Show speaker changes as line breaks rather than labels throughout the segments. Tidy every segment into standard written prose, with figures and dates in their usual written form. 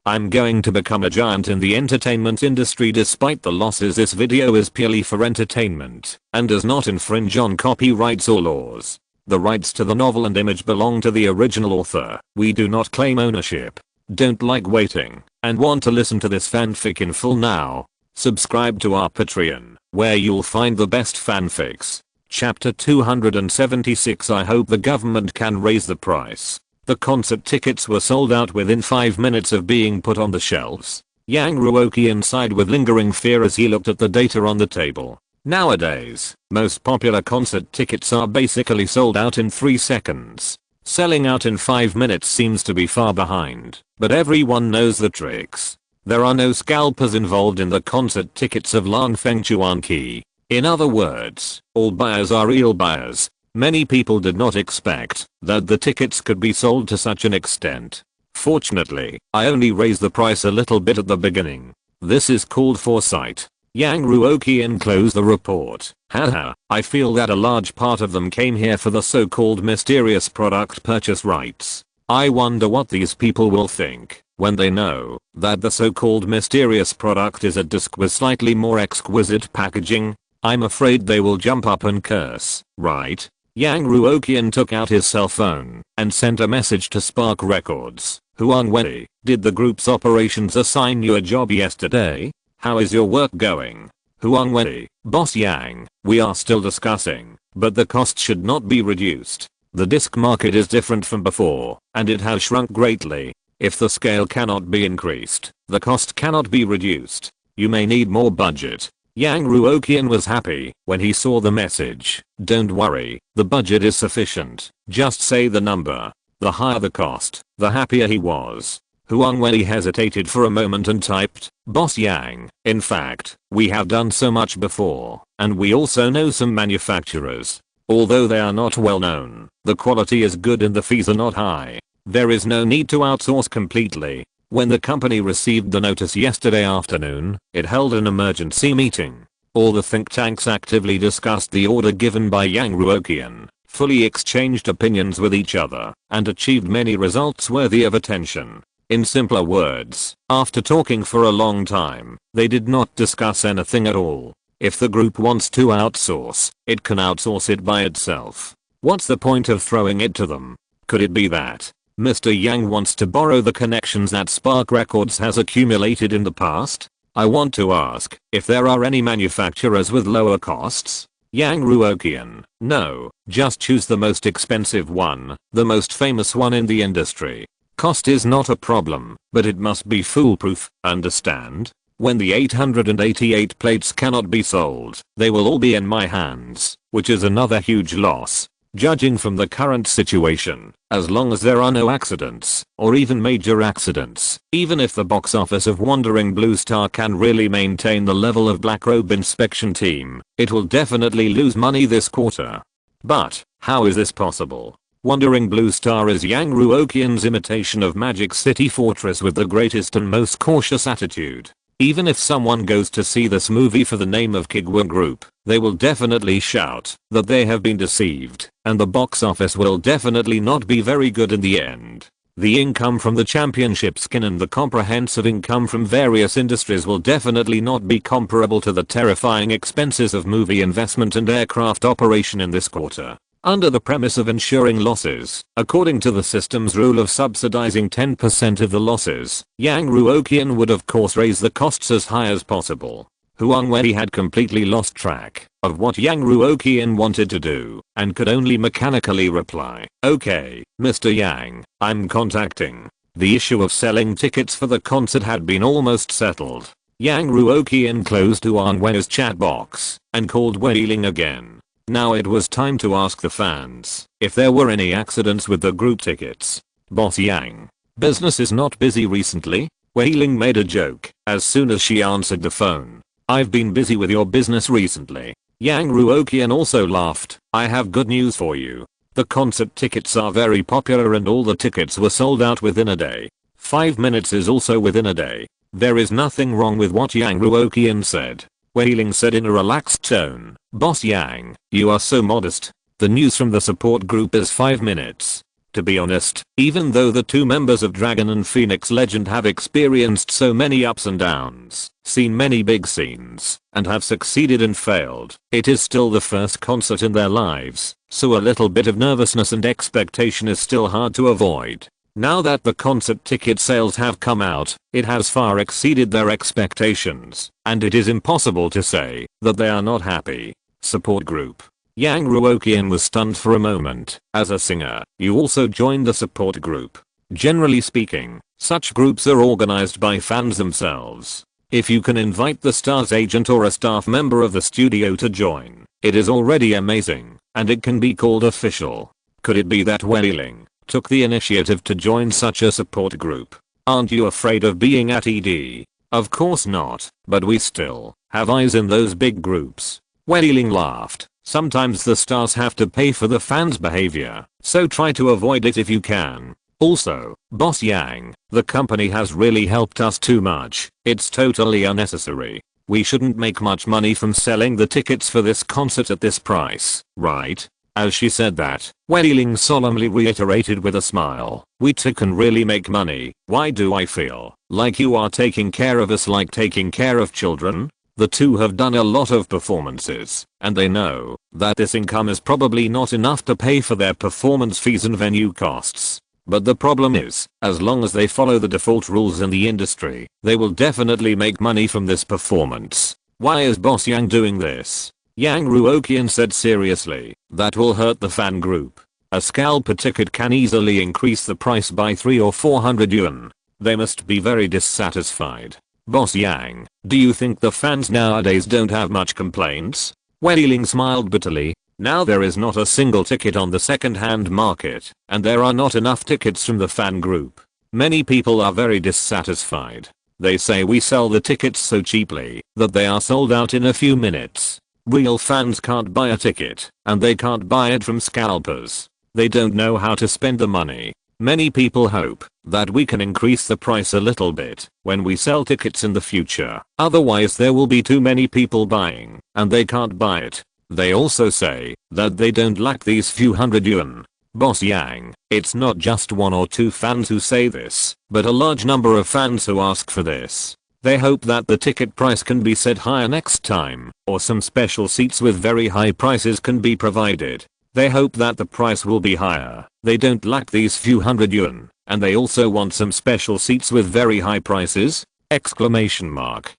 I'm going to become a giant in the entertainment industry despite the losses. This video is purely for entertainment and does not infringe on copyrights or laws. The rights to the novel and image belong to the original author. We do not claim ownership. Don't like waiting and want to listen to this fanfic in full now? Subscribe to our Patreon, where you'll find the best fanfics. Chapter 276. I hope the government can raise the price. The concert tickets were sold out within 5 minutes of being put on the shelves. Yang Ruoqian sighed with lingering fear as he looked at the data on the table. Nowadays, most popular concert tickets are basically sold out in 3 seconds. Selling out in 5 minutes seems to be far behind, but everyone knows the tricks. There are no scalpers involved in the concert tickets of Lang Feng Chuan Qi. In other words, all buyers are real buyers. Many people did not expect that the tickets could be sold to such an extent. Fortunately, I only raised the price a little bit at the beginning. This is called foresight. Yang Ruoqian closed the report. Haha, I feel that a large part of them came here for the so-called mysterious product purchase rights. I wonder what these people will think when they know that the so-called mysterious product is a disc with slightly more exquisite packaging. I'm afraid they will jump up and curse, right? Yang Ruoqian took out his cell phone and sent a message to Spark Records. Huang Wei, did the group's operations assign you a job yesterday? How is your work going? Huang Wei, Boss Yang, we are still discussing, but the cost should not be reduced. The disc market is different from before, and it has shrunk greatly. If the scale cannot be increased, the cost cannot be reduced. You may need more budget. Yang Ruoqian was happy when he saw the message. Don't worry, the budget is sufficient. Just say the number. The higher the cost, the happier he was. Huang Wei hesitated for a moment and typed, Boss Yang, in fact, we have done so much before, and we also know some manufacturers. Although they are not well known, the quality is good and the fees are not high. There is no need to outsource completely. When the company received the notice yesterday afternoon, it held an emergency meeting. All the think tanks actively discussed the order given by Yang Ruoqian, fully exchanged opinions with each other, and achieved many results worthy of attention. In simpler words, after talking for a long time, they did not discuss anything at all. If the group wants to outsource, it can outsource it by itself. What's the point of throwing it to them? Could it be that Mr. Yang wants to borrow the connections that Spark Records has accumulated in the past? I want to ask if there are any manufacturers with lower costs. Yang Ruoqian, no, just choose the most expensive one, the most famous one in the industry. Cost is not a problem, but it must be foolproof, understand? When the 888 plates cannot be sold, they will all be in my hands, which is another huge loss. Judging from the current situation, as long as there are no accidents, or even major accidents, even if the box office of Wandering Blue Star can really maintain the level of Black Robe Inspection Team, it will definitely lose money this quarter. But, how is this possible? Wandering Blue Star is Yang Ruoqian's imitation of Magic City Fortress with the greatest and most cautious attitude. Even if someone goes to see this movie for the name of Kuiguang Group, they will definitely shout that they have been deceived, and the box office will definitely not be very good in the end. The income from the championship skin and the comprehensive income from various industries will definitely not be comparable to the terrifying expenses of movie investment and aircraft operation in this quarter. Under the premise of ensuring losses, according to the system's rule of subsidizing 10% of the losses, Yang Ruoqian would of course raise the costs as high as possible. Huang Wei had completely lost track of what Yang Ruoqian wanted to do, and could only mechanically reply, okay, Mr. Yang, I'm contacting. The issue of selling tickets for the concert had been almost settled. Yang Ruoqian closed Huang Wei's chat box, and called Wei Ling again. Now it was time to ask the fans if there were any accidents with the group tickets. Boss Yang, business is not busy recently? Wei Ling made a joke as soon as she answered the phone. I've been busy with your business recently. Yang Ruoqian also laughed. I have good news for you. The concert tickets are very popular and all the tickets were sold out within a day. 5 minutes is also within a day. There is nothing wrong with what Yang Ruoqian said. Wei Ling said in a relaxed tone. Boss Yang, you are so modest. The news from the support group is 5 minutes. To be honest, even though the two members of Dragon and Phoenix Legend have experienced so many ups and downs, seen many big scenes, and have succeeded and failed, it is still the first concert in their lives, so a little bit of nervousness and expectation is still hard to avoid. Now that the concert ticket sales have come out, it has far exceeded their expectations, and it is impossible to say that they are not happy. Support group. Yang Ruoqian was stunned for a moment. As a singer, you also joined the support group. Generally speaking, such groups are organized by fans themselves. If you can invite the star's agent or a staff member of the studio to join, it is already amazing, and it can be called official. Could it be that Weiling took the initiative to join such a support group? Aren't you afraid of being at ED? Of course not, but we still have eyes in those big groups. Weiling laughed. Sometimes the stars have to pay for the fans' behavior, so try to avoid it if you can. Also, Boss Yang, the company has really helped us too much. It's totally unnecessary. We shouldn't make much money from selling the tickets for this concert at this price, right? As she said that, Weiling solemnly reiterated with a smile, we too can really make money. Why do I feel like you are taking care of us like taking care of children? The two have done a lot of performances, and they know that this income is probably not enough to pay for their performance fees and venue costs. But the problem is, as long as they follow the default rules in the industry, they will definitely make money from this performance. Why is Boss Yang doing this? Yang Ruoqian said seriously, that will hurt the fan group. A scalper ticket can easily increase the price by 300 or 400 yuan. They must be very dissatisfied. Boss Yang, do you think the fans nowadays don't have much complaints? Weiling smiled bitterly. Now there is not a single ticket on the second-hand market, and there are not enough tickets from the fan group. Many people are very dissatisfied. They say we sell the tickets so cheaply that they are sold out in a few minutes. Real fans can't buy a ticket, and they can't buy it from scalpers. They don't know how to spend the money. Many people hope that we can increase the price a little bit when we sell tickets in the future. Otherwise there will be too many people buying and they can't buy it. They also say that they don't lack these few hundred yuan. Boss Yang, it's not just one or two fans who say this, but a large number of fans who ask for this. They hope that the ticket price can be set higher next time, or some special seats with very high prices can be provided. They hope that the price will be higher. They don't lack these few hundred yuan, and they also want some special seats with very high prices! Exclamation mark.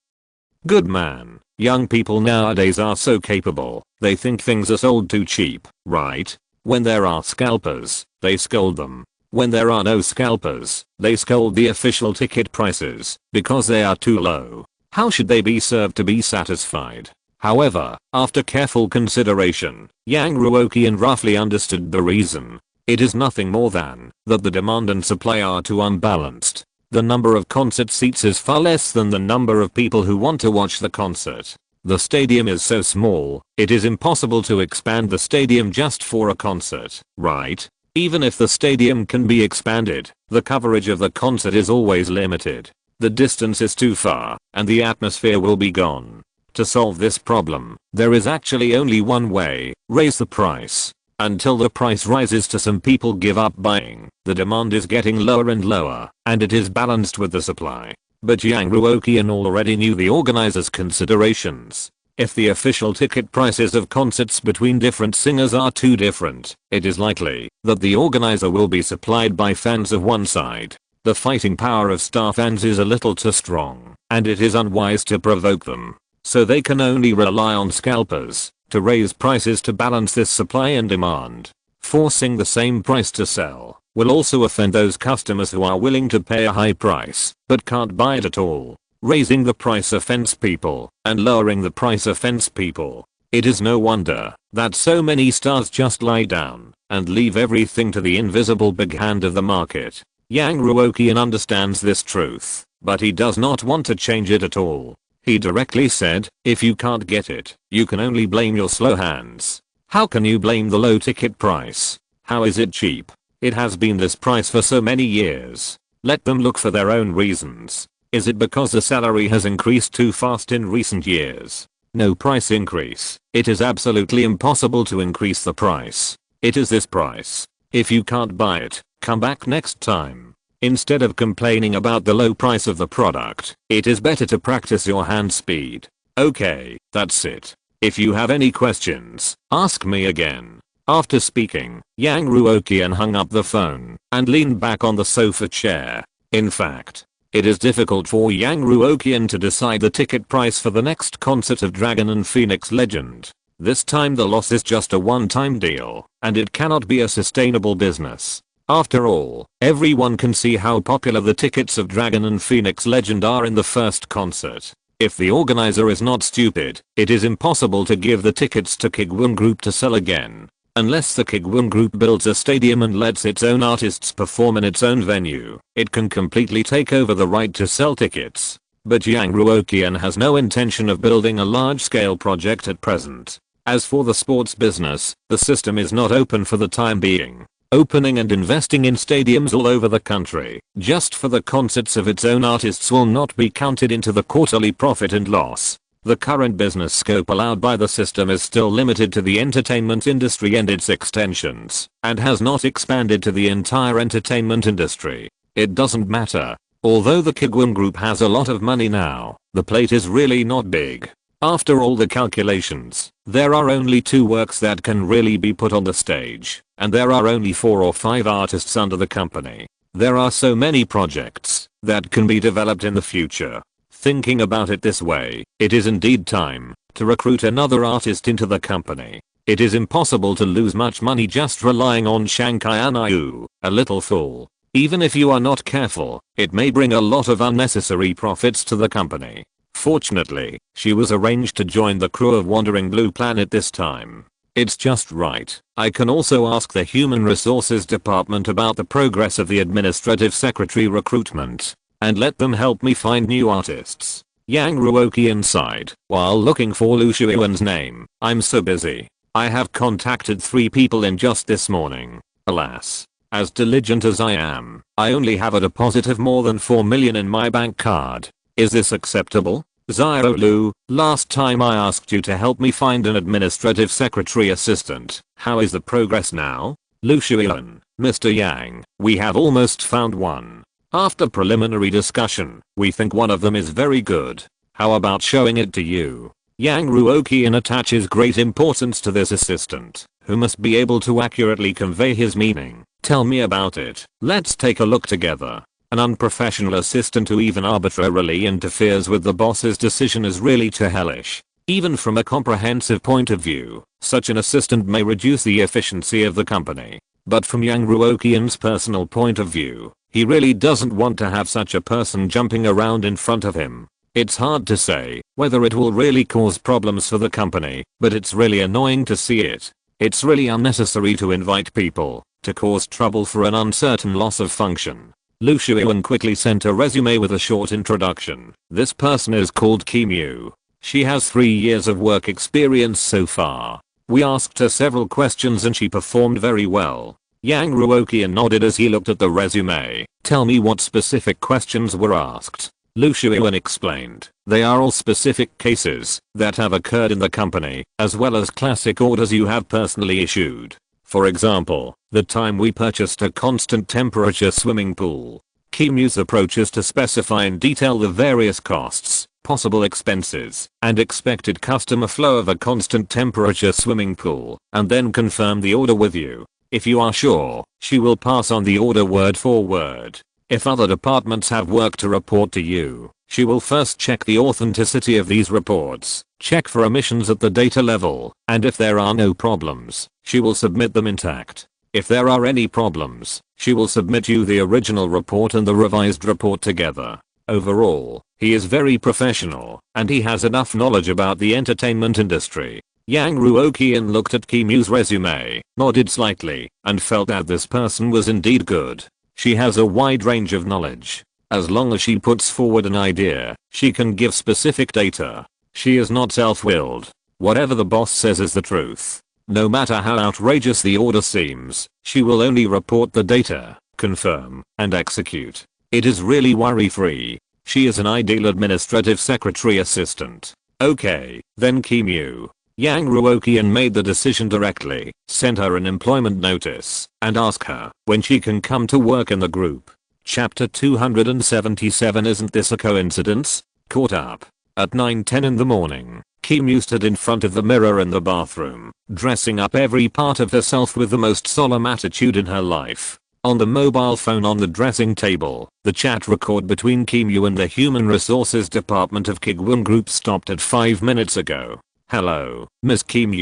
Good man. Young people nowadays are so capable. They think things are sold too cheap, right? When there are scalpers, they scold them. When there are no scalpers, they scold the official ticket prices because they are too low. How should they be served to be satisfied? However, after careful consideration, Yang Ruoqian roughly understood the reason. It is nothing more than that the demand and supply are too unbalanced. The number of concert seats is far less than the number of people who want to watch the concert. The stadium is so small, it is impossible to expand the stadium just for a concert, right? Even if the stadium can be expanded, the coverage of the concert is always limited. The distance is too far, and the atmosphere will be gone. To solve this problem, there is actually only one way: raise the price. Until the price rises to some people give up buying, the demand is getting lower and lower, and it is balanced with the supply. But Yang Ruoqian already knew the organizers' considerations. If the official ticket prices of concerts between different singers are too different, it is likely that the organizer will be supplied by fans of one side. The fighting power of star fans is a little too strong, and it is unwise to provoke them. So they can only rely on scalpers to raise prices to balance this supply and demand. Forcing the same price to sell will also offend those customers who are willing to pay a high price but can't buy it at all. Raising the price offends people, and lowering the price offends people. It is no wonder that so many stars just lie down and leave everything to the invisible big hand of the market. Yang Ruoqian understands this truth, but he does not want to change it at all. He directly said, if you can't get it, you can only blame your slow hands. How can you blame the low ticket price? How is it cheap? It has been this price for so many years. Let them look for their own reasons. Is it because the salary has increased too fast in recent years? No price increase. It is absolutely impossible to increase the price. It is this price. If you can't buy it, Come back next time. Instead of complaining about the low price of the product, it is better to practice your hand speed. Okay, that's it. If you have any questions, ask me again. After speaking, Yang Ruoqian hung up the phone and leaned back on the sofa chair. In fact, it is difficult for Yang Ruoqian to decide the ticket price for the next concert of Dragon and Phoenix Legend. This time the loss is just a one-time deal, and it cannot be a sustainable business. After all, everyone can see how popular the tickets of Dragon and Phoenix Legend are in the first concert. If the organizer is not stupid, it is impossible to give the tickets to Kuiguang Group to sell again. Unless the Kuiguang Group builds a stadium and lets its own artists perform in its own venue, it can completely take over the right to sell tickets. But Yang Ruoqian has no intention of building a large-scale project at present. As for the sports business, the system is not open for the time being. Opening and investing in stadiums all over the country, just for the concerts of its own artists, will not be counted into the quarterly profit and loss. The current business scope allowed by the system is still limited to the entertainment industry and its extensions, and has not expanded to the entire entertainment industry. It doesn't matter. Although the Kuiguang Group has a lot of money now, the plate is really not big. After all the calculations, there are only 2 works that can really be put on the stage, and there are only 4 or 5 artists under the company. There are so many projects that can be developed in the future. Thinking about it this way, it is indeed time to recruit another artist into the company. It is impossible to lose much money just relying on Shanghai Aniu, a little fool. Even if you are not careful, it may bring a lot of unnecessary profits to the company. Fortunately, she was arranged to join the crew of Wandering Blue Planet this time. It's just right. I can also ask the Human Resources Department about the progress of the Administrative Secretary recruitment, and let them help me find new artists. Yang Ruoqian sighed while looking for Lu Shuiwen's name. I'm so busy. I have contacted 3 people in just this morning. Alas. As diligent as I am, I only have a deposit of more than 4 million in my bank card. Is this acceptable? Xiao Lu, last time I asked you to help me find an administrative secretary assistant. How is the progress now? Lu Shuiwen, Mr. Yang, we have almost found one. After preliminary discussion, we think one of them is very good. How about showing it to you? Yang Ruoqian attaches great importance to this assistant, who must be able to accurately convey his meaning. Tell me about it. Let's take a look together. An unprofessional assistant who even arbitrarily interferes with the boss's decision is really too hellish. Even from a comprehensive point of view, such an assistant may reduce the efficiency of the company. But from Yang Ruoqian's personal point of view, he really doesn't want to have such a person jumping around in front of him. It's hard to say whether it will really cause problems for the company, but it's really annoying to see it. It's really unnecessary to invite people to cause trouble for an uncertain loss of function. Lu Shuiwen quickly sent a resume with a short introduction. This person is called Kim Yu. She has 3 years of work experience so far. We asked her several questions and she performed very well. Yang Ruoqian nodded as he looked at the resume. Tell me what specific questions were asked. Lu Shuiwen explained. They are all specific cases that have occurred in the company, as well as classic orders you have personally issued. For example, the time we purchased a constant temperature swimming pool. Kim Yu's approach is to specify in detail the various costs, possible expenses, and expected customer flow of a constant temperature swimming pool, and then confirm the order with you. If you are sure, she will pass on the order word for word. If other departments have work to report to you, she will first check the authenticity of these reports, check for omissions at the data level, and if there are no problems, she will submit them intact. If there are any problems, she will submit you the original report and the revised report together. Overall, he is very professional, and he has enough knowledge about the entertainment industry. Yang Ruoqian looked at Kim Yu's resume, nodded slightly, and felt that this person was indeed good. She has a wide range of knowledge. As long as she puts forward an idea, she can give specific data. She is not self-willed. Whatever the boss says is the truth. No matter how outrageous the order seems, she will only report the data, confirm, and execute. It is really worry-free. She is an ideal administrative secretary assistant. Okay, then Kim Yu. Yang Ruoqian made the decision directly, sent her an employment notice, and asked her when she can come to work in the group. Chapter 277. Isn't this a coincidence? Caught up. At 9:10 in the morning, Kim stood in front of the mirror in the bathroom, dressing up every part of herself with the most solemn attitude in her life. On the mobile phone on the dressing table, the chat record between Kim and the Human Resources Department of Kuiguang Group stopped at 5 minutes ago. Hello, Miss Kim.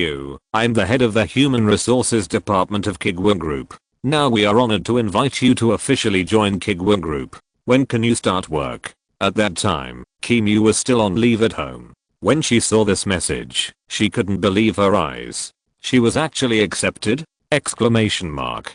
I'm the head of the Human Resources Department of Kuiguang Group. Now we are honored to invite you to officially join Kuiguang Group. When can you start work? At that time, Kim was still on leave at home. When she saw this message, she couldn't believe her eyes. She was actually accepted? Exclamation mark.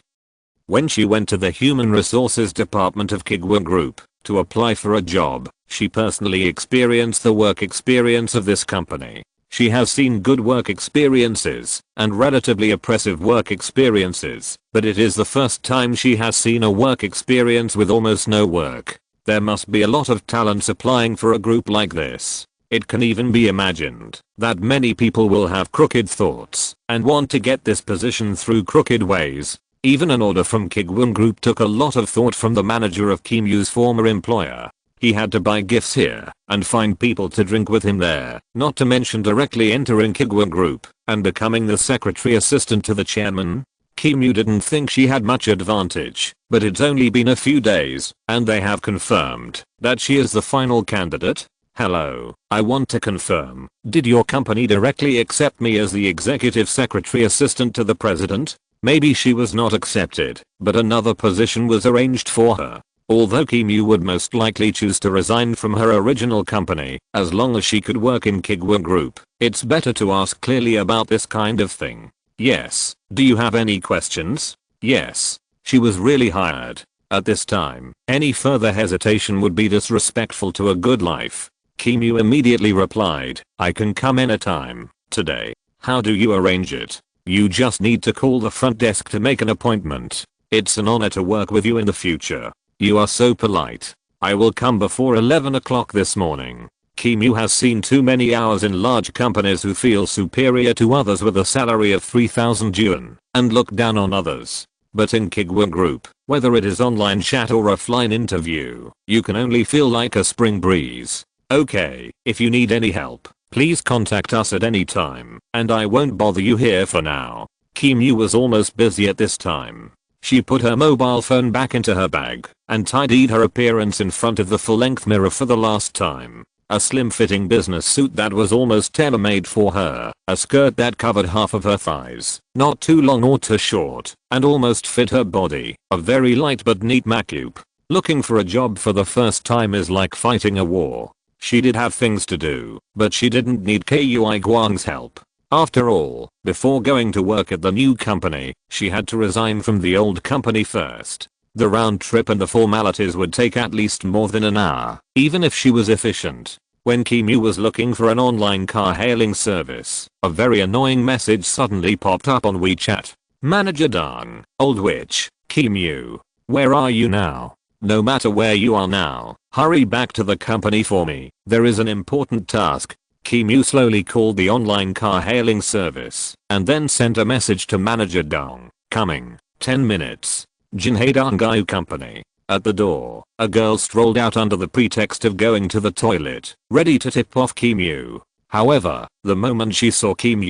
When she went to the Human Resources Department of Kuiguang Group to apply for a job, she personally experienced the work experience of this company. She has seen good work experiences and relatively oppressive work experiences, but it is the first time she has seen a work experience with almost no work. There must be a lot of talents applying for a group like this. It can even be imagined that many people will have crooked thoughts and want to get this position through crooked ways. Even an order from Kuiguang Group took a lot of thought from the manager of Kim's former employer. He had to buy gifts here and find people to drink with him there, not to mention directly entering Kuiguang Group and becoming the secretary assistant to the chairman. Kim didn't think she had much advantage, but it's only been a few days and they have confirmed that she is the final candidate. Hello, I want to confirm, did your company directly accept me as the executive secretary assistant to the president? Maybe she was not accepted, but another position was arranged for her. Although Kim would most likely choose to resign from her original company, as long as she could work in Kuiguang Group, it's better to ask clearly about this kind of thing. Yes. Do you have any questions? Yes. She was really hired. At this time, any further hesitation would be disrespectful to a good life. Kim immediately replied, I can come anytime, today. How do you arrange it? You just need to call the front desk to make an appointment. It's an honor to work with you in the future. You are so polite. I will come before 11 o'clock this morning. Kim has seen too many hours in large companies who feel superior to others with a salary of 3,000 yuan and look down on others. But in Kuiguang Group, whether it is online chat or offline interview, you can only feel like a spring breeze. Okay, if you need any help, please contact us at any time, and I won't bother you here for now. Kim was almost busy at this time. She put her mobile phone back into her bag and tidied her appearance in front of the full-length mirror for the last time. A slim-fitting business suit that was almost tailor-made for her, a skirt that covered half of her thighs, not too long or too short, and almost fit her body, a very light but neat makeup. Looking for a job for the first time is like fighting a war. She did have things to do, but she didn't need Kuiguang's help. After all, before going to work at the new company, she had to resign from the old company first. The round trip and the formalities would take at least more than an hour, even if she was efficient. When Kim was looking for an online car hailing service, a very annoying message suddenly popped up on WeChat. Manager Dan, old witch, Kim, where are you now? No matter where you are now, hurry back to the company for me. There is an important task. Kim slowly called the online car hailing service and then sent a message to Manager Dong. Coming. 10 minutes. Jinhae Dongyu Company. At the door, a girl strolled out under the pretext of going to the toilet, ready to tip off Kim. However, the moment she saw Kim,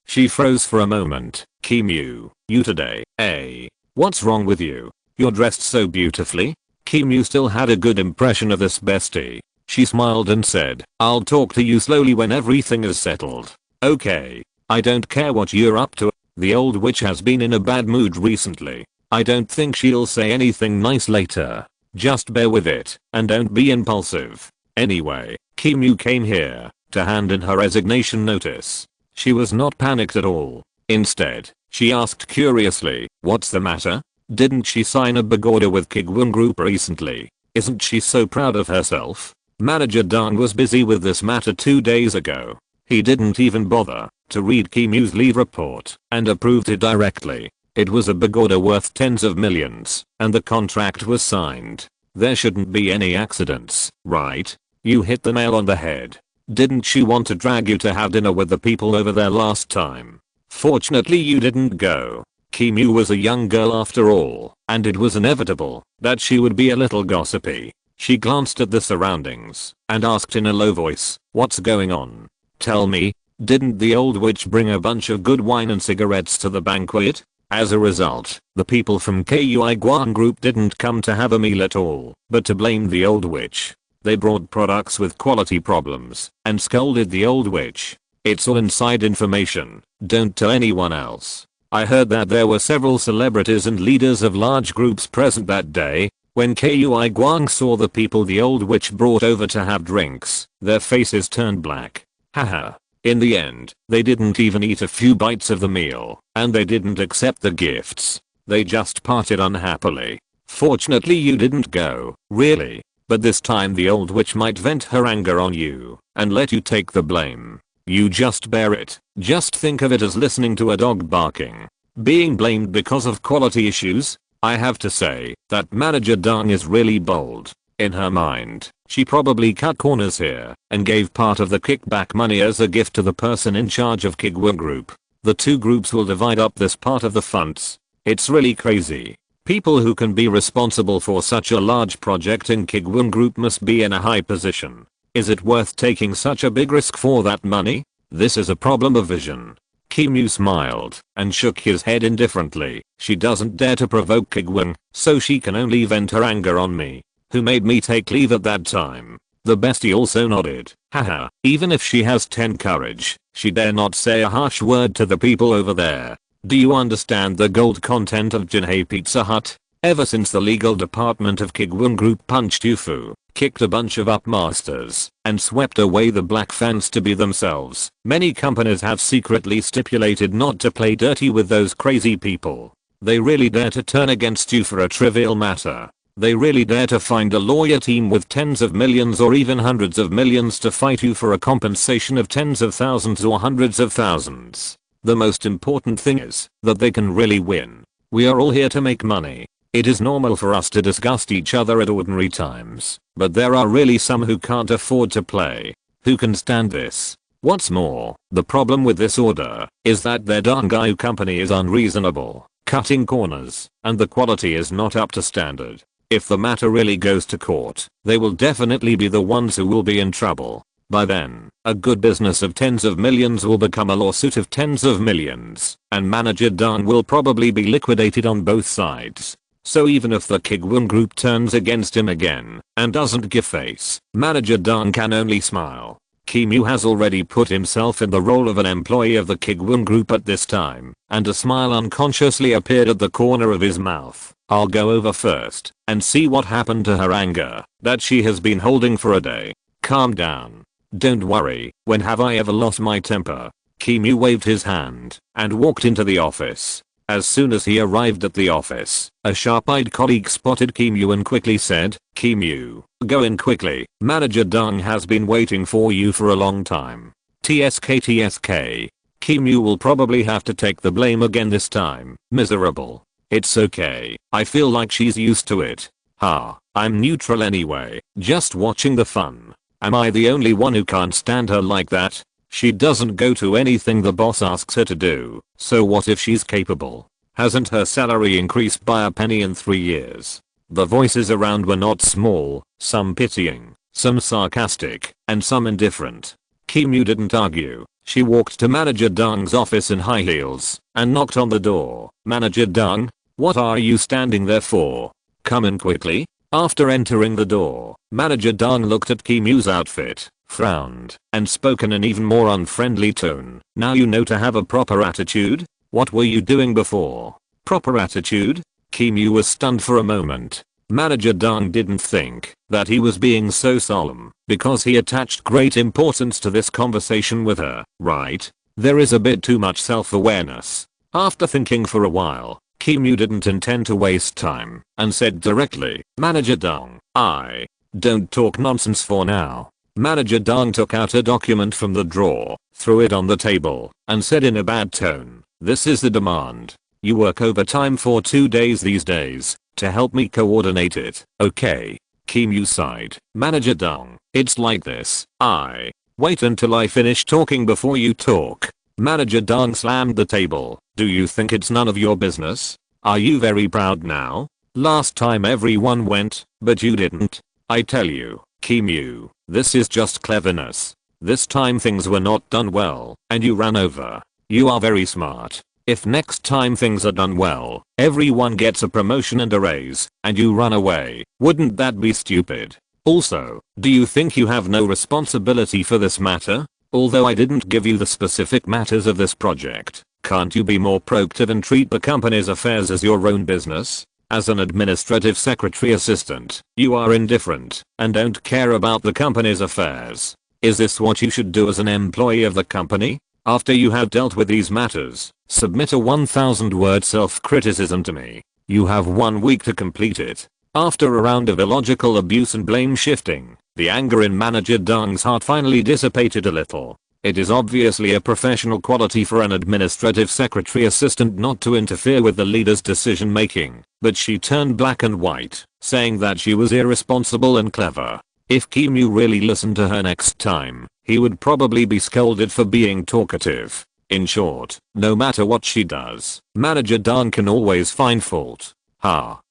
she froze for a moment. Kim, you today, eh? What's wrong with you? You're dressed so beautifully. Kim still had a good impression of this bestie. She smiled and said, I'll talk to you slowly when everything is settled. Okay. I don't care what you're up to. The old witch has been in a bad mood recently. I don't think she'll say anything nice later. Just bear with it and don't be impulsive. Anyway, Kim came here to hand in her resignation notice. She was not panicked at all. Instead, she asked curiously, what's the matter? Didn't she sign a big order with Kuiguang Group recently? Isn't she so proud of herself? Manager Dan was busy with this matter 2 days ago. He didn't even bother to read Kim's leave report and approved it directly. It was a big order worth tens of millions, and the contract was signed. There shouldn't be any accidents, right? You hit the nail on the head. Didn't she want to drag you to have dinner with the people over there last time? Fortunately you didn't go. Kim Yu was a young girl after all, and it was inevitable that she would be a little gossipy. She glanced at the surroundings and asked in a low voice, "What's going on? Tell me, didn't the old witch bring a bunch of good wine and cigarettes to the banquet?" As a result, the people from Kuiguang group didn't come to have a meal at all, but to blame the old witch. They brought products with quality problems and scolded the old witch. It's all inside information, don't tell anyone else. I heard that there were several celebrities and leaders of large groups present that day. When Kuiguang saw the people the old witch brought over to have drinks, their faces turned black. Haha. In the end, they didn't even eat a few bites of the meal, and they didn't accept the gifts. They just parted unhappily. Fortunately you didn't go, really. But this time the old witch might vent her anger on you and let you take the blame. You just bear it. Just think of it as listening to a dog barking. Being blamed because of quality issues? I have to say that Manager Dong is really bold. In her mind, she probably cut corners here and gave part of the kickback money as a gift to the person in charge of Kuiguang Group. The two groups will divide up this part of the funds. It's really crazy. People who can be responsible for such a large project in Kuiguang Group must be in a high position. Is it worth taking such a big risk for that money? This is a problem of vision. Kim Yu smiled and shook his head indifferently. She doesn't dare to provoke Kuiguang, so she can only vent her anger on me, who made me take leave at that time. The bestie also nodded. Haha, even if she has 10 courage, she dare not say a harsh word to the people over there. Do you understand the gold content of Jinhae Pizza Hut? Ever since the legal department of Kuiguang Group punched Yufu, kicked a bunch of upmasters, and swept away the black fans to be themselves, many companies have secretly stipulated not to play dirty with those crazy people. They really dare to turn against you for a trivial matter. They really dare to find a lawyer team with tens of millions or even hundreds of millions to fight you for a compensation of tens of thousands or hundreds of thousands. The most important thing is that they can really win. We are all here to make money. It is normal for us to disgust each other at ordinary times, but there are really some who can't afford to play. Who can stand this? What's more, the problem with this order is that their Dangai company is unreasonable, cutting corners, and the quality is not up to standard. If the matter really goes to court, they will definitely be the ones who will be in trouble. By then, a good business of tens of millions will become a lawsuit of tens of millions, and Manager Dong will probably be liquidated on both sides. So even if the Kuiguang Group turns against him again and doesn't give face, Manager Dong can only smile. Kim Yu has already put himself in the role of an employee of the Kuiguang Group at this time, and a smile unconsciously appeared at the corner of his mouth. I'll go over first and see what happened to her anger that she has been holding for a day. Calm down. Don't worry, when have I ever lost my temper? Kim Yu waved his hand and walked into the office. As soon as he arrived at the office, a sharp-eyed colleague spotted Kim Yu and quickly said, "Kim Yu, go in quickly. Manager Dong has been waiting for you for a long time." TSK. Kim Yu will probably have to take the blame again this time. Miserable. It's okay. I feel like she's used to it. Ha, I'm neutral anyway, just watching the fun. Am I the only one who can't stand her like that? She doesn't go to anything the boss asks her to do, so what if she's capable? Hasn't her salary increased by a penny in 3 years? The voices around were not small, some pitying, some sarcastic, and some indifferent. Kim Yu didn't argue. She walked to Manager Dong's office in high heels and knocked on the door. "Manager Dong, what are you standing there for? Come in quickly." After entering the door, Manager Dong looked at Kim Yu's outfit, frowned, and spoke in an even more unfriendly tone. "Now you know to have a proper attitude? What were you doing before?" Proper attitude? Kim Yu was stunned for a moment. Manager Dong didn't think that he was being so solemn because he attached great importance to this conversation with her, right? There is a bit too much self-awareness. After thinking for a while, Kim Yu didn't intend to waste time and said directly, "Manager Dong, I don't talk nonsense for now." Manager Dong took out a document from the drawer, threw it on the table, and said in a bad tone, "This is the demand. You work overtime for 2 days these days to help me coordinate it, okay?" Kim Yu sighed. "Manager Dong, it's like this. I Wait until I finish talking before you talk. Manager Dong slammed the table. Do you think it's none of your business? Are you very proud now? Last time everyone went, but you didn't. I tell you, Kim Yu, this is just cleverness. This time things were not done well, and you ran over. You are very smart. If next time things are done well, everyone gets a promotion and a raise, and you run away, wouldn't that be stupid? Also, do you think you have no responsibility for this matter? Although I didn't give you the specific matters of this project, can't you be more proactive and treat the company's affairs as your own business? As an administrative secretary assistant, you are indifferent and don't care about the company's affairs. Is this what you should do as an employee of the company? After you have dealt with these matters, submit a 1,000-word self-criticism to me. You have 1 week to complete it. After a round of illogical abuse and blame shifting, the anger in Manager Dong's heart finally dissipated a little. It is obviously a professional quality for an administrative secretary assistant not to interfere with the leader's decision making, but she turned black and white, saying that she was irresponsible and clever. If Kim Yu really listened to her next time, he would probably be scolded for being talkative. In short, no matter what she does, Manager Dong can always find fault.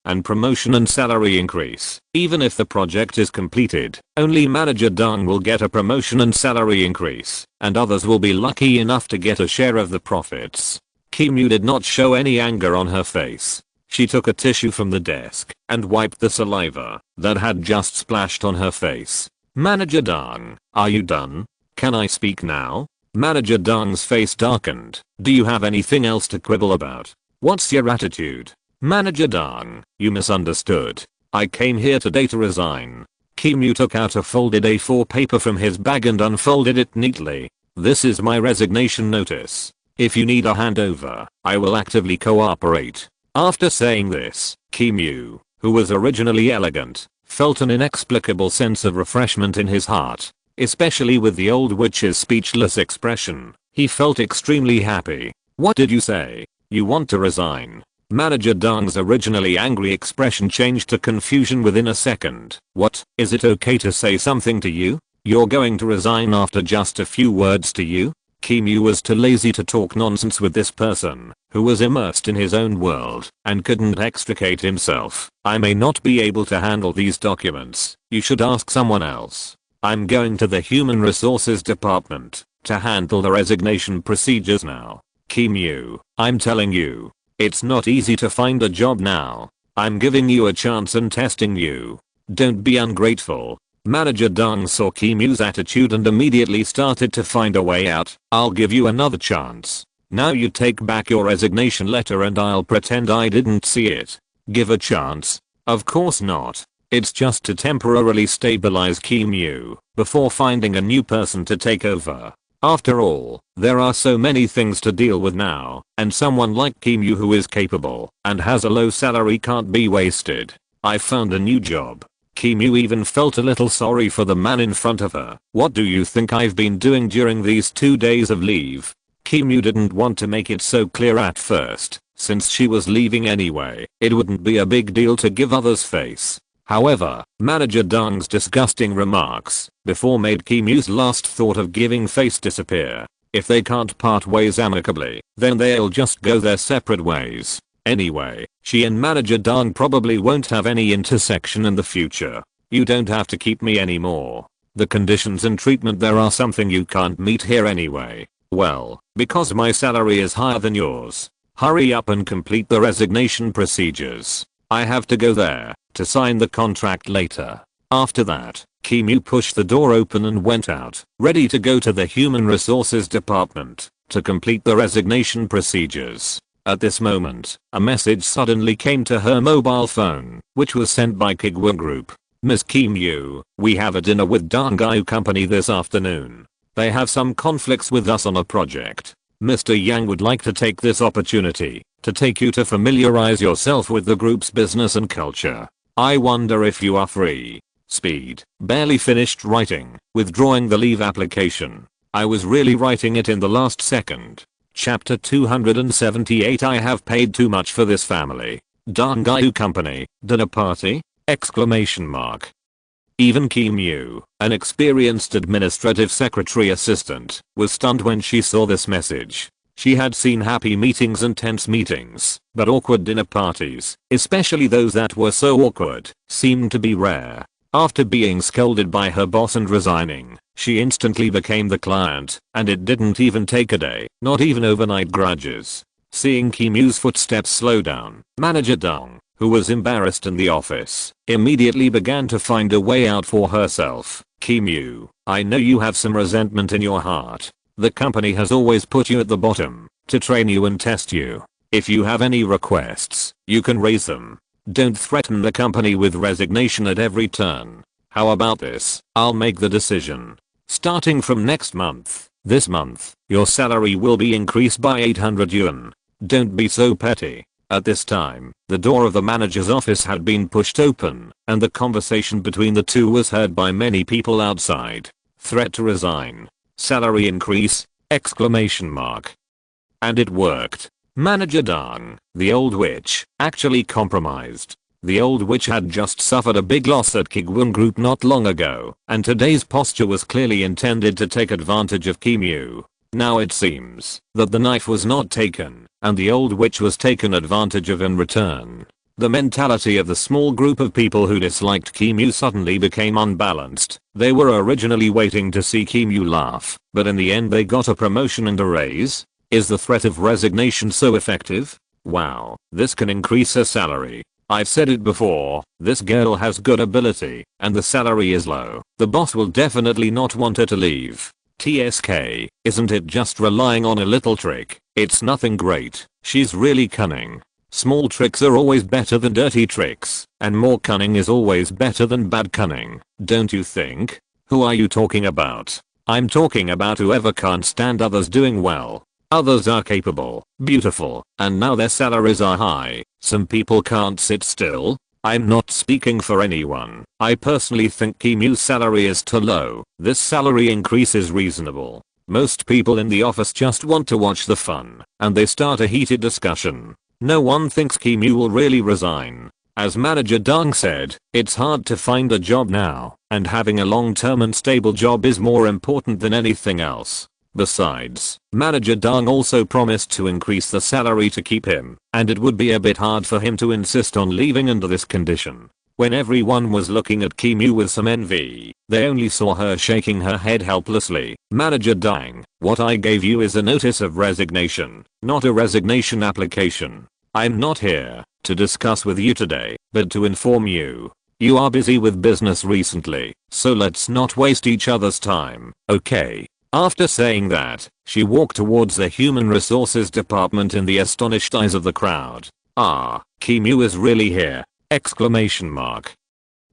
And promotion and salary increase. Even if the project is completed, only Manager Dong will get a promotion and salary increase, and others will be lucky enough to get a share of the profits. Kim Yu did not show any anger on her face. She took a tissue from the desk and wiped the saliva that had just splashed on her face. Manager Dong, are you done? Can I speak now? Manager Dong's face darkened. Do you have anything else to quibble about? What's your attitude? Manager Dong, you misunderstood. I came here today to resign. Kim Yu took out a folded A4 paper from his bag and unfolded it neatly. This is my resignation notice. If you need a handover, I will actively cooperate. After saying this, Kim Yu, who was originally elegant, felt an inexplicable sense of refreshment in his heart. Especially with the old witch's speechless expression, he felt extremely happy. What did you say? You want to resign? Manager Dong's originally angry expression changed to confusion within a second. What, is it okay to say something to you? You're going to resign after just a few words to you? Kim Yu was too lazy to talk nonsense with this person, who was immersed in his own world and couldn't extricate himself. I may not be able to handle these documents. You should ask someone else. I'm going to the Human Resources Department to handle the resignation procedures now. Kim Yu, I'm telling you. It's not easy to find a job now. I'm giving you a chance and testing you. Don't be ungrateful. Manager Dong saw Kim Yu's attitude and immediately started to find a way out. I'll give you another chance. Now you take back your resignation letter and I'll pretend I didn't see it. Give a chance? Of course not. It's just to temporarily stabilize Kim Yu before finding a new person to take over. After all, there are so many things to deal with now, and someone like Kim Yu who is capable and has a low salary can't be wasted. I found a new job. Kim Yu even felt a little sorry for the man in front of her. What do you think I've been doing during these 2 days of leave? Kim Yu didn't want to make it so clear at first, since she was leaving anyway. It wouldn't be a big deal to give others face. However, Manager Dong's disgusting remarks before made Kim Yu's last thought of giving face disappear. If they can't part ways amicably, then they'll just go their separate ways. Anyway, she and Manager Dong probably won't have any intersection in the future. You don't have to keep me anymore. The conditions and treatment there are something you can't meet here anyway. Well, because my salary is higher than yours. Hurry up and complete the resignation procedures. I have to go there to sign the contract later. After that, Kim Yu pushed the door open and went out, ready to go to the Human Resources Department to complete the resignation procedures. At this moment, a message suddenly came to her mobile phone, which was sent by Kuiguang Group. Miss Kim Yu, we have a dinner with Dangai Company this afternoon. They have some conflicts with us on a project. Mr. Yang would like to take this opportunity to take you to familiarize yourself with the group's business and culture. I wonder if you are free. Speed. Barely finished writing, withdrawing the leave application. I was really writing it in the last second. Chapter 278. I have paid too much for this family. Dangai Company, dinner party? Exclamation mark. Even Kim Yu, an experienced administrative secretary assistant, was stunned when she saw this message. She had seen happy meetings and tense meetings, but awkward dinner parties, especially those that were so awkward, seemed to be rare. After being scolded by her boss and resigning, she instantly became the client, and it didn't even take a day, not even overnight grudges. Seeing Kim Yu's footsteps slow down, Manager Dong, who was embarrassed in the office, immediately began to find a way out for herself. Kim Yu, I know you have some resentment in your heart. The company has always put you at the bottom, to train you and test you. If you have any requests, you can raise them. Don't threaten the company with resignation at every turn. How about this? I'll make the decision. Starting from next month, this month, your salary will be increased by 800 yuan. Don't be so petty. At this time, the door of the manager's office had been pushed open, and the conversation between the two was heard by many people outside. Threat to resign. Salary increase! Exclamation mark. And it worked. Manager Dong, the old witch, actually compromised. The old witch had just suffered a big loss at Kuiguang Group not long ago, and today's posture was clearly intended to take advantage of Kim Yu. Now it seems that the knife was not taken, and the old witch was taken advantage of in return. The mentality of the small group of people who disliked Kim Yu suddenly became unbalanced. They were originally waiting to see Kim Yu laugh, but in the end they got a promotion and a raise. Is the threat of resignation so effective? Wow, this can increase her salary. I've said it before, this girl has good ability, and the salary is low. The boss will definitely not want her to leave. TSK, isn't it just relying on a little trick? It's nothing great. She's really cunning. Small tricks are always better than dirty tricks, and more cunning is always better than bad cunning, don't you think? Who are you talking about? I'm talking about whoever can't stand others doing well. Others are capable, beautiful, and now their salaries are high. Some people can't sit still. I'm not speaking for anyone. I personally think Kim Yu's salary is too low. This salary increase is reasonable. Most people in the office just want to watch the fun, and they start a heated discussion. No one thinks Kim Yu will really resign. As Manager Dong said, it's hard to find a job now, and having a long-term and stable job is more important than anything else. Besides, Manager Dong also promised to increase the salary to keep him, and it would be a bit hard for him to insist on leaving under this condition. When everyone was looking at Kim Yu with some envy, they only saw her shaking her head helplessly. Manager Dong, what I gave you is a notice of resignation, not a resignation application. I'm not here to discuss with you today, but to inform you. You are busy with business recently, so let's not waste each other's time, okay? After saying that, she walked towards the human resources department in the astonished eyes of the crowd. Ah, Kim Yu is really here! Exclamation mark.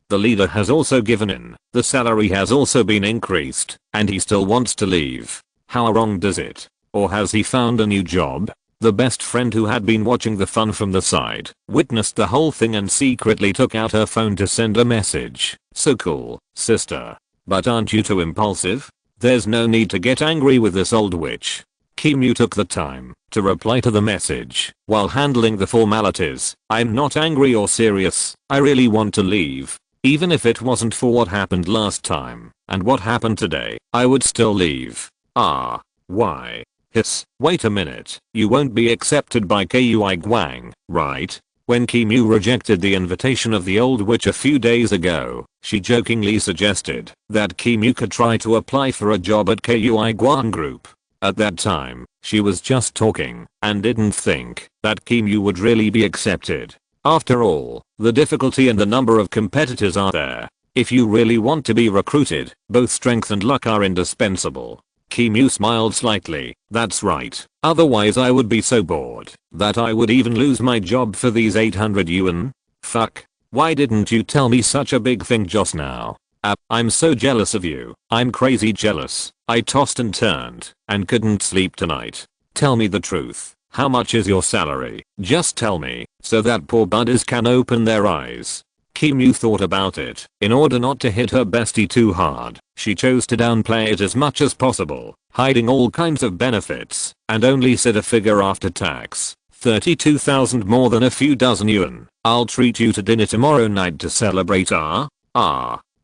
The leader has also given in, the salary has also been increased, and he still wants to leave. How wrong does it? Or has he found a new job? The best friend who had been watching the fun from the side, witnessed the whole thing and secretly took out her phone to send a message. So cool, sister. But aren't you too impulsive? There's no need to get angry with this old witch. Kim Yu took the time to reply to the message while handling the formalities. I'm not angry or serious. I really want to leave. Even if it wasn't for what happened last time and what happened today, I would still leave. Ah, why? Hiss, wait a minute. You won't be accepted by Kuiguang, right? When Kim Yu rejected the invitation of the old witch a few days ago, she jokingly suggested that Kim Yu could try to apply for a job at Kuiguang Group. At that time, she was just talking and didn't think that Kim Yu would really be accepted. After all, the difficulty and the number of competitors are there. If you really want to be recruited, both strength and luck are indispensable. Kim Yu smiled slightly. That's right. Otherwise I would be so bored that I would even lose my job for these 800 yuan. Fuck. Why didn't you tell me such a big thing just now? I'm so jealous of you. I'm crazy jealous. I tossed and turned and couldn't sleep tonight. Tell me the truth. How much is your salary? Just tell me, so that poor buddies can open their eyes. Kim Yu thought about it. In order not to hit her bestie too hard, she chose to downplay it as much as possible, hiding all kinds of benefits, and only said a figure after tax. 32,000 more than a few dozen yuan. I'll treat you to dinner tomorrow night to celebrate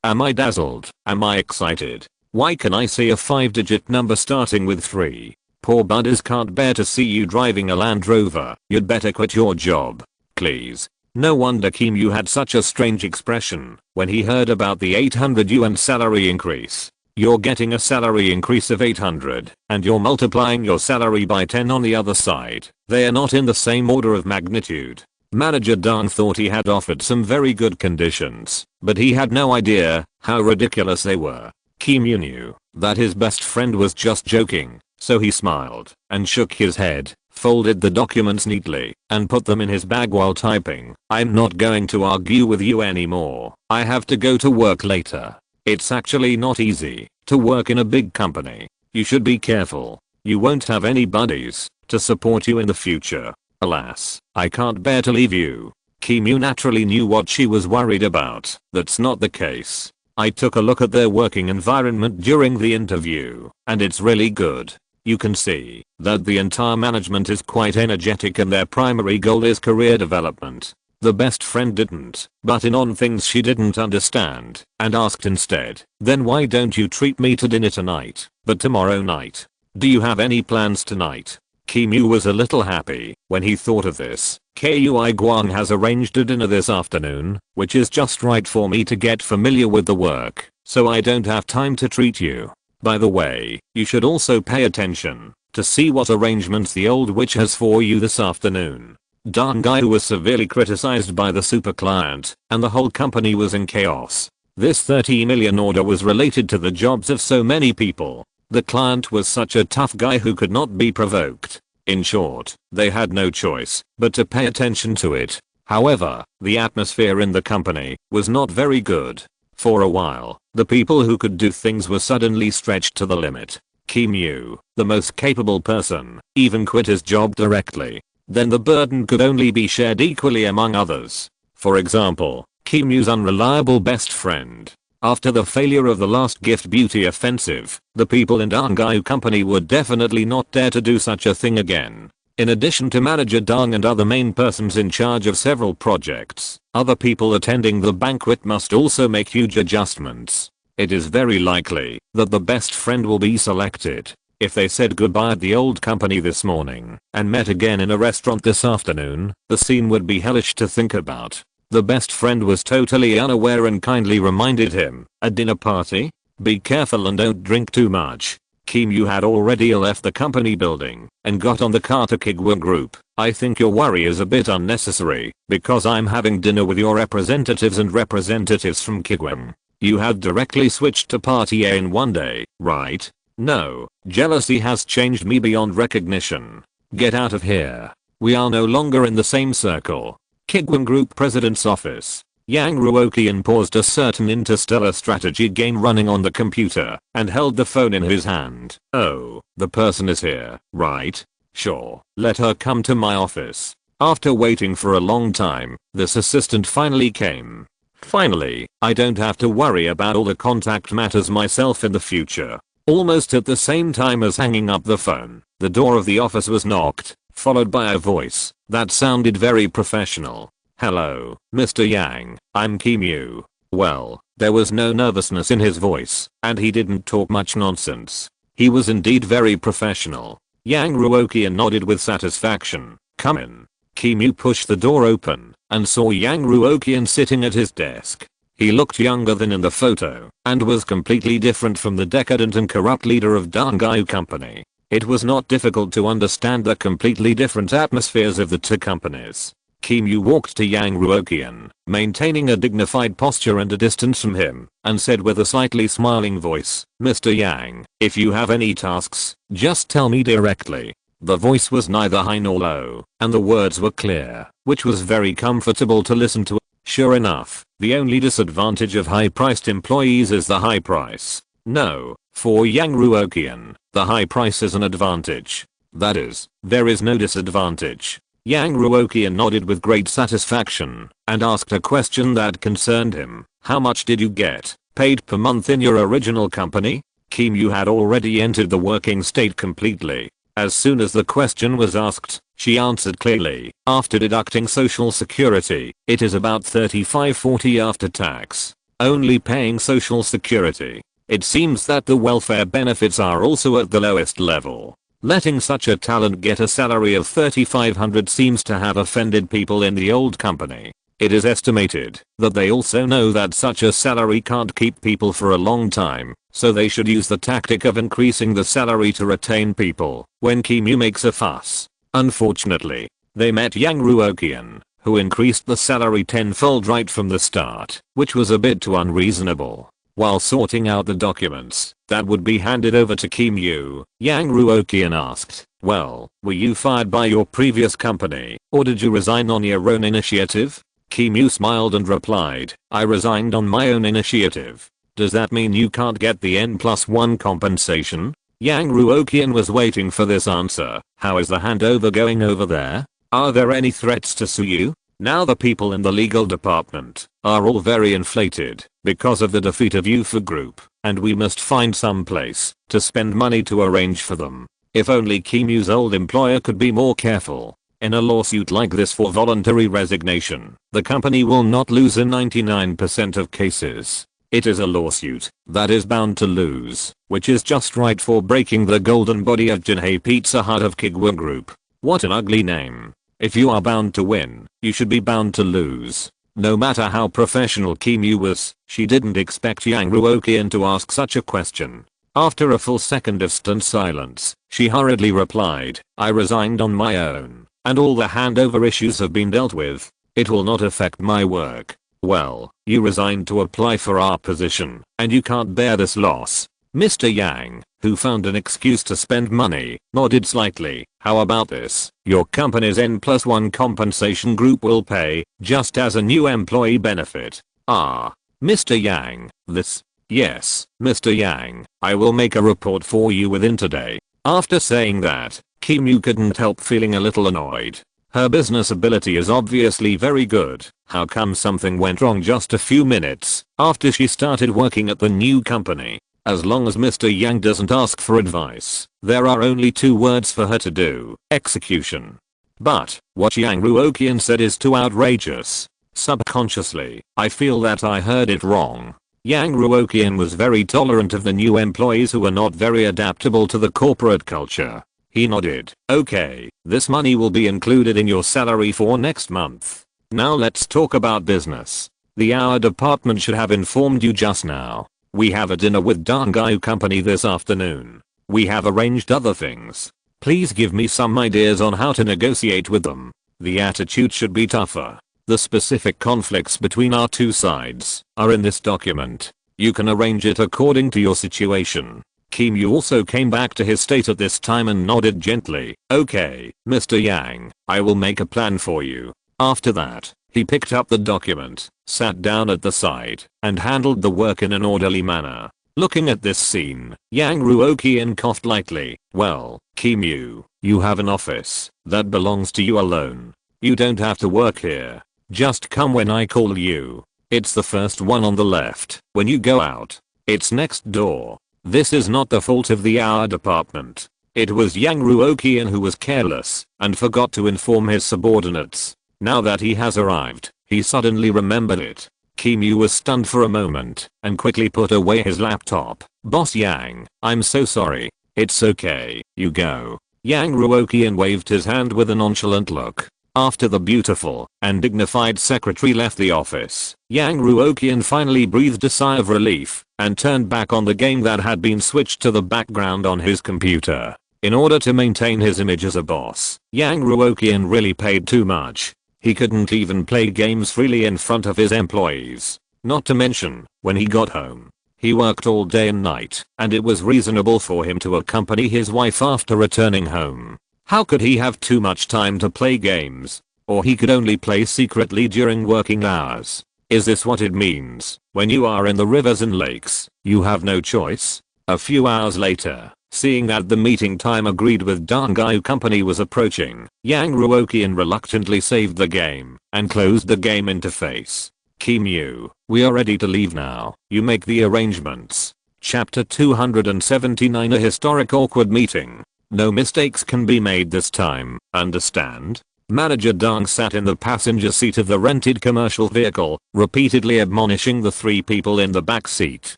Am I dazzled? Am I excited? Why can I see a 5-digit number starting with 3? Poor buddies can't bear to see you driving a Land Rover. You'd better quit your job. Please. No wonder Kim Yu had such a strange expression when he heard about the 800 yuan salary increase. You're getting a salary increase of 800 and you're multiplying your salary by 10 on the other side. They are not in the same order of magnitude. Manager Dang thought he had offered some very good conditions, but he had no idea how ridiculous they were. Kim Yu knew that his best friend was just joking, so he smiled and shook his head, folded the documents neatly, and put them in his bag while typing. I'm not going to argue with you anymore. I have to go to work later. It's actually not easy to work in a big company. You should be careful. You won't have any buddies to support you in the future. Alas, I can't bear to leave you. Kim Yu naturally knew what she was worried about. That's not the case. I took a look at their working environment during the interview, and it's really good. You can see that the entire management is quite energetic and their primary goal is career development. The best friend didn't butt in on things she didn't understand and asked instead, then why don't you treat me to dinner tonight, but tomorrow night? Do you have any plans tonight? Kim Yu was a little happy when he thought of this. Kuiguang has arranged a dinner this afternoon, which is just right for me to get familiar with the work, so I don't have time to treat you. By the way, you should also pay attention to see what arrangements the old witch has for you this afternoon. Dang Guy was severely criticized by the super client, and the whole company was in chaos. This 30 million order was related to the jobs of so many people. The client was such a tough guy who could not be provoked. In short, they had no choice but to pay attention to it. However, the atmosphere in the company was not very good. For a while, the people who could do things were suddenly stretched to the limit. Kim Yu, the most capable person, even quit his job directly. Then the burden could only be shared equally among others. For example, Kim Yu's unreliable best friend. After the failure of the last gift beauty offensive, the people in Dang Gai's company would definitely not dare to do such a thing again. In addition to manager Dang and other main persons in charge of several projects, other people attending the banquet must also make huge adjustments. It is very likely that the best friend will be selected. If they said goodbye at the old company this morning and met again in a restaurant this afternoon, the scene would be hellish to think about. The best friend was totally unaware and kindly reminded him, a dinner party? Be careful and don't drink too much. Kim Yu had already left the company building and got on the car to Kuiguang Group. I think your worry is a bit unnecessary because I'm having dinner with your representatives and representatives from Kuiguang. You had directly switched to party A in one day, right? No, jealousy has changed me beyond recognition. Get out of here. We are no longer in the same circle. Kuiguang Group President's Office. Yang Ruoqian paused a certain interstellar strategy game running on the computer and held the phone in his hand. Oh, the person is here, right? Sure, let her come to my office. After waiting for a long time, this assistant finally came. Finally, I don't have to worry about all the contact matters myself in the future. Almost at the same time as hanging up the phone, the door of the office was knocked, followed by a voice that sounded very professional. Hello, Mr. Yang, I'm Kim Yu. Well, there was no nervousness in his voice, and he didn't talk much nonsense. He was indeed very professional. Yang Ruoqian nodded with satisfaction. Come in. Kim Yu pushed the door open and saw Yang Ruoqian sitting at his desk. He looked younger than in the photo and was completely different from the decadent and corrupt leader of Dang Gai Company. It was not difficult to understand the completely different atmospheres of the two companies. Kim Yu walked to Yang Ruoqian, maintaining a dignified posture and a distance from him, and said with a slightly smiling voice, Mr. Yang, if you have any tasks, just tell me directly. The voice was neither high nor low, and the words were clear, which was very comfortable to listen to. Sure enough, the only disadvantage of high-priced employees is the high price. No, for Yang Ruoqian, the high price is an advantage. That is, there is no disadvantage. Yang Ruoqian nodded with great satisfaction and asked a question that concerned him. How much did you get paid per month in your original company? Kim Yu had already entered the working state completely. As soon as the question was asked, she answered clearly. After deducting social security, it is about 35-40 after tax. only paying social security. It seems that the welfare benefits are also at the lowest level. Letting such a talent get a salary of $3,500 seems to have offended people in the old company. It is estimated that they also know that such a salary can't keep people for a long time, so they should use the tactic of increasing the salary to retain people when Kim Yu makes a fuss. Unfortunately, they met Yang Ruoqian, who increased the salary tenfold right from the start, which was a bit too unreasonable. While sorting out the documents that would be handed over to Kim Yu, Yang Ruoqian asked, "Well, were you fired by your previous company, or did you resign on your own initiative?" Kim Yu smiled and replied, "I resigned on my own initiative. Does that mean you can't get the N+1 compensation?" Yang Ruoqian was waiting for this answer. "How is the handover going over there? Are there any threats to sue you?" Now the people in the legal department are all very inflated because of the defeat of Yufa Group, and we must find some place to spend money to arrange for them. If only Kim Yu's old employer could be more careful. In a lawsuit like this for voluntary resignation, the company will not lose in 99% of cases. It is a lawsuit that is bound to lose, which is just right for breaking the golden body of Jinhae Pizza Hut of Kuiguang Group. What an ugly name. If you are bound to win, you should be bound to lose. No matter how professional Kim Yu was, she didn't expect Yang Ruoqian to ask such a question. After a full second of stunned silence, she hurriedly replied, "I resigned on my own, and all the handover issues have been dealt with. It will not affect my work." "Well, you resigned to apply for our position, and you can't bear this loss." Mr. Yang, who found an excuse to spend money, nodded slightly. "How about this? Your company's N+1 compensation group will pay, just as a new employee benefit." "Ah, Mr. Yang, this..." "Yes, Mr. Yang, I will make a report for you within today." After saying that, Kim Yu couldn't help feeling a little annoyed. Her business ability is obviously very good. How come something went wrong just a few minutes after she started working at the new company? As long as Mr. Yang doesn't ask for advice, there are only two words for her to do: execution. But what Yang Ruoqian said is too outrageous. Subconsciously, I feel that I heard it wrong. Yang Ruoqian was very tolerant of the new employees who were not very adaptable to the corporate culture. He nodded. "Okay, this money will be included in your salary for next month. Now let's talk about business. The our department should have informed you just now. We have a dinner with Dangayu Company this afternoon. We have arranged other things. Please give me some ideas on how to negotiate with them. The attitude should be tougher. The specific conflicts between our two sides are in this document. You can arrange it according to your situation." Kim Yu also came back to his state at this time and nodded gently. "Okay, Mr. Yang, I will make a plan for you." After that, he picked up the document, sat down at the side, and handled the work in an orderly manner. Looking at this scene, Yang Ruoqian coughed lightly. "Well, Kim Yu, you have an office that belongs to you alone. You don't have to work here. Just come when I call you. It's the first one on the left when you go out. It's next door." This is not the fault of the our department. It was Yang Ruoqian who was careless and forgot to inform his subordinates. Now that he has arrived, he suddenly remembered it. Kim Yu was stunned for a moment and quickly put away his laptop. "Boss Yang, I'm so sorry." "It's okay, you go." Yang Ruoqian waved his hand with a nonchalant look. After the beautiful and dignified secretary left the office, Yang Ruoqian finally breathed a sigh of relief and turned back on the game that had been switched to the background on his computer. In order to maintain his image as a boss, Yang Ruoqian really paid too much. He couldn't even play games freely in front of his employees. Not to mention, when he got home, he worked all day and night, and it was reasonable for him to accompany his wife after returning home. How could he have too much time to play games? Or he could only play secretly during working hours. Is this what it means? When you are in the rivers and lakes, you have no choice? A few hours later, seeing that the meeting time agreed with Dangayu Company was approaching, Yang Ruoqian reluctantly saved the game and closed the game interface. "Kim Yu, we are ready to leave now. You make the arrangements." Chapter 279. A historic awkward meeting. No mistakes can be made this time, understand? Manager Dong sat in the passenger seat of the rented commercial vehicle, repeatedly admonishing the 3 people in the back seat.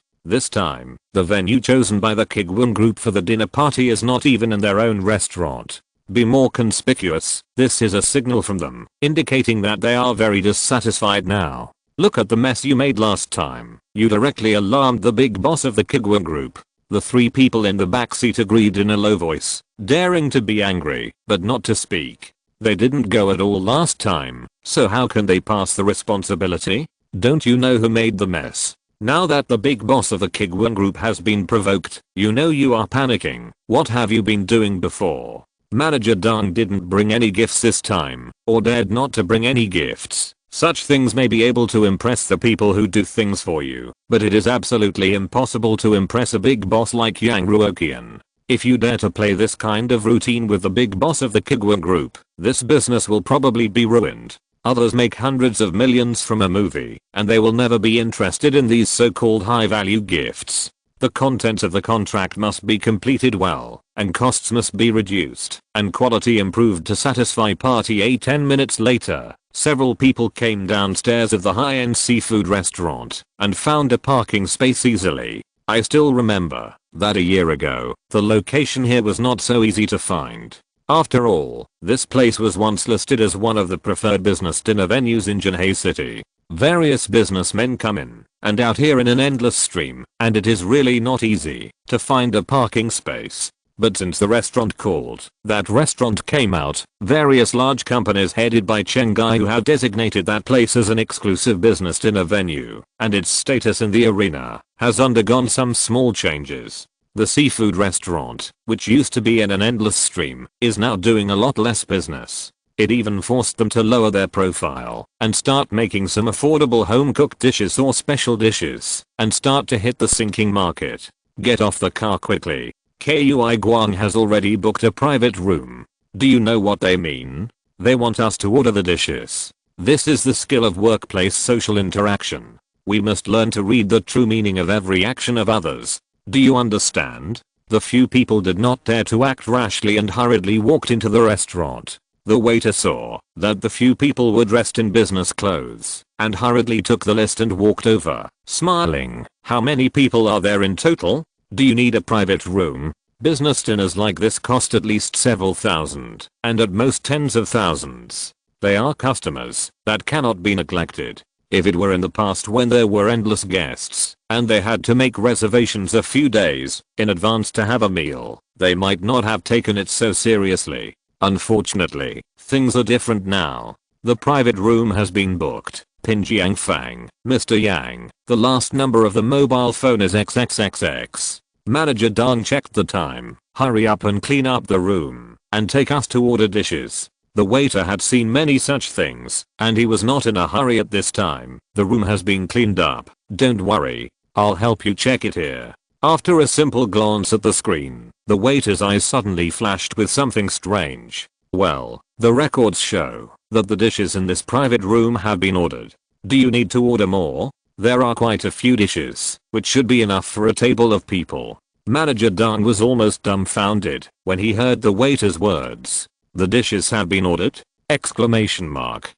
This time, the venue chosen by the Kuiguang group for the dinner party is not even in their own restaurant. Be more conspicuous. This is a signal from them, indicating that they are very dissatisfied now. Look at the mess you made last time. You directly alarmed the big boss of the Kuiguang group. The 3 people in the backseat agreed in a low voice, daring to be angry, but not to speak. They didn't go at all last time, so how can they pass the responsibility? Don't you know who made the mess? Now that the big boss of the Kuiguang group has been provoked, you know you are panicking. What have you been doing before? Manager Dong didn't bring any gifts this time, or dared not to bring any gifts. Such things may be able to impress the people who do things for you, but it is absolutely impossible to impress a big boss like Yang Ruoqian. If you dare to play this kind of routine with the big boss of the Kuiguang group, this business will probably be ruined. Others make hundreds of millions from a movie, and they will never be interested in these so-called high-value gifts. The contents of the contract must be completed well, and costs must be reduced, and quality improved to satisfy party A. 10 minutes later, several people came downstairs of the high-end seafood restaurant, and found a parking space easily. I still remember that a year ago, the location here was not so easy to find. After all, this place was once listed as one of the preferred business dinner venues in Jinhae City. Various businessmen come in and out here in an endless stream, and it is really not easy to find a parking space. But since the restaurant called, that restaurant came out, various large companies headed by Cheng Gai who have designated that place as an exclusive business dinner venue, and its status in the arena has undergone some small changes. The seafood restaurant, which used to be in an endless stream, is now doing a lot less business. It even forced them to lower their profile and start making some affordable home-cooked dishes or special dishes and start to hit the sinking market. Get off the car quickly. Kuiguang has already booked a private room. Do you know what they mean? They want us to order the dishes. This is the skill of workplace social interaction. We must learn to read the true meaning of every action of others. Do you understand? The few people did not dare to act rashly and hurriedly walked into the restaurant. The waiter saw that the few people were dressed in business clothes and hurriedly took the list and walked over, smiling. How many people are there in total? Do you need a private room? Business dinners like this cost at least several thousand, and at most tens of thousands. They are customers that cannot be neglected. If it were in the past when there were endless guests, and they had to make reservations a few days in advance to have a meal, they might not have taken it so seriously. Unfortunately, things are different now. The private room has been booked. Pin Jiang Fang, Mr. Yang, the last number of the mobile phone is XXXX. Manager Dong checked the time. Hurry up and clean up the room, and take us to order dishes. The waiter had seen many such things, and he was not in a hurry at this time. The room has been cleaned up. Don't worry. I'll help you check it here. After a simple glance at the screen, the waiter's eyes suddenly flashed with something strange. Well, the records show that the dishes in this private room have been ordered. Do you need to order more? There are quite a few dishes, which should be enough for a table of people. Manager Dong was almost dumbfounded when he heard the waiter's words. The dishes have been ordered? Exclamation mark.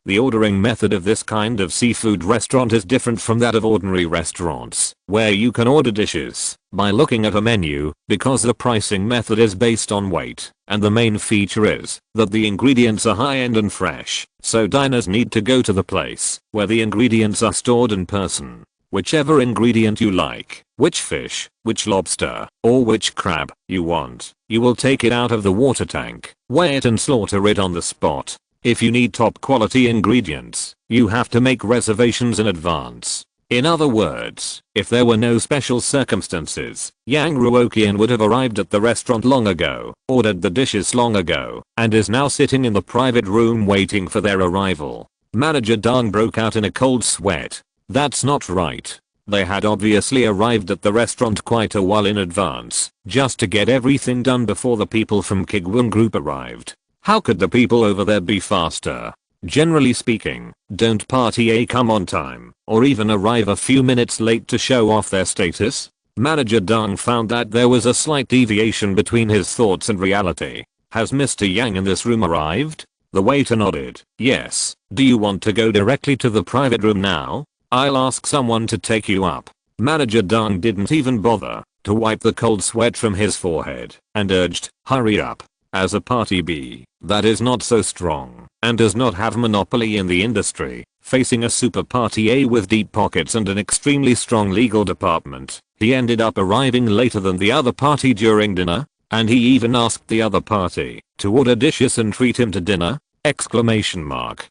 The ordering method of this kind of seafood restaurant is different from that of ordinary restaurants, where you can order dishes by looking at a menu, because the pricing method is based on weight, and the main feature is that the ingredients are high-end and fresh, so diners need to go to the place where the ingredients are stored in person. Whichever ingredient you like, which fish, which lobster, or which crab you want, you will take it out of the water tank, weigh it and slaughter it on the spot. If you need top quality ingredients, you have to make reservations in advance. In other words, if there were no special circumstances, Yang Ruoqian would have arrived at the restaurant long ago, ordered the dishes long ago, and is now sitting in the private room waiting for their arrival. Manager Dong broke out in a cold sweat. That's not right. They had obviously arrived at the restaurant quite a while in advance, just to get everything done before the people from Kuiguang Group arrived. How could the people over there be faster? Generally speaking, don't party A come on time, or even arrive a few minutes late to show off their status? Manager Dong found that there was a slight deviation between his thoughts and reality. Has Mr. Yang in this room arrived? The waiter nodded. Yes. Do you want to go directly to the private room now? I'll ask someone to take you up. Manager Dong didn't even bother to wipe the cold sweat from his forehead and urged, hurry up. As a party B that is not so strong and does not have monopoly in the industry, facing a super party A with deep pockets and an extremely strong legal department, he ended up arriving later than the other party during dinner, and he even asked the other party to order dishes and treat him to dinner! Exclamation mark.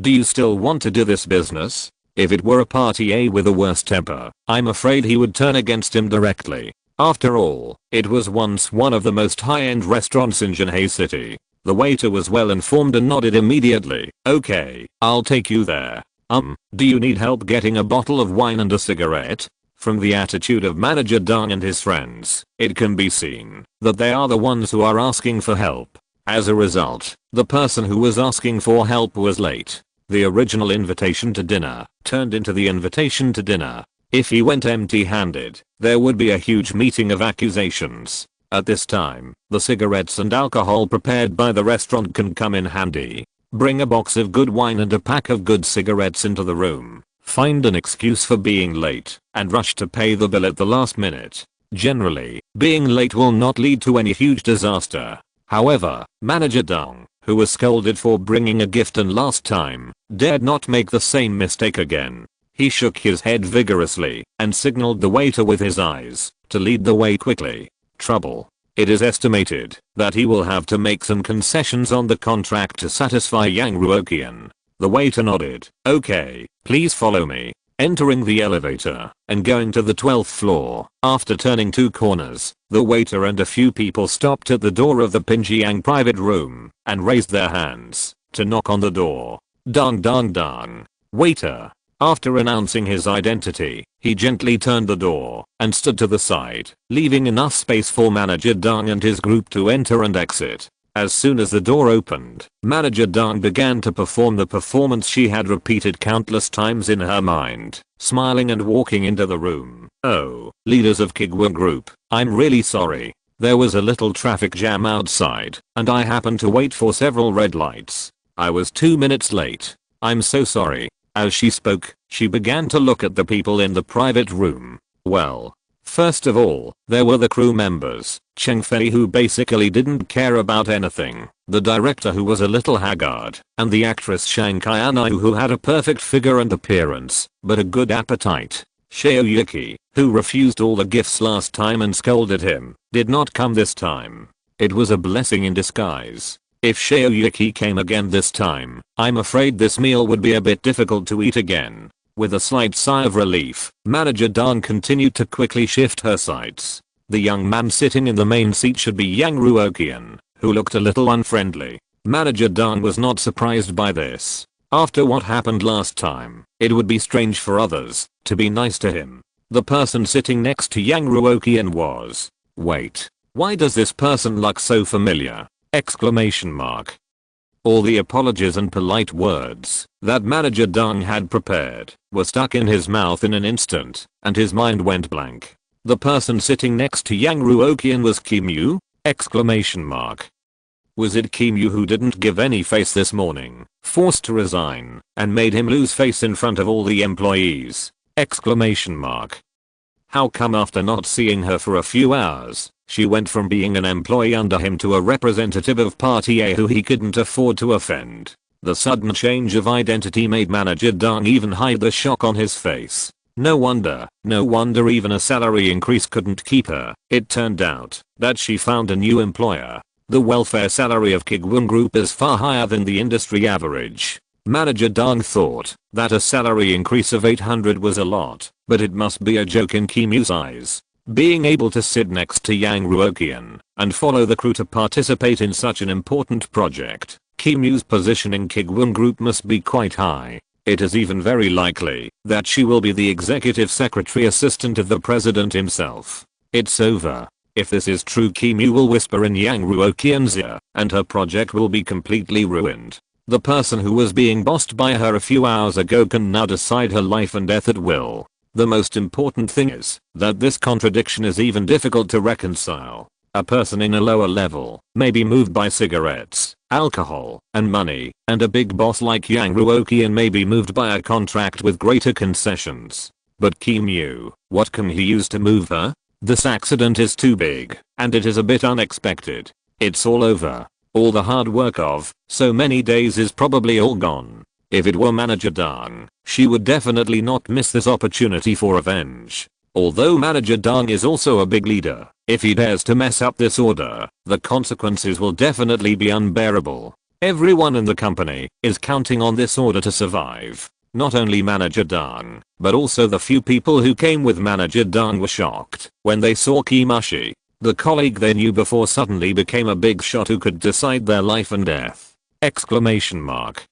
Do you still want to do this business? If it were a party A with a worse temper, I'm afraid he would turn against him directly. After all, it was once one of the most high-end restaurants in Jinhae City. The waiter was well informed and nodded immediately. Okay, I'll take you there. Do you need help getting a bottle of wine and a cigarette? From the attitude of Manager Dong and his friends, it can be seen that they are the ones who are asking for help. As a result, the person who was asking for help was late. The original invitation to dinner turned into the invitation to dinner. If he went empty-handed, there would be a huge meeting of accusations. At this time, the cigarettes and alcohol prepared by the restaurant can come in handy. Bring a box of good wine and a pack of good cigarettes into the room. Find an excuse for being late and rush to pay the bill at the last minute. Generally, being late will not lead to any huge disaster. However, Manager Dong, who was scolded for bringing a gift and last time, dared not make the same mistake again. He shook his head vigorously and signaled the waiter with his eyes to lead the way quickly. Trouble. It is estimated that he will have to make some concessions on the contract to satisfy Yang Ruoqian. The waiter nodded. Okay, please follow me. Entering the elevator and going to the 12th floor, after turning 2 corners, the waiter and a few people stopped at the door of the Pinjiang private room and raised their hands to knock on the door. Dong dong dong. Waiter. After announcing his identity, he gently turned the door and stood to the side, leaving enough space for Manager Dong and his group to enter and exit. As soon as the door opened, Manager Dong began to perform the performance she had repeated countless times in her mind, smiling and walking into the room. Oh, leaders of Kuiguang Group, I'm really sorry. There was a little traffic jam outside, and I happened to wait for several red lights. I was 2 minutes late. I'm so sorry. As she spoke, she began to look at the people in the private room. Well, first of all, there were the crew members, Cheng Fei who basically didn't care about anything, the director who was a little haggard, and the actress Shang Kaianai who had a perfect figure and appearance, but a good appetite. Xiao Yuki, who refused all the gifts last time and scolded him, did not come this time. It was a blessing in disguise. If Xiao Yuki came again this time, I'm afraid this meal would be a bit difficult to eat again. With a slight sigh of relief, Manager Dong continued to quickly shift her sights. The young man sitting in the main seat should be Yang Ruoqian, who looked a little unfriendly. Manager Dong was not surprised by this. After what happened last time, it would be strange for others to be nice to him. The person sitting next to Yang Ruoqian was... Wait. Why does this person look so familiar? Exclamation mark. All the apologies and polite words that Manager Dong had prepared were stuck in his mouth in an instant, and his mind went blank. The person sitting next to Yang Ruoqian was Kim Yu? Exclamation mark. Was it Kim Yu who didn't give any face this morning, forced to resign, and made him lose face in front of all the employees? Exclamation mark. How come after not seeing her for a few hours, she went from being an employee under him to a representative of Party A who he couldn't afford to offend? The sudden change of identity made Manager Dong even hide the shock on his face. No wonder even a salary increase couldn't keep her. It turned out that she found a new employer. The welfare salary of Kuiguang Group is far higher than the industry average. Manager Dong thought that a salary increase of 800 was a lot, but it must be a joke in Kim Yu's eyes. Being able to sit next to Yang Ruoqian and follow the crew to participate in such an important project, Kim Yu's position in Kuiguang Group must be quite high. It is even very likely that she will be the executive secretary assistant of the president himself. It's over. If this is true, Kim Yu will whisper in Yang Ruoqian's ear, and her project will be completely ruined. The person who was being bossed by her a few hours ago can now decide her life and death at will. The most important thing is that this contradiction is even difficult to reconcile. A person in a lower level may be moved by cigarettes alcohol, and money, and a big boss like Yang Ruoqian may be moved by a contract with greater concessions. But Kim Yu, what can he use to move her? This accident is too big, and it is a bit unexpected. It's all over. All the hard work of so many days is probably all gone. If it were Manager Dang, she would definitely not miss this opportunity for revenge. Although Manager Dang is also a big leader, if he dares to mess up this order, the consequences will definitely be unbearable. Everyone in the company is counting on this order to survive. Not only Manager Dang, but also the few people who came with Manager Dang were shocked when they saw Kimushi. The colleague they knew before suddenly became a big shot who could decide their life and death. Exclamation mark.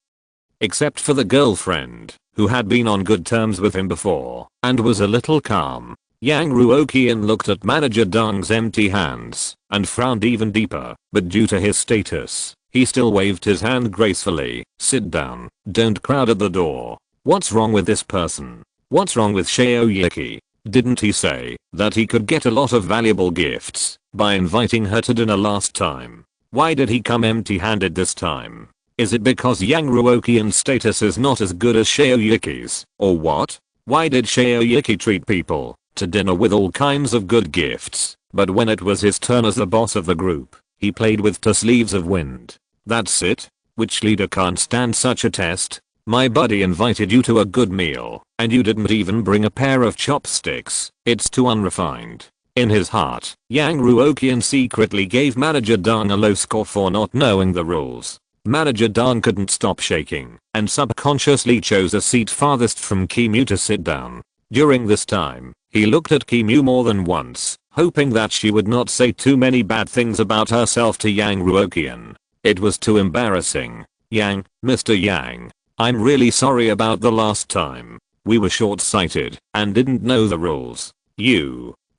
Except for the girlfriend, who had been on good terms with him before, and was a little calm. Yang Ruoqian looked at Manager Dang's empty hands, and frowned even deeper, but due to his status, he still waved his hand gracefully. Sit down, don't crowd at the door. What's wrong with this person? What's wrong with Shaoyuki? Didn't he say that he could get a lot of valuable gifts by inviting her to dinner last time? Why did he come empty-handed this time? Is it because Yang Ruoqian's status is not as good as Shaoyuki's, or what? Why did Shaoyuki treat people to dinner with all kinds of good gifts, but when it was his turn as the boss of the group, he played with 2 sleeves of wind? That's it? Which leader can't stand such a test? My buddy invited you to a good meal, and you didn't even bring a pair of chopsticks. It's too unrefined. In his heart, Yang Ruoqian secretly gave Manager Dang a low score for not knowing the rules. Manager Dang couldn't stop shaking, and subconsciously chose a seat farthest from Kim Yu to sit down. During this time, he looked at Kim Yu more than once, hoping that she would not say too many bad things about herself to Yang Ruoqian. It was too embarrassing. Yang, Mr. Yang, I'm really sorry about the last time. We were short-sighted and didn't know the rules.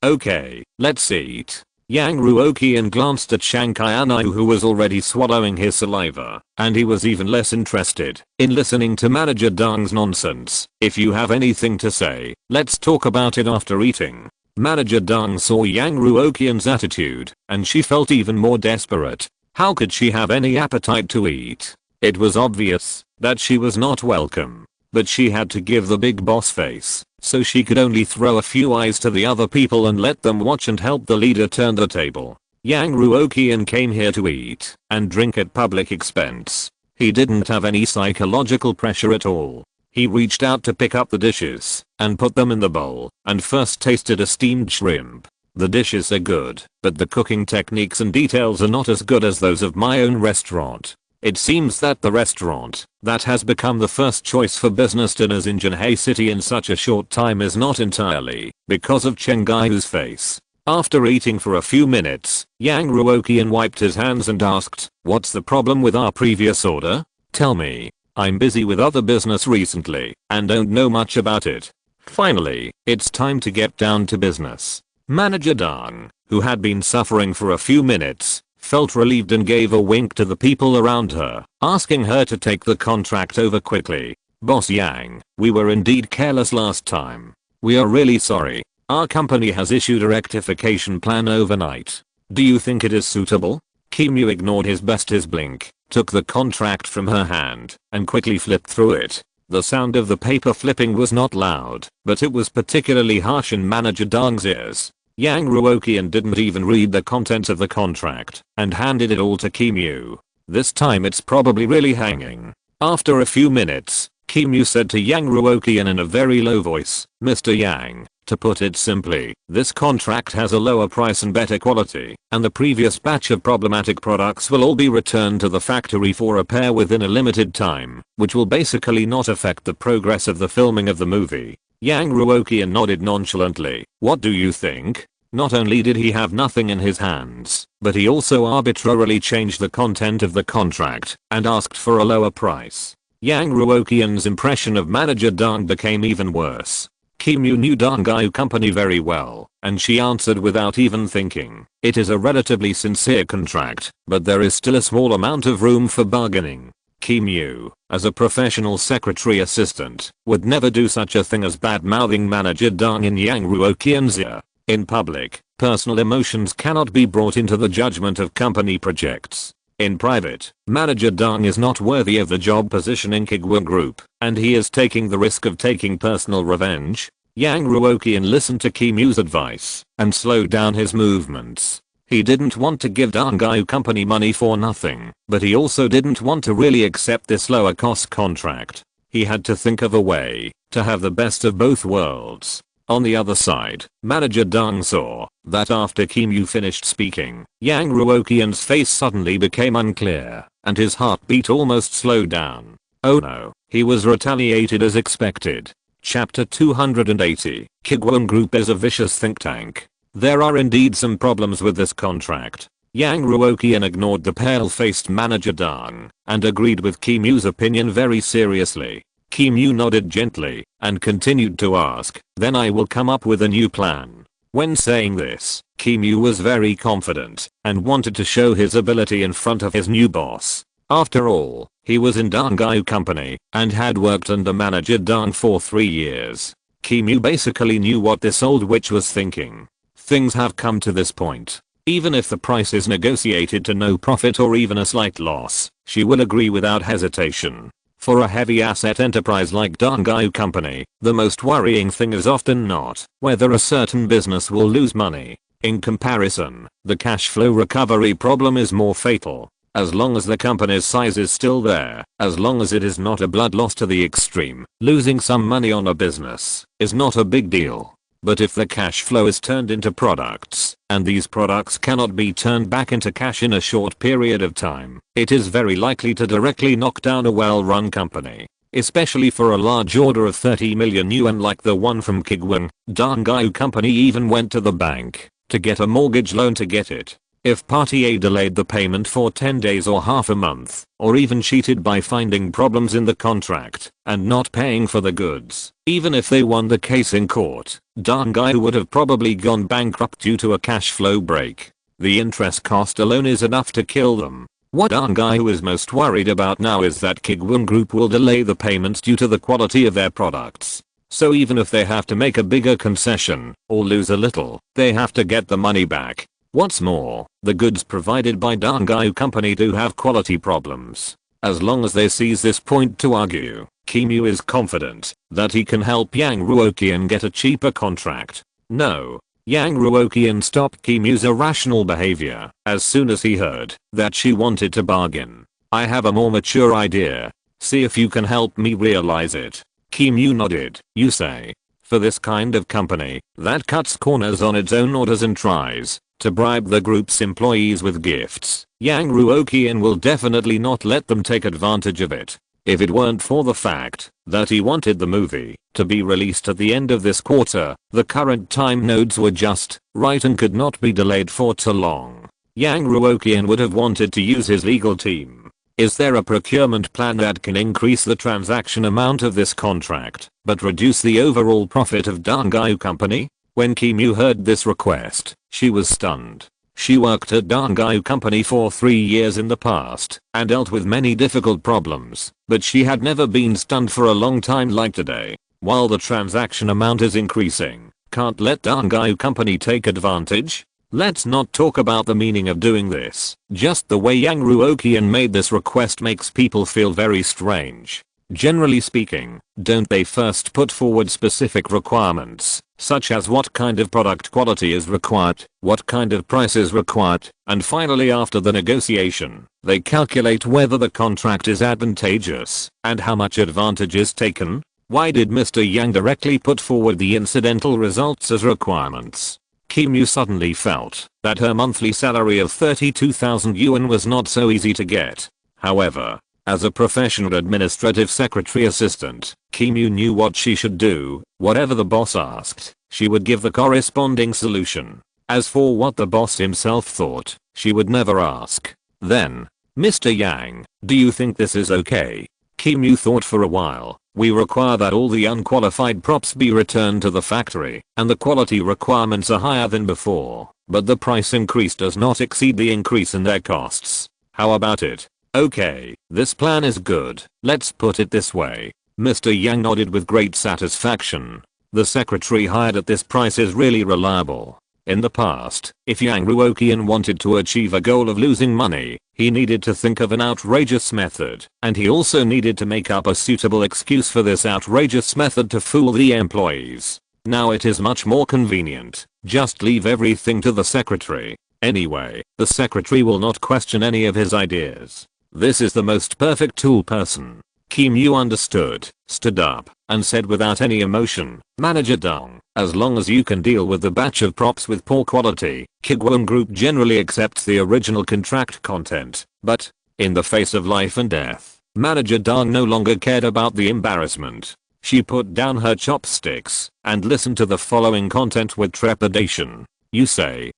Okay, let's eat. Yang Ruoqian glanced at Shankai Anayu, who was already swallowing his saliva, and he was even less interested in listening to Manager Dang's nonsense. If you have anything to say, let's talk about it after eating. Manager Dang saw Yang Ruoqian's attitude, and she felt even more desperate. How could she have any appetite to eat? It was obvious that she was not welcome, but she had to give the big boss face, so she could only throw a few eyes to the other people and let them watch and help the leader turn the table. Yang Ruoqian came here to eat and drink at public expense. He didn't have any psychological pressure at all. He reached out to pick up the dishes and put them in the bowl, and first tasted a steamed shrimp. The dishes are good, but the cooking techniques and details are not as good as those of my own restaurant. It seems that the restaurant that has become the first choice for business dinners in Jinhae City in such a short time is not entirely because of Chen Gaiyu's face. After eating for a few minutes, Yang Ruoqian wiped his hands and asked, "What's the problem with our previous order? Tell me. I'm busy with other business recently and don't know much about it." Finally, it's time to get down to business. Manager Dang, who had been suffering for a few minutes, felt relieved and gave a wink to the people around her, asking her to take the contract over quickly. "Boss Yang, we were indeed careless last time. We are really sorry. Our company has issued a rectification plan overnight. Do you think it is suitable?" Kim Yu ignored his blink, took the contract from her hand, and quickly flipped through it. The sound of the paper flipping was not loud, but it was particularly harsh in Manager Dang's ears. Yang Ruoqian didn't even read the contents of the contract and handed it all to Kim Yu. This time it's probably really hanging. After a few minutes, Kim Yu said to Yang Ruoqian in a very low voice, "Mr. Yang, to put it simply, this contract has a lower price and better quality, and the previous batch of problematic products will all be returned to the factory for repair within a limited time, which will basically not affect the progress of the filming of the movie." Yang Ruoqian nodded nonchalantly. "What do you think?" Not only did he have nothing in his hands, but he also arbitrarily changed the content of the contract and asked for a lower price. Yang Ruoqian's impression of Manager Dang became even worse. Kim Yu knew Dang Gayu company very well, and she answered without even thinking, "It is a relatively sincere contract, but there is still a small amount of room for bargaining." Kim Yu, as a professional secretary assistant, would never do such a thing as bad-mouthing Manager Dang in Yang Ruoqian's ear. In public, personal emotions cannot be brought into the judgment of company projects. In private, Manager Dang is not worthy of the job position in Kuiguang Group, and he is taking the risk of taking personal revenge. Yang Ruoqian listened to Kimu's advice and slowed down his movements. He didn't want to give Dangai Company money for nothing, but he also didn't want to really accept this lower cost contract. He had to think of a way to have the best of both worlds. On the other side, Manager Dang saw that after Kimu finished speaking, Yang Ruoqian's face suddenly became unclear, and his heartbeat almost slowed down. Oh no, he was retaliated as expected. Chapter 280, Kuiguang Group is a vicious think tank. There are indeed some problems with this contract. Yang Ruoqian ignored the pale-faced Manager Dang and agreed with Kimu's opinion very seriously. Kimu nodded gently and continued to ask, "Then I will come up with a new plan." When saying this, Kimu was very confident and wanted to show his ability in front of his new boss. After all, he was in Dangai Company and had worked under Manager Dang for 3 years. Kimu basically knew what this old witch was thinking. Things have come to this point. Even if the price is negotiated to no profit or even a slight loss, she will agree without hesitation. For a heavy asset enterprise like Dangai Company, the most worrying thing is often not whether a certain business will lose money. In comparison, the cash flow recovery problem is more fatal. As long as the company's size is still there, as long as it is not a blood loss to the extreme, losing some money on a business is not a big deal. But if the cash flow is turned into products, and these products cannot be turned back into cash in a short period of time, it is very likely to directly knock down a well-run company. Especially for a large order of 30 million yuan like the one from Kuiguang, Dangai Company even went to the bank to get a mortgage loan to get it. If Party A delayed the payment for 10 days or half a month, or even cheated by finding problems in the contract and not paying for the goods, even if they won the case in court, Dangai would have probably gone bankrupt due to a cash flow break. The interest cost alone is enough to kill them. What Dangai is most worried about now is that Kuiguang Group will delay the payments due to the quality of their products. So even if they have to make a bigger concession or lose a little, they have to get the money back. What's more, the goods provided by Dangai Company do have quality problems. As long as they seize this point to argue, Kimu is confident that he can help Yang Ruoqian get a cheaper contract. No. Yang Ruoqian stopped Kimu's irrational behavior as soon as he heard that she wanted to bargain. "I have a more mature idea. See if you can help me realize it." Kimu nodded. "You say? For this kind of company that cuts corners on its own orders and tries to bribe the group's employees with gifts, Yang Ruoqian will definitely not let them take advantage of it. If it weren't for the fact that he wanted the movie to be released at the end of this quarter, the current time nodes were just right and could not be delayed for too long. Yang Ruoqian would have wanted to use his legal team. Is there a procurement plan that can increase the transaction amount of this contract, but reduce the overall profit of Dangai Company? When Kimu heard this request, she was stunned. She worked at Dangai Company for 3 years in the past and dealt with many difficult problems, but she had never been stunned for a long time like today. While the transaction amount is increasing, can't let Dangai Company take advantage? Let's not talk about the meaning of doing this. Just the way Yang Ruoqian made this request makes people feel very strange. Generally speaking, don't they first put forward specific requirements, such as what kind of product quality is required, what kind of price is required, and finally after the negotiation, they calculate whether the contract is advantageous and how much advantage is taken? Why did Mr. Yang directly put forward the incidental results as requirements? Kimu suddenly felt that her monthly salary of 32,000 yuan was not so easy to get. However, as a professional administrative secretary assistant, Kimu knew what she should do. Whatever the boss asked, she would give the corresponding solution. As for what the boss himself thought, she would never ask. Then, "Mr. Yang, do you think this is okay?" Kimu thought for a while. "We require that all the unqualified props be returned to the factory, and the quality requirements are higher than before, but the price increase does not exceed the increase in their costs. How about it?" "Okay, this plan is good. Let's put it this way." Mr. Yang nodded with great satisfaction. The secretary hired at this price is really reliable. In the past, if Yang Ruoqian wanted to achieve a goal of losing money, he needed to think of an outrageous method, and he also needed to make up a suitable excuse for this outrageous method to fool the employees. Now it is much more convenient. Just leave everything to the secretary. Anyway, the secretary will not question any of his ideas. This is the most perfect tool person. Kim Yu understood, stood up, and said without any emotion, "Manager Dong, as long as you can deal with the batch of props with poor quality, Kuiguang Group generally accepts the original contract content, but, in the face of life and death, Manager Dong no longer cared about the embarrassment. She put down her chopsticks, and listened to the following content with trepidation. You say.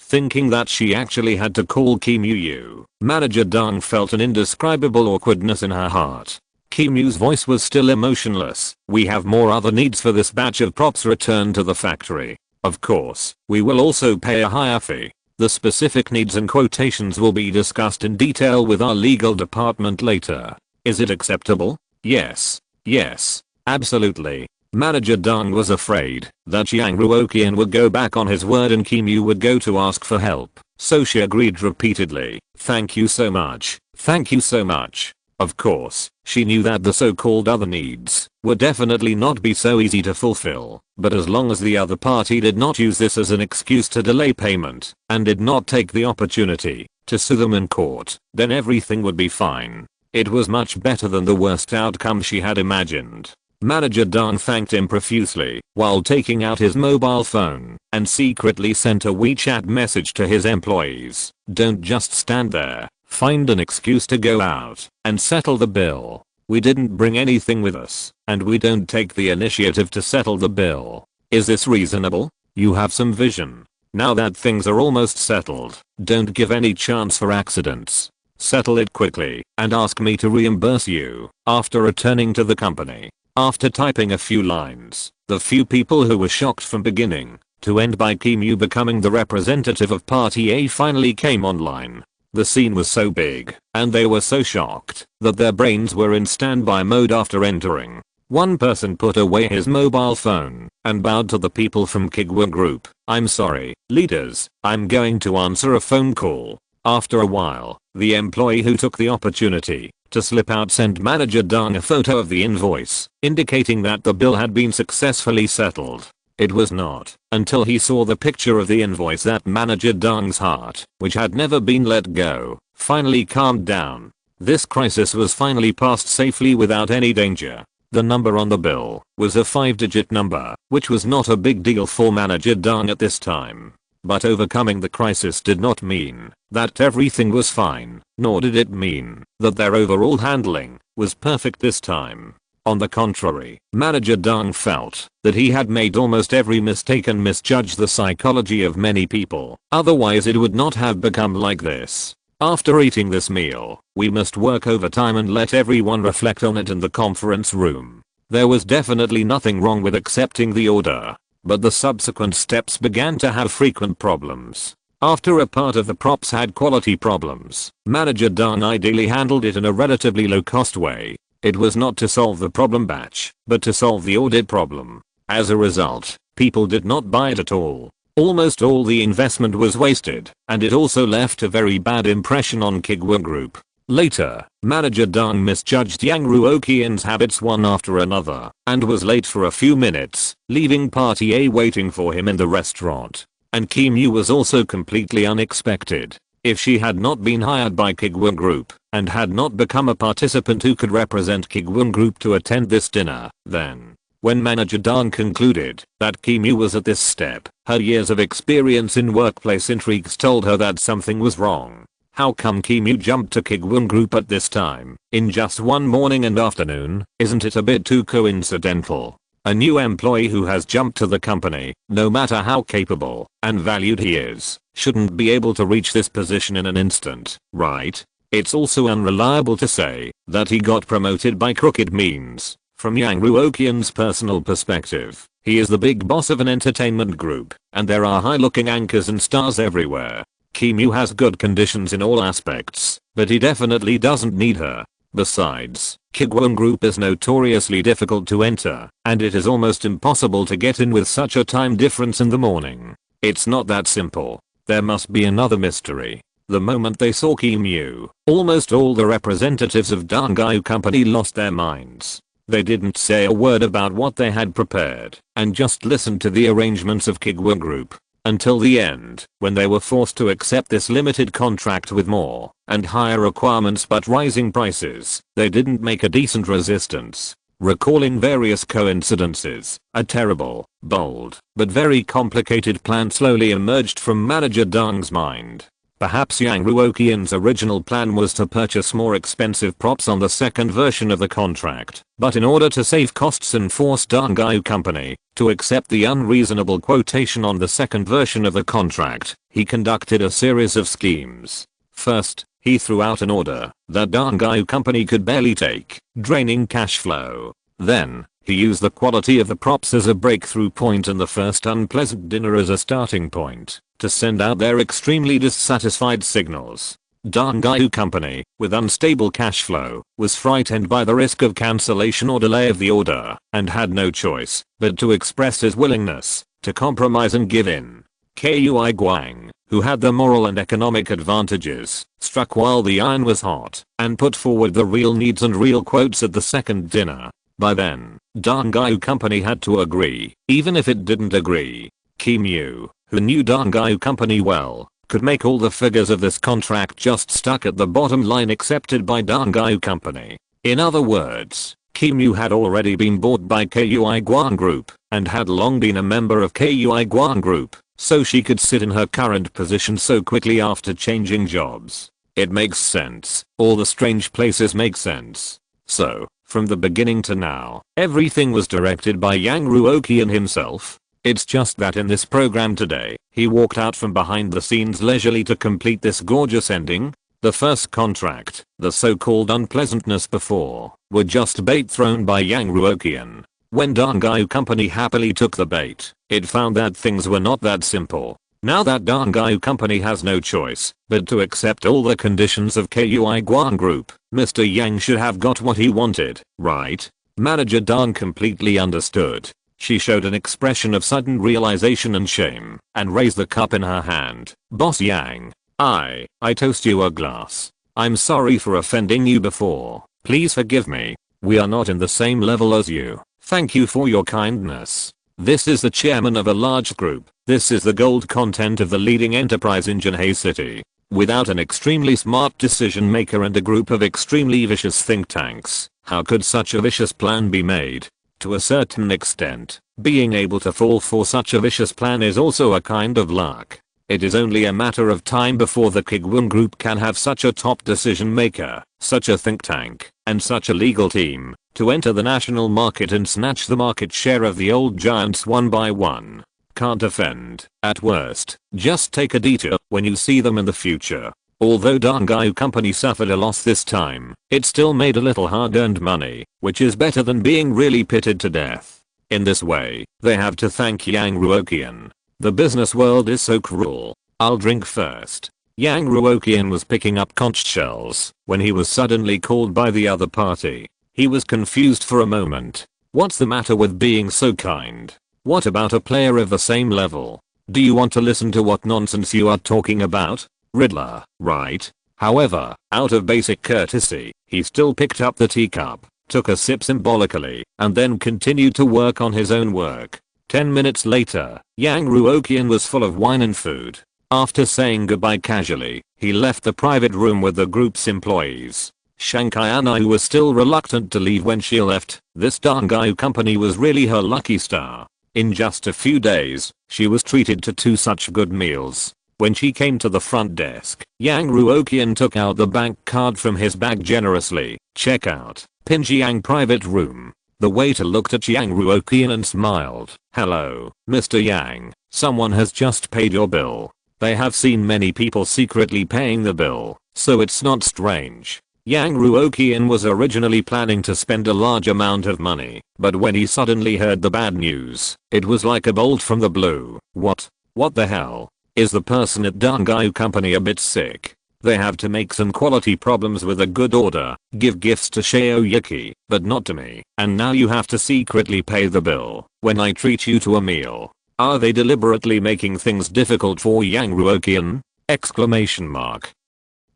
Thinking that she actually had to call Kim Yu. Manager Dong felt an indescribable awkwardness in her heart. Kim Yu's voice was still emotionless. We have more other needs for this batch of props returned to the factory. Of course, we will also pay a higher fee. The specific needs and quotations will be discussed in detail with our legal department later. Is it acceptable? Yes, absolutely. Manager Dong was afraid that Yang Ruoqian would go back on his word and Kim Yu would go to ask for help, so she agreed repeatedly. Thank you so much. Of course, she knew that the so-called other needs would definitely not be so easy to fulfill, but as long as the other party did not use this as an excuse to delay payment, and did not take the opportunity to sue them in court, then everything would be fine. It was much better than the worst outcome she had imagined. Manager Dong thanked him profusely while taking out his mobile phone and secretly sent a WeChat message to his employees. Don't just stand there. Find an excuse to go out and settle the bill. We didn't bring anything with us, and we don't take the initiative to settle the bill. Is this reasonable? You have some vision. Now that things are almost settled, don't give any chance for accidents. Settle it quickly and ask me to reimburse you after returning to the company. After typing a few lines, the few people who were shocked from beginning to end by Kim Yu becoming the representative of Party A finally came online. The scene was so big, and they were so shocked that their brains were in standby mode after entering. One person put away his mobile phone and bowed to the people from Kuiguang Group. I'm sorry, leaders, I'm going to answer a phone call. After a while, the employee who took the opportunity to slip out sent Manager Dong a photo of the invoice, indicating that the bill had been successfully settled. It was not until he saw the picture of the invoice that Manager Dong's heart, which had never been let go, finally calmed down. This crisis was finally passed safely without any danger. The number on the bill was a 5-digit number, which was not a big deal for Manager Dong at this time. But overcoming the crisis did not mean that everything was fine, nor did it mean that their overall handling was perfect this time. On the contrary, Manager Dong felt that he had made almost every mistake and misjudged the psychology of many people. Otherwise it would not have become like this. After eating this meal, we must work overtime and let everyone reflect on it in the conference room. There was definitely nothing wrong with accepting the order, but the subsequent steps began to have frequent problems. After a part of the props had quality problems, Manager Dong ideally handled it in a relatively low-cost way. It was not to solve the problem batch, but to solve the audit problem. As a result, people did not buy it at all. Almost all the investment was wasted, and it also left a very bad impression on Kuiguang Group. Later, Manager Dong misjudged Yang Ruoqian's habits one after another, and was late for a few minutes, leaving Party A waiting for him in the restaurant. And Kim Yu was also completely unexpected. If she had not been hired by Kuiguang Group, and had not become a participant who could represent Kuiguang Group to attend this dinner, then, when Manager Dong concluded that Kim Yu was at this step, her years of experience in workplace intrigues told her that something was wrong. How come Kim Yu jumped to Kuiguang Group at this time, in just one morning and afternoon? Isn't it a bit too coincidental? A new employee who has jumped to the company, no matter how capable and valued he is, shouldn't be able to reach this position in an instant, right? It's also unreliable to say that he got promoted by crooked means. From Yang Ruoqian's personal perspective, he is the big boss of an entertainment group, and there are high-looking anchors and stars everywhere. Kim Yu has good conditions in all aspects, but he definitely doesn't need her. Besides, Kuiguang Group is notoriously difficult to enter, and it is almost impossible to get in with such a time difference in the morning. It's not that simple. There must be another mystery. The moment they saw Kim Yu, almost all the representatives of Dangai Company lost their minds. They didn't say a word about what they had prepared and just listened to the arrangements of Kuiguang Group. Until the end, when they were forced to accept this limited contract with more and higher requirements but rising prices, they didn't make a decent resistance. Recalling various coincidences, a terrible, bold, but very complicated plan slowly emerged from Manager Deng's mind. Perhaps Yang Ruoqian's original plan was to purchase more expensive props on the second version of the contract, but in order to save costs and force Dangai Company to accept the unreasonable quotation on the second version of the contract, he conducted a series of schemes. First, he threw out an order that Dangai Company could barely take, draining cash flow. Then, he used the quality of the props as a breakthrough point and the first unpleasant dinner as a starting point to send out their extremely dissatisfied signals. Dangai Company, with unstable cash flow, was frightened by the risk of cancellation or delay of the order and had no choice but to express his willingness to compromise and give in. Kuiguang, who had the moral and economic advantages, struck while the iron was hot and put forward the real needs and real quotes at the second dinner. By then, Dangai Company had to agree, even if it didn't agree. Kim Yu, who knew Dangai Company well, could make all the figures of this contract just stuck at the bottom line accepted by Dangai Company. In other words, Kim Yu had already been bought by Kuiguang Group and had long been a member of Kuiguang Group, so she could sit in her current position so quickly after changing jobs. It makes sense. All the strange places make sense. So, from the beginning to now, everything was directed by Yang Ruoqian himself. It's just that in this program today, he walked out from behind the scenes leisurely to complete this gorgeous ending. The first contract, the so-called unpleasantness before, were just bait thrown by Yang Ruoqian. When Dangai Company happily took the bait, it found that things were not that simple. Now that Dangai Company has no choice but to accept all the conditions of Kuiguang Group, Mr. Yang should have got what he wanted, right? Manager Deng completely understood. She showed an expression of sudden realization and shame and raised the cup in her hand. Boss Yang, I toast you a glass. I'm sorry for offending you before. Please forgive me. We are not in the same level as you. Thank you for your kindness. This is the chairman of a large group. This is the gold content of the leading enterprise in Jinhae City. Without an extremely smart decision maker and a group of extremely vicious think tanks, how could such a vicious plan be made? To a certain extent, being able to fall for such a vicious plan is also a kind of luck. It is only a matter of time before the Kuiguang Group can have such a top decision maker, such a think tank, and such a legal team to enter the national market and snatch the market share of the old giants one by one. Can't offend, at worst, just take a detour when you see them in the future. Although Dangai Company suffered a loss this time, it still made a little hard-earned money, which is better than being really pitted to death. In this way, they have to thank Yang Ruoqian. The business world is so cruel. I'll drink first. Yang Ruoqian was picking up conch shells when he was suddenly called by the other party. He was confused for a moment. What's the matter with being so kind? What about a player of the same level? Do you want to listen to what nonsense you are talking about? Riddler, right? However, out of basic courtesy, he still picked up the teacup, took a sip symbolically, and then continued to work on his own work. 10 minutes later, Yang Ruoqian was full of wine and food. After saying goodbye casually, he left the private room with the group's employees. Shanghai was still reluctant to leave when she left. This Dangai Company was really her lucky star. In just a few days, she was treated to 2 such good meals. When she came to the front desk, Yang Ruoqian took out the bank card from his bag generously. Check out, Pinjiang private room. The waiter looked at Yang Ruoqian and smiled. Hello, Mr. Yang, someone has just paid your bill. They have seen many people secretly paying the bill, so it's not strange. Yang Ruoqian was originally planning to spend a large amount of money, but when he suddenly heard the bad news, it was like a bolt from the blue. What the hell? Is the person at Dangai Company a bit sick? They have to make some quality problems with a good order, give gifts to Shaoyuki, but not to me, and now you have to secretly pay the bill when I treat you to a meal. Are they deliberately making things difficult for Yang Ruoqian? Exclamation mark.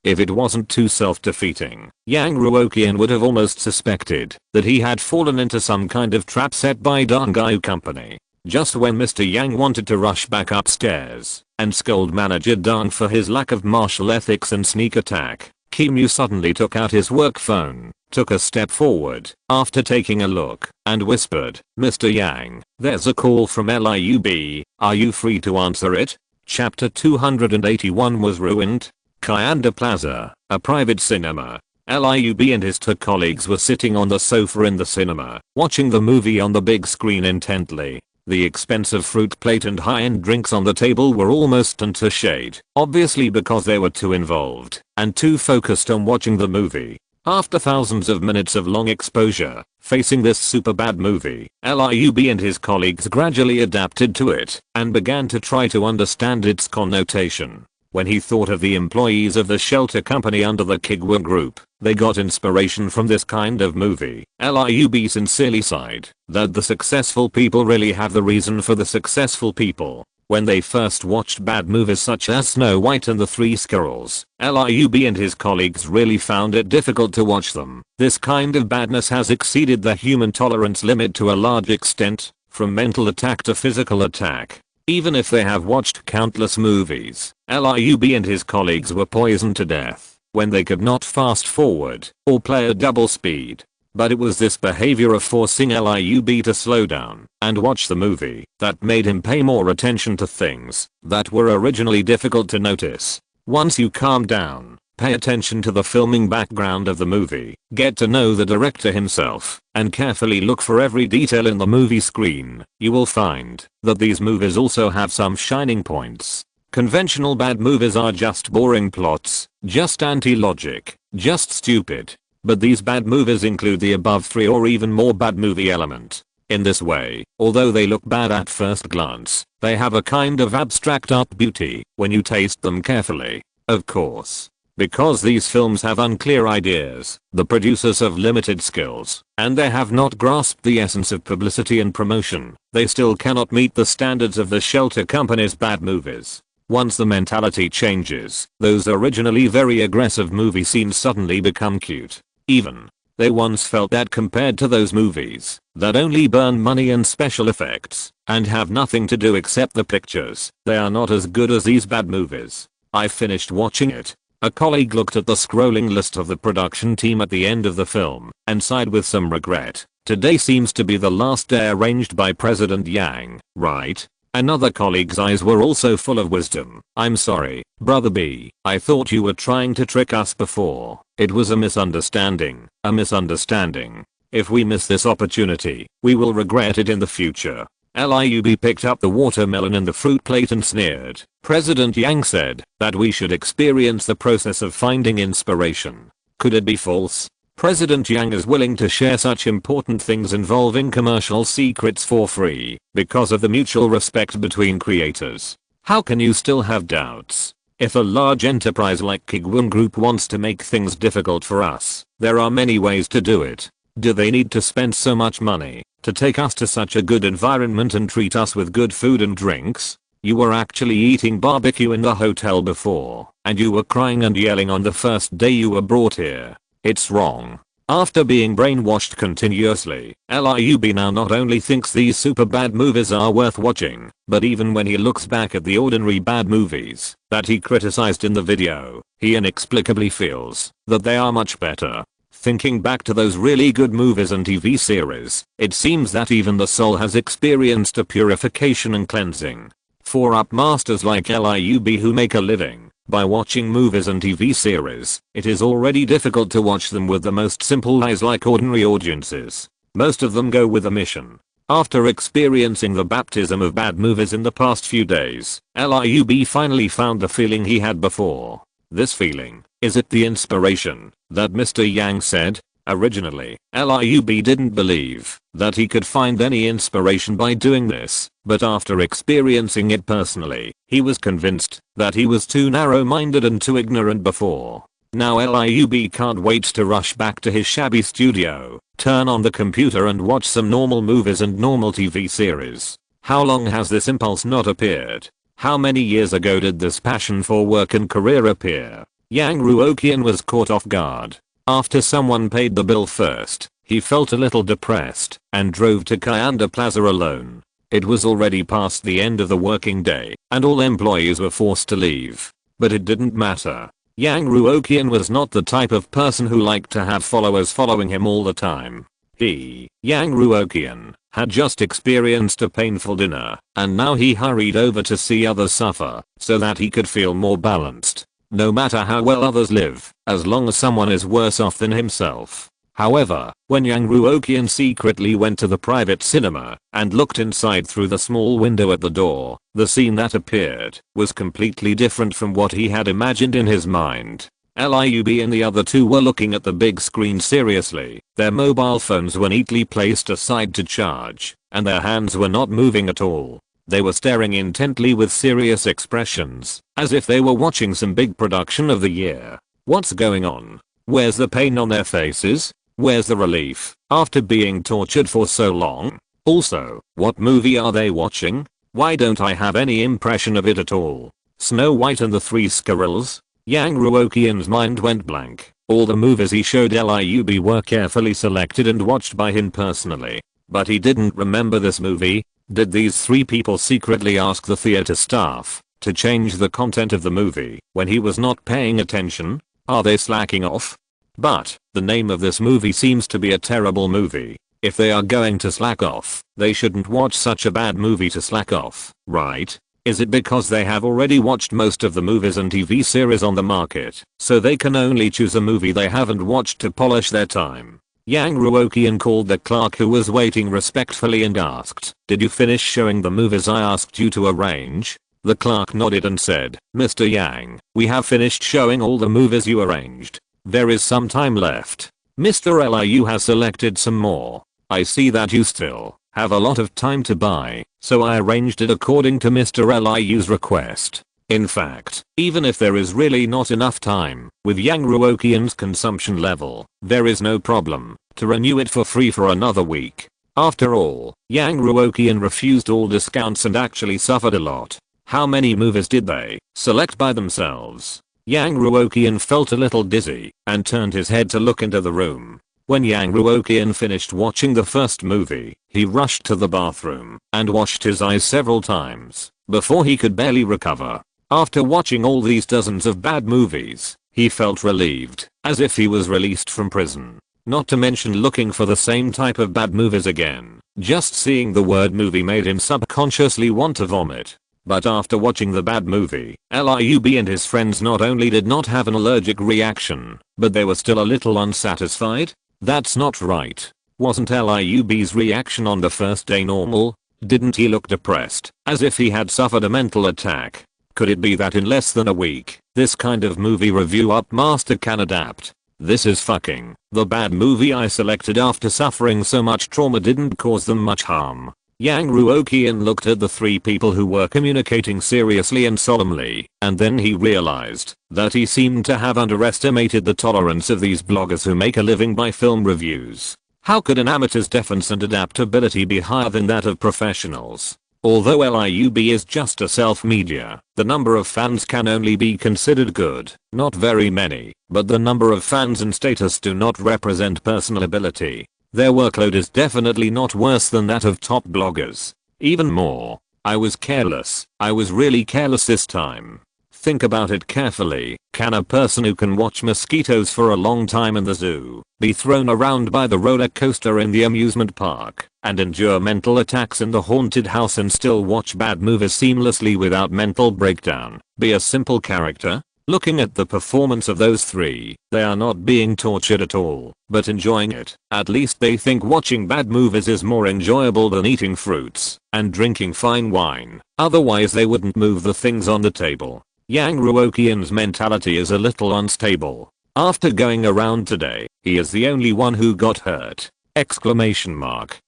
If it wasn't too self-defeating, Yang Ruoqian would have almost suspected that he had fallen into some kind of trap set by Dongyu Company. Just when Mr. Yang wanted to rush back upstairs and scold manager Dong for his lack of martial ethics and sneak attack, Kim-yu suddenly took out his work phone, took a step forward after taking a look, and whispered, "Mr. Yang, there's a call from LIUB, are you free to answer it?" Chapter 281 was ruined. Kyanda Plaza, a private cinema. LIUB and his two colleagues were sitting on the sofa in the cinema, watching the movie on the big screen intently. The expensive fruit plate and high-end drinks on the table were almost turned to shade, obviously because they were too involved and too focused on watching the movie. After thousands of minutes of long exposure, facing this super bad movie, LIUB and his colleagues gradually adapted to it and began to try to understand its connotation. When he thought of the employees of the shelter company under the Kuiguang group, they got inspiration from this kind of movie. LIUB sincerely sighed that the successful people really have the reason for the successful people. When they first watched bad movies such as Snow White and the Three Squirrels, LIUB and his colleagues really found it difficult to watch them. This kind of badness has exceeded the human tolerance limit to a large extent, from mental attack to physical attack. Even if they have watched countless movies, LIUB and his colleagues were poisoned to death when they could not fast forward or play at double speed. But it was this behavior of forcing LIUB to slow down and watch the movie that made him pay more attention to things that were originally difficult to notice. Once you calm down, pay attention to the filming background of the movie, get to know the director himself, and carefully look for every detail in the movie screen, you will find that these movies also have some shining points. Conventional bad movies are just boring plots, just anti-logic, just stupid. But these bad movies include the above three or even more bad movie element. In this way, although they look bad at first glance, they have a kind of abstract art beauty when you taste them carefully. Of course, because these films have unclear ideas, the producers have limited skills, and they have not grasped the essence of publicity and promotion, they still cannot meet the standards of the shelter company's bad movies. Once the mentality changes, those originally very aggressive movie scenes suddenly become cute. Even, they once felt that compared to those movies that only burn money and special effects and have nothing to do except the pictures, they are not as good as these bad movies. I finished watching it. A colleague looked at the scrolling list of the production team at the end of the film and sighed with some regret. Today seems to be the last day arranged by President Yang, right? Another colleague's eyes were also full of wisdom. I'm sorry, Brother B. I thought you were trying to trick us before. It was a misunderstanding. A misunderstanding. If we miss this opportunity, we will regret it in the future. LIUB picked up the watermelon and the fruit plate and sneered. President Yang said that we should experience the process of finding inspiration. Could it be false? President Yang is willing to share such important things involving commercial secrets for free because of the mutual respect between creators. How can you still have doubts? If a large enterprise like Kuiguang Group wants to make things difficult for us, there are many ways to do it. Do they need to spend so much money to take us to such a good environment and treat us with good food and drinks? You were actually eating barbecue in the hotel before, and you were crying and yelling on the first day you were brought here. It's wrong. After being brainwashed continuously, LIUB now not only thinks these super bad movies are worth watching, but even when he looks back at the ordinary bad movies that he criticized in the video, he inexplicably feels that they are much better. Thinking back to those really good movies and TV series, it seems that even the soul has experienced a purification and cleansing. For up masters like LIUB who make a living by watching movies and TV series, it is already difficult to watch them with the most simple eyes like ordinary audiences. Most of them go with a mission. After experiencing the baptism of bad movies in the past few days, LIUB finally found the feeling he had before. This feeling, is it the inspiration that Mr. Yang said? Originally, LIUB didn't believe that he could find any inspiration by doing this, but after experiencing it personally, he was convinced that he was too narrow-minded and too ignorant before. Now LIUB can't wait to rush back to his shabby studio, turn on the computer and watch some normal movies and normal TV series. How long has this impulse not appeared? How many years ago did this passion for work and career appear? Yang Ruoqian was caught off guard. After someone paid the bill first, he felt a little depressed and drove to Kayanda Plaza alone. It was already past the end of the working day, and all employees were forced to leave. But it didn't matter. Yang Ruoqian was not the type of person who liked to have followers following him all the time. He, Yang Ruoqian, had just experienced a painful dinner, and now he hurried over to see others suffer, so that he could feel more balanced. No matter how well others live, as long as someone is worse off than himself. However, when Yang Ruoqian secretly went to the private cinema and looked inside through the small window at the door, the scene that appeared was completely different from what he had imagined in his mind. Liub and the other two were looking at the big screen seriously. Their mobile phones were neatly placed aside to charge, and their hands were not moving at all. They were staring intently with serious expressions, as if they were watching some big production of the year. What's going on? Where's the pain on their faces? Where's the relief after being tortured for so long? Also, what movie are they watching? Why don't I have any impression of it at all? Snow White and the Three Squirrels? Yang Ruoqian's mind went blank. All the movies he showed Liub were carefully selected and watched by him personally. But he didn't remember this movie. Did these three people secretly ask the theater staff to change the content of the movie when he was not paying attention? Are they slacking off? But, the name of this movie seems to be a terrible movie. If they are going to slack off, they shouldn't watch such a bad movie to slack off, right? Is it because they have already watched most of the movies and TV series on the market, so they can only choose a movie they haven't watched to polish their time? Yang Ruoqian called the clerk who was waiting respectfully and asked, "Did you finish showing the movies I asked you to arrange?" The clerk nodded and said, "Mr. Yang, we have finished showing all the movies you arranged. There is some time left. Mr. Liu has selected some more. I see that you still have a lot of time to buy, so I arranged it according to Mr. Liu's request. In fact, even if there is really not enough time, with Yang Ruoqian's consumption level, there is no problem to renew it for free for another week." After all, Yang Ruoqian refused all discounts and actually suffered a lot. How many movies did they select by themselves? Yang Ruoqian felt a little dizzy and turned his head to look into the room. When Yang Ruoqian finished watching the first movie, he rushed to the bathroom and washed his eyes several times before he could barely recover. After watching all these dozens of bad movies, he felt relieved, as if he was released from prison. Not to mention looking for the same type of bad movies again. Just seeing the word movie made him subconsciously want to vomit. But after watching the bad movie, Liub and his friends not only did not have an allergic reaction, but they were still a little unsatisfied. That's not right. Wasn't Liub's reaction on the first day normal? Didn't he look depressed, as if he had suffered a mental attack? Could it be that in less than a week, this kind of movie review up master can adapt? This is fucking. The bad movie I selected after suffering so much trauma didn't cause them much harm. Yang Ruoqian looked at the three people who were communicating seriously and solemnly, and then he realized that he seemed to have underestimated the tolerance of these bloggers who make a living by film reviews. How could an amateur's defense and adaptability be higher than that of professionals? Although Liub is just a self-media, the number of fans can only be considered good. Not very many, but the number of fans and status do not represent personal ability. Their workload is definitely not worse than that of top bloggers. Even more. I was careless. I was really careless this time. Think about it carefully. Can a person who can watch mosquitoes for a long time in the zoo, be thrown around by the roller coaster in the amusement park, and endure mental attacks in the haunted house and still watch bad movies seamlessly without mental breakdown, be a simple character? Looking at the performance of those three, they are not being tortured at all, but enjoying it. At least they think watching bad movies is more enjoyable than eating fruits and drinking fine wine. Otherwise they wouldn't move the things on the table. Yang Ruoqian's mentality is a little unstable. After going around today, he is the only one who got hurt. Exclamation mark.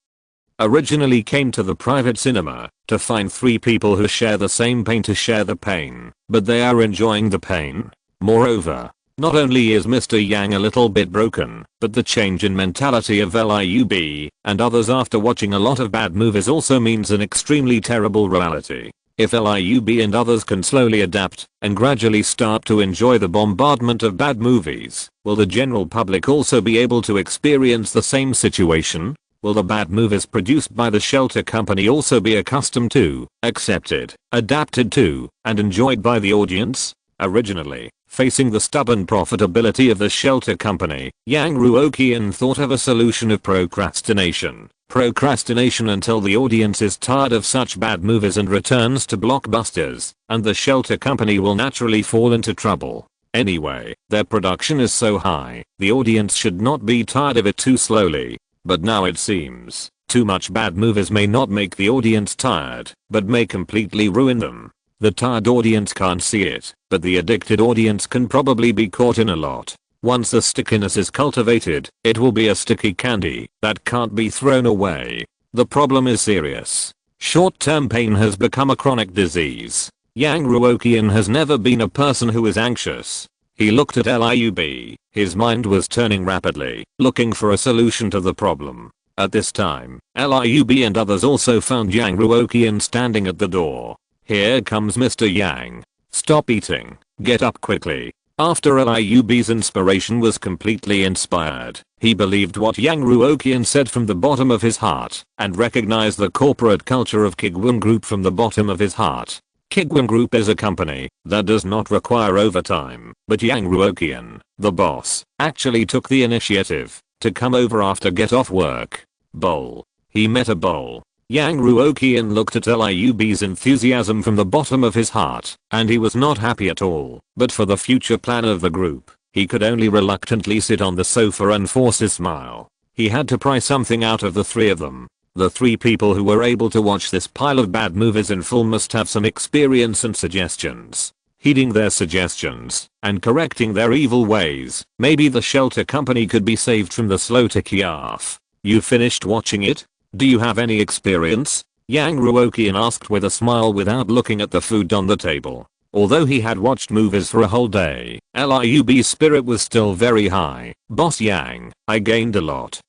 Originally came to the private cinema to find three people who share the same pain to share the pain, but they are enjoying the pain. Moreover, Not only is Mr. Yang a little bit broken, but the change in mentality of LIUB and others after watching a lot of bad movies also means an extremely terrible reality. If LIUB and others can slowly adapt and gradually start to enjoy the bombardment of bad movies, will the general public also be able to experience the same situation? Will the bad movies produced by the shelter company also be accustomed to, accepted, adapted to, and enjoyed by the audience? Originally, facing the stubborn profitability of the shelter company, Yang Ruoqian thought of a solution of procrastination. Procrastination until the audience is tired of such bad movies and returns to blockbusters, and the shelter company will naturally fall into trouble. Anyway, their production is so high, the audience should not be tired of it too slowly. But now it seems, too much bad movies may not make the audience tired, but may completely ruin them. The tired audience can't see it, but the addicted audience can probably be caught in a lot. Once the stickiness is cultivated, it will be a sticky candy that can't be thrown away. The problem is serious. Short-term pain has become a chronic disease. Yang Ruoqian has never been a person who is anxious. He looked at LIUB. His mind was turning rapidly, looking for a solution to the problem. At this time, LIUB and others also found Yang Ruoqian standing at the door. Here comes Mr. Yang. Stop eating. Get up quickly. After LIUB's inspiration was completely inspired, he believed what Yang Ruoqian said from the bottom of his heart, and recognized the corporate culture of Kuiguang Group from the bottom of his heart. Kuiguang Group is a company that does not require overtime, but Yang Ruoqian, the boss, actually took the initiative to come over after get off work. Bowl. He met a bowl. Yang Ruoqian looked at LIUB's enthusiasm from the bottom of his heart, and he was not happy at all. But for the future plan of the group, he could only reluctantly sit on the sofa and force a smile. He had to pry something out of the three of them. The three people who were able to watch this pile of bad movies in full must have some experience and suggestions. Heeding their suggestions and correcting their evil ways, maybe the shelter company could be saved from the slow ticky off. You finished watching it? Do you have any experience? Yang Ruoqian asked with a smile without looking at the food on the table. Although he had watched movies for a whole day, LIUB's spirit was still very high. Boss Yang, I gained a lot.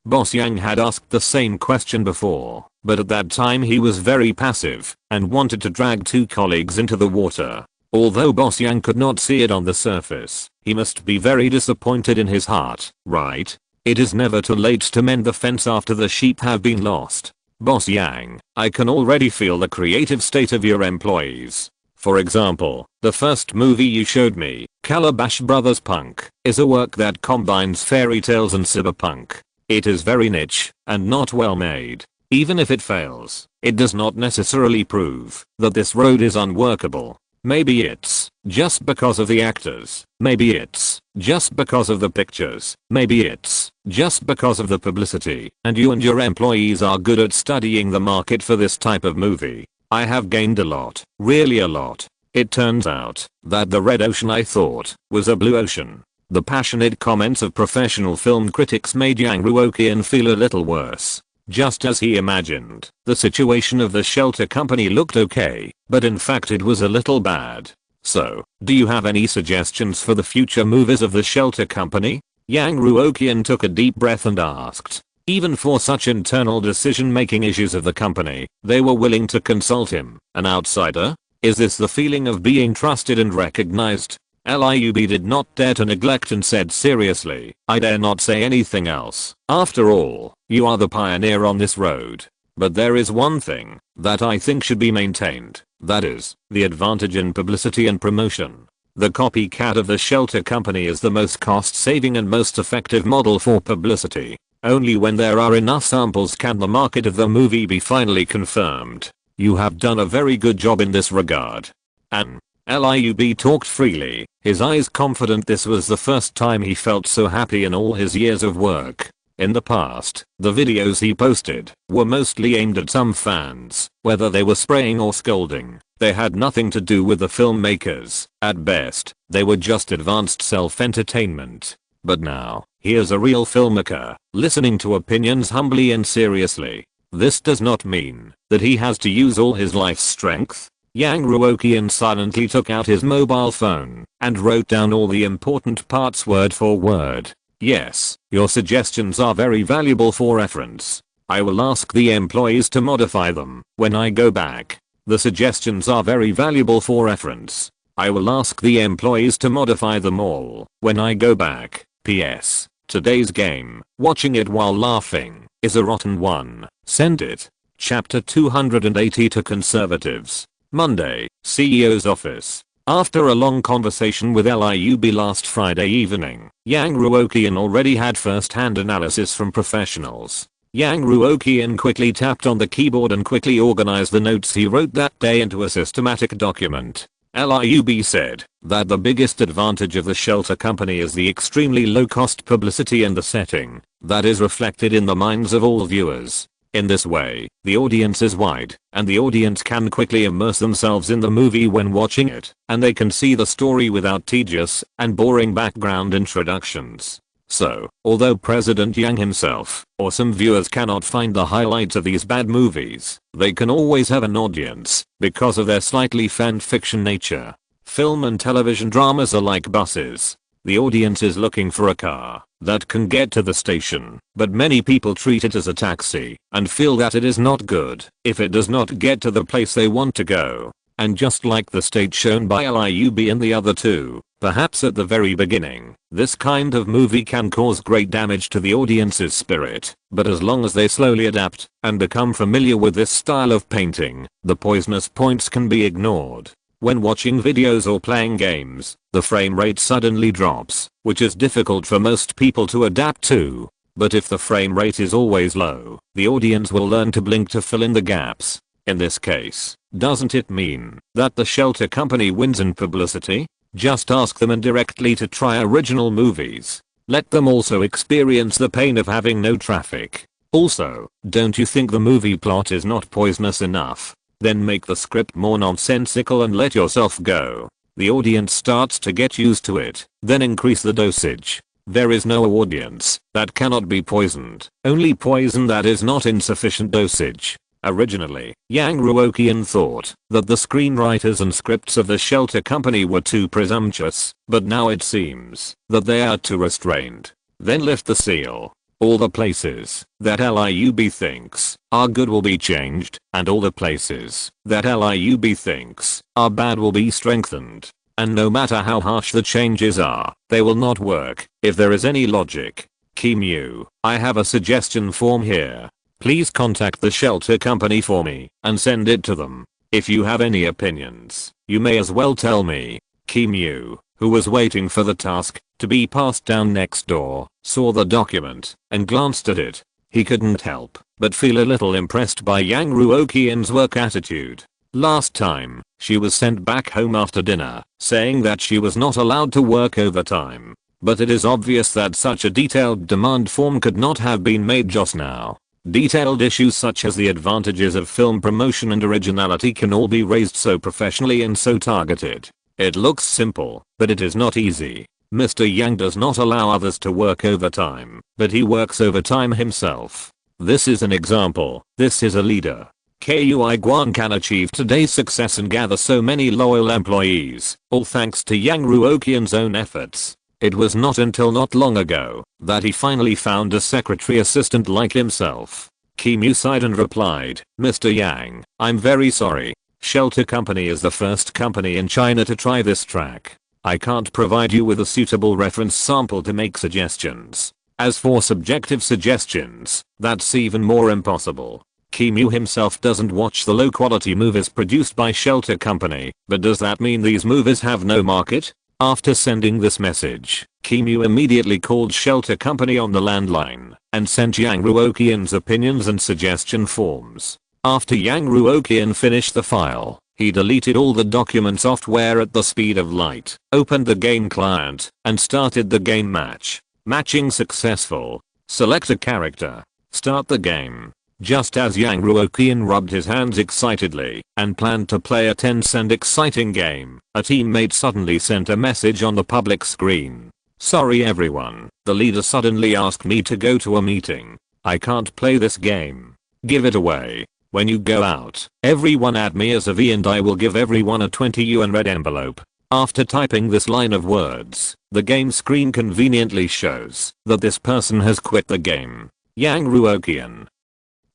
Boss Yang had asked the same question before, but at that time he was very passive and wanted to drag two colleagues into the water. Although Boss Yang could not see it on the surface, he must be very disappointed in his heart, right? It is never too late to mend the fence after the sheep have been lost. Boss Yang, I can already feel the creative state of your employees. For example, the first movie you showed me, Calabash Brothers Punk, is a work that combines fairy tales and cyberpunk. It is very niche and not well made. Even if it fails, it does not necessarily prove that this road is unworkable. Maybe it's just because of the actors. Maybe it's just because of the pictures. Maybe it's just because of the publicity. And you and your employees are good at studying the market for this type of movie. I have gained a lot, really a lot. It turns out that the red ocean I thought was a blue ocean. The passionate comments of professional film critics made Yang Ruoqian feel a little worse. Just as he imagined, the situation of the shelter company looked okay, but in fact it was a little bad. So, do you have any suggestions for the future movies of the shelter company? Yang Ruoqian took a deep breath and asked. Even for such internal decision-making issues of the company, they were willing to consult him, an outsider? Is this the feeling of being trusted and recognized? LIUB did not dare to neglect and said seriously, I dare not say anything else. After all, you are the pioneer on this road. But there is one thing that I think should be maintained. That is, the advantage in publicity and promotion. The copycat of the shelter company is the most cost-saving and most effective model for publicity. Only when there are enough samples can the market of the movie be finally confirmed. You have done a very good job in this regard. And LIUB talked freely, his eyes confident. This was the first time he felt so happy in all his years of work. In the past, the videos he posted were mostly aimed at some fans, whether they were spraying or scolding. They had nothing to do with the filmmakers. At best, they were just advanced self-entertainment. But now, he is a real filmmaker, listening to opinions humbly and seriously. This does not mean that he has to use all his life's strength. Yang Ruoqian silently took out his mobile phone and wrote down all the important parts word for word. Yes, your suggestions are very valuable for reference. I will ask the employees to modify them when I go back. The suggestions are very valuable for reference. I will ask the employees to modify them all when I go back. PS. Today's game, watching it while laughing, is a rotten one. Send it. Chapter 280 to conservatives. Monday, CEO's office. After a long conversation with LIUB last Friday evening, Yang Ruoqian already had first-hand analysis from professionals. Yang Ruoqian quickly tapped on the keyboard and quickly organized the notes he wrote that day into a systematic document. LIUB said that the biggest advantage of the shelter company is the extremely low-cost publicity and the setting that is reflected in the minds of all viewers. In this way, the audience is wide, and the audience can quickly immerse themselves in the movie when watching it, and they can see the story without tedious and boring background introductions. So, although President Yang himself or some viewers cannot find the highlights of these bad movies, they can always have an audience because of their slightly fan-fiction nature. Film and television dramas are like buses. The audience is looking for a car that can get to the station, but many people treat it as a taxi and feel that it is not good if it does not get to the place they want to go. And just like the state shown by LIUB and the other two, perhaps at the very beginning, this kind of movie can cause great damage to the audience's spirit, but as long as they slowly adapt and become familiar with this style of painting, the poisonous points can be ignored. When watching videos or playing games, the frame rate suddenly drops, which is difficult for most people to adapt to. But if the frame rate is always low, the audience will learn to blink to fill in the gaps. In this case, doesn't it mean that the shelter company wins in publicity? Just ask them indirectly to try original movies. Let them also experience the pain of having no traffic. Also, don't you think the movie plot is not poisonous enough? Then make the script more nonsensical and let yourself go. The audience starts to get used to it, then increase the dosage. There is no audience that cannot be poisoned, only poison that is not in sufficient dosage. Originally, Yang Ruoqian thought that the screenwriters and scripts of the shelter company were too presumptuous, but now it seems that they are too restrained. Then lift the seal. All the places that LIUB thinks are good will be changed, and all the places that LIUB thinks are bad will be strengthened. And no matter how harsh the changes are, they will not work if there is any logic. Kim Yu, I have a suggestion form here. Please contact the shelter company for me and send it to them. If you have any opinions, you may as well tell me. Kim Yu, who was waiting for the task to be passed down next door, saw the document and glanced at it. He couldn't help but feel a little impressed by Yang Ruoqian's work attitude. Last time, she was sent back home after dinner, saying that she was not allowed to work overtime. But it is obvious that such a detailed demand form could not have been made just now. Detailed issues such as the advantages of film promotion and originality can all be raised so professionally and so targeted. It looks simple, but it is not easy. Mr. Yang does not allow others to work overtime, but he works overtime himself. This is an example. This is a leader. Kuiguang can achieve today's success and gather so many loyal employees, all thanks to Yang Ruoqian's own efforts. It was not until not long ago that he finally found a secretary assistant like himself. Kim Yu sighed and replied, Mr. Yang, I'm very sorry. Shelter Company is the first company in China to try this track. I can't provide you with a suitable reference sample to make suggestions. As for subjective suggestions, that's even more impossible. Kim Yu himself doesn't watch the low quality movies produced by Shelter Company, but does that mean these movies have no market? After sending this message, Kim Yu immediately called Shelter Company on the landline and sent Yang Ruoqian's opinions and suggestion forms. After Yang Ruoqian finished the file, he deleted all the document software at the speed of light, opened the game client, and started the game match. Matching successful. Select a character. Start the game. Just as Yang Ruoqian rubbed his hands excitedly and planned to play a tense and exciting game, a teammate suddenly sent a message on the public screen. Sorry everyone, the leader suddenly asked me to go to a meeting. I can't play this game. Give it away. When you go out, everyone add me as a V and I will give everyone a 20 yuan red envelope. After typing this line of words, the game screen conveniently shows that this person has quit the game. Yang Ruoqian.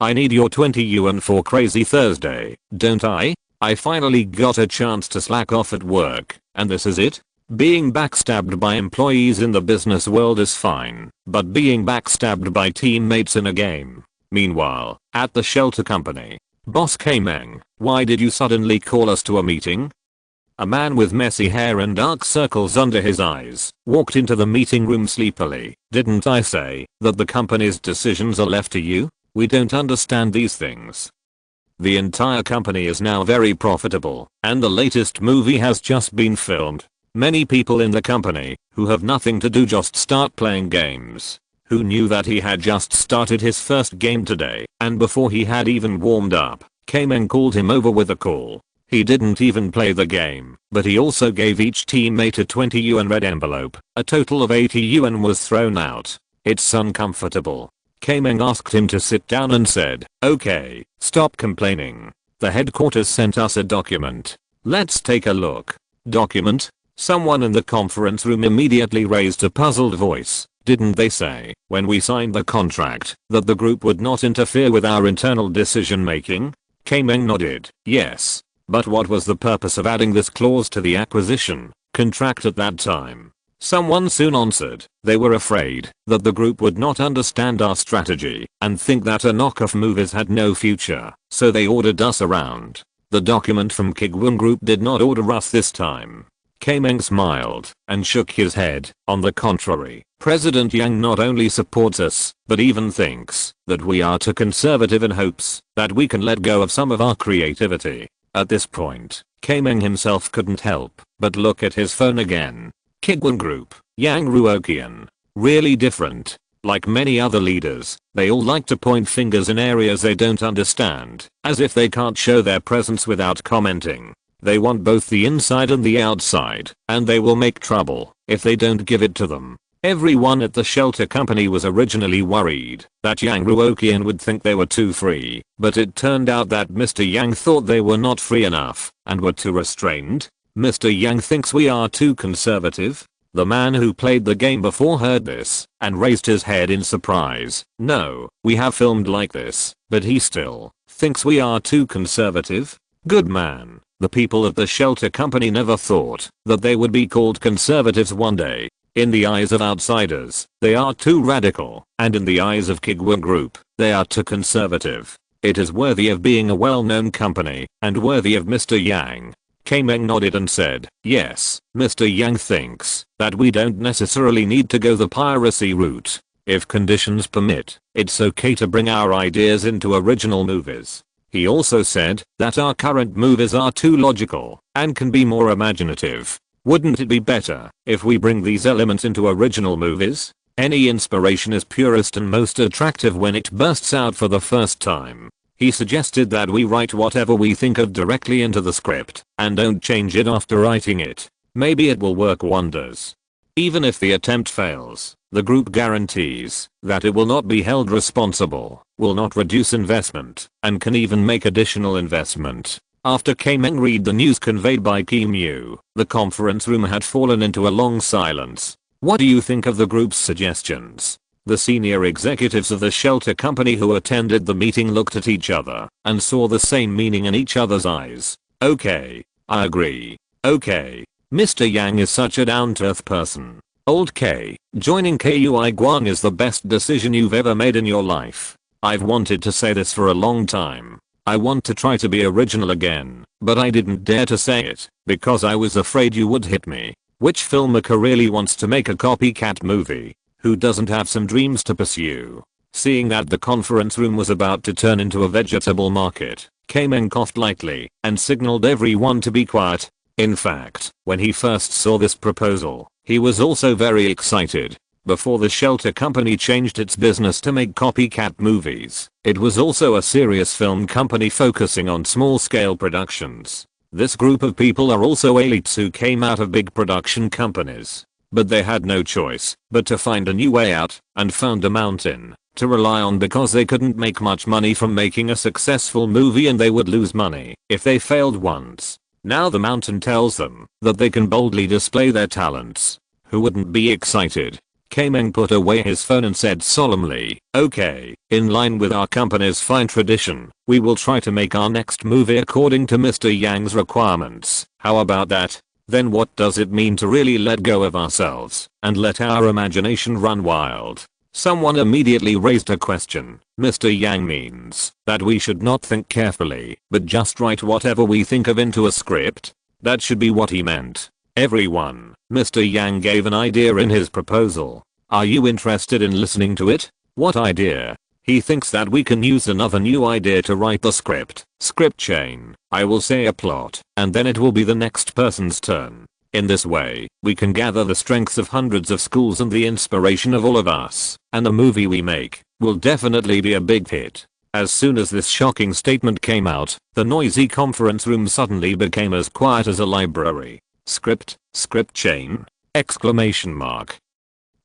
I need your 20 yuan for Crazy Thursday, don't I? I finally got a chance to slack off at work, and this is it? Being backstabbed by employees in the business world is fine, but being backstabbed by teammates in a game. Meanwhile, at the shelter company, Boss Kuiguang, why did you suddenly call us to a meeting? A man with messy hair and dark circles under his eyes walked into the meeting room sleepily. Didn't I say that the company's decisions are left to you? We don't understand these things. The entire company is now very profitable, and the latest movie has just been filmed. Many people in the company, who have nothing to do, just start playing games. Who knew that he had just started his first game today, and before he had even warmed up, Kuiguang called him over with a call. He didn't even play the game, but he also gave each teammate a 20 yuan red envelope. A total of 80 yuan was thrown out. It's uncomfortable. Kuiguang asked him to sit down and said, okay, stop complaining. The headquarters sent us a document. Let's take a look. Document? Someone in the conference room immediately raised a puzzled voice. Didn't they say, when we signed the contract, that the group would not interfere with our internal decision making? Kuiguang nodded, yes. But what was the purpose of adding this clause to the acquisition contract at that time? Someone soon answered, they were afraid that the group would not understand our strategy and think that a knockoff movies had no future, so they ordered us around. The document from Kuiguang Group did not order us this time. Kuiguang smiled and shook his head. On the contrary, President Yang not only supports us, but even thinks that we are too conservative and hopes that we can let go of some of our creativity. At this point, Kuiguang himself couldn't help but look at his phone again. Kuiguang Group, Yang Ruoqian. Really different. Like many other leaders, they all like to point fingers in areas they don't understand, as if they can't show their presence without commenting. They want both the inside and the outside, and they will make trouble if they don't give it to them. Everyone at the shelter company was originally worried that Yang Ruoqian would think they were too free, but it turned out that Mr. Yang thought they were not free enough and were too restrained. Mr. Yang thinks we are too conservative. The man who played the game before heard this and raised his head in surprise. No, we have filmed like this, but he still thinks we are too conservative. Good man. The people at the shelter company never thought that they would be called conservatives one day. In the eyes of outsiders, they are too radical, and in the eyes of Kuiguang Group, they are too conservative. It is worthy of being a well-known company, and worthy of Mr. Yang. Kuiguang nodded and said, yes, Mr. Yang thinks that we don't necessarily need to go the piracy route. If conditions permit, it's okay to bring our ideas into original movies. He also said that our current movies are too logical and can be more imaginative. Wouldn't it be better if we bring these elements into original movies? Any inspiration is purest and most attractive when it bursts out for the first time. He suggested that we write whatever we think of directly into the script and don't change it after writing it. Maybe it will work wonders. Even if the attempt fails, the group guarantees that it will not be held responsible, will not reduce investment, and can even make additional investment. After Kuiguang read the news conveyed by Kim Yu, the conference room had fallen into a long silence. What do you think of the group's suggestions? The senior executives of the shelter company who attended the meeting looked at each other and saw the same meaning in each other's eyes. Okay, I agree. Okay. Mr. Yang is such a down-to-earth person. Old K, joining Kuiguang is the best decision you've ever made in your life. I've wanted to say this for a long time. I want to try to be original again, but I didn't dare to say it because I was afraid you would hit me. Which filmmaker really wants to make a copycat movie? Who doesn't have some dreams to pursue? Seeing that the conference room was about to turn into a vegetable market, Kuiguang coughed lightly and signaled everyone to be quiet. In fact, when he first saw this proposal, he was also very excited. Before the shelter company changed its business to make copycat movies, it was also a serious film company focusing on small-scale productions. This group of people are also elites who came out of big production companies. But they had no choice but to find a new way out and found a mountain to rely on because they couldn't make much money from making a successful movie and they would lose money if they failed once. Now the mountain tells them that they can boldly display their talents. Who wouldn't be excited? Kaimeng put away his phone and said solemnly, "Okay, in line with our company's fine tradition, we will try to make our next movie according to Mr. Yang's requirements. How about that? Then what does it mean to really let go of ourselves and let our imagination run wild?" Someone immediately raised a question. Mr. Yang means that we should not think carefully, but just write whatever we think of into a script? That should be what he meant. Everyone, Mr. Yang gave an idea in his proposal. Are you interested in listening to it? What idea? He thinks that we can use another new idea to write the script. Script chain. I will say a plot, and then it will be the next person's turn. In this way, we can gather the strengths of hundreds of schools and the inspiration of all of us, and the movie we make will definitely be a big hit. As soon as this shocking statement came out, the noisy conference room suddenly became as quiet as a library. Script chain? Exclamation mark.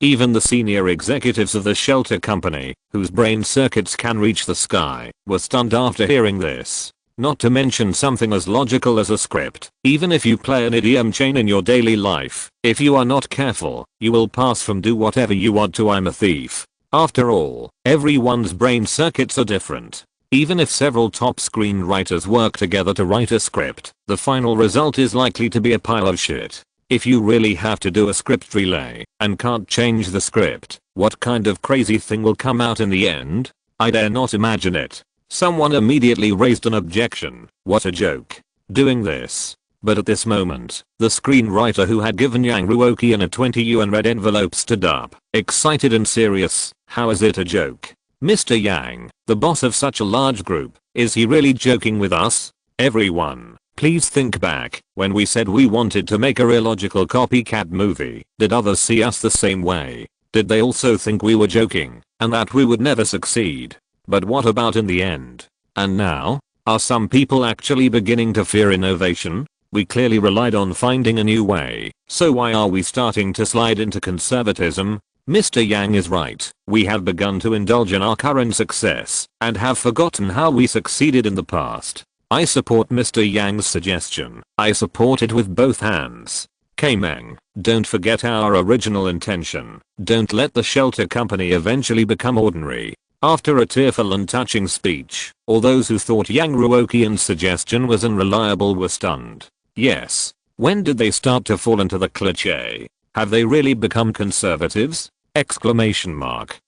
Even the senior executives of the shelter company, whose brain circuits can reach the sky, were stunned after hearing this. Not to mention something as logical as a script. Even if you play an idiom chain in your daily life, if you are not careful, you will pass from do whatever you want to I'm a thief. After all, everyone's brain circuits are different. Even if several top screenwriters work together to write a script, the final result is likely to be a pile of shit. If you really have to do a script relay and can't change the script, what kind of crazy thing will come out in the end? I dare not imagine it. Someone immediately raised an objection. What a joke. Doing this. But at this moment, the screenwriter who had given Yang Ruoqian a 20 yuan red envelope stood up, excited and serious. How is it a joke? Mr. Yang, the boss of such a large group, is he really joking with us? Everyone, please think back. When we said we wanted to make a illogical copycat movie, did others see us the same way? Did they also think we were joking, and that we would never succeed? But what about in the end? And now? Are some people actually beginning to fear innovation? We clearly relied on finding a new way, so why are we starting to slide into conservatism? Mr. Yang is right. We have begun to indulge in our current success and have forgotten how we succeeded in the past. I support Mr. Yang's suggestion. I support it with both hands. Kaimeng, don't forget our original intention. Don't let the shelter company eventually become ordinary. After a tearful and touching speech, all those who thought Yang Ruoqian's suggestion was unreliable were stunned. Yes. When did they start to fall into the cliché? Have they really become conservatives? Exclamation mark.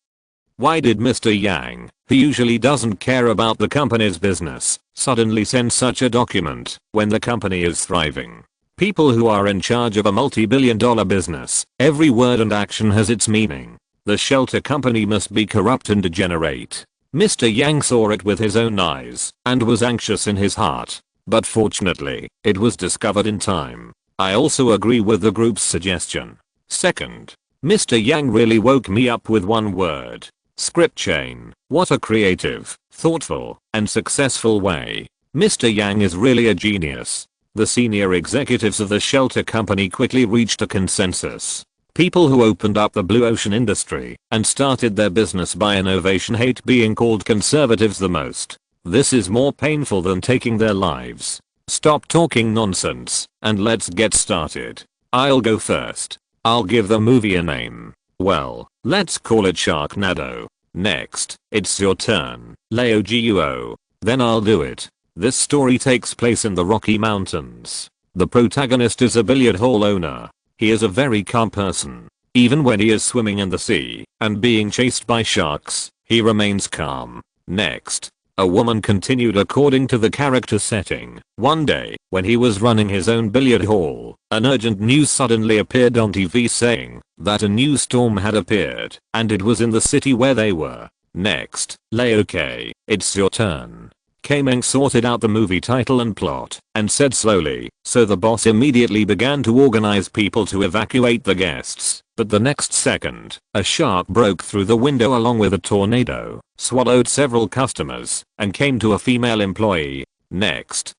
Why did Mr. Yang, who usually doesn't care about the company's business, suddenly send such a document when the company is thriving? People who are in charge of a multi-billion-dollar business, every word and action has its meaning. The shelter company must be corrupt and degenerate. Mr. Yang saw it with his own eyes and was anxious in his heart. But fortunately, it was discovered in time. I also agree with the group's suggestion. Second, Mr. Yang really woke me up with one word. Script chain. What a creative, thoughtful, and successful way. Mr. Yang is really a genius. The senior executives of the shelter company quickly reached a consensus. People who opened up the blue ocean industry and started their business by innovation hate being called conservatives the most. This is more painful than taking their lives. Stop talking nonsense and let's get started. I'll go first. I'll give the movie a name. Well, let's call it Sharknado. Next, it's your turn, Leo Guo. Then I'll do it. This story takes place in the Rocky Mountains. The protagonist is a billiard hall owner. He is a very calm person. Even when he is swimming in the sea and being chased by sharks, he remains calm. Next, a woman continued according to the character setting. One day, when he was running his own billiard hall, an urgent news suddenly appeared on TV saying that a new storm had appeared and it was in the city where they were. Next, Leo K, it's your turn. Kaimeng sorted out the movie title and plot and said slowly, so the boss immediately began to organize people to evacuate the guests. But the next second, a shark broke through the window along with a tornado, swallowed several customers, and came to a female employee. Next,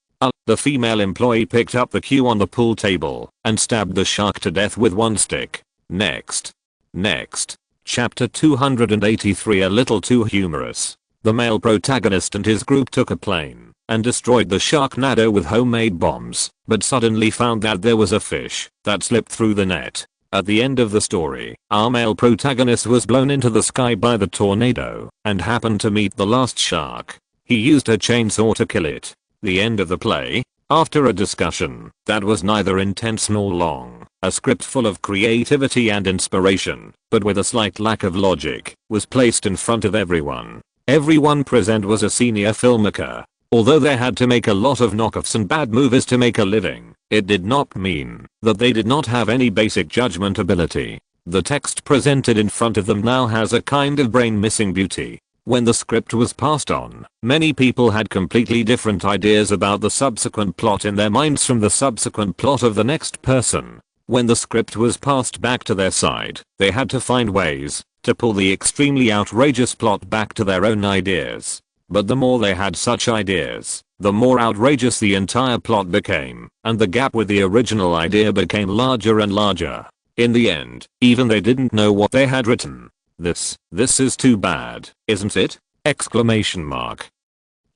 the female employee picked up the cue on the pool table and stabbed the shark to death with one stick. Next, Chapter 283 A little too humorous. The male protagonist and his group took a plane and destroyed the Sharknado with homemade bombs, but suddenly found that there was a fish that slipped through the net. At the end of the story, our male protagonist was blown into the sky by the tornado and happened to meet the last shark. He used a chainsaw to kill it. The end of the play. After a discussion that was neither intense nor long, a script full of creativity and inspiration, but with a slight lack of logic, was placed in front of everyone. Everyone present was a senior filmmaker. Although they had to make a lot of knockoffs and bad movies to make a living, it did not mean that they did not have any basic judgment ability. The text presented in front of them now has a kind of brain-missing beauty. When the script was passed on, many people had completely different ideas about the subsequent plot in their minds from the subsequent plot of the next person. When the script was passed back to their side, they had to find ways to pull the extremely outrageous plot back to their own ideas. But the more they had such ideas, the more outrageous the entire plot became, and the gap with the original idea became larger and larger. In the end, even they didn't know what they had written. This is too bad, isn't it? Exclamation mark.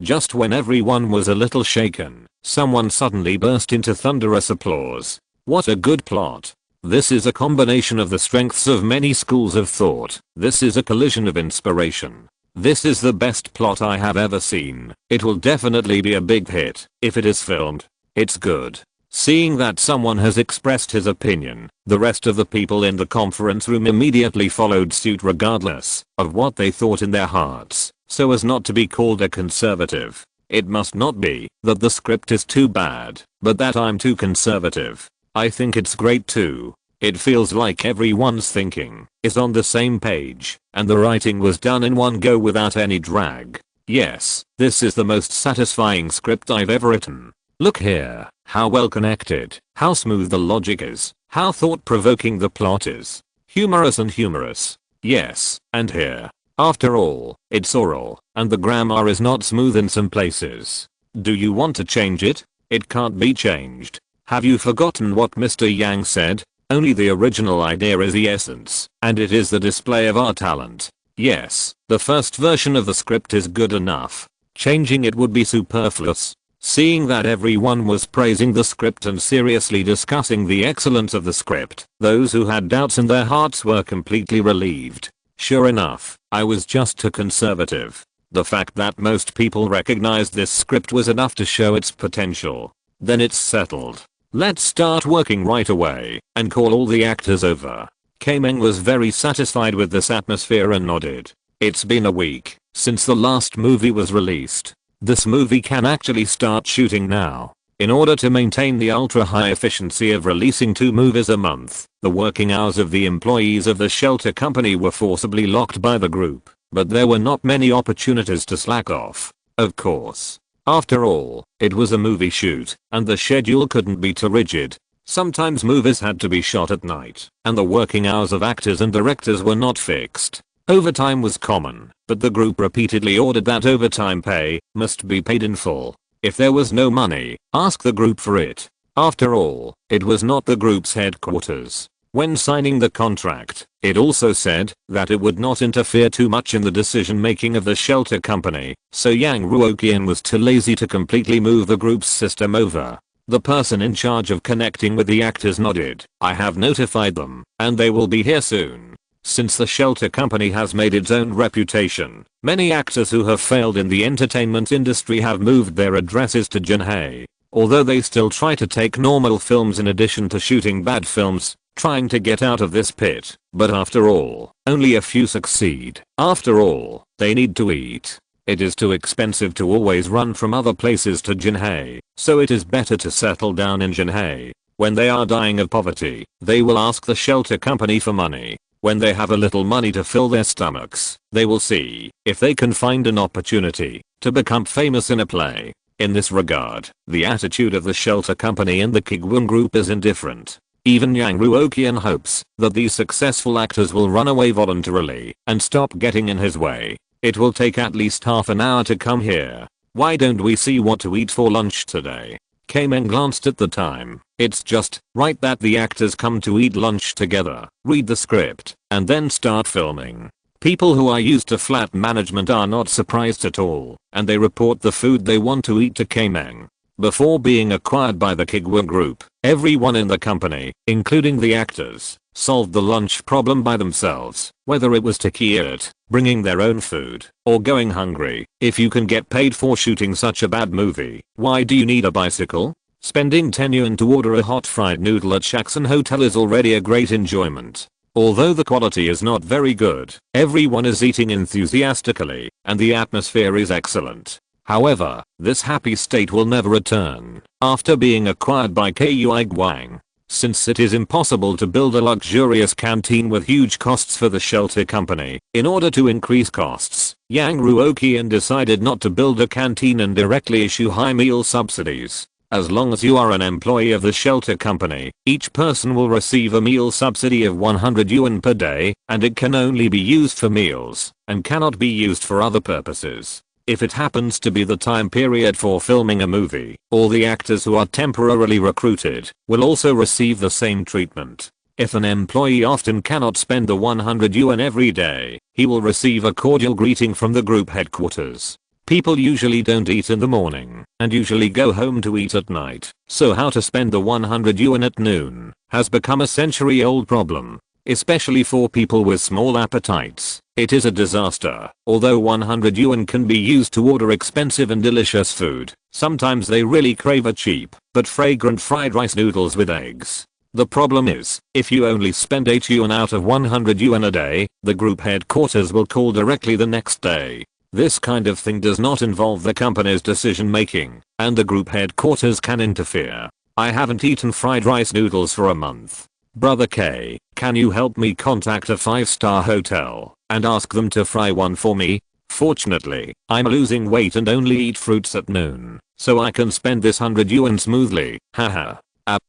Just when everyone was a little shaken, someone suddenly burst into thunderous applause. What a good plot. This is a combination of the strengths of many schools of thought. This is a collision of inspiration. This is the best plot I have ever seen. It will definitely be a big hit if it is filmed. It's good. Seeing that someone has expressed his opinion, the rest of the people in the conference room immediately followed suit regardless of what they thought in their hearts, so as not to be called a conservative. It must not be that the script is too bad, but that I'm too conservative. I think it's great too. It feels like everyone's thinking is on the same page, and the writing was done in one go without any drag. Yes, this is the most satisfying script I've ever written. Look here, how well connected, how smooth the logic is, how thought-provoking the plot is. Humorous and humorous. Yes, and here. After all, it's oral, and the grammar is not smooth in some places. Do you want to change it? It can't be changed. Have you forgotten what Mr. Yang said? Only the original idea is the essence, and it is the display of our talent. Yes, the first version of the script is good enough. Changing it would be superfluous. Seeing that everyone was praising the script and seriously discussing the excellence of the script, those who had doubts in their hearts were completely relieved. Sure enough, I was just too conservative. The fact that most people recognized this script was enough to show its potential. Then it's settled. Let's start working right away and call all the actors over. Kaimeng was very satisfied with this atmosphere and nodded. It's been a week since the last movie was released. This movie can actually start shooting now. In order to maintain the ultra high efficiency of releasing 2 movies a month, the working hours of the employees of the shelter company were forcibly locked by the group, but there were not many opportunities to slack off. Of course. After all, it was a movie shoot, and the schedule couldn't be too rigid. Sometimes movies had to be shot at night, and the working hours of actors and directors were not fixed. Overtime was common, but the group repeatedly ordered that overtime pay must be paid in full. If there was no money, ask the group for it. After all, it was not the group's headquarters. When signing the contract, it also said that it would not interfere too much in the decision making of the shelter company, so Yang Ruoqian was too lazy to completely move the group's system over. The person in charge of connecting with the actors nodded. I have notified them, and they will be here soon. Since the shelter company has made its own reputation, many actors who have failed in the entertainment industry have moved their addresses to Jinhae. Although they still try to take normal films in addition to shooting bad films, trying to get out of this pit, but after all, only a few succeed. After all, they need to eat. It is too expensive to always run from other places to Jinhae, so it is better to settle down in Jinhae. When they are dying of poverty, they will ask the shelter company for money. When they have a little money to fill their stomachs, they will see if they can find an opportunity to become famous in a play. In this regard, the attitude of the shelter company and the Kuiguang group is indifferent. Even Yang Ruoqian hopes that these successful actors will run away voluntarily and stop getting in his way. It will take at least half an hour to come here. Why don't we see what to eat for lunch today? Kaimeng glanced at the time. It's just right that the actors come to eat lunch together, read the script, and then start filming. People who are used to flat management are not surprised at all, and they report the food they want to eat to Kaimeng. Before being acquired by the Kuiguang group, everyone in the company, including the actors, solved the lunch problem by themselves, whether it was takeout, bringing their own food, or going hungry. If you can get paid for shooting such a bad movie, why do you need a bicycle? Spending 10 yuan to order a hot fried noodle at Shakson Hotel is already a great enjoyment. Although the quality is not very good, everyone is eating enthusiastically, and the atmosphere is excellent. However, this happy state will never return after being acquired by Kuiguang. Since it is impossible to build a luxurious canteen with huge costs for the shelter company, in order to increase costs, Yang Ruoqian decided not to build a canteen and directly issue high meal subsidies. As long as you are an employee of the shelter company, each person will receive a meal subsidy of 100 yuan per day, and it can only be used for meals, and cannot be used for other purposes. If it happens to be the time period for filming a movie, all the actors who are temporarily recruited will also receive the same treatment. If an employee often cannot spend the 100 yuan every day, he will receive a cordial greeting from the group headquarters. People usually don't eat in the morning, and usually go home to eat at night, so how to spend the 100 yuan at noon has become a century-old problem. Especially for people with small appetites, it is a disaster. Although 100 yuan can be used to order expensive and delicious food, sometimes they really crave a cheap but fragrant fried rice noodles with eggs. The problem is, if you only spend 8 yuan out of 100 yuan a day, the group headquarters will call directly the next day. This kind of thing does not involve the company's decision making, and the group headquarters can interfere. I haven't eaten fried rice noodles for a month. Brother K, can you help me contact a 5-star hotel and ask them to fry one for me? Fortunately, I'm losing weight and only eat fruits at noon, so I can spend this 100 yuan smoothly. Haha.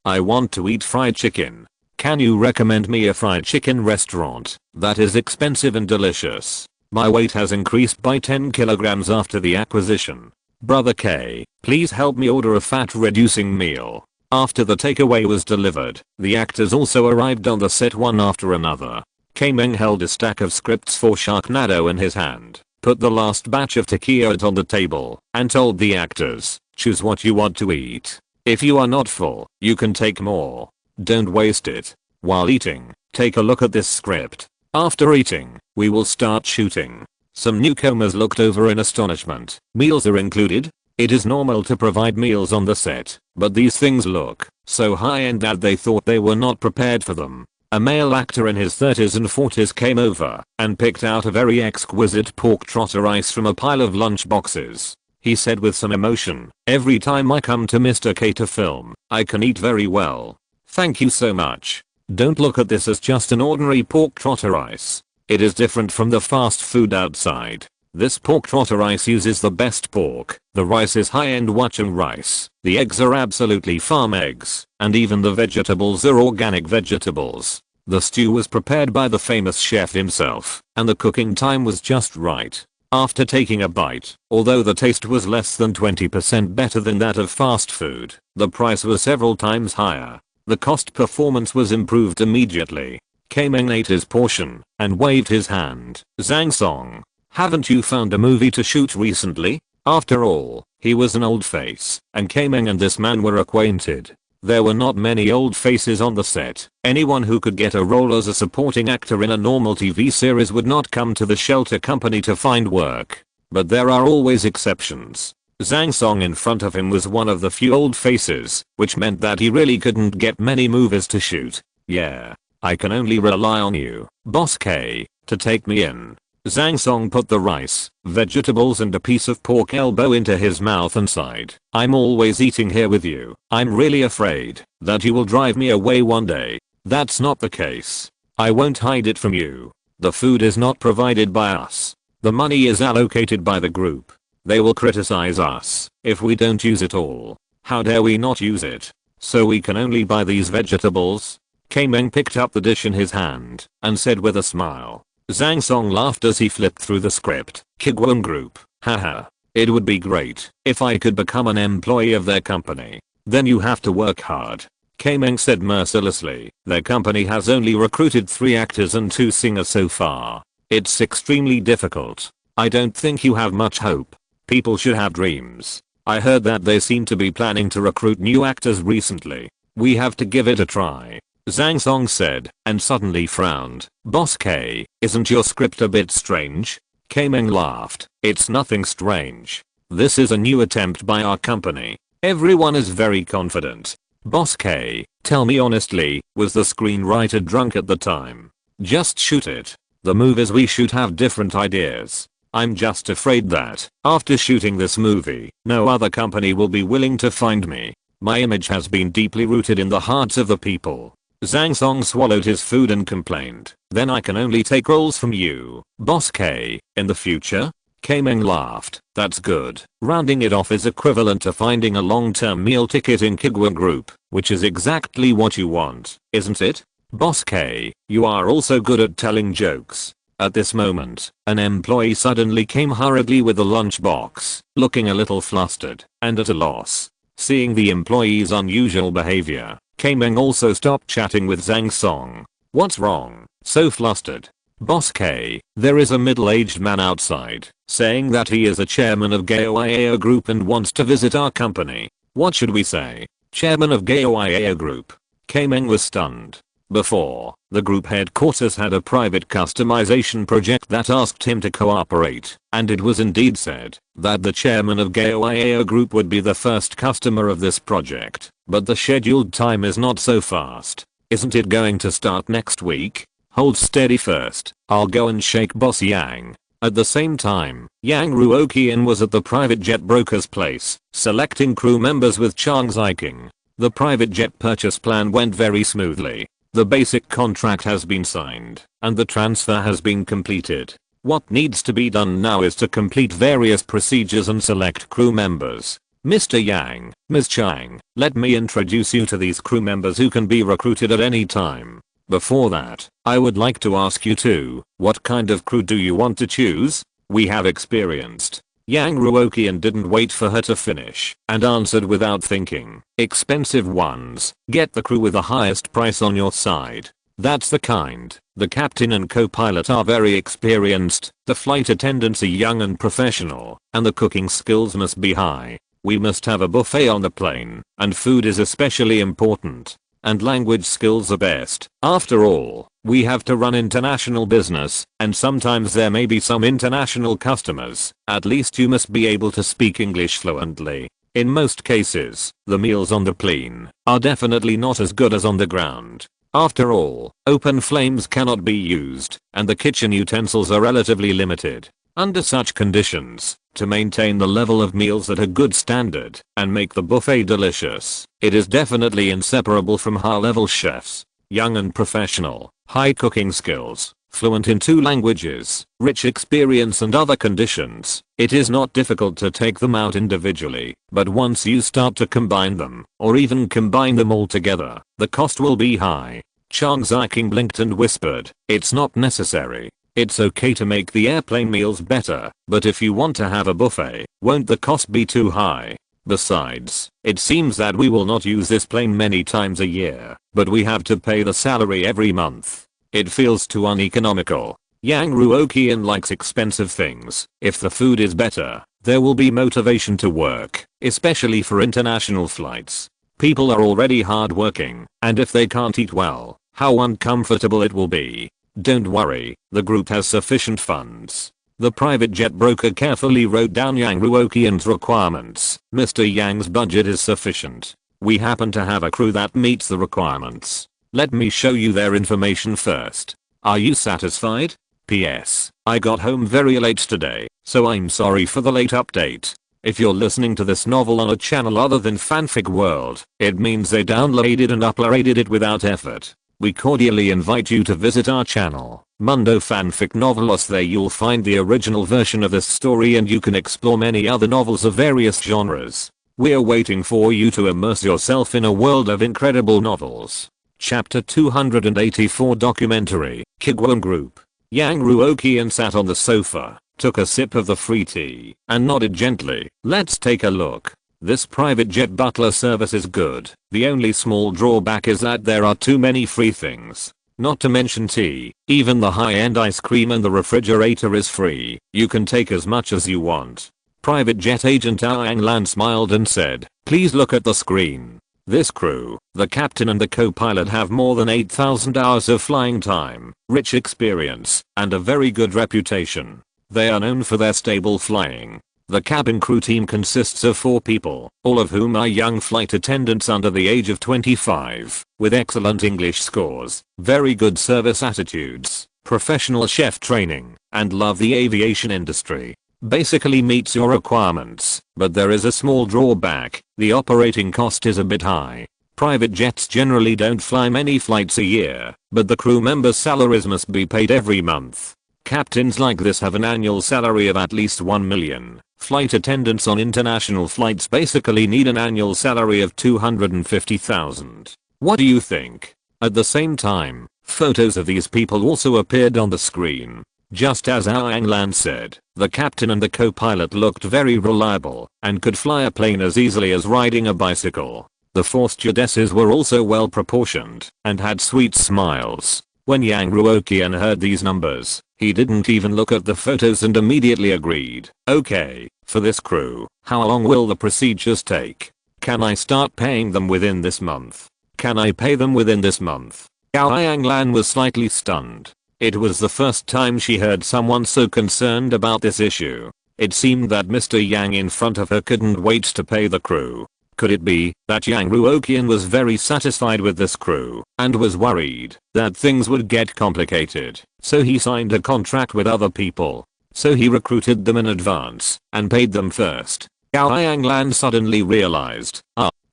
I want to eat fried chicken. Can you recommend me a fried chicken restaurant that is expensive and delicious? My weight has increased by 10 kilograms after the acquisition. Brother K, please help me order a fat reducing meal. After the takeaway was delivered, the actors also arrived on the set one after another. Kaimeng held a stack of scripts for Sharknado in his hand, put the last batch of takeout on the table, and told the actors, choose what you want to eat. If you are not full, you can take more. Don't waste it. While eating, take a look at this script. After eating, we will start shooting. Some newcomers looked over in astonishment. Meals are included? It is normal to provide meals on the set, but these things look so high-end that they thought they were not prepared for them. A male actor in his 30s and 40s came over and picked out a very exquisite pork trotter rice from a pile of lunch boxes. He said with some emotion, "Every time I come to Mr. K to film, I can eat very well. Thank you so much. Don't look at this as just an ordinary pork trotter rice. It is different from the fast food outside. This pork trotter rice uses the best pork, the rice is high-end Wuchang rice, the eggs are absolutely farm eggs, and even the vegetables are organic vegetables. The stew was prepared by the famous chef himself, and the cooking time was just right." After taking a bite, although the taste was less than 20% better than that of fast food, the price was several times higher. The cost performance was improved immediately. Kaimeng ate his portion and waved his hand. Zhang Song, haven't you found a movie to shoot recently? After all, he was an old face, and Kaimeng and this man were acquainted. There were not many old faces on the set. Anyone who could get a role as a supporting actor in a normal TV series would not come to the shelter company to find work. But there are always exceptions. Zhang Song in front of him was one of the few old faces, which meant that he really couldn't get many movies to shoot. Yeah, I can only rely on you, Boss K, to take me in. Zhang Song put the rice, vegetables and a piece of pork elbow into his mouth and sighed. I'm always eating here with you. I'm really afraid that you will drive me away one day. That's not the case. I won't hide it from you. The food is not provided by us. The money is allocated by the group. They will criticize us if we don't use it all. How dare we not use it? So we can only buy these vegetables? Kaimeng picked up the dish in his hand and said with a smile. Zhang Song laughed as he flipped through the script. Kuiguang Group, haha. It would be great if I could become an employee of their company. then you have to work hard. Kameng said mercilessly. Their company has only recruited 3 actors and 2 singers so far. It's extremely difficult. I don't think you have much hope. People should have dreams. I heard that they seem to be planning to recruit new actors recently. We have to give it a try. Zhang Song said, and suddenly frowned. Boss K, isn't your script a bit strange? Kameng laughed. It's nothing strange. This is a new attempt by our company. Everyone is very confident. Boss K, tell me honestly, was the screenwriter drunk at the time? Just shoot it. The movies we shoot have different ideas. I'm just afraid that, after shooting this movie, no other company will be willing to find me. My image has been deeply rooted in the hearts of the people. Zhang Song swallowed his food and complained. Then I can only take roles from you, Boss K, in the future? Kameng laughed. That's good. Rounding it off is equivalent to finding a long-term meal ticket in Kuiguang Group, which is exactly what you want, isn't it? Boss K, you are also good at telling jokes. At this moment, an employee suddenly came hurriedly with a lunchbox, looking a little flustered and at a loss. Seeing the employee's unusual behavior, Kameng also stopped chatting with Zhang Song. What's wrong? So flustered. Boss K, there is a middle-aged man outside, saying that he is a chairman of Kuiguang Group and wants to visit our company. What should we say? Chairman of Kuiguang Group. Kameng was stunned. Before, the group headquarters had a private customization project that asked him to cooperate, and it was indeed said that the chairman of Kuiguang Group would be the first customer of this project. But the scheduled time is not so fast. Isn't it going to start next week? Hold steady first. I'll go and shake Boss Yang. At the same time, Yang Ruoqian was at the private jet broker's place, selecting crew members with Chang Ziking. The private jet purchase plan went very smoothly. The basic contract has been signed, and the transfer has been completed. What needs to be done now is to complete various procedures and select crew members. Mr. Yang, Ms. Chang, let me introduce you to these crew members who can be recruited at any time. Before that, I would like to ask you too, what kind of crew do you want to choose? We have experienced. Yang Ruoqian didn't wait for her to finish and answered without thinking. Expensive ones. Get the crew with the highest price on your side. That's the kind. The captain and co-pilot are very experienced, the flight attendants are young and professional, and the cooking skills must be high. We must have a buffet on the plane, and food is especially important. And language skills are best. After all, we have to run international business, and sometimes there may be some international customers. At least you must be able to speak English fluently. In most cases, the meals on the plane are definitely not as good as on the ground. After all, open flames cannot be used, and the kitchen utensils are relatively limited. Under such conditions, to maintain the level of meals at a good standard and make the buffet delicious, it is definitely inseparable from high-level chefs. Young and professional, high cooking skills, fluent in 2 languages, rich experience and other conditions. It is not difficult to take them out individually, but once you start to combine them, or even combine them all together, the cost will be high. Chang Ziking blinked and whispered, it's not necessary. It's okay to make the airplane meals better, but if you want to have a buffet, won't the cost be too high? Besides, it seems that we will not use this plane many times a year, but we have to pay the salary every month. It feels too uneconomical. Yang Ruoqian likes expensive things. If the food is better, there will be motivation to work, especially for international flights. People are already hardworking, and if they can't eat well, how uncomfortable it will be. Don't worry, the group has sufficient funds. The private jet broker carefully wrote down Yang Ruoqian's requirements. Mr. Yang's budget is sufficient. We happen to have a crew that meets the requirements. Let me show you their information first. Are you satisfied? P.S. I got home very late today, so I'm sorry for the late update. If you're listening to this novel on a channel other than Fanfic World, it means they downloaded and uploaded it without effort. We cordially invite you to visit our channel, Mundo Fanfic Novelos. There you'll find the original version of this story and you can explore many other novels of various genres. We're waiting for you to immerse yourself in a world of incredible novels. Chapter 284 Documentary, Kuiguang Group. Yang Ruoqian sat on the sofa, took a sip of the free tea, and nodded gently. Let's take a look. This private jet butler service is good. The only small drawback is that there are too many free things. Not to mention tea, even the high-end ice cream in the refrigerator is free. You can take as much as you want. Private jet agent Ang Lan smiled and said, "Please look at the screen. This crew, the captain and the co-pilot, have more than 8,000 hours of flying time, rich experience, and a very good reputation. They are known for their stable flying. The cabin crew team consists of 4 people, all of whom are young flight attendants under the age of 25, with excellent English scores, very good service attitudes, professional chef training, and love the aviation industry. Basically meets your requirements, but there is a small drawback. The operating cost is a bit high. Private jets generally don't fly many flights a year, but the crew members' salaries must be paid every month. Captains like this have an annual salary of at least 1 million. Flight attendants on international flights basically need an annual salary of 250,000. What do you think?" At the same time, photos of these people also appeared on the screen. Just as Ang Lan said, the captain and the co-pilot looked very reliable and could fly a plane as easily as riding a bicycle. The 4 stewardesses were also well proportioned and had sweet smiles. When Yang Ruoqian heard these numbers, he didn't even look at the photos and immediately agreed. "Okay, for this crew, how long will the procedures take? Can I start paying them within this month? Can I pay them within this month?" Ang Lan was slightly stunned. It was the first time she heard someone so concerned about this issue. It seemed that Mr. Yang in front of her couldn't wait to pay the crew. Could it be that Yang Ruoqian was very satisfied with this crew and was worried that things would get complicated, so he signed a contract with other people? So he recruited them in advance and paid them first. Ang Lan suddenly realized,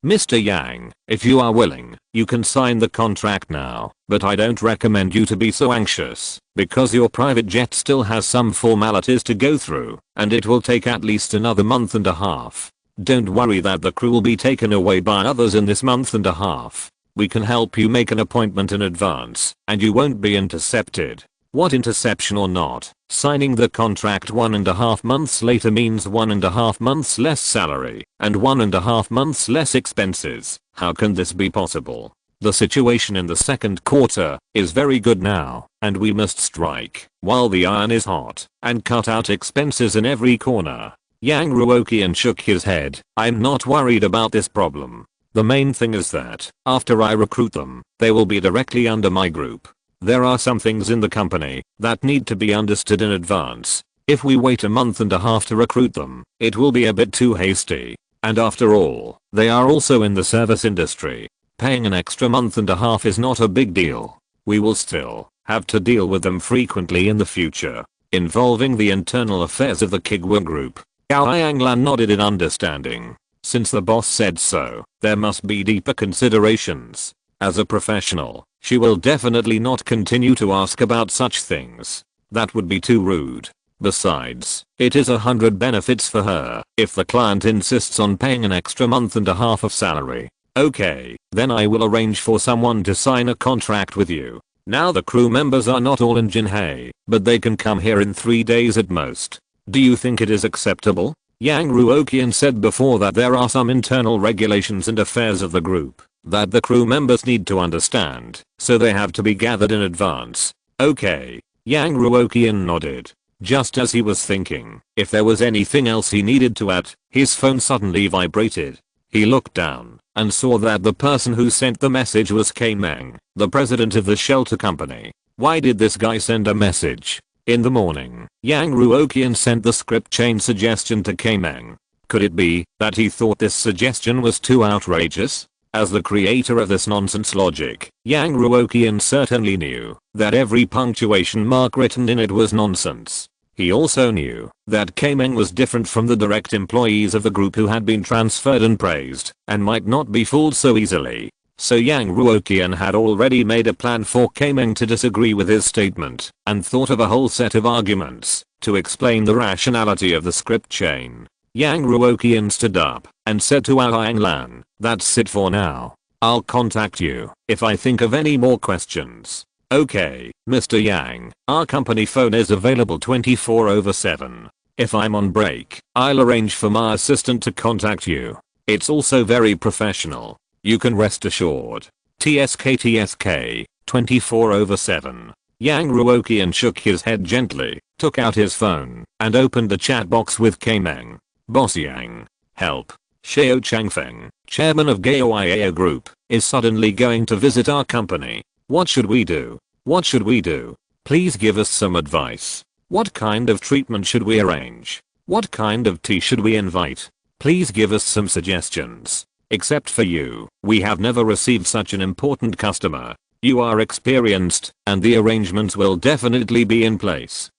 Mr. Yang, if you are willing, you can sign the contract now, but I don't recommend you to be so anxious, because your private jet still has some formalities to go through, and it will take at least another month and a half. Don't worry that the crew will be taken away by others in this month and a half. We can help you make an appointment in advance, and you won't be intercepted. What, interception or not, signing the contract 1.5 months later means 1.5 months less salary and 1.5 months less expenses. How can this be possible? The situation in the second quarter is very good now, and we must strike while the iron is hot and cut out expenses in every corner. Yang Ruoqian shook his head. "I'm not worried about this problem. The main thing is that, after I recruit them, they will be directly under my group. There are some things in the company that need to be understood in advance. If we wait a month and a half to recruit them, it will be a bit too hasty. And after all, they are also in the service industry. Paying an extra month and a half is not a big deal. We will still have to deal with them frequently in the future, involving the internal affairs of the Kuiguang group." Ang Lan nodded in understanding. Since the boss said so, there must be deeper considerations. As a professional, she will definitely not continue to ask about such things. That would be too rude. Besides, it is 100 benefits for her if the client insists on paying an extra month and a half of salary. "Okay, then I will arrange for someone to sign a contract with you. Now the crew members are not all in Jinhae, but they can come here in 3 days at most. Do you think it is acceptable?" Yang Ruoqian said before that there are some internal regulations and affairs of the group that the crew members need to understand, so they have to be gathered in advance. "Okay." Yang Ruoqian nodded. Just as he was thinking if there was anything else he needed to add, his phone suddenly vibrated. He looked down and saw that the person who sent the message was Kaimeng, the president of the shelter company. Why did this guy send a message? In the morning, Yang Ruoqian sent the script change suggestion to Kaimeng. Could it be that he thought this suggestion was too outrageous? As the creator of this nonsense logic, Yang Ruoqian certainly knew that every punctuation mark written in it was nonsense. He also knew that Kaimeng was different from the direct employees of the group who had been transferred and praised and might not be fooled so easily. So Yang Ruoqian had already made a plan for Kaimeng to disagree with his statement and thought of a whole set of arguments to explain the rationality of the script chain. Yang Ruoqian stood up and said to Ang Lan, "That's it for now. I'll contact you if I think of any more questions." "Okay, Mr. Yang, our company phone is available 24/7. If I'm on break, I'll arrange for my assistant to contact you." It's also very professional. You can rest assured. TSK 24/7. Yang Ruoqian shook his head gently, took out his phone, and opened the chat box with Kaimeng. Boss Yang. Help. Xiao Changfeng, chairman of GAOIAO Group, is suddenly going to visit our company. What should we do? What should we do? Please give us some advice. What kind of treatment should we arrange? What kind of tea should we invite? Please give us some suggestions. Except for you, we have never received such an important customer. You are experienced, and the arrangements will definitely be in place.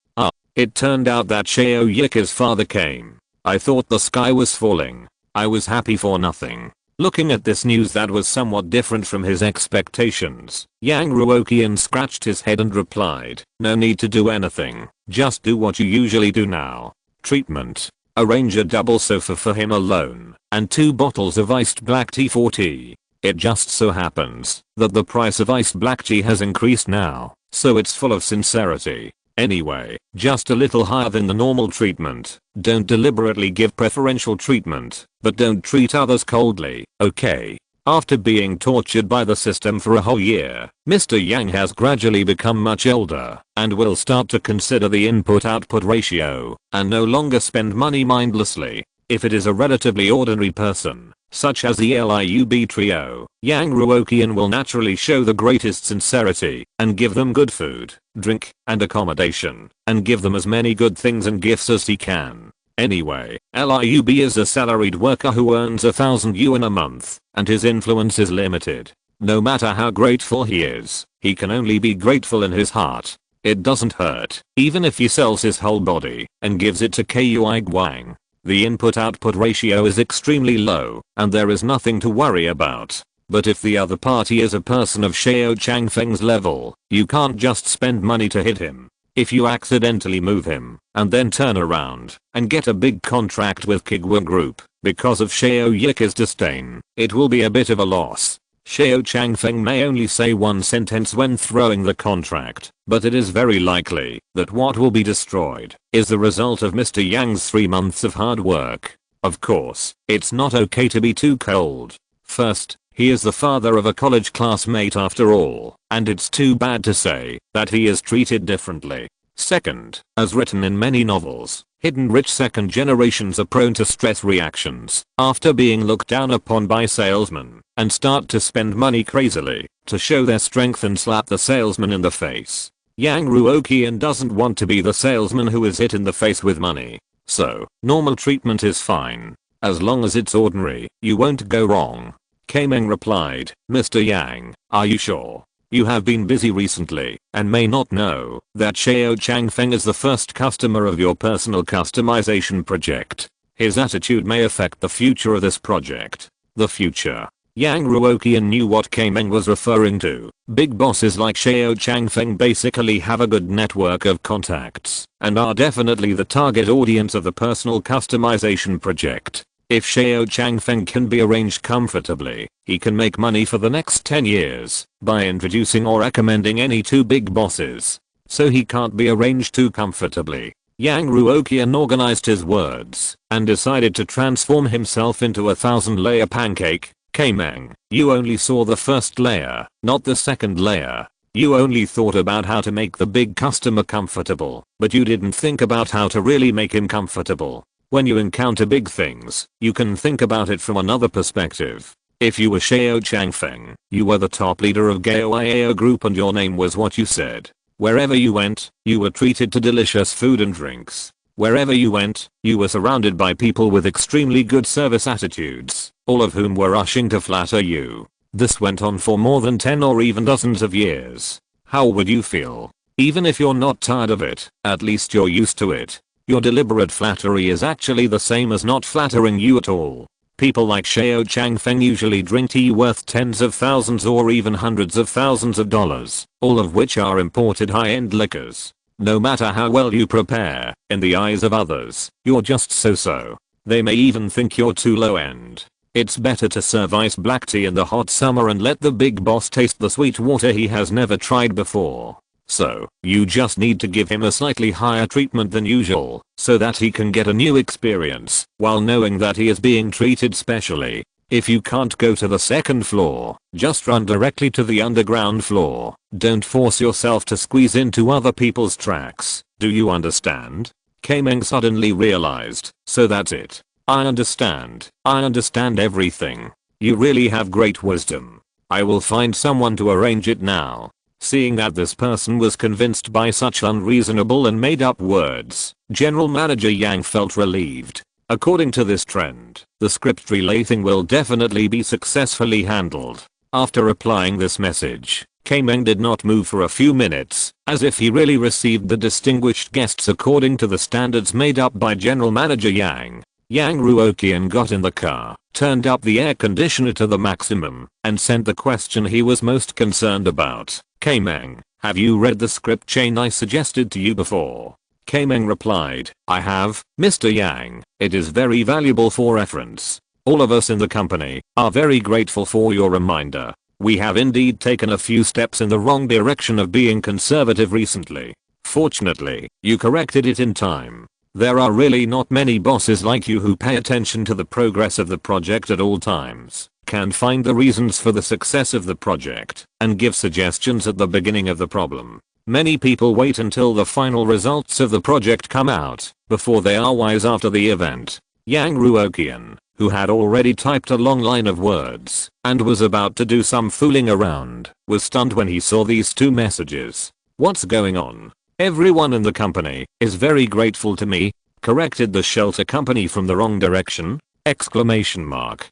It turned out that Xiao Yika's father came. I thought the sky was falling. I was happy for nothing. Looking at this news that was somewhat different from his expectations, Yang Ruoqian scratched his head and replied, no need to do anything, just do what you usually do now. Treatment. Arrange a double sofa for him alone, and 2 bottles of iced black tea for tea. It just so happens that the price of iced black tea has increased now, so it's full of sincerity. Anyway, just a little higher than the normal treatment. Don't deliberately give preferential treatment, but don't treat others coldly, okay? After being tortured by the system for a whole year, Mr. Yang has gradually become much older and will start to consider the input-output ratio and no longer spend money mindlessly. If it is a relatively ordinary person, such as the LIUB trio, Yang Ruoqian will naturally show the greatest sincerity and give them good food, drink, and accommodation, and give them as many good things and gifts as he can. Anyway, LIUB is a salaried worker who earns 1,000 yuan a month, and his influence is limited. No matter how grateful he is, he can only be grateful in his heart. It doesn't hurt, even if he sells his whole body and gives it to Kuiguang. The input-output ratio is extremely low, and there is nothing to worry about. But if the other party is a person of Xiao Changfeng's level, you can't just spend money to hit him. If you accidentally move him, and then turn around, and get a big contract with Kuiguang Group, because of Xiao Yika's disdain, it will be a bit of a loss. Xiao Changfeng may only say one sentence when throwing the contract, but it is very likely that what will be destroyed is the result of Mr. Yang's 3 months of hard work. Of course, it's not okay to be too cold. First, he is the father of a college classmate after all, and it's too bad to say that he is treated differently. Second, as written in many novels, hidden rich second generations are prone to stress reactions after being looked down upon by salesmen and start to spend money crazily to show their strength and slap the salesman in the face. Yang Ruoqian doesn't want to be the salesman who is hit in the face with money. So, normal treatment is fine. As long as it's ordinary, you won't go wrong. Kaimeng replied, Mr. Yang, are you sure? You have been busy recently and may not know that Xiao Changfeng is the first customer of your personal customization project. His attitude may affect the future of this project. The future. Yang Ruoqian knew what Kaimeng was referring to. Big bosses like Xiao Changfeng basically have a good network of contacts and are definitely the target audience of the personal customization project. If Xiao Changfeng can be arranged comfortably, he can make money for the next 10 years by introducing or recommending any 2 big bosses. So he can't be arranged too comfortably. Yang Ruoqian organized his words and decided to transform himself into a 1,000-layer pancake. Kaimeng, you only saw the first layer, not the second layer. You only thought about how to make the big customer comfortable, but you didn't think about how to really make him comfortable. When you encounter big things, you can think about it from another perspective. If you were Xiao Changfeng, you were the top leader of GAOIAO Group and your name was what you said. Wherever you went, you were treated to delicious food and drinks. Wherever you went, you were surrounded by people with extremely good service attitudes, all of whom were rushing to flatter you. This went on for more than 10 or even dozens of years. How would you feel? Even if you're not tired of it, at least you're used to it. Your deliberate flattery is actually the same as not flattering you at all. People like Xiao Changfeng usually drink tea worth tens of thousands or even hundreds of thousands of dollars, all of which are imported high-end liquors. No matter how well you prepare, in the eyes of others, you're just so-so. They may even think you're too low-end. It's better to serve iced black tea in the hot summer and let the big boss taste the sweet water he has never tried before. So, you just need to give him a slightly higher treatment than usual, so that he can get a new experience, while knowing that he is being treated specially. If you can't go to the second floor, just run directly to the underground floor. Don't force yourself to squeeze into other people's tracks. Do you understand? Kaimeng suddenly realized. So that's it. I understand. I understand everything. You really have great wisdom. I will find someone to arrange it now. Seeing that this person was convinced by such unreasonable and made up words, General Manager Yang felt relieved. According to this trend, the script relay thing will definitely be successfully handled. After applying this message, Kaimeng did not move for a few minutes, as if he really received the distinguished guests according to the standards made up by General Manager Yang. Yang Ruoqian got in the car, turned up the air conditioner to the maximum, and sent the question he was most concerned about. Kaimeng, have you read the script chain I suggested to you before? Kaimeng replied, I have, Mr. Yang. It is very valuable for reference. All of us in the company are very grateful for your reminder. We have indeed taken a few steps in the wrong direction of being conservative recently. Fortunately, you corrected it in time. There are really not many bosses like you who pay attention to the progress of the project at all times, can find the reasons for the success of the project, and give suggestions at the beginning of the problem. Many people wait until the final results of the project come out, before they are wise after the event. Yang Ruoqian, who had already typed a long line of words, and was about to do some fooling around, was stunned when he saw these two messages. What's going on? Everyone in the company is very grateful to me. Corrected the shelter company from the wrong direction? Exclamation mark.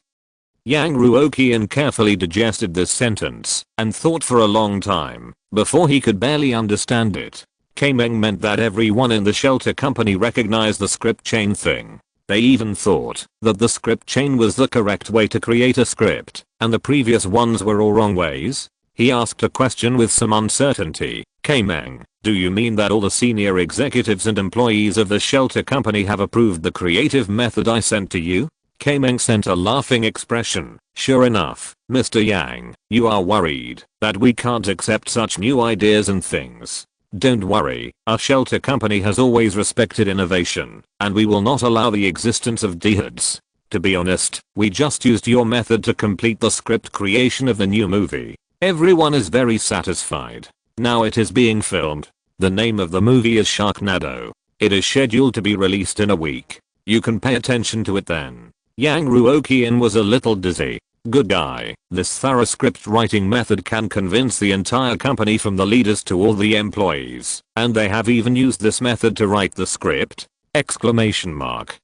Yang Ruoqian carefully digested this sentence and thought for a long time before he could barely understand it. Kaimeng meant that everyone in the shelter company recognized the script chain thing. They even thought that the script chain was the correct way to create a script and the previous ones were all wrong ways. He asked a question with some uncertainty. Kaimeng, do you mean that all the senior executives and employees of the shelter company have approved the creative method I sent to you? Kaimeng sent a laughing expression. Sure enough, Mr. Yang, you are worried that we can't accept such new ideas and things. Don't worry, our shelter company has always respected innovation, and we will not allow the existence of diehards. To be honest, we just used your method to complete the script creation of the new movie. Everyone is very satisfied. Now it is being filmed. The name of the movie is Sharknado. It is scheduled to be released in a week. You can pay attention to it then. Yang Ruoqian was a little dizzy. Good guy, this thorough script writing method can convince the entire company from the leaders to all the employees, and they have even used this method to write the script? Exclamation mark.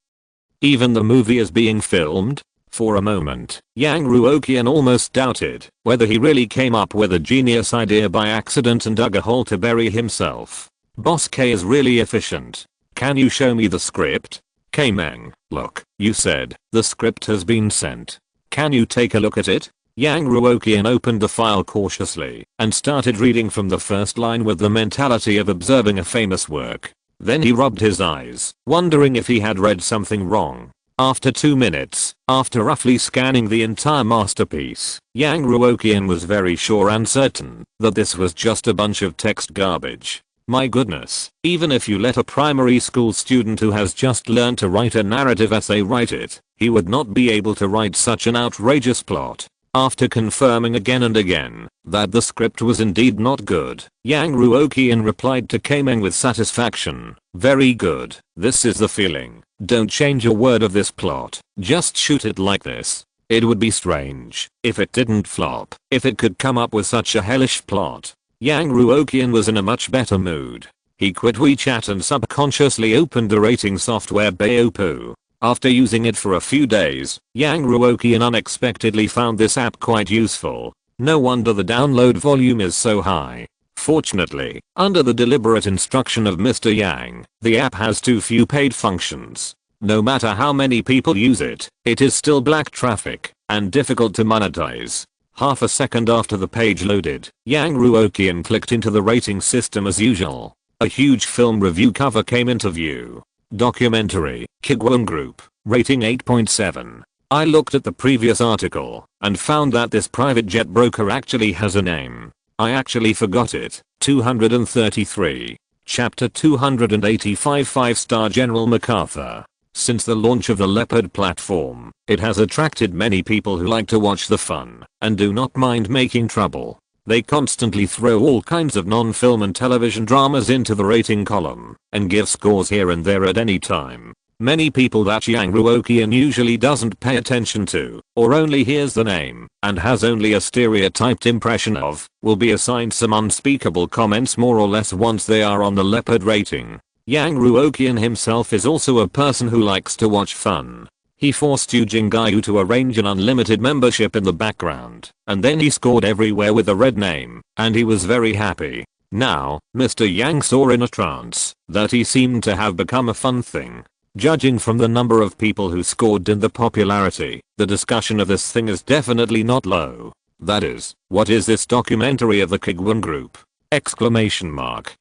Even the movie is being filmed? For a moment, Yang Ruoqian almost doubted whether he really came up with a genius idea by accident and dug a hole to bury himself. Boss K is really efficient. Can you show me the script? Kaimeng, look, you said the script has been sent. Can you take a look at it? Yang Ruoqian opened the file cautiously and started reading from the first line with the mentality of observing a famous work. Then he rubbed his eyes, wondering if he had read something wrong. After 2 minutes, after roughly scanning the entire masterpiece, Yang Ruoqian was very sure and certain that this was just a bunch of text garbage. My goodness, even if you let a primary school student who has just learned to write a narrative essay write it, he would not be able to write such an outrageous plot. After confirming again and again that the script was indeed not good, Yang Ruoqian replied to Kaimeng with satisfaction. Very good, this is the feeling. Don't change a word of this plot, just shoot it like this. It would be strange if it didn't flop, if it could come up with such a hellish plot. Yang Ruoqian was in a much better mood. He quit WeChat and subconsciously opened the rating software Baopu. After using it for a few days, Yang Ruoqian unexpectedly found this app quite useful. No wonder the download volume is so high. Fortunately, under the deliberate instruction of Mr. Yang, the app has too few paid functions. No matter how many people use it, it is still black traffic and difficult to monetize. Half a second after the page loaded, Yang Ruoqian clicked into the rating system as usual. A huge film review cover came into view. Documentary, Kuiguang Group, rating 8.7. I looked at the previous article and found that this private jet broker actually has a name. I actually forgot it. 233. Chapter 285 5-star General MacArthur. Since the launch of the Leopard platform, it has attracted many people who like to watch the fun and do not mind making trouble. They constantly throw all kinds of non-film and television dramas into the rating column and give scores here and there at any time. Many people that Yang Ruoqian usually doesn't pay attention to, or only hears the name and has only a stereotyped impression of, will be assigned some unspeakable comments more or less once they are on the Leopard rating. Yang Ruoqian himself is also a person who likes to watch fun. He forced Yu Jingyu to arrange an unlimited membership in the background, and then he scored everywhere with a red name, and he was very happy. Now, Mr. Yang saw in a trance that he seemed to have become a fun thing. Judging from the number of people who scored and the popularity, the discussion of this thing is definitely not low. That is, what is this documentary of the Kuiguang group? Exclamation mark.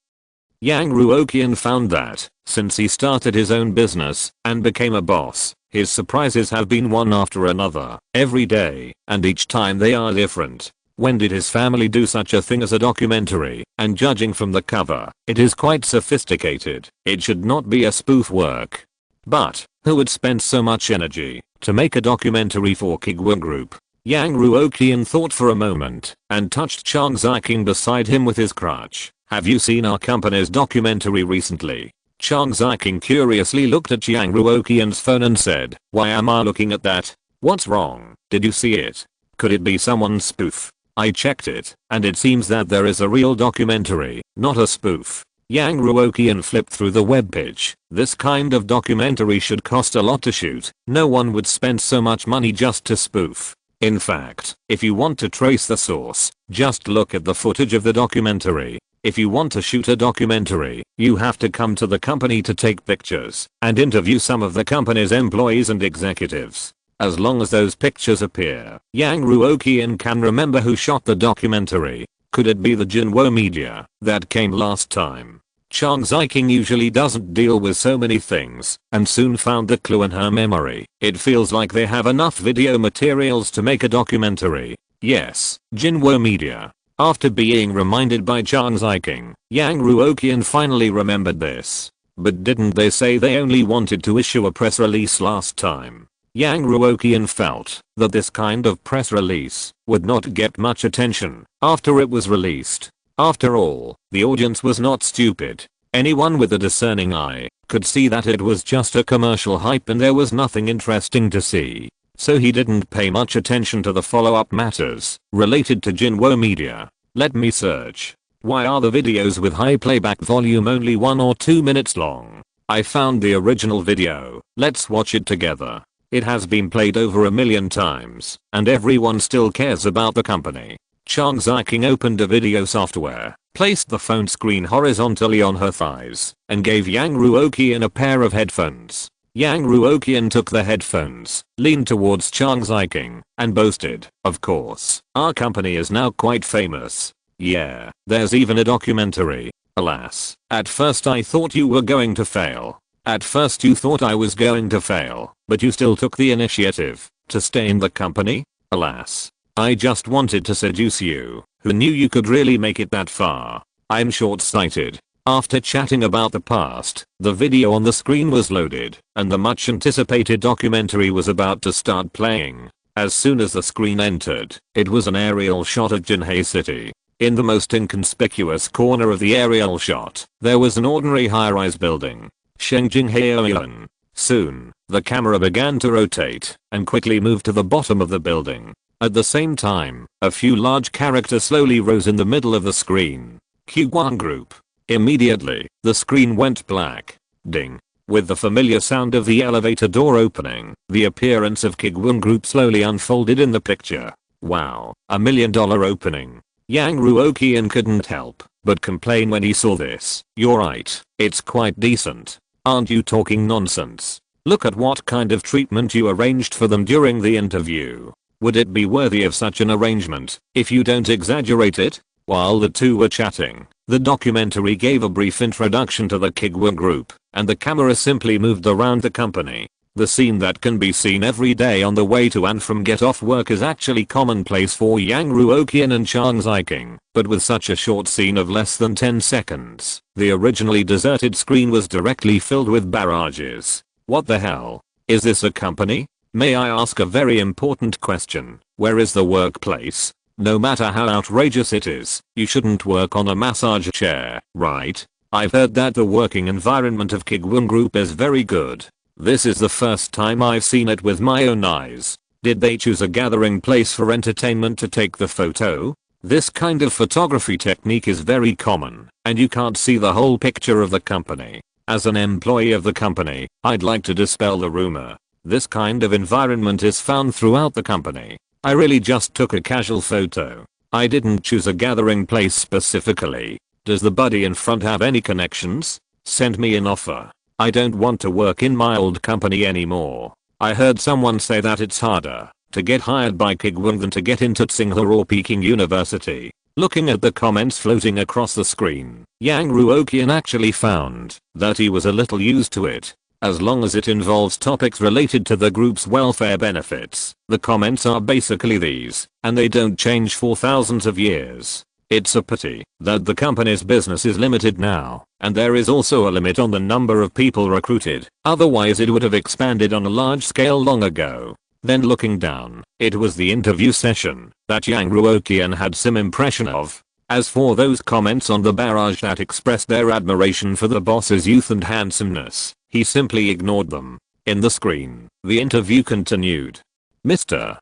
Yang Ruoqian found that, since he started his own business and became a boss, his surprises have been one after another, every day, and each time they are different. When did his family do such a thing as a documentary? And judging from the cover, it is quite sophisticated. It should not be a spoof work. But, who would spend so much energy to make a documentary for Kuiguang group? Yang Ruoqian thought for a moment and touched Chang Ziking beside him with his crutch. Have you seen our company's documentary recently? Chang Ziking curiously looked at Yang Ruoqian's phone and said, why am I looking at that? What's wrong? Did you see it? Could it be someone's spoof? I checked it, and it seems that there is a real documentary, not a spoof. Yang Ruoqian flipped through the webpage. This kind of documentary should cost a lot to shoot. No one would spend so much money just to spoof. In fact, if you want to trace the source, just look at the footage of the documentary. If you want to shoot a documentary, you have to come to the company to take pictures and interview some of the company's employees and executives. As long as those pictures appear, Yang Ruoqian can remember who shot the documentary. Could it be the Jinwo media that came last time? Chang Ziking usually doesn't deal with so many things and soon found the clue in her memory. It feels like they have enough video materials to make a documentary. Yes, Jinwo media. After being reminded by Chang Ziking, Yang Ruoqian finally remembered this. But didn't they say they only wanted to issue a press release last time? Yang Ruoqian felt that this kind of press release would not get much attention after it was released. After all, the audience was not stupid. Anyone with a discerning eye could see that it was just a commercial hype and there was nothing interesting to see. So he didn't pay much attention to the follow-up matters related to Jinwo media. Let me search. Why are the videos with high playback volume only 1 or 2 minutes long? I found the original video. Let's watch it together. It has been played over 1 million times, and everyone still cares about the company. Chang Ziking opened a video software, placed the phone screen horizontally on her thighs, and gave Yang Ruoqian a pair of headphones. Yang Ruoqian took the headphones, leaned towards Chang Ziking, and boasted, of course, our company is now quite famous. Yeah, there's even a documentary. Alas, at first I thought you were going to fail. At first you thought I was going to fail, but you still took the initiative to stay in the company? Alas, I just wanted to seduce you. Who knew you could really make it that far? I'm short-sighted. After chatting about the past, the video on the screen was loaded, and the much anticipated documentary was about to start playing. As soon as the screen entered, it was an aerial shot of Jinhae City. In the most inconspicuous corner of the aerial shot, there was an ordinary high-rise building. Shengjinghaoyuan. Soon, the camera began to rotate and quickly moved to the bottom of the building. At the same time, a few large characters slowly rose in the middle of the screen. Kuiguang Group. Immediately, the screen went black. Ding. With the familiar sound of the elevator door opening, the appearance of Kuiguang Group slowly unfolded in the picture. Wow, $1 million opening. Yang Ruoqian couldn't help but complain when he saw this. You're right, it's quite decent. Aren't you talking nonsense? Look at what kind of treatment you arranged for them during the interview. Would it be worthy of such an arrangement if you don't exaggerate it? While the two were chatting, the documentary gave a brief introduction to the Kuiguang Group, and the camera simply moved around the company. The scene that can be seen every day on the way to and from get off work is actually commonplace for Yang Ruoqian and Chang Ziking, but with such a short scene of less than 10 seconds, the originally deserted screen was directly filled with barrages. What the hell? Is this a company? May I ask a very important question? Where is the workplace? No matter how outrageous it is, you shouldn't work on a massage chair, right? I've heard that the working environment of Kuiguang Group is very good. This is the first time I've seen it with my own eyes. Did they choose a gathering place for entertainment to take the photo? This kind of photography technique is very common, and you can't see the whole picture of the company. As an employee of the company, I'd like to dispel the rumor. This kind of environment is found throughout the company. I really just took a casual photo. I didn't choose a gathering place specifically. Does the buddy in front have any connections? Send me an offer. I don't want to work in my old company anymore. I heard someone say that it's harder to get hired by Kuiguang than to get into Tsinghua or Peking University. Looking at the comments floating across the screen, Yang Ruoqian actually found that he was a little used to it. As long as it involves topics related to the group's welfare benefits, the comments are basically these, and they don't change for thousands of years. It's a pity that the company's business is limited now, and there is also a limit on the number of people recruited, otherwise it would have expanded on a large scale long ago. Then looking down, it was the interview session that Yang Ruoqian had some impression of. As for those comments on the barrage that expressed their admiration for the boss's youth and handsomeness, he simply ignored them. In the screen, the interview continued. Mr.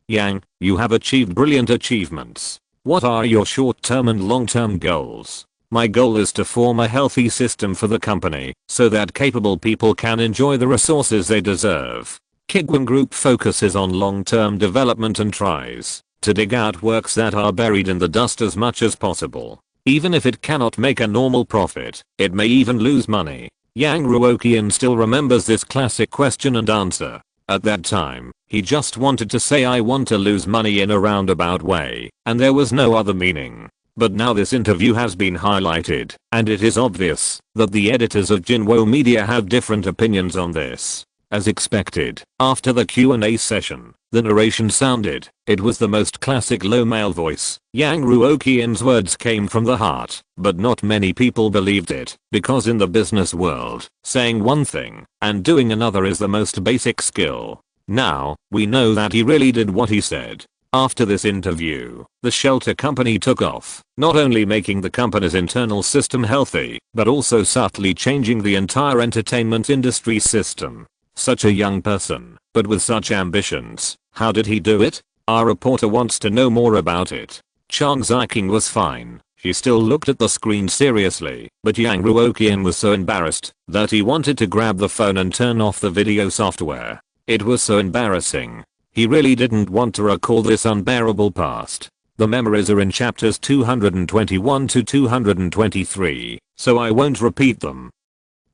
Yang, you have achieved brilliant achievements. What are your short-term and long-term goals? My goal is to form a healthy system for the company so that capable people can enjoy the resources they deserve. Kuiguang Group focuses on long-term development and tries to dig out works that are buried in the dust as much as possible. Even if it cannot make a normal profit, it may even lose money. Yang Ruoqian still remembers this classic question and answer. At that time, he just wanted to say I want to lose money in a roundabout way, and there was no other meaning. But now this interview has been highlighted, and it is obvious that the editors of Jinwo Media have different opinions on this. As expected, after the Q&A session, the narration sounded. It was the most classic low male voice. Yang Ruoqian's words came from the heart, but not many people believed it, because in the business world, saying one thing and doing another is the most basic skill. Now, we know that he really did what he said. After this interview, the shelter company took off, not only making the company's internal system healthy, but also subtly changing the entire entertainment industry system. Such a young person, but with such ambitions. How did he do it? Our reporter wants to know more about it. Chang Ziking was fine. She still looked at the screen seriously, but Yang Ruoqian was so embarrassed that he wanted to grab the phone and turn off the video software. It was so embarrassing. He really didn't want to recall this unbearable past. The memories are in chapters 221 to 223, so I won't repeat them.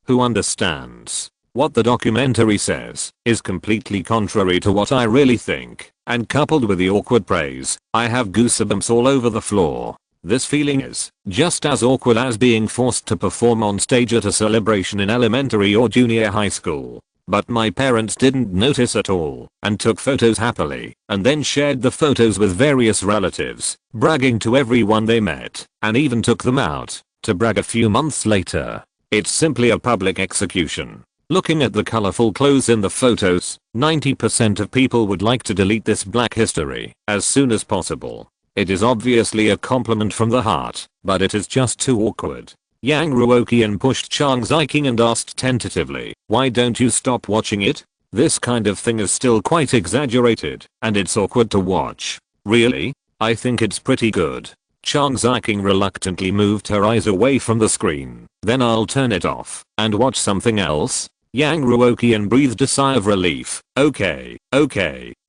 Who understands? What the documentary says is completely contrary to what I really think, and coupled with the awkward praise, I have goosebumps all over the floor. This feeling is just as awkward as being forced to perform on stage at a celebration in elementary or junior high school. But my parents didn't notice at all and took photos happily and then shared the photos with various relatives, bragging to everyone they met, and even took them out to brag a few months later. It's simply a public execution. Looking at the colorful clothes in the photos, 90% of people would like to delete this black history as soon as possible. It is obviously a compliment from the heart, but it is just too awkward. Yang Ruoqian pushed Chang Ziking and asked tentatively, why don't you stop watching it? This kind of thing is still quite exaggerated, and it's awkward to watch. Really? I think it's pretty good. Chang Ziking reluctantly moved her eyes away from the screen. Then I'll turn it off and watch something else. Yang Ruoqian breathed a sigh of relief. Okay,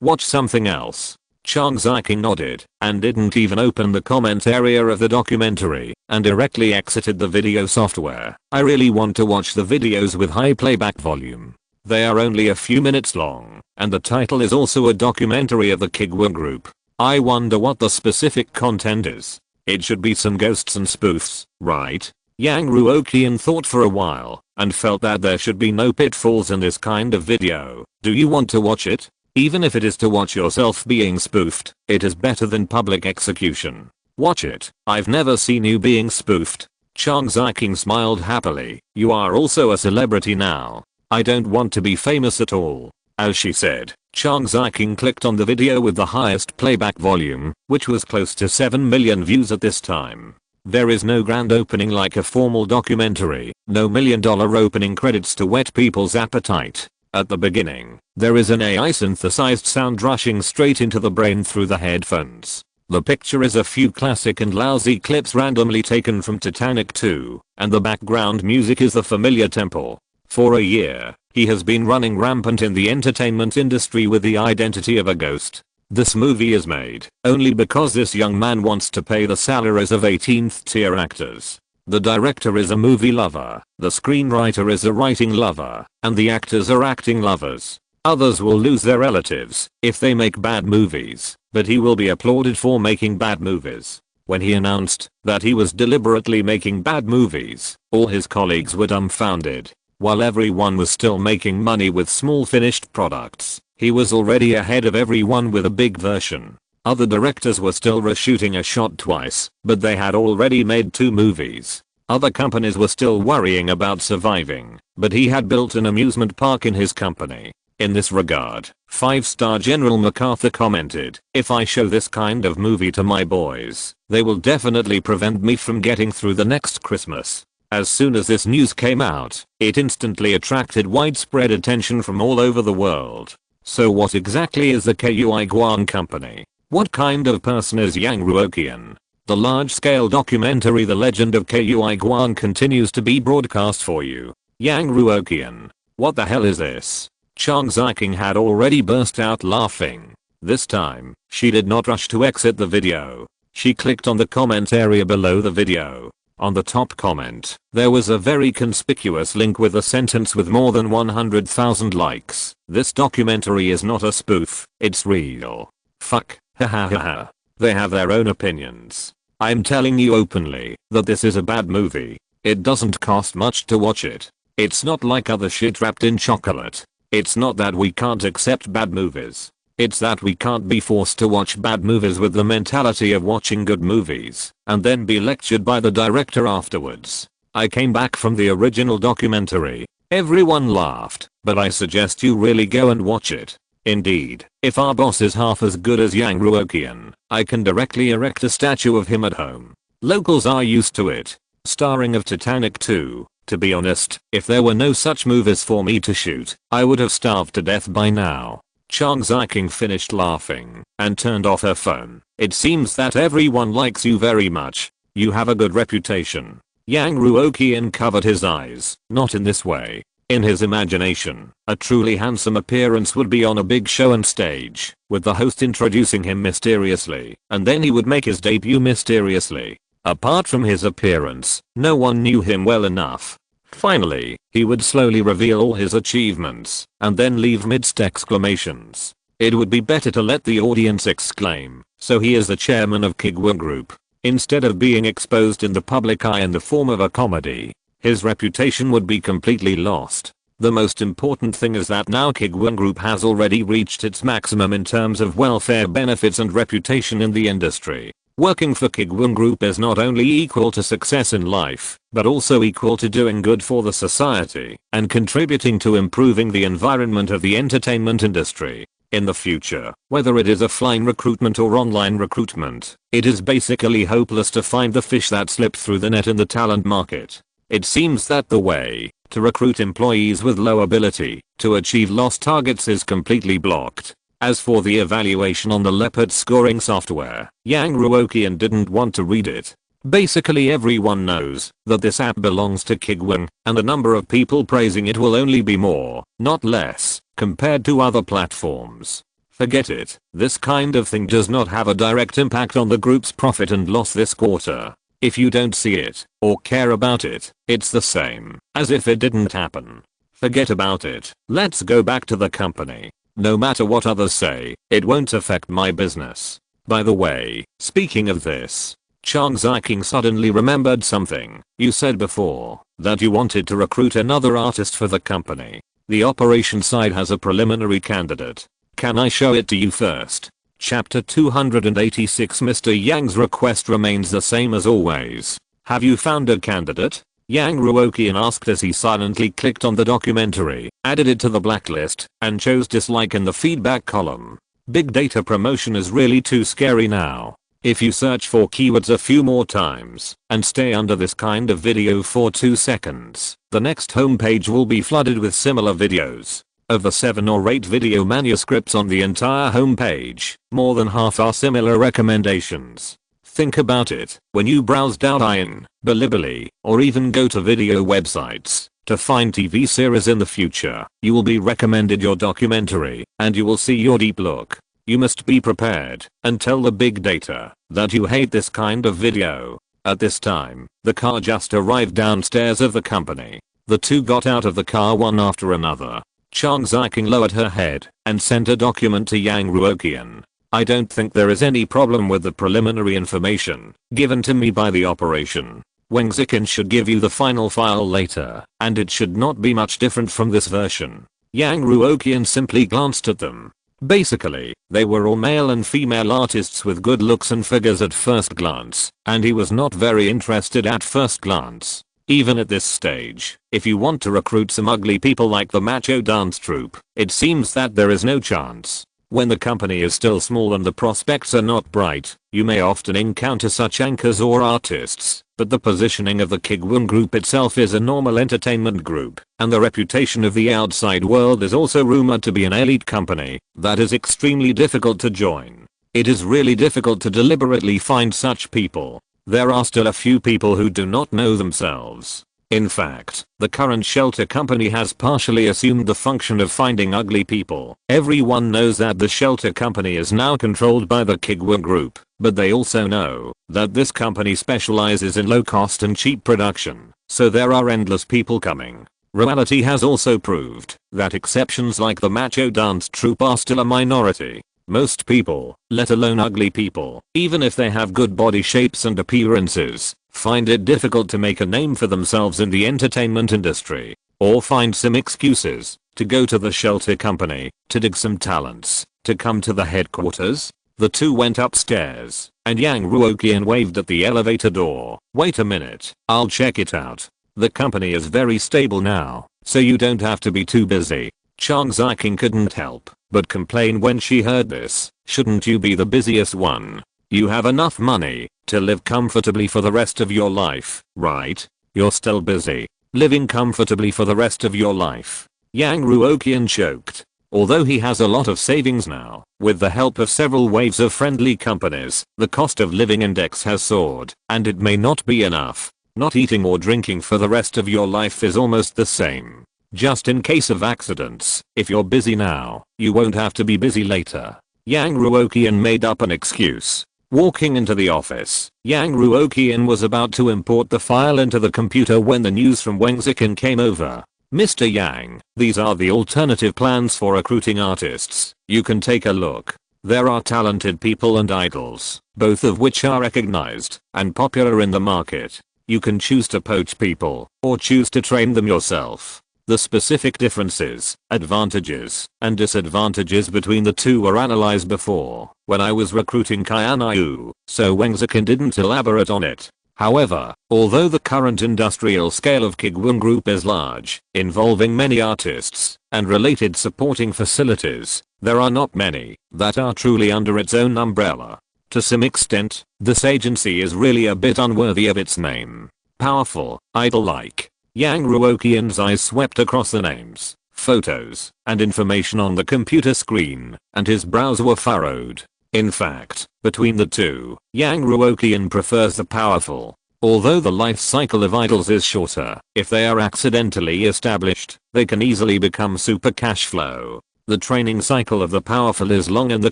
watch something else. Chang Ziking nodded and didn't even open the comment area of the documentary and directly exited the video software. I really want to watch the videos with high playback volume. They are only a few minutes long, and the title is also a documentary of the Kuiguang Group. I wonder what the specific content is. It should be some ghosts and spoofs, right? Yang Ruoqian thought for a while and felt that there should be no pitfalls in this kind of video. Do you want to watch it? Even if it is to watch yourself being spoofed, it is better than public execution. Watch it. I've never seen you being spoofed. Chang Ziking smiled happily. You are also a celebrity now. I don't want to be famous at all. As she said, Chang Ziking clicked on the video with the highest playback volume, which was close to 7 million views at this time. There is no grand opening like a formal documentary, no $1 million opening credits to whet people's appetite. At the beginning, there is an AI synthesized sound rushing straight into the brain through the headphones. The picture is a few classic and lousy clips randomly taken from Titanic 2, and the background music is the familiar tempo. For a year, he has been running rampant in the entertainment industry with the identity of a ghost. This movie is made only because this young man wants to pay the salaries of 18th tier actors. The director is a movie lover, the screenwriter is a writing lover, and the actors are acting lovers. Others will lose their relatives if they make bad movies, but he will be applauded for making bad movies. When he announced that he was deliberately making bad movies, all his colleagues were dumbfounded. While everyone was still making money with small finished products, he was already ahead of everyone with a big version. Other directors were still reshooting a shot twice, but they had already made 2 movies. Other companies were still worrying about surviving, but he had built an amusement park in his company. In this regard, 5-star General MacArthur commented, "If I show this kind of movie to my boys, they will definitely prevent me from getting through the next Christmas." As soon as this news came out, it instantly attracted widespread attention from all over the world. So what exactly is the Kuiguang company? What kind of person is Yang Ruoqian? The large-scale documentary The Legend of Kuiguang continues to be broadcast for you. Yang Ruoqian. What the hell is this? Chang Ziking had already burst out laughing. This time, she did not rush to exit the video. She clicked on the comment area below the video. On the top comment, there was a very conspicuous link with a sentence with more than 100,000 likes. This documentary is not a spoof, it's real. Fuck, hahaha. They have their own opinions. I'm telling you openly that this is a bad movie. It doesn't cost much to watch it. It's not like other shit wrapped in chocolate. It's not that we can't accept bad movies. It's that we can't be forced to watch bad movies with the mentality of watching good movies, and then be lectured by the director afterwards. I came back from the original documentary. Everyone laughed, but I suggest you really go and watch it. Indeed, if our boss is half as good as Yang Ruoqian, I can directly erect a statue of him at home. Locals are used to it. Starring of Titanic 2. To be honest, if there were no such movies for me to shoot, I would have starved to death by now. Chang Ziking finished laughing and turned off her phone. It seems that everyone likes you very much. You have a good reputation. Yang Ruoqian covered his eyes. Not in this way. In his imagination, a truly handsome appearance would be on a big show and stage, with the host introducing him mysteriously, and then he would make his debut mysteriously. Apart from his appearance, no one knew him well enough. Finally, he would slowly reveal all his achievements, and then leave midst exclamations. It would be better to let the audience exclaim, "So he is the chairman of Kuiguang Group," instead of being exposed in the public eye in the form of a comedy. His reputation would be completely lost. The most important thing is that now Kuiguang Group has already reached its maximum in terms of welfare benefits and reputation in the industry. Working for Kuiguang Group is not only equal to success in life, but also equal to doing good for the society and contributing to improving the environment of the entertainment industry. In the future, whether it is offline recruitment or online recruitment, it is basically hopeless to find the fish that slipped through the net in the talent market. It seems that the way to recruit employees with low ability to achieve lost targets is completely blocked. As for the evaluation on the Leopard scoring software, Yang Ruoqian didn't want to read it. Basically everyone knows that this app belongs to Kuiguang, and the number of people praising it will only be more, not less, compared to other platforms. Forget it. This kind of thing does not have a direct impact on the group's profit and loss this quarter. If you don't see it or care about it, it's the same as if it didn't happen. Forget about it. Let's go back to the company. No matter what others say, it won't affect my business. By the way, speaking of this, Chang Ziking suddenly remembered something. You said before that you wanted to recruit another artist for the company. The operation side has a preliminary candidate. Can I show it to you first? Chapter 286. Mr. Yang's request remains the same as always. Have you found a candidate? Yang Ruoqian asked as he silently clicked on the documentary, added it to the blacklist, and chose dislike in the feedback column. Big data promotion is really too scary now. If you search for keywords a few more times and stay under this kind of video for 2 seconds, the next homepage will be flooded with similar videos. Over 7 or 8 video manuscripts on the entire homepage, more than half are similar recommendations. Think about it, when you browse Douyin, Bilibili, or even go to video websites to find TV series in the future, you will be recommended your documentary, and you will see your deep look. You must be prepared and tell the big data that you hate this kind of video. At this time, the car just arrived downstairs of the company. The two got out of the car one after another. Chang Ziking lowered her head and sent a document to Yang Ruoqian. I don't think there is any problem with the preliminary information given to me by the operation. Wang Zikin should give you the final file later, and it should not be much different from this version. Yang Ruoqian simply glanced at them. Basically, they were all male and female artists with good looks and figures at first glance, and he was not very interested at first glance. Even at this stage, if you want to recruit some ugly people like the macho dance troupe, it seems that there is no chance. When the company is still small and the prospects are not bright, you may often encounter such anchors or artists, but the positioning of the Kuiguang group itself is a normal entertainment group, and the reputation of the outside world is also rumored to be an elite company that is extremely difficult to join. It is really difficult to deliberately find such people. There are still a few people who do not know themselves. In fact, the current shelter company has partially assumed the function of finding ugly people. Everyone knows that the shelter company is now controlled by the Kuiguang group, but they also know that this company specializes in low cost and cheap production, so there are endless people coming. Reality has also proved that exceptions like the macho dance troupe are still a minority. Most people, let alone ugly people, even if they have good body shapes and appearances, find it difficult to make a name for themselves in the entertainment industry, or find some excuses to go to the shelter company, to dig some talents, to come to the headquarters. The two went upstairs, and Yang Ruoqian waved at the elevator door. Wait a minute, I'll check it out. The company is very stable now, so you don't have to be too busy. Chang Ziking couldn't help but complain when she heard this. Shouldn't you be the busiest one? You have enough money to live comfortably for the rest of your life, right? You're still busy, living comfortably for the rest of your life. Yang Ruoqian choked. Although he has a lot of savings now, with the help of several waves of friendly companies, the cost of living index has soared, and it may not be enough. Not eating or drinking for the rest of your life is almost the same. Just in case of accidents, if you're busy now, you won't have to be busy later. Yang Ruoqian made up an excuse. Walking into the office, Yang Ruoqian was about to import the file into the computer when the news from Wang Zikin came over. Mr. Yang, these are the alternative plans for recruiting artists. You can take a look. There are talented people and idols, both of which are recognized and popular in the market. You can choose to poach people or choose to train them yourself. The specific differences, advantages, and disadvantages between the two were analyzed before when I was recruiting Qianayu, so Wang Zikin didn't elaborate on it. However, although the current industrial scale of Kuiguang Group is large, involving many artists and related supporting facilities, there are not many that are truly under its own umbrella. To some extent, this agency is really a bit unworthy of its name. Powerful, idol-like. Yang Ruoqian's eyes swept across the names, photos, and information on the computer screen, and his brows were furrowed. In fact, between the two, Yang Ruoqian prefers the powerful. Although the life cycle of idols is shorter, if they are accidentally established, they can easily become super cash flow. The training cycle of the powerful is long and the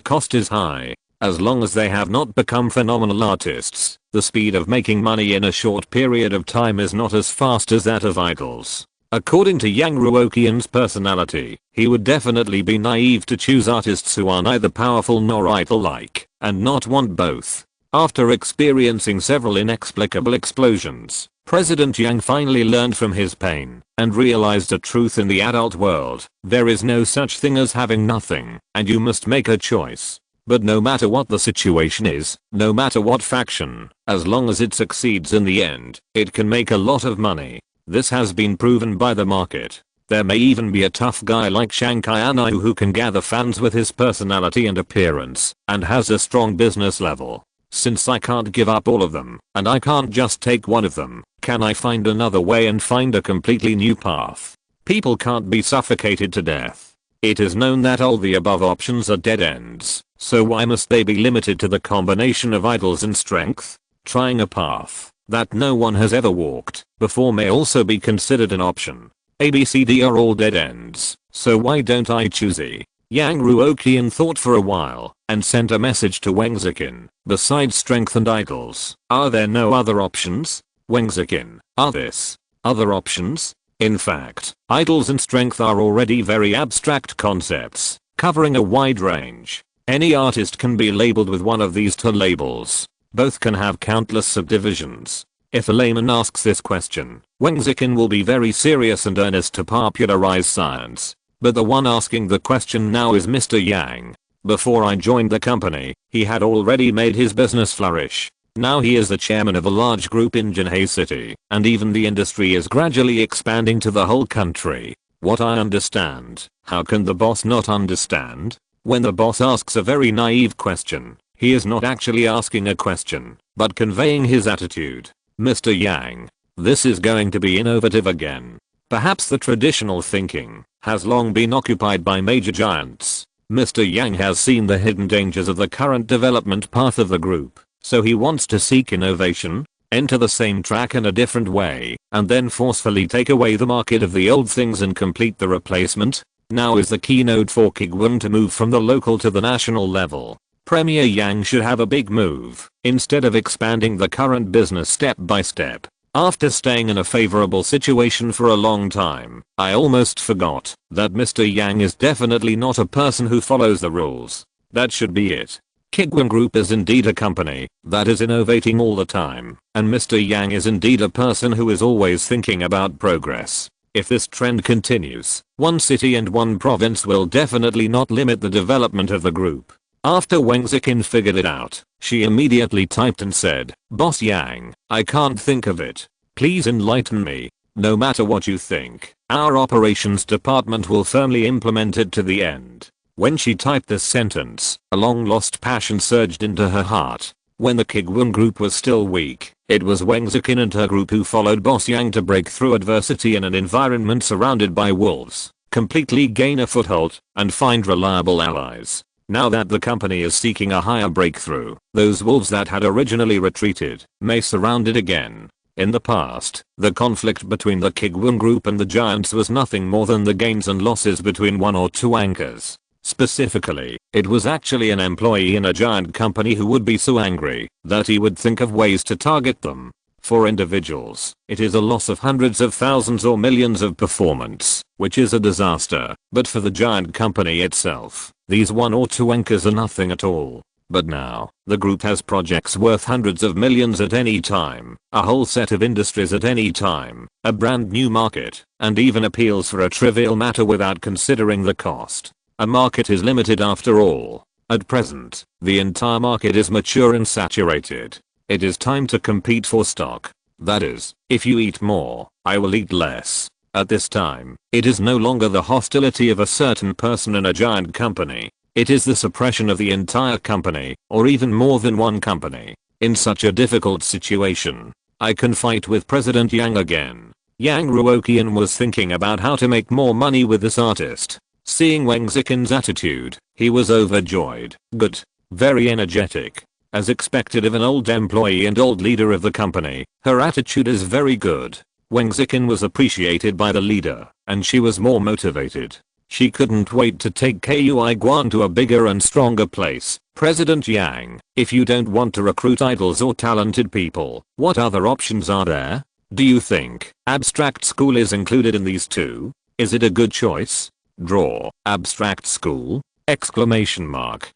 cost is high. As long as they have not become phenomenal artists, the speed of making money in a short period of time is not as fast as that of idols. According to Yang Ruoqian's personality, he would definitely be naive to choose artists who are neither powerful nor idol-like, and not want both. After experiencing several inexplicable explosions, President Yang finally learned from his pain and realized a truth in the adult world. There is no such thing as having nothing, and you must make a choice. But no matter what the situation is, no matter what faction, as long as it succeeds in the end, it can make a lot of money. This has been proven by the market. There may even be a tough guy like Shanghai Anu who can gather fans with his personality and appearance, and has a strong business level. Since I can't give up all of them, and I can't just take one of them, can I find another way and find a completely new path? People can't be suffocated to death. It is known that all the above options are dead ends, so why must they be limited to the combination of idols and strength? Trying a path that no one has ever walked before may also be considered an option. A, B, C, D are all dead ends, so why don't I choose E? Yang Ruoqian thought for a while and sent a message to Wang Zikin. Besides strength and idols, are there no other options? Wang Zikin, are this other options? In fact, idols and strength are already very abstract concepts, covering a wide range. Any artist can be labeled with one of these two labels. Both can have countless subdivisions. If a layman asks this question, Wang Zikin will be very serious and earnest to popularize science. But the one asking the question now is Mr. Yang. Before I joined the company, he had already made his business flourish. Now he is the chairman of a large group in Jinhai City, and even the industry is gradually expanding to the whole country. What I understand, how can the boss not understand? When the boss asks a very naive question, he is not actually asking a question, but conveying his attitude. Mr. Yang, this is going to be innovative again. Perhaps the traditional thinking has long been occupied by major giants. Mr. Yang has seen the hidden dangers of the current development path of the group, so he wants to seek innovation, enter the same track in a different way, and then forcefully take away the market of the old things and complete the replacement. Now is the keynote for Kuiguang to move from the local to the national level. Premier Yang should have a big move, instead of expanding the current business step by step. After staying in a favorable situation for a long time, I almost forgot that Mr. Yang is definitely not a person who follows the rules. That should be it. Kuiguang Group is indeed a company that is innovating all the time, and Mr. Yang is indeed a person who is always thinking about progress. If this trend continues, one city and one province will definitely not limit the development of the group. After Wang Zikin figured it out, she immediately typed and said, "Boss Yang, I can't think of it. Please enlighten me. No matter what you think, our operations department will firmly implement it to the end." When she typed this sentence, a long-lost passion surged into her heart. When the Kuiguang Group was still weak, it was Wang Zikin and her group who followed Boss Yang to break through adversity in an environment surrounded by wolves, completely gain a foothold, and find reliable allies. Now that the company is seeking a higher breakthrough, those wolves that had originally retreated may surround it again. In the past, the conflict between the Kuiguang Group and the giants was nothing more than the gains and losses between one or two anchors. Specifically, it was actually an employee in a giant company who would be so angry that he would think of ways to target them. For individuals, it is a loss of hundreds of thousands or millions of performance, which is a disaster, but for the giant company itself, these one or two anchors are nothing at all. But now, the group has projects worth hundreds of millions at any time, a whole set of industries at any time, a brand new market, and even appeals for a trivial matter without considering the cost. A market is limited after all. At present, the entire market is mature and saturated. It is time to compete for stock. That is, if you eat more, I will eat less. At this time, it is no longer the hostility of a certain person in a giant company. It is the suppression of the entire company, or even more than one company. In such a difficult situation, I can fight with President Yang again. Yang Ruoqian was thinking about how to make more money with this artist. Seeing Wang Zikin's attitude, he was overjoyed. Good. Very energetic. As expected of an old employee and old leader of the company, her attitude is very good. Wang Zikin was appreciated by the leader, and she was more motivated. She couldn't wait to take Kuiguang to a bigger and stronger place. President Yang, if you don't want to recruit idols or talented people, what other options are there? Do you think abstract school is included in these two? Is it a good choice? Draw abstract school? Exclamation mark.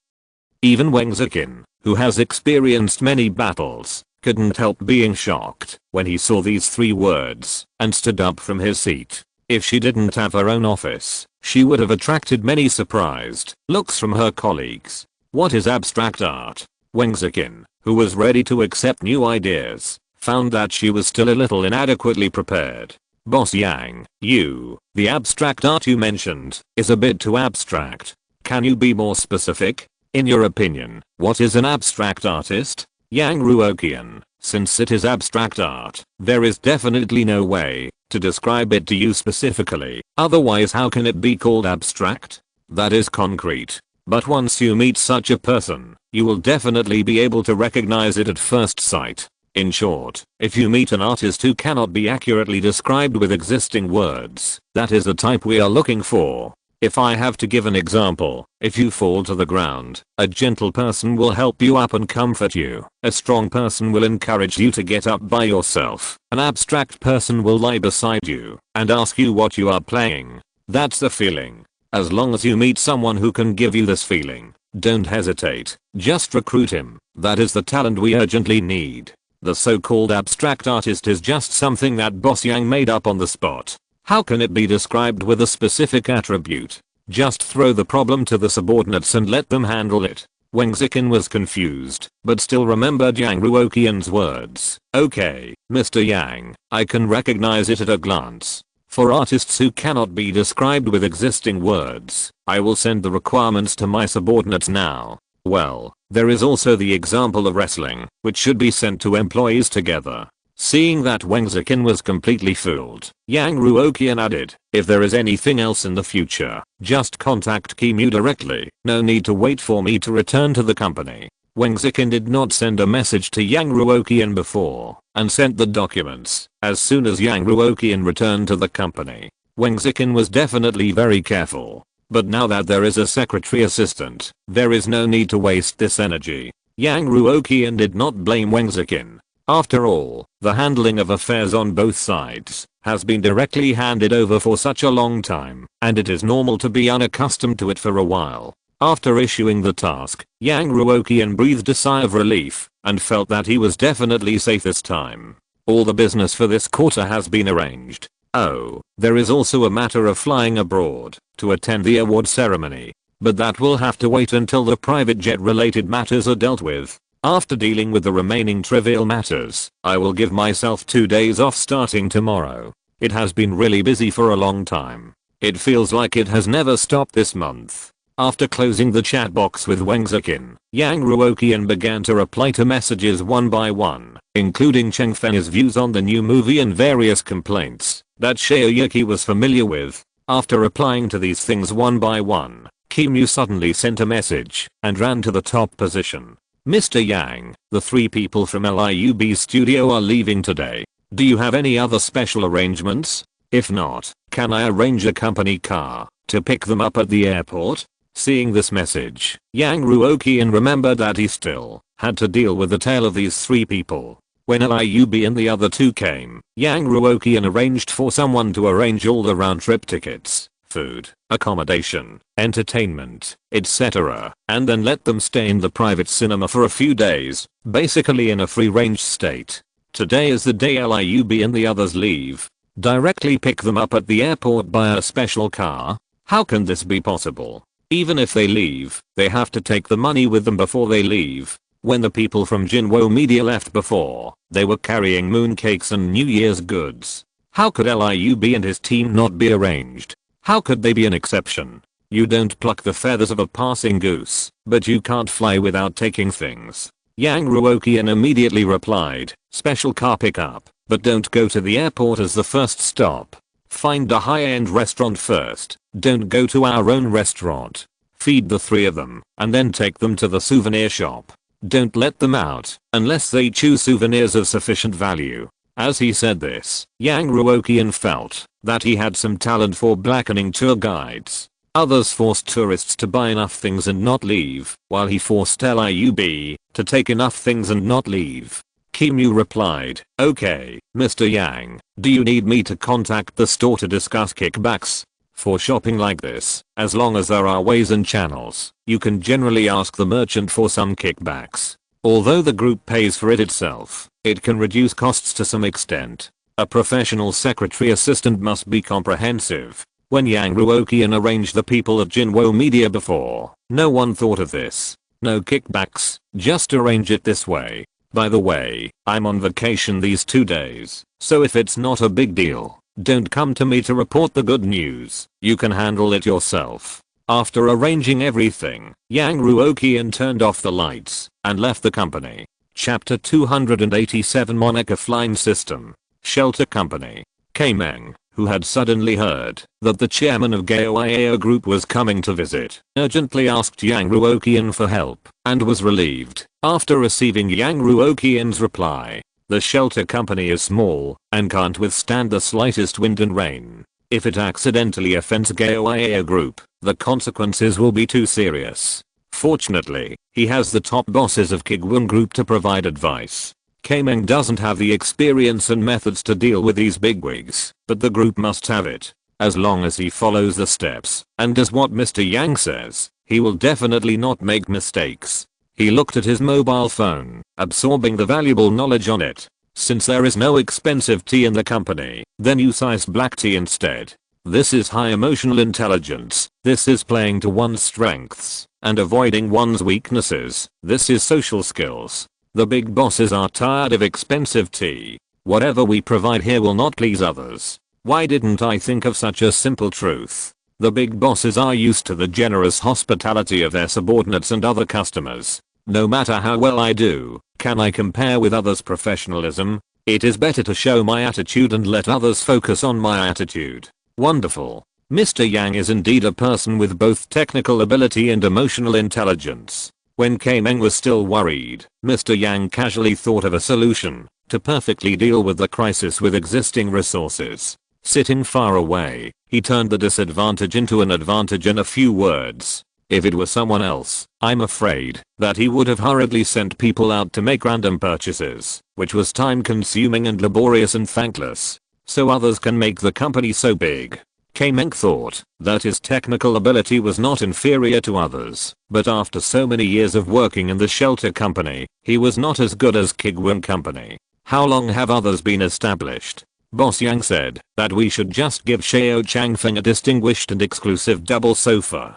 Even Wang Zikin, who has experienced many battles, couldn't help being shocked when he saw these 3 words and stood up from his seat. If she didn't have her own office, she would have attracted many surprised looks from her colleagues. What is abstract art? Wangzikin, who was ready to accept new ideas, found that she was still a little inadequately prepared. Boss Yang, the abstract art you mentioned is a bit too abstract. Can you be more specific? In your opinion, what is an abstract artist? Yang Ruoqian, since it is abstract art, there is definitely no way to describe it to you specifically, otherwise how can it be called abstract? That is concrete. But once you meet such a person, you will definitely be able to recognize it at first sight. In short, if you meet an artist who cannot be accurately described with existing words, that is the type we are looking for. If I have to give an example, if you fall to the ground, a gentle person will help you up and comfort you. A strong person will encourage you to get up by yourself. An abstract person will lie beside you and ask you what you are playing. That's the feeling. As long as you meet someone who can give you this feeling, don't hesitate, just recruit him. That is the talent we urgently need. The so-called abstract artist is just something that Boss Yang made up on the spot. How can it be described with a specific attribute? Just throw the problem to the subordinates and let them handle it. Wangzikin was confused, but still remembered Yang Ruoqian's words. Okay, Mr. Yang, I can recognize it at a glance. For artists who cannot be described with existing words, I will send the requirements to my subordinates now. Well, there is also the example of wrestling, which should be sent to employees together. Seeing that Wangzikin was completely fooled, Yang Ruoqian added, if there is anything else in the future, just contact Kimu directly, no need to wait for me to return to the company. Wangzikin did not send a message to Yang Ruoqian before, and sent the documents as soon as Yang Ruoqian returned to the company. Wangzikin was definitely very careful. But now that there is a secretary assistant, there is no need to waste this energy. Yang Ruoqian did not blame Wangzikin. After all, the handling of affairs on both sides has been directly handed over for such a long time, and it is normal to be unaccustomed to it for a while. After issuing the task, Yang Ruoqian breathed a sigh of relief and felt that he was definitely safe this time. All the business for this quarter has been arranged. Oh, there is also a matter of flying abroad to attend the award ceremony, but that will have to wait until the private jet related matters are dealt with. After dealing with the remaining trivial matters, I will give myself 2 days off starting tomorrow. It has been really busy for a long time. It feels like it has never stopped this month. After closing the chat box with Wangzikin, Yang Ruoqian began to reply to messages one by one, including Cheng Fen's views on the new movie and various complaints that Shaoyuki was familiar with. After replying to these things one by one, Kimu suddenly sent a message and ran to the top position. Mr. Yang, the 3 people from LIUB's studio are leaving today. Do you have any other special arrangements? If not, can I arrange a company car to pick them up at the airport? Seeing this message, Yang Ruoqian remembered that he still had to deal with the tale of these 3 people. When LIUB and the other 2 came, Yang Ruoqian arranged for someone to arrange all the round-trip tickets, food, accommodation, entertainment, etc., and then let them stay in the private cinema for a few days, basically in a free-range state. Today is the day LIUB and the others leave. Directly pick them up at the airport by a special car? How can this be possible? Even if they leave, they have to take the money with them before they leave. When the people from Jinwo Media left before, they were carrying mooncakes and New Year's goods. How could LIUB and his team not be arranged? How could they be an exception? You don't pluck the feathers of a passing goose, but you can't fly without taking things. Yang Ruoqian immediately replied, special car pickup, but don't go to the airport as the first stop. Find a high-end restaurant first. Don't go to our own restaurant. Feed the 3 of them, and then take them to the souvenir shop. Don't let them out, unless they choose souvenirs of sufficient value. As he said this, Yang Ruoqian felt that he had some talent for blackening tour guides. Others forced tourists to buy enough things and not leave, while he forced LIUB to take enough things and not leave. Kimu replied, okay, Mr. Yang, do you need me to contact the store to discuss kickbacks? For shopping like this, as long as there are ways and channels, you can generally ask the merchant for some kickbacks. Although the group pays for it itself, it can reduce costs to some extent. A professional secretary assistant must be comprehensive. When Yang Ruoqian arranged the people at Jinwo Media before, no one thought of this. No kickbacks, just arrange it this way. By the way, I'm on vacation these 2 days, so if it's not a big deal, don't come to me to report the good news. You can handle it yourself. After arranging everything, Yang Ruoqian turned off the lights and left the company. Chapter 287 Monica Flying System. Shelter Company. Kaimeng, who had suddenly heard that the chairman of Gaoao Group was coming to visit, urgently asked Yang Ruoqian for help and was relieved after receiving Yang Ruoqian's reply. The shelter company is small and can't withstand the slightest wind and rain. If it accidentally offends Gaoao Group, the consequences will be too serious. Fortunately, he has the top bosses of Kuiguang Group to provide advice. Kaimeng doesn't have the experience and methods to deal with these bigwigs, but the group must have it. As long as he follows the steps and does what Mr. Yang says, he will definitely not make mistakes. He looked at his mobile phone, absorbing the valuable knowledge on it. Since there is no expensive tea in the company, then use iced black tea instead. This is high emotional intelligence. This is playing to one's strengths and avoiding one's weaknesses. This is social skills. The big bosses are tired of expensive tea. Whatever we provide here will not please others. Why didn't I think of such a simple truth? The big bosses are used to the generous hospitality of their subordinates and other customers. No matter how well I do, can I compare with others' professionalism? It is better to show my attitude and let others focus on my attitude. Wonderful. Mr. Yang is indeed a person with both technical ability and emotional intelligence. When Kaimeng was still worried, Mr. Yang casually thought of a solution to perfectly deal with the crisis with existing resources. Sitting far away, he turned the disadvantage into an advantage in a few words. If it were someone else, I'm afraid that he would have hurriedly sent people out to make random purchases, which was time consuming and laborious and thankless. So others can make the company so big. Kaimeng thought that his technical ability was not inferior to others, but after so many years of working in the shelter company, he was not as good as Kuiguang Company. How long have others been established? Boss Yang said that we should just give Xiao Changfeng a distinguished and exclusive double sofa.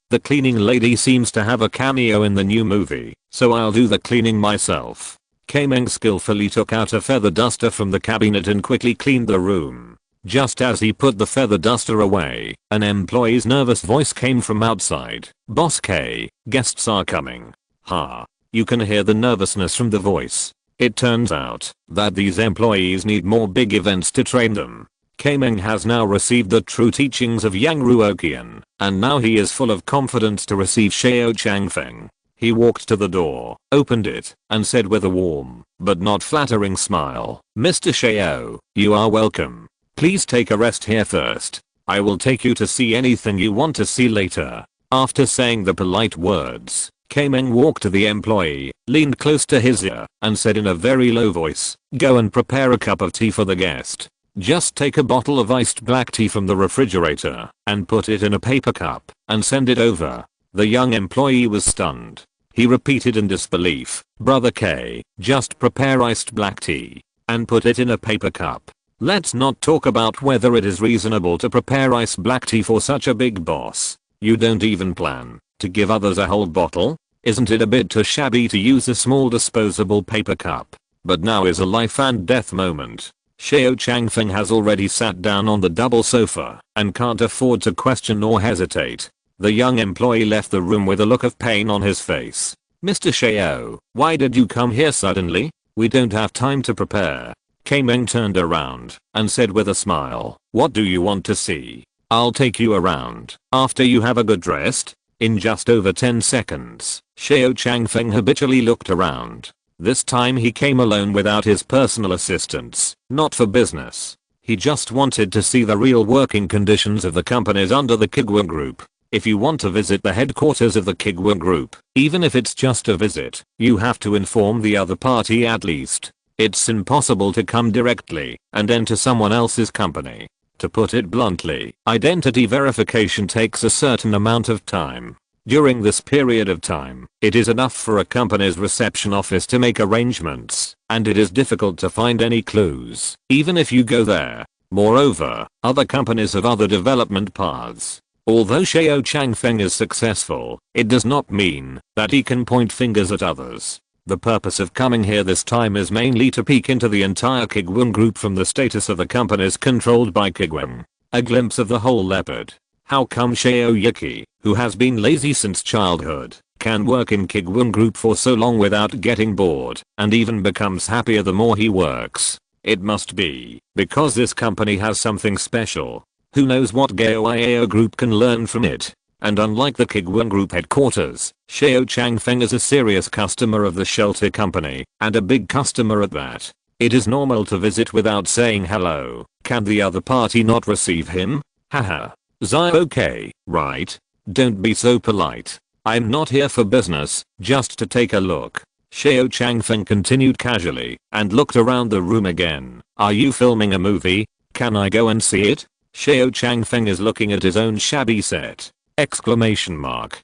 The cleaning lady seems to have a cameo in the new movie, so I'll do the cleaning myself. Kaimeng skillfully took out a feather duster from the cabinet and quickly cleaned the room. Just as he put the feather duster away, an employee's nervous voice came from outside. Boss K, guests are coming. Ha. You can hear the nervousness from the voice. It turns out that these employees need more big events to train them. Kaimeng has now received the true teachings of Yang Ruoqian, and now he is full of confidence to receive Xiao Changfeng. He walked to the door, opened it, and said with a warm, but not flattering smile, Mr. Xiao, you are welcome. Please take a rest here first. I will take you to see anything you want to see later. After saying the polite words, Kaimeng walked to the employee, leaned close to his ear, and said in a very low voice, go and prepare a cup of tea for the guest. Just take a bottle of iced black tea from the refrigerator and put it in a paper cup and send it over. The young employee was stunned. He repeated in disbelief, Brother K, just prepare iced black tea and put it in a paper cup. Let's not talk about whether it is reasonable to prepare iced black tea for such a big boss. You don't even plan to give others a whole bottle? Isn't it a bit too shabby to use a small disposable paper cup? But now is a life and death moment. Xiao Changfeng has already sat down on the double sofa and can't afford to question or hesitate. The young employee left the room with a look of pain on his face. Mr. Xiao, why did you come here suddenly? We don't have time to prepare. Kaimeng turned around and said with a smile, what do you want to see? I'll take you around after you have a good rest. In just over 10 seconds, Xiao Changfeng habitually looked around. This time he came alone without his personal assistants, not for business. He just wanted to see the real working conditions of the companies under the Kuiguang Group. If you want to visit the headquarters of the Kuiguang Group, even if it's just a visit, you have to inform the other party at least. It's impossible to come directly and enter someone else's company. To put it bluntly, identity verification takes a certain amount of time. During this period of time, it is enough for a company's reception office to make arrangements, and it is difficult to find any clues, even if you go there. Moreover, other companies have other development paths. Although Xiao Changfeng is successful, it does not mean that he can point fingers at others. The purpose of coming here this time is mainly to peek into the entire Kuiguang group from the status of the companies controlled by Kuiguang. A glimpse of the whole leopard. How come Xiao Yuki, who has been lazy since childhood, can work in Kuiguang group for so long without getting bored, and even becomes happier the more he works? It must be because this company has something special. Who knows what Gaoiao group can learn from it? And unlike the Kuiguang group headquarters, Xiao Changfeng is a serious customer of the shelter company, and a big customer at that. It is normal to visit without saying hello. Can the other party not receive him? Haha. Zai okay, right? Don't be so polite. I'm not here for business, just to take a look. Xiao Changfeng continued casually, and looked around the room again. Are you filming a movie? Can I go and see it? Xiao Changfeng is looking at his own shabby set. Exclamation mark.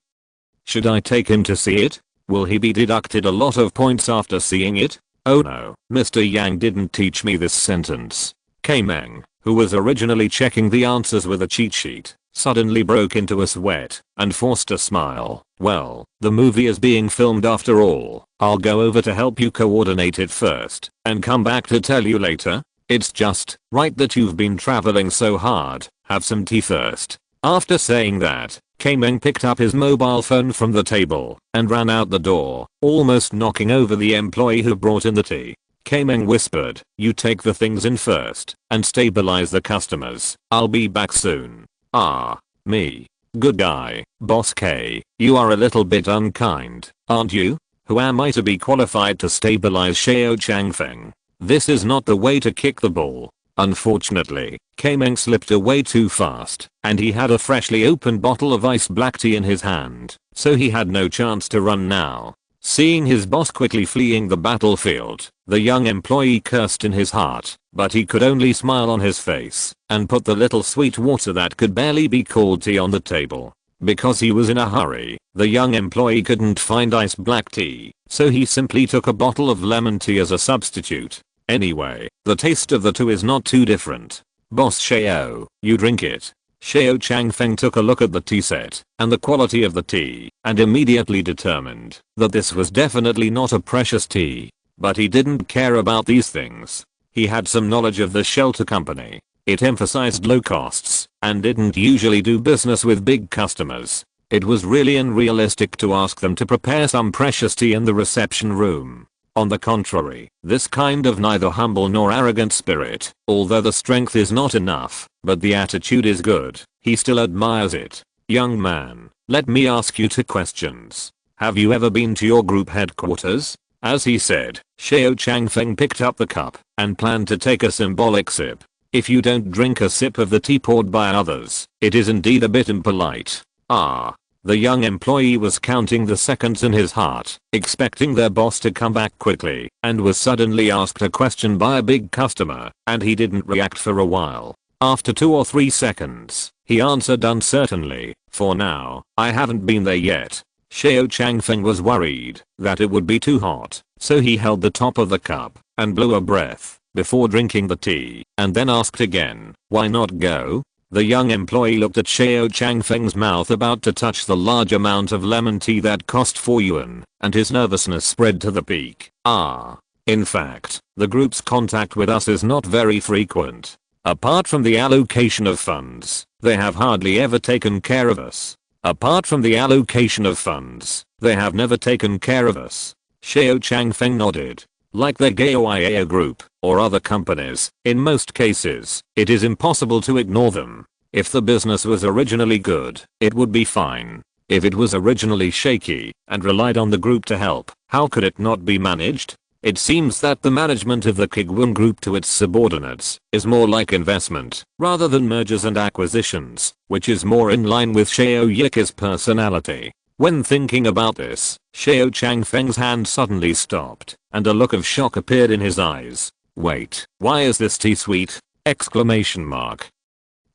Should I take him to see it? Will he be deducted a lot of points after seeing it? Oh no, Mr. Yang didn't teach me this sentence. K-Meng, who was originally checking the answers with a cheat sheet, suddenly broke into a sweat and forced a smile. Well, the movie is being filmed after all. I'll go over to help you coordinate it first and come back to tell you later. It's just right that you've been traveling so hard. Have some tea first. After saying that, K-Meng picked up his mobile phone from the table and ran out the door, almost knocking over the employee who brought in the tea. K-Meng whispered, "You take the things in first and stabilize the customers. I'll be back soon." Ah, me. Good guy, Boss K. You are a little bit unkind, aren't you? Who am I to be qualified to stabilize Xiao Changfeng? This is not the way to kick the ball. Unfortunately, K-Meng slipped away too fast, and he had a freshly opened bottle of iced black tea in his hand, so he had no chance to run now. Seeing his boss quickly fleeing the battlefield, the young employee cursed in his heart, but he could only smile on his face and put the little sweet water that could barely be called tea on the table. Because he was in a hurry, the young employee couldn't find iced black tea, so he simply took a bottle of lemon tea as a substitute. Anyway, the taste of the two is not too different. Boss Xiao, you drink it. Xiao Changfeng took a look at the tea set and the quality of the tea and immediately determined that this was definitely not a precious tea. But he didn't care about these things. He had some knowledge of the shelter company. It emphasized low costs and didn't usually do business with big customers. It was really unrealistic to ask them to prepare some precious tea in the reception room. On the contrary, this kind of neither humble nor arrogant spirit, although the strength is not enough, but the attitude is good, he still admires it. Young man, let me ask you 2 questions. Have you ever been to your group headquarters? As he said, Xiao Changfeng picked up the cup and planned to take a symbolic sip. If you don't drink a sip of the tea poured by others, it is indeed a bit impolite. Ah. The young employee was counting the seconds in his heart, expecting their boss to come back quickly, and was suddenly asked a question by a big customer, and he didn't react for a while. After 2 or 3 seconds, he answered uncertainly, "For now, I haven't been there yet." Xiao Changfeng was worried that it would be too hot, so he held the top of the cup and blew a breath before drinking the tea, and then asked again, "Why not go?" The young employee looked at Xiao Changfeng's mouth about to touch the large amount of lemon tea that cost 4 yuan, and his nervousness spread to the peak. Ah. In fact, the group's contact with us is not very frequent. Apart from the allocation of funds, they have hardly ever taken care of us. Apart from the allocation of funds, they have never taken care of us. Xiao Changfeng nodded. Like the Gaoiao group, or other companies, in most cases, it is impossible to ignore them. If the business was originally good, it would be fine. If it was originally shaky, and relied on the group to help, how could it not be managed? It seems that the management of the Kuiguang group to its subordinates is more like investment, rather than mergers and acquisitions, which is more in line with Xiao Yiki's personality. When thinking about this, Xiao Changfeng's hand suddenly stopped, and a look of shock appeared in his eyes. Wait, why is this tea sweet? Exclamation mark.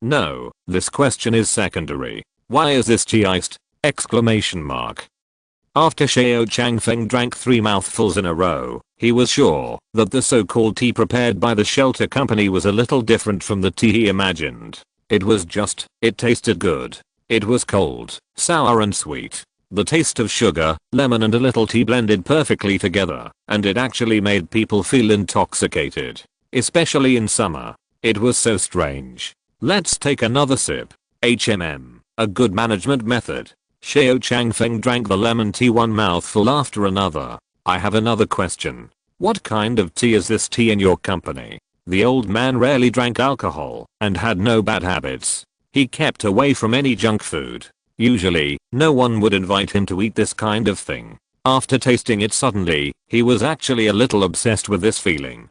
No, this question is secondary. Why is this tea iced? Exclamation mark. After Xiao Changfeng drank 3 mouthfuls in a row, he was sure that the so-called tea prepared by the shelter company was a little different from the tea he imagined. It tasted good. It was cold, sour and sweet. The taste of sugar, lemon and a little tea blended perfectly together, and it actually made people feel intoxicated. Especially in summer. It was so strange. Let's take another sip. A good management method. Xiao Changfeng drank the lemon tea one mouthful after another. I have another question. What kind of tea is this tea in your company? The old man rarely drank alcohol and had no bad habits. He kept away from any junk food. Usually, no one would invite him to eat this kind of thing. After tasting it suddenly, he was actually a little obsessed with this feeling.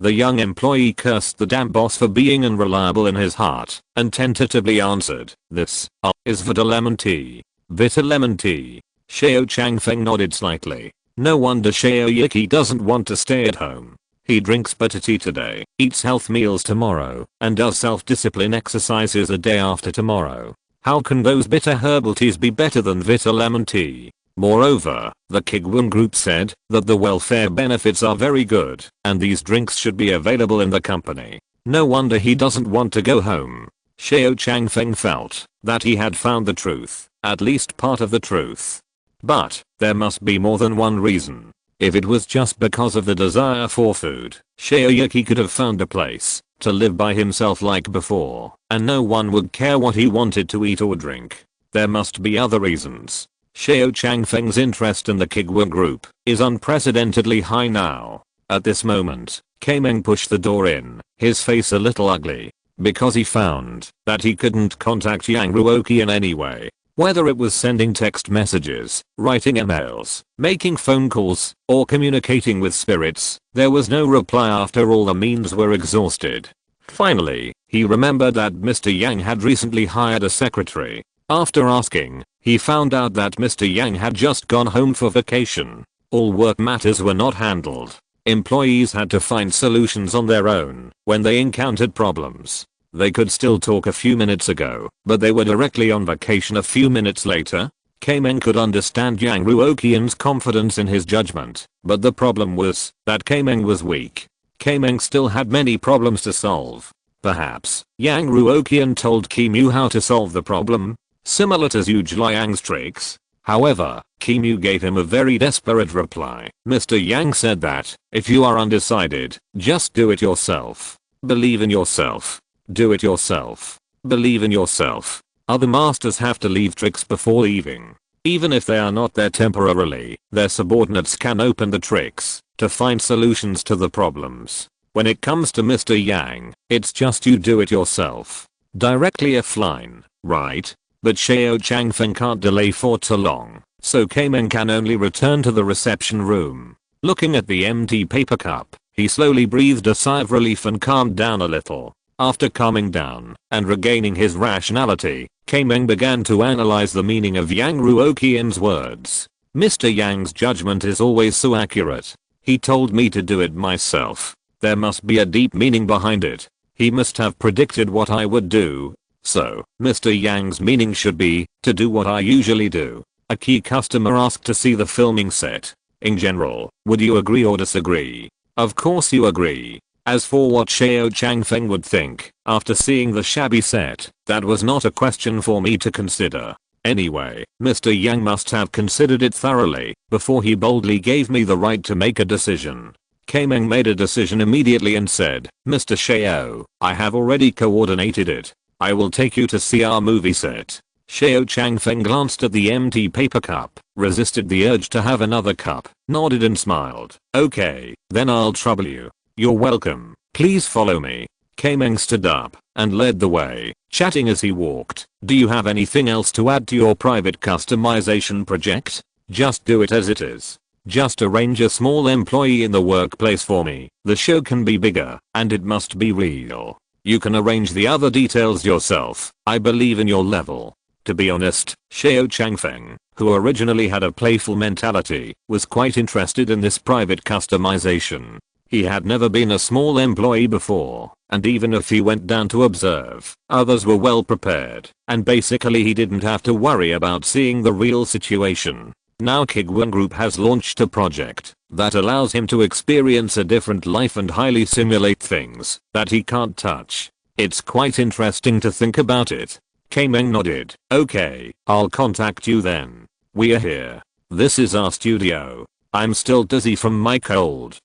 The young employee cursed the damn boss for being unreliable in his heart and tentatively answered, this is Vita lemon tea. Vita lemon tea. Xiao Changfeng nodded slightly. No wonder Xiao Yiki doesn't want to stay at home. He drinks bitter tea today, eats health meals tomorrow, and does self-discipline exercises a day after tomorrow. How can those bitter herbal teas be better than Vita lemon tea? Moreover, the Kuiguang group said that the welfare benefits are very good and these drinks should be available in the company. No wonder he doesn't want to go home. Xiao Changfeng felt that he had found the truth, at least part of the truth. But there must be more than one reason. If it was just because of the desire for food, Xiao Yiki could have found a place to live by himself like before, and no one would care what he wanted to eat or drink. There must be other reasons. Xiao Changfeng's interest in the Kuiguang group is unprecedentedly high now. At this moment, Kaimeng pushed the door in, his face a little ugly, because he found that he couldn't contact Yang Ruoqian anyway. Whether it was sending text messages, writing emails, making phone calls, or communicating with spirits, there was no reply after all the means were exhausted. Finally, he remembered that Mr. Yang had recently hired a secretary. After asking, he found out that Mr. Yang had just gone home for vacation. All work matters were not handled. Employees had to find solutions on their own when they encountered problems. They could still talk a few minutes ago, but they were directly on vacation a few minutes later. Kaimeng could understand Yang Ruoqian's confidence in his judgment, but the problem was that Kaimeng was weak. Kaimeng still had many problems to solve. Perhaps Yang Ruoqian told Kimu how to solve the problem, similar to Zhu Jiayang's tricks. However, Kimu gave him a very desperate reply. Mr. Yang said that, if you are undecided, just do it yourself. Believe in yourself. Do it yourself. Believe in yourself. Other masters have to leave tricks before leaving. Even if they are not there temporarily, their subordinates can open the tricks to find solutions to the problems. When it comes to Mr. Yang, it's just you do it yourself. Directly offline, right? But Xiao Changfeng can't delay for too long, so Kaimeng can only return to the reception room. Looking at the empty paper cup, he slowly breathed a sigh of relief and calmed down a little. After calming down and regaining his rationality, Kaimeng began to analyze the meaning of Yang Ruoqian's words. Mr. Yang's judgment is always so accurate. He told me to do it myself. There must be a deep meaning behind it. He must have predicted what I would do. So, Mr. Yang's meaning should be, to do what I usually do. A key customer asked to see the filming set. In general, would you agree or disagree? Of course you agree. As for what Xiao Changfeng would think, after seeing the shabby set, that was not a question for me to consider. Anyway, Mr. Yang must have considered it thoroughly, before he boldly gave me the right to make a decision. Kaimeng made a decision immediately and said, Mr. Xiao, I have already coordinated it. I will take you to see our movie set. Xiao Changfeng glanced at the empty paper cup, resisted the urge to have another cup, nodded and smiled. Okay, then I'll trouble you. You're welcome. Please follow me. Kaimeng stood up and led the way, chatting as he walked. Do you have anything else to add to your private customization project? Just do it as it is. Just arrange a small employee in the workplace for me. The show can be bigger, and it must be real. You can arrange the other details yourself. I believe in your level. To be honest, Xiao Changfeng, who originally had a playful mentality, was quite interested in this private customization. He had never been a small employee before, and even if he went down to observe, others were well prepared, and basically he didn't have to worry about seeing the real situation. Now Kuiguang Group has launched a project that allows him to experience a different life and highly simulate things that he can't touch. It's quite interesting to think about it. Kaimeng nodded. Okay, I'll contact you then. We're here. This is our studio. I'm still dizzy from my cold.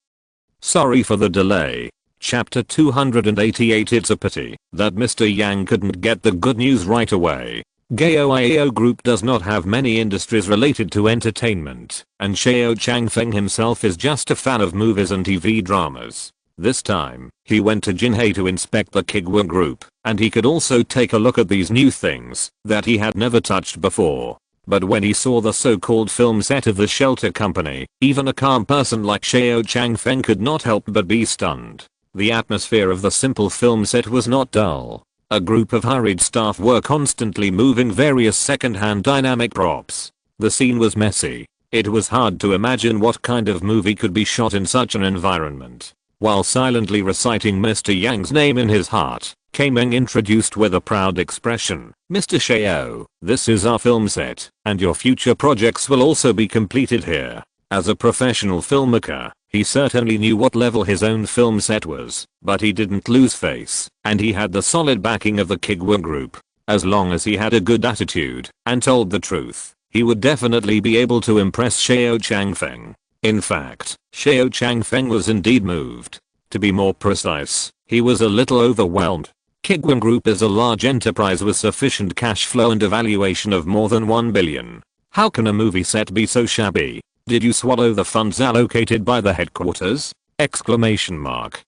Sorry for the delay. Chapter 288. It's a pity that Mr. Yang couldn't get the good news right away. Kuiguang Group does not have many industries related to entertainment, and Xiao Changfeng himself is just a fan of movies and TV dramas. This time, he went to Jinhei to inspect the Kuiguang Group, and he could also take a look at these new things that he had never touched before. But when he saw the so-called film set of the shelter company, even a calm person like Xiao Changfeng could not help but be stunned. The atmosphere of the simple film set was not dull. A group of hurried staff were constantly moving various second-hand dynamic props. The scene was messy. It was hard to imagine what kind of movie could be shot in such an environment. While silently reciting Mr. Yang's name in his heart, Kaimeng introduced with a proud expression, "Mr. Xiao, this is our film set, and your future projects will also be completed here." As a professional filmmaker, he certainly knew what level his own film set was, but he didn't lose face, and he had the solid backing of the Kuiguang Group. As long as he had a good attitude and told the truth, he would definitely be able to impress Xiao Changfeng. In fact, Xiao Changfeng was indeed moved. To be more precise, he was a little overwhelmed. Kuiguang Group is a large enterprise with sufficient cash flow and a valuation of more than 1 billion. How can a movie set be so shabby? Did you swallow the funds allocated by the headquarters? Exclamation mark.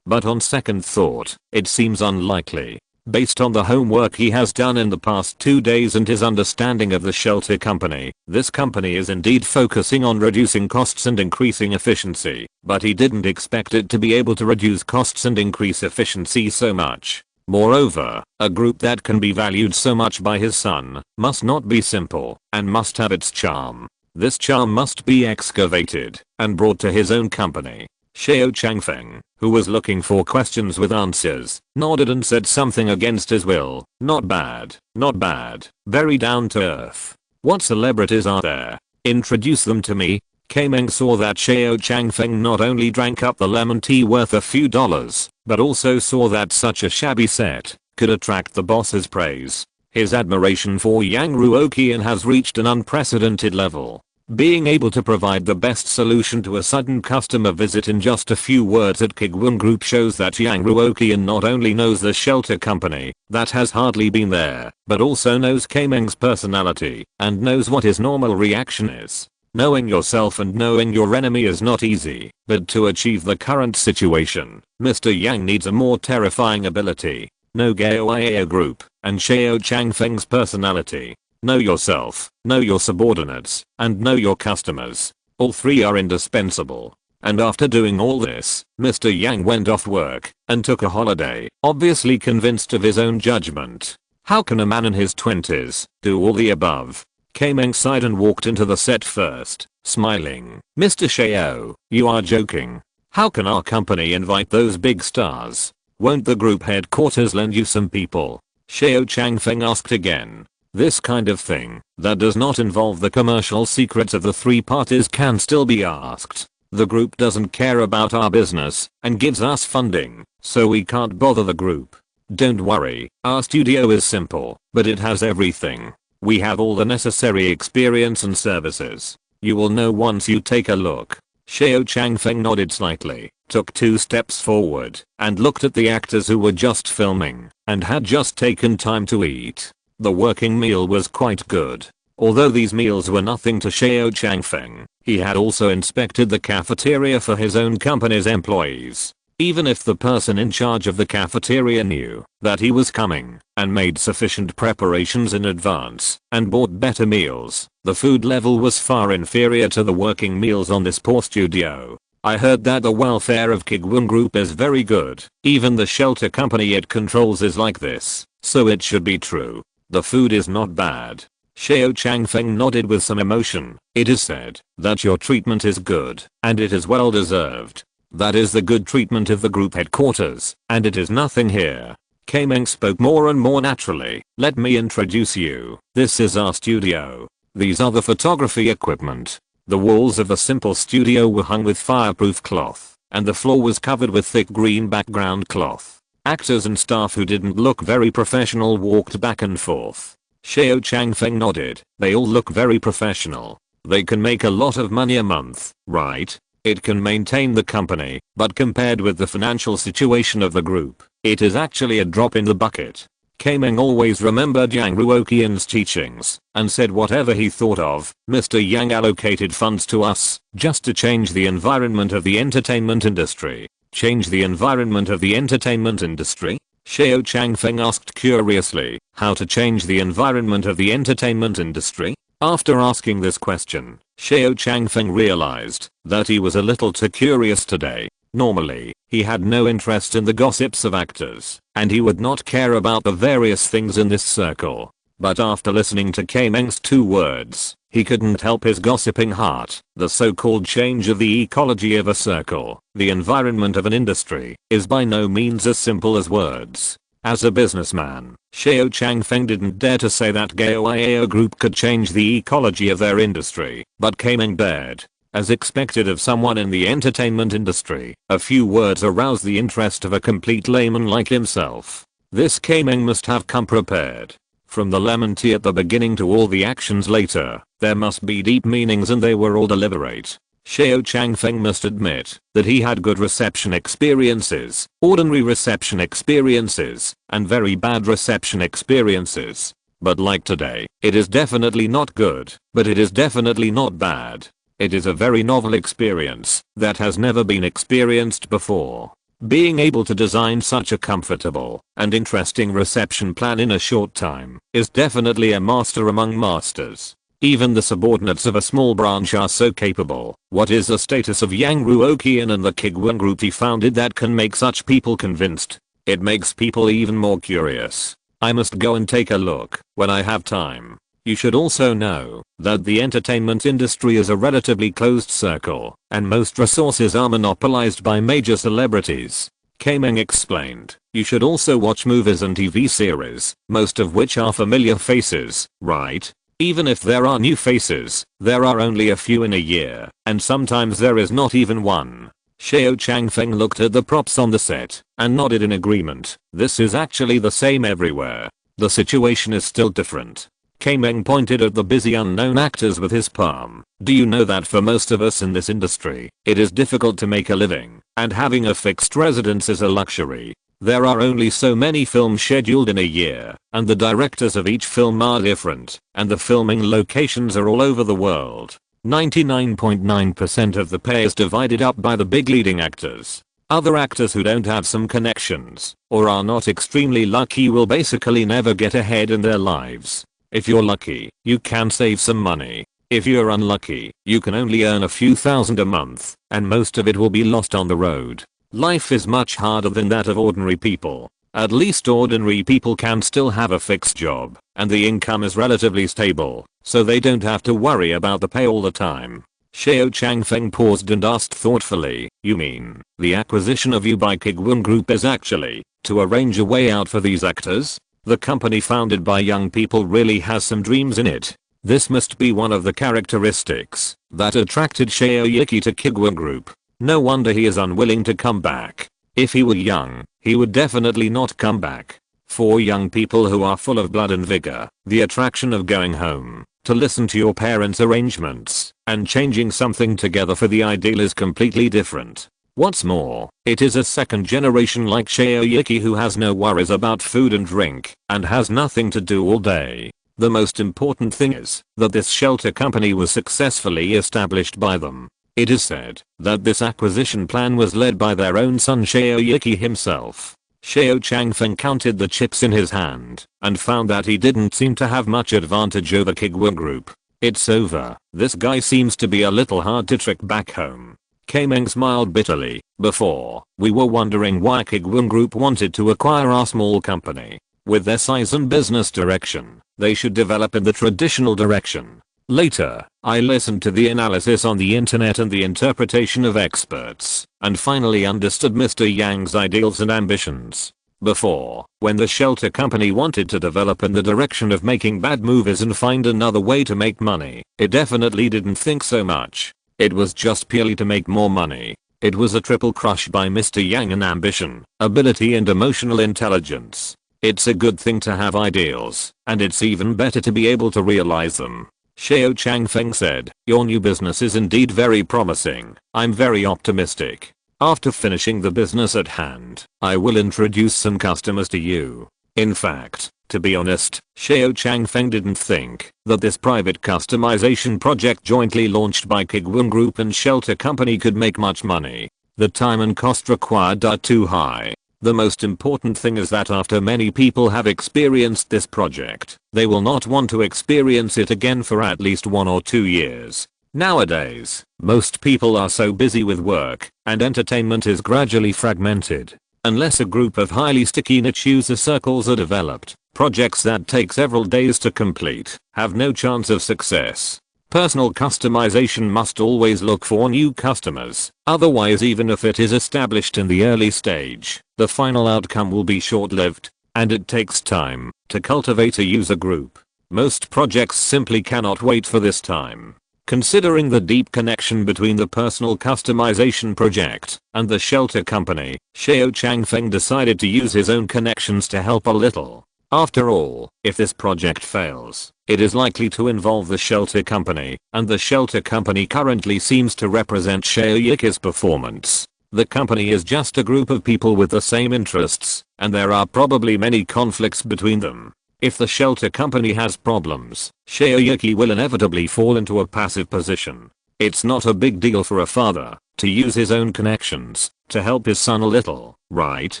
But on second thought, it seems unlikely. Based on the homework he has done in the past 2 days and his understanding of the shelter company, this company is indeed focusing on reducing costs and increasing efficiency, but he didn't expect it to be able to reduce costs and increase efficiency so much. Moreover, a group that can be valued so much by his son must not be simple and must have its charm. This charm must be excavated and brought to his own company. Xiao Changfeng, who was looking for questions with answers, nodded and said something against his will. Not bad, not bad, very down to earth. What celebrities are there? Introduce them to me. Kaimeng saw that Xiao Changfeng not only drank up the lemon tea worth a few dollars, but also saw that such a shabby set could attract the boss's praise. His admiration for Yang Ruoqian has reached an unprecedented level. Being able to provide the best solution to a sudden customer visit in just a few words at Kuiguang Group shows that Yang Ruoqian not only knows the shelter company that has hardly been there, but also knows Kaimeng's personality and knows what his normal reaction is. Knowing yourself and knowing your enemy is not easy, but to achieve the current situation, Mr. Yang needs a more terrifying ability. Know Kuiguang Group and Xiao Changfeng's personality. Know yourself, know your subordinates, and know your customers. All three are indispensable. And after doing all this, Mr. Yang went off work and took a holiday, obviously convinced of his own judgment. How can a man in his 20s do all the above? Kaimeng sighed and walked into the set first, smiling. Mr. Xiao, you are joking. How can our company invite those big stars? Won't the group headquarters lend you some people? Xiao Changfeng asked again. This kind of thing that does not involve the commercial secrets of the three parties can still be asked. The group doesn't care about our business and gives us funding, so we can't bother the group. Don't worry, our studio is simple, but it has everything. We have all the necessary experience and services. You will know once you take a look. Xiao Changfeng nodded slightly, took 2 steps forward, and looked at the actors who were just filming and had just taken time to eat. The working meal was quite good. Although these meals were nothing to Xiao Changfeng, he had also inspected the cafeteria for his own company's employees. Even if the person in charge of the cafeteria knew that he was coming and made sufficient preparations in advance and bought better meals, the food level was far inferior to the working meals on this poor studio. I heard that the welfare of Kuiguang Group is very good. Even the shelter company it controls is like this, so it should be true. The food is not bad. Xiao Changfeng nodded with some emotion. It is said that your treatment is good and it is well deserved. That is the good treatment of the group headquarters, and it is nothing here. Kameng spoke more and more naturally. Let me introduce you. This is our studio. These are the photography equipment. The walls of the simple studio were hung with fireproof cloth, and the floor was covered with thick green background cloth. Actors and staff who didn't look very professional walked back and forth. Xiao Changfeng nodded. They all look very professional. They can make a lot of money a month, right? It can maintain the company, but compared with the financial situation of the group, it is actually a drop in the bucket. Kameng always remembered Yang Ruoqian's teachings and said whatever he thought of. Mr. Yang allocated funds to us just to change the environment of the entertainment industry. Change the environment of the entertainment industry? Xiao Changfeng asked curiously. How to change the environment of the entertainment industry? After asking this question, Xiao Changfeng realized that he was a little too curious today. Normally, he had no interest in the gossips of actors, and he would not care about the various things in this circle. But after listening to Kameng's 2 words, he couldn't help his gossiping heart. The so-called change of the ecology of a circle, the environment of an industry, is by no means as simple as words. As a businessman, Xiao Changfeng didn't dare to say that Gaoiao Group could change the ecology of their industry, but Kameng dared. As expected of someone in the entertainment industry, a few words aroused the interest of a complete layman like himself. This Kameng must have come prepared. From the lemon tea at the beginning to all the actions later, there must be deep meanings and they were all deliberate. Xiao Changfeng must admit that he had good reception experiences, ordinary reception experiences, and very bad reception experiences. But like today, it is definitely not good, but it is definitely not bad. It is a very novel experience that has never been experienced before. Being able to design such a comfortable and interesting reception plan in a short time is definitely a master among masters. Even the subordinates of a small branch are so capable. What is the status of Yang Ruoqian and the Kuiguang Group he founded that can make such people convinced? It makes people even more curious. I must go and take a look when I have time. You should also know that the entertainment industry is a relatively closed circle, and most resources are monopolized by major celebrities. Kameng explained. You should also watch movies and TV series, most of which are familiar faces, right? Even if there are new faces, there are only a few in a year, and sometimes there is not even one. Xiao Changfeng looked at the props on the set and nodded in agreement. This is actually the same everywhere. The situation is still different. Kameng pointed at the busy unknown actors with his palm. Do you know that for most of us in this industry, it is difficult to make a living, and having a fixed residence is a luxury. There are only so many films scheduled in a year, and the directors of each film are different, and the filming locations are all over the world. 99.9% of the pay is divided up by the big leading actors. Other actors who don't have some connections, or are not extremely lucky will basically never get ahead in their lives. If you're lucky, you can save some money. If you're unlucky, you can only earn a few thousand a month, and most of it will be lost on the road. Life is much harder than that of ordinary people. At least ordinary people can still have a fixed job, and the income is relatively stable, so they don't have to worry about the pay all the time. Xiao Changfeng paused and asked thoughtfully, you mean, the acquisition of you by Kuiguang Group is actually to arrange a way out for these actors? The company founded by young people really has some dreams in it. This must be one of the characteristics that attracted Xiao Yiki to Kuiguang Group. No wonder he is unwilling to come back. If he were young, he would definitely not come back. For young people who are full of blood and vigor, the attraction of going home to listen to your parents' arrangements and changing something together for the ideal is completely different. What's more, it is a second generation like Xiao Yiki who has no worries about food and drink and has nothing to do all day. The most important thing is that this shelter company was successfully established by them. It is said that this acquisition plan was led by their own son Xiao Yiki himself. Xiao Changfeng counted the chips in his hand and found that he didn't seem to have much advantage over Kuiguang Group. It's over. This guy seems to be a little hard to trick back home. Kameng smiled bitterly. Before, we were wondering why Kuiguang Group wanted to acquire our small company. With their size and business direction, they should develop in the traditional direction. Later, I listened to the analysis on the internet and the interpretation of experts, and finally understood Mr. Yang's ideals and ambitions. Before, when the shelter company wanted to develop in the direction of making bad movies and find another way to make money, it definitely didn't think so much. It was just purely to make more money. It was a triple crush by Mr. Yang in ambition, ability and emotional intelligence. It's a good thing to have ideals, and it's even better to be able to realize them. Xiao Changfeng said, "Your new business is indeed very promising. I'm very optimistic. After finishing the business at hand, I will introduce some customers to you." In fact, to be honest, Xiao Changfeng didn't think that this private customization project jointly launched by Kuiguang Group and Shelter Company could make much money. The time and cost required are too high. The most important thing is that after many people have experienced this project, they will not want to experience it again for at least 1 or 2 years. Nowadays, most people are so busy with work, and entertainment is gradually fragmented. Unless a group of highly sticky niche user circles are developed, projects that take several days to complete have no chance of success. Personal customization must always look for new customers, otherwise even if it is established in the early stage, the final outcome will be short-lived, and it takes time to cultivate a user group. Most projects simply cannot wait for this time. Considering the deep connection between the personal customization project and the shelter company, Xiao Changfeng decided to use his own connections to help a little. After all, if this project fails, it is likely to involve the shelter company, and the shelter company currently seems to represent Xiao Yiki's performance. The company is just a group of people with the same interests, and there are probably many conflicts between them. If the shelter company has problems, Xiao Yiki will inevitably fall into a passive position. It's not a big deal for a father to use his own connections to help his son a little, right?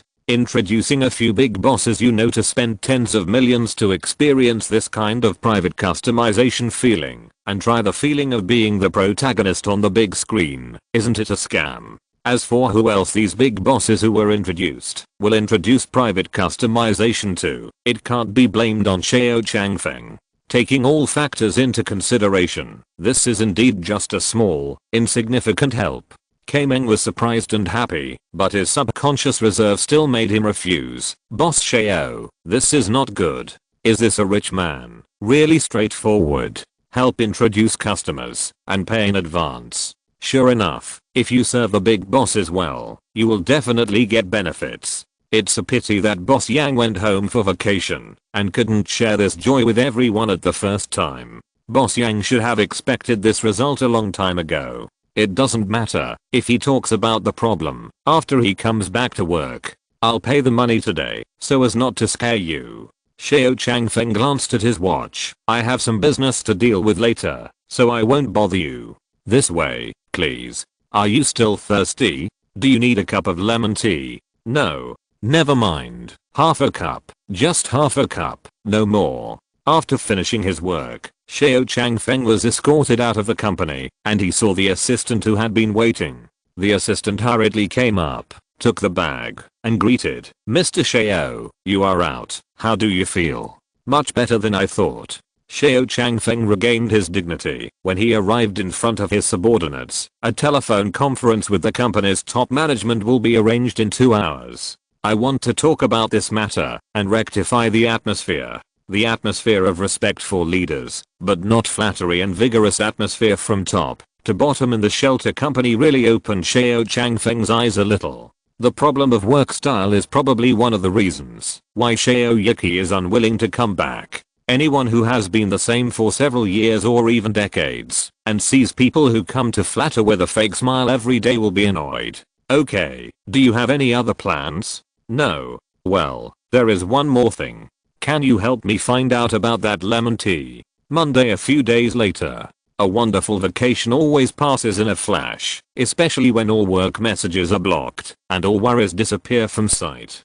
Introducing a few big bosses you know to spend tens of millions to experience this kind of private customization feeling, and try the feeling of being the protagonist on the big screen, isn't it a scam? As for who else these big bosses who were introduced will introduce private customization to, it can't be blamed on Xiao Changfeng. Taking all factors into consideration, this is indeed just a small, insignificant help. Kameng was surprised and happy, but his subconscious reserve still made him refuse. "Boss Xiao, this is not good. Is this a rich man? Really straightforward. Help introduce customers and pay in advance." Sure enough, if you serve the big bosses well, you will definitely get benefits. It's a pity that Boss Yang went home for vacation and couldn't share this joy with everyone at the first time. Boss Yang should have expected this result a long time ago. It doesn't matter if he talks about the problem after he comes back to work. I'll pay the money today so as not to scare you. Xiao Changfeng glanced at his watch. "I have some business to deal with later, so I won't bother you. This way, please. Are you still thirsty? Do you need a cup of lemon tea?" "No. Never mind. Half a cup. Just half a cup. No more." After finishing his work, Xiao Changfeng was escorted out of the company, and he saw the assistant who had been waiting. The assistant hurriedly came up, took the bag, and greeted, "Mr. Xiao, you are out. How do you feel?" "Much better than I thought." Xiao Changfeng regained his dignity when he arrived in front of his subordinates. "A telephone conference with the company's top management will be arranged in 2 hours. I want to talk about this matter and rectify the atmosphere. The atmosphere of respect for leaders, but not flattery and vigorous atmosphere from top to bottom in the shelter company really opened Xiao Changfeng's eyes a little. The problem of work style is probably one of the reasons why Xiao Yiki is unwilling to come back. Anyone who has been the same for several years or even decades and sees people who come to flatter with a fake smile every day will be annoyed. "Okay, do you have any other plans?" "No." "Well, there is one more thing. Can you help me find out about that lemon tea?" Monday, a few days later. A wonderful vacation always passes in a flash, especially when all work messages are blocked and all worries disappear from sight.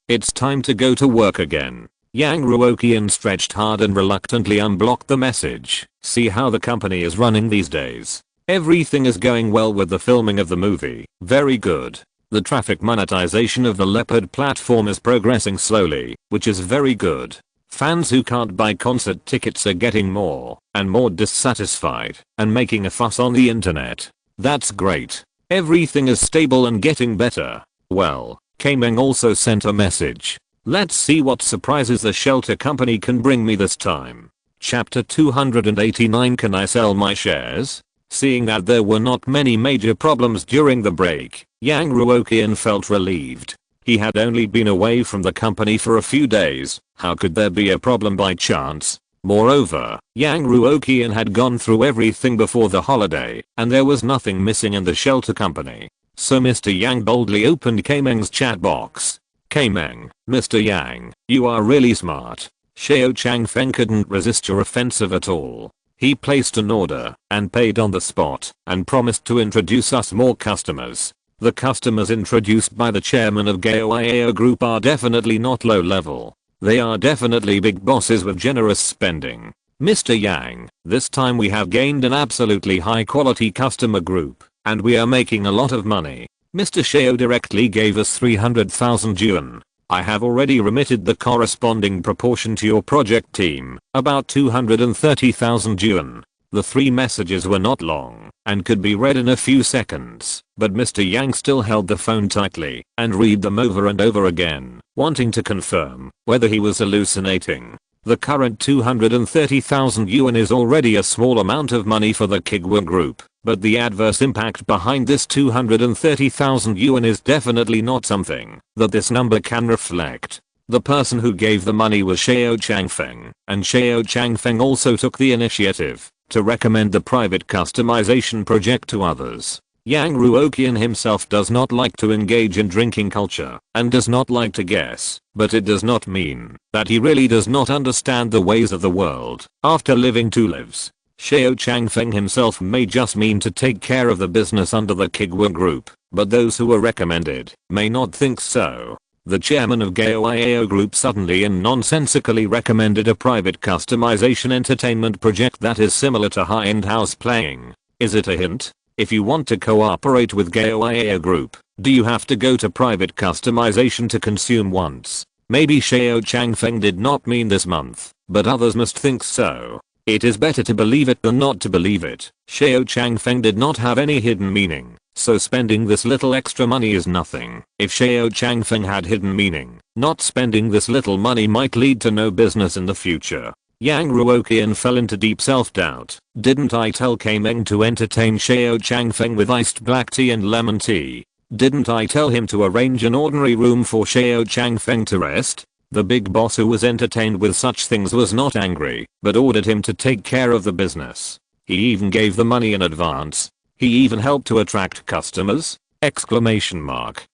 It's time to go to work again. Yang Ruoqian stretched hard and reluctantly unblocked the message. "See how the company is running these days. Everything is going well with the filming of the movie. Very good. The traffic monetization of the Leopard platform is progressing slowly, which is very good. Fans who can't buy concert tickets are getting more and more dissatisfied and making a fuss on the internet. That's great. Everything is stable and getting better. Well, Kameng also sent a message. Let's see what surprises the shelter company can bring me this time. Chapter 289. Can I sell my shares? Seeing that there were not many major problems during the break, Yang Ruoqian felt relieved. He had only been away from the company for a few days. How could there be a problem by chance? Moreover, Yang Ruoqian had gone through everything before the holiday, and there was nothing missing in the shelter company. So Mr. Yang boldly opened Kameng's chat box. Kameng, Mr. Yang, you are really smart. Xiao Changfeng couldn't resist your offensive at all. He placed an order and paid on the spot and promised to introduce us more customers. The customers introduced by the chairman of Kuiguang Group are definitely not low level. They are definitely big bosses with generous spending. Mr. Yang, this time we have gained an absolutely high quality customer group, and we are making a lot of money. Mr. Xiao directly gave us 300,000 yuan. I have already remitted the corresponding proportion to your project team, about 230,000 yuan. The 3 messages were not long and could be read in a few seconds, but Mr. Yang still held the phone tightly and read them over and over again, wanting to confirm whether he was hallucinating. The current 230,000 yuan is already a small amount of money for the Kuiguang Group, but the adverse impact behind this 230,000 yuan is definitely not something that this number can reflect. The person who gave the money was Xiao Changfeng, and Xiao Changfeng also took the initiative to recommend the private customization project to others. Yang Ruoqian himself does not like to engage in drinking culture and does not like to guess, but it does not mean that he really does not understand the ways of the world. After living 2 lives, Xiao Changfeng himself may just mean to take care of the business under the Kuiguang Group, but those who were recommended may not think so. The chairman of Kuiguang Group suddenly and nonsensically recommended a private customization entertainment project that is similar to high-end house playing. Is it a hint? If you want to cooperate with Kuiguang Group, do you have to go to private customization to consume once? Maybe Xiao Changfeng did not mean this month, but others must think so. It is better to believe it than not to believe it. Xiao Changfeng did not have any hidden meaning, so spending this little extra money is nothing. If Xiao Changfeng had hidden meaning, not spending this little money might lead to no business in the future. Yang Ruoqian fell into deep self-doubt. Didn't I tell Kameng to entertain Xiao Changfeng with iced black tea and lemon tea? Didn't I tell him to arrange an ordinary room for Xiao Changfeng to rest? The big boss who was entertained with such things was not angry, but ordered him to take care of the business. He even gave the money in advance. He even helped to attract customers? Exclamation mark.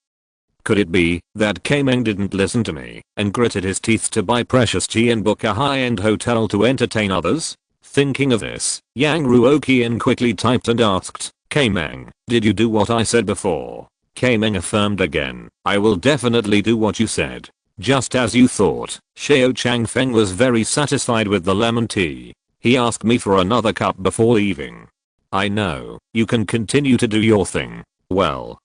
Could it be that Kameng didn't listen to me and gritted his teeth to buy precious tea and book a high-end hotel to entertain others? Thinking of this, Yang Ruoqian quickly typed and asked, Kameng, did you do what I said before? Kameng affirmed again, I will definitely do what you said. Just as you thought, Xiao Changfeng was very satisfied with the lemon tea. He asked me for another cup before leaving. I know, you can continue to do your thing. Well,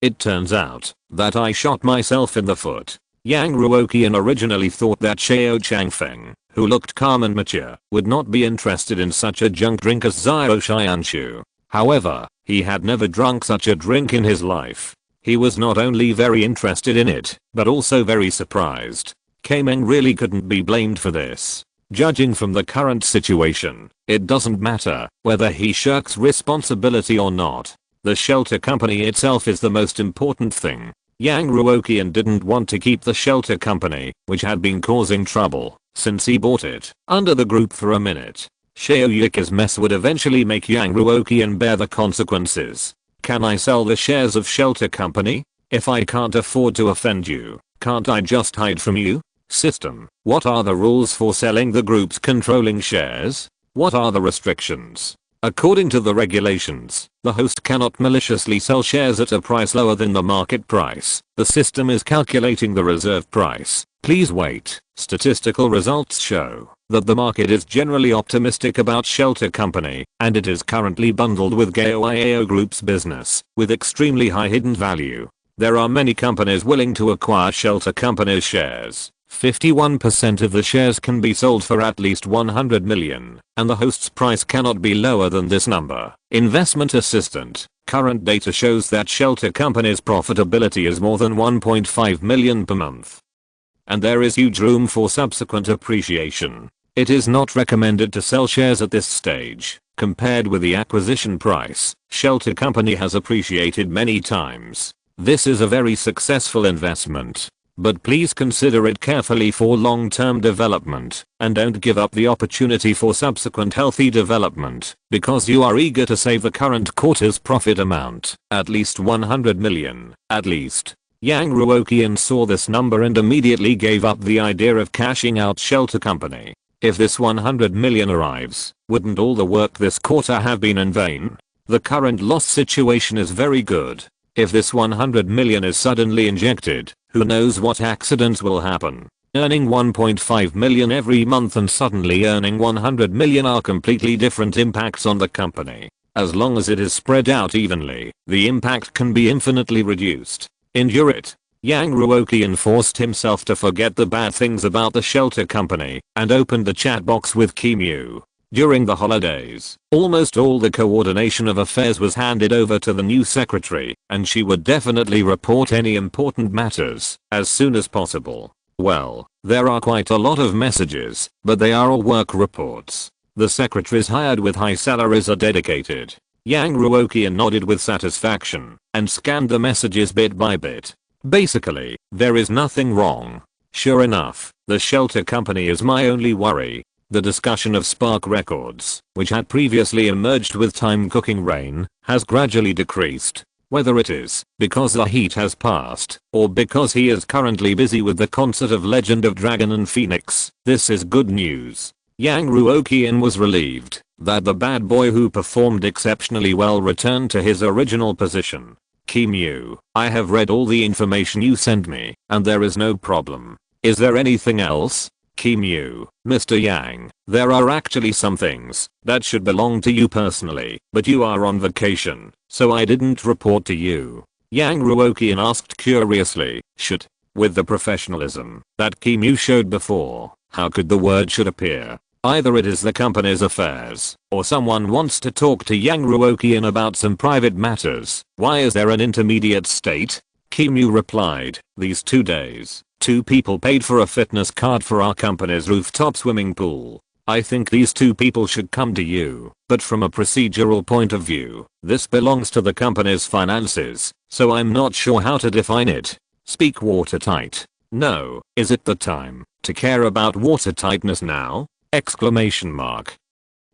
it turns out that I shot myself in the foot. Yang Ruoqian originally thought that Xiao Changfeng, who looked calm and mature, would not be interested in such a junk drink as Zhao Xianshu. However, he had never drunk such a drink in his life. He was not only very interested in it, but also very surprised. Kameng really couldn't be blamed for this. Judging from the current situation, it doesn't matter whether he shirks responsibility or not. The shelter company itself is the most important thing. Yang Ruoqian didn't want to keep the shelter company, which had been causing trouble since he bought it, under the group for a minute. Xiao Yuki's mess would eventually make Yang Ruoqian bear the consequences. Can I sell the shares of shelter company? If I can't afford to offend you, can't I just hide from you? System, what are the rules for selling the group's controlling shares? What are the restrictions? According to the regulations, the host cannot maliciously sell shares at a price lower than the market price. The system is calculating the reserve price. Please wait. Statistical results show that the market is generally optimistic about shelter company, and it is currently bundled with Kuiguang Group's business, with extremely high hidden value. There are many companies willing to acquire shelter company's shares. 51% of the shares can be sold for at least 100 million, and the host's price cannot be lower than this number. Investment assistant. Current data shows that shelter company's profitability is more than 1.5 million per month. And there is huge room for subsequent appreciation. It is not recommended to sell shares at this stage. Compared with the acquisition price, shelter company has appreciated many times. This is a very successful investment. But please consider it carefully for long-term development, and don't give up the opportunity for subsequent healthy development, because you are eager to save the current quarter's profit amount, at least 100 million, at least. Yang Ruoqian saw this number and immediately gave up the idea of cashing out shelter company. If this 100 million arrives, wouldn't all the work this quarter have been in vain? The current loss situation is very good. If this 100 million is suddenly injected, who knows what accidents will happen. Earning 1.5 million every month and suddenly earning 100 million are completely different impacts on the company. As long as it is spread out evenly, the impact can be infinitely reduced. Endure it. Yang Ruoqian forced himself to forget the bad things about the shelter company and opened the chat box with Kimu. During the holidays, almost all the coordination of affairs was handed over to the new secretary, and she would definitely report any important matters as soon as possible. Well, there are quite a lot of messages, but they are all work reports. The secretaries hired with high salaries are dedicated. Yang Ruoqian nodded with satisfaction and scanned the messages bit by bit. Basically, there is nothing wrong. Sure enough, the shelter company is my only worry. The discussion of Spark Records, which had previously emerged with Time Cooking Rain, has gradually decreased. Whether it is because the heat has passed, or because he is currently busy with the concert of Legend of Dragon and Phoenix, this is good news. Yang Ruoqian was relieved that the bad boy who performed exceptionally well returned to his original position. Kimu, I have read all the information you sent me, and there is no problem. Is there anything else? Kimu, Mr. Yang, there are actually some things that should belong to you personally, but you are on vacation, so I didn't report to you. Yang Ruoqian asked curiously. Should? With the professionalism that Kimu showed before, how could the word should appear? Either it is the company's affairs, or someone wants to talk to Yang Ruoqian about some private matters. Why is there an intermediate state? Kimu replied, these 2 days, 2 people paid for a fitness card for our company's rooftop swimming pool. I think these 2 people should come to you, but from a procedural point of view, this belongs to the company's finances, so I'm not sure how to define it. Speak watertight. No, is it the time to care about watertightness now? Exclamation mark.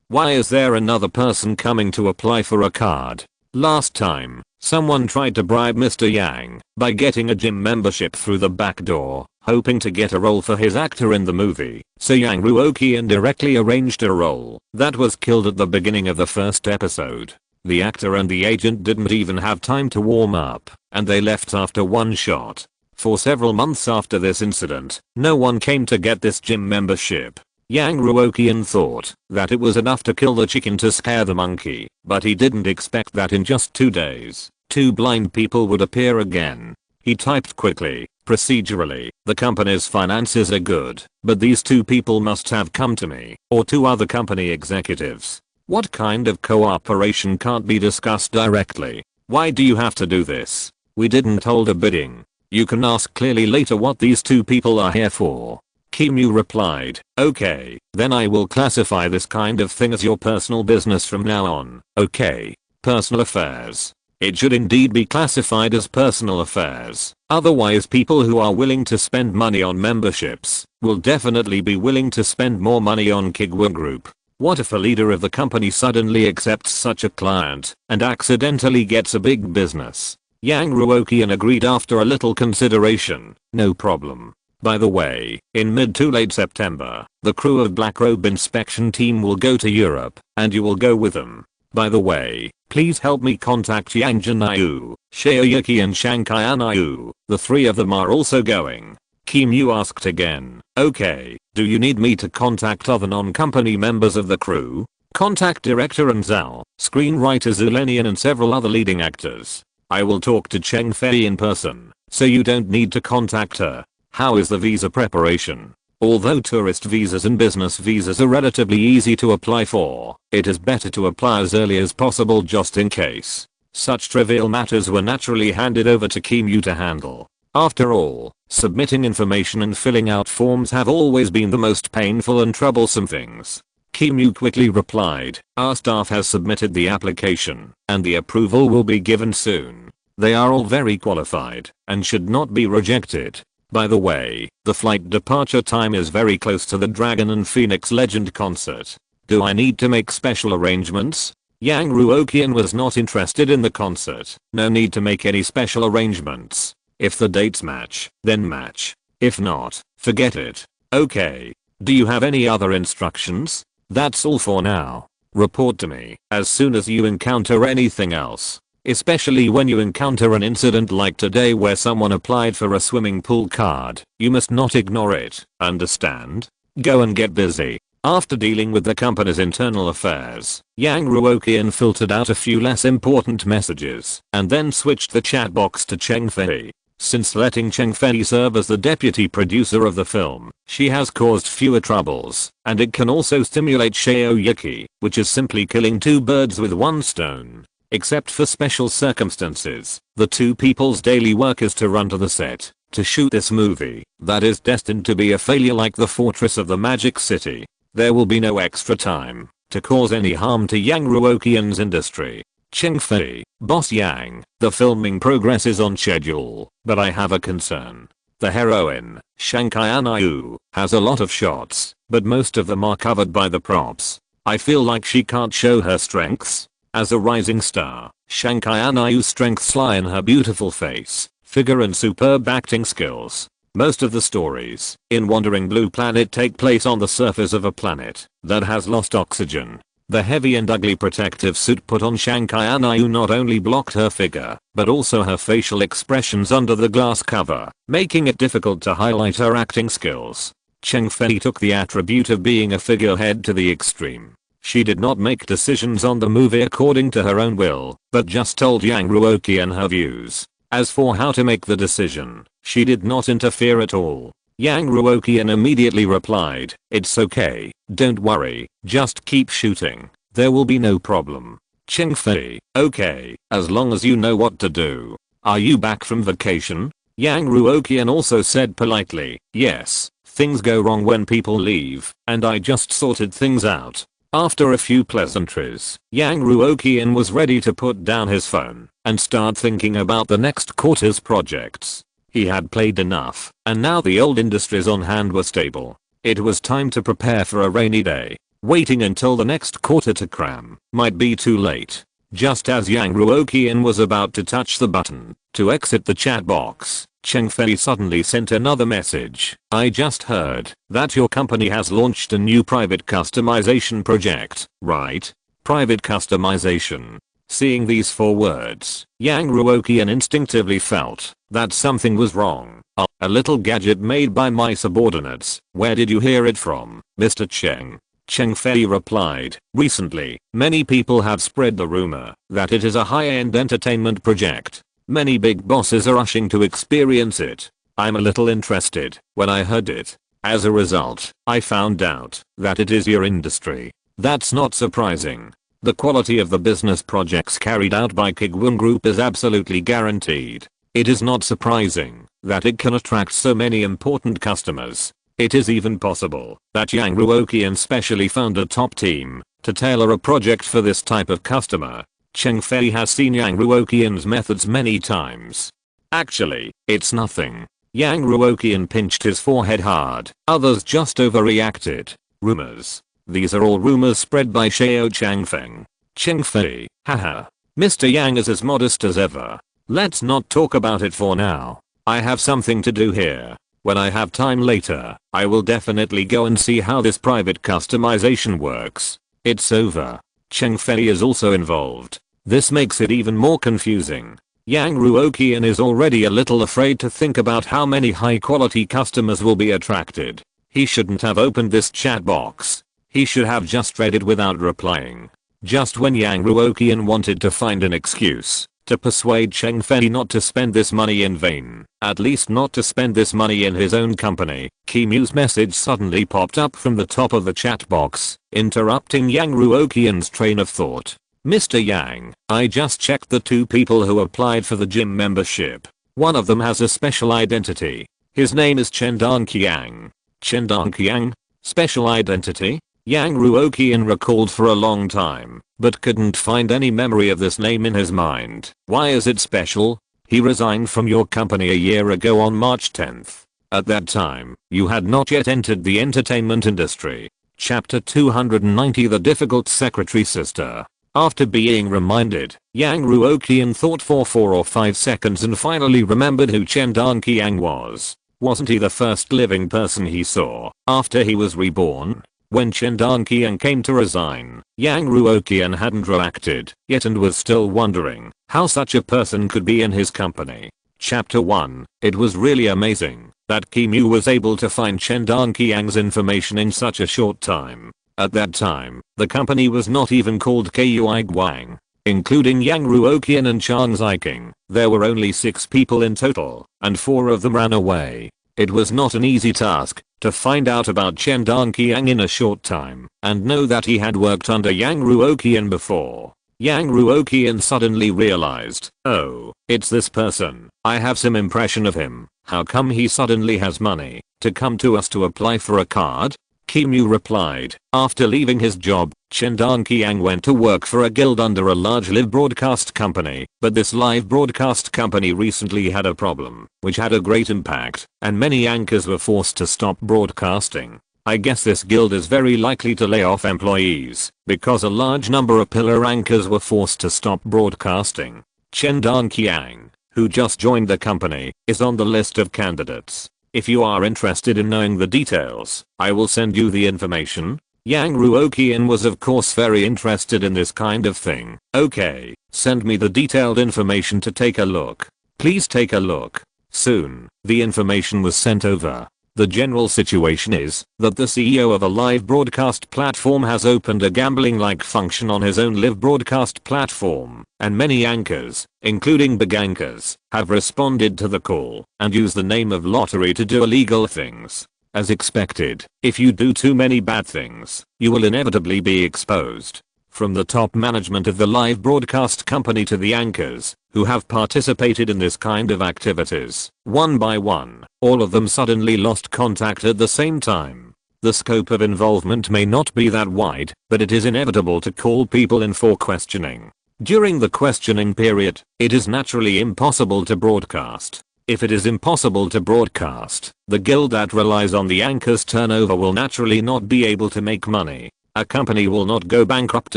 Why is there another person coming to apply for a card? Last time, someone tried to bribe Mr. Yang by getting a gym membership through the back door, hoping to get a role for his actor in the movie. So Yang Ruoqian directly arranged a role that was killed at the beginning of the first episode. The actor and the agent didn't even have time to warm up, and they left after 1 shot. For several months after this incident, no one came to get this gym membership. Yang Ruoqian thought that it was enough to kill the chicken to scare the monkey, but he didn't expect that in just 2 days, 2 blind people would appear again. He typed quickly, procedurally, the company's finances are good, but these 2 people must have come to me, or 2 other company executives. What kind of cooperation can't be discussed directly? Why do you have to do this? We didn't hold a bidding. You can ask clearly later what these 2 people are here for. Kimu replied, okay, then I will classify this kind of thing as your personal business from now on. Okay, personal affairs. It should indeed be classified as personal affairs. Otherwise people who are willing to spend money on memberships will definitely be willing to spend more money on Kuiguang Group. What if a leader of the company suddenly accepts such a client and accidentally gets a big business? Yang Ruoqian agreed after a little consideration. No problem. By the way, in mid to late September, the crew of Black Robe inspection team will go to Europe, and you will go with them. By the way, please help me contact Yang Janayu, Shaoyuki and Shankai Anayu. The 3 of them are also going. Kimu asked again, okay, do you need me to contact other non-company members of the crew? Contact director and Zhao, screenwriter Zulenian and several other leading actors. I will talk to Cheng Fei in person, so you don't need to contact her. How is the visa preparation? Although tourist visas and business visas are relatively easy to apply for, it is better to apply as early as possible just in case. Such trivial matters were naturally handed over to Kimu to handle. After all, submitting information and filling out forms have always been the most painful and troublesome things. Kimu quickly replied, "Our staff has submitted the application, and the approval will be given soon. They are all very qualified, and should not be rejected. By the way, the flight departure time is very close to the Dragon and Phoenix Legend concert. Do I need to make special arrangements?" Yang Ruoqian was not interested in the concert. No need to make any special arrangements. If the dates match, then match. If not, forget it. Okay. Do you have any other instructions? That's all for now. Report to me as soon as you encounter anything else. Especially when you encounter an incident like today where someone applied for a swimming pool card. You must not ignore it. Understand? Go and get busy. After dealing with the company's internal affairs, Yang Ruoqian filtered out a few less important messages and then switched the chat box to Cheng Fei. Since letting Cheng Fei serve as the deputy producer of the film, she has caused fewer troubles, and it can also stimulate Shaoyuki, which is simply killing two birds with one stone. Except for special circumstances, the two people's daily work is to run to the set, to shoot this movie, that is destined to be a failure like the Fortress of the Magic City. There will be no extra time to cause any harm to Yang Ruoqian's industry. Cheng Fei, Boss Yang, the filming progress is on schedule, but I have a concern. The heroine, Shanghai Anayu, has a lot of shots, but most of them are covered by the props. I feel like she can't show her strengths. As a rising star, Shanghai Anayu's strengths lie in her beautiful face, figure and superb acting skills. Most of the stories in Wandering Blue Planet take place on the surface of a planet that has lost oxygen. The heavy and ugly protective suit put on Shanghai Anayu not only blocked her figure, but also her facial expressions under the glass cover, making it difficult to highlight her acting skills. Cheng Fei took the attribute of being a figurehead to the extreme. She did not make decisions on the movie according to her own will, but just told Yang Ruoqian her views. As for how to make the decision, she did not interfere at all. Yang Ruoqian immediately replied, "It's okay, don't worry, just keep shooting. There will be no problem." Cheng Fei, "Okay, as long as you know what to do. Are you back from vacation?" Yang Ruoqian also said politely, "Yes, things go wrong when people leave, and I just sorted things out." After a few pleasantries, Yang Ruoqian was ready to put down his phone and start thinking about the next quarter's projects. He had played enough, and now the old industries on hand were stable. It was time to prepare for a rainy day. Waiting until the next quarter to cram might be too late. Just as Yang Ruoqian was about to touch the button to exit the chat box, Cheng Fei suddenly sent another message. "I just heard that your company has launched a new private customization project, right? Private customization." Seeing these 4 words, Yang Ruoqian instinctively felt that something was wrong. "A little gadget made by my subordinates. Where did you hear it from, Mr. Cheng?" Cheng Fei replied, "Recently, many people have spread the rumor that it is a high-end entertainment project. Many big bosses are rushing to experience it. I'm a little interested when I heard it. As a result, I found out that it is your industry. That's not surprising. The quality of the business projects carried out by Kuiguang Group is absolutely guaranteed. It is not surprising that it can attract so many important customers. It is even possible that Yang Ruoqian specially found a top team to tailor a project for this type of customer. Cheng Fei has seen Yang Ruoqian's methods many times. Actually, it's nothing." Yang Ruoqian pinched his forehead hard. Others just overreacted. Rumors. These are all rumors spread by Xiao Changfeng. Cheng Fei, haha. Mr. Yang is as modest as ever. Let's not talk about it for now. I have something to do here. When I have time later, I will definitely go and see how this private customization works. It's over. Cheng Fei is also involved. This makes it even more confusing. Yang Ruoqian is already a little afraid to think about how many high quality customers will be attracted. He shouldn't have opened this chat box. He should have just read it without replying. Just when Yang Ruoqian wanted to find an excuse to persuade Cheng Fei not to spend this money in vain, at least not to spend this money in his own company. Kimu's message suddenly popped up from the top of the chat box, interrupting Yang Ruoqian's train of thought. Mr. Yang, I just checked the 2 people who applied for the gym membership. One of them has a special identity. His name is Chendan Qiang. Chendan Qiang? Special identity? Yang Ruoqian recalled for a long time, but couldn't find any memory of this name in his mind. Why is it special? He resigned from your company a year ago on March 10th. At that time, you had not yet entered the entertainment industry. Chapter 290 The Difficult Secretary Sister. After being reminded, Yang Ruoqian thought for 4 or 5 seconds and finally remembered who Chendan Qiang was. Wasn't he the first living person he saw after he was reborn? When Chendan Qiang came to resign, Yang Ruoqian hadn't reacted yet and was still wondering how such a person could be in his company. Chapter 1. It was really amazing that Kimu was able to find Chendan Qiang's information in such a short time. At that time, the company was not even called Kuiguang. Including Yang Ruoqian and Chang Ziking, there were only 6 people in total, and 4 of them ran away. It was not an easy task to find out about Chendan Qiang in a short time and know that he had worked under Yang Ruoqian before. Yang Ruoqian suddenly realized, oh, it's this person. I have some impression of him. How come he suddenly has money to come to us to apply for a card? Kimu replied. After leaving his job, Chendan Qiang went to work for a guild under a large live broadcast company, but this live broadcast company recently had a problem, which had a great impact, and many anchors were forced to stop broadcasting. I guess this guild is very likely to lay off employees, because a large number of pillar anchors were forced to stop broadcasting. Chendan Qiang, who just joined the company, is on the list of candidates. If you are interested in knowing the details, I will send you the information. Yang Ruoqian was of course very interested in this kind of thing. Okay, send me the detailed information to take a look. Please take a look. Soon, the information was sent over. The general situation is that the CEO of a live broadcast platform has opened a gambling-like function on his own live broadcast platform, and many anchors, including big anchors, have responded to the call and used the name of lottery to do illegal things. As expected, if you do too many bad things, you will inevitably be exposed. From the top management of the live broadcast company to the anchors who have participated in this kind of activities, one by one, all of them suddenly lost contact at the same time. The scope of involvement may not be that wide, but it is inevitable to call people in for questioning. During the questioning period, it is naturally impossible to broadcast. If it is impossible to broadcast, the guild that relies on the anchor's turnover will naturally not be able to make money. A company will not go bankrupt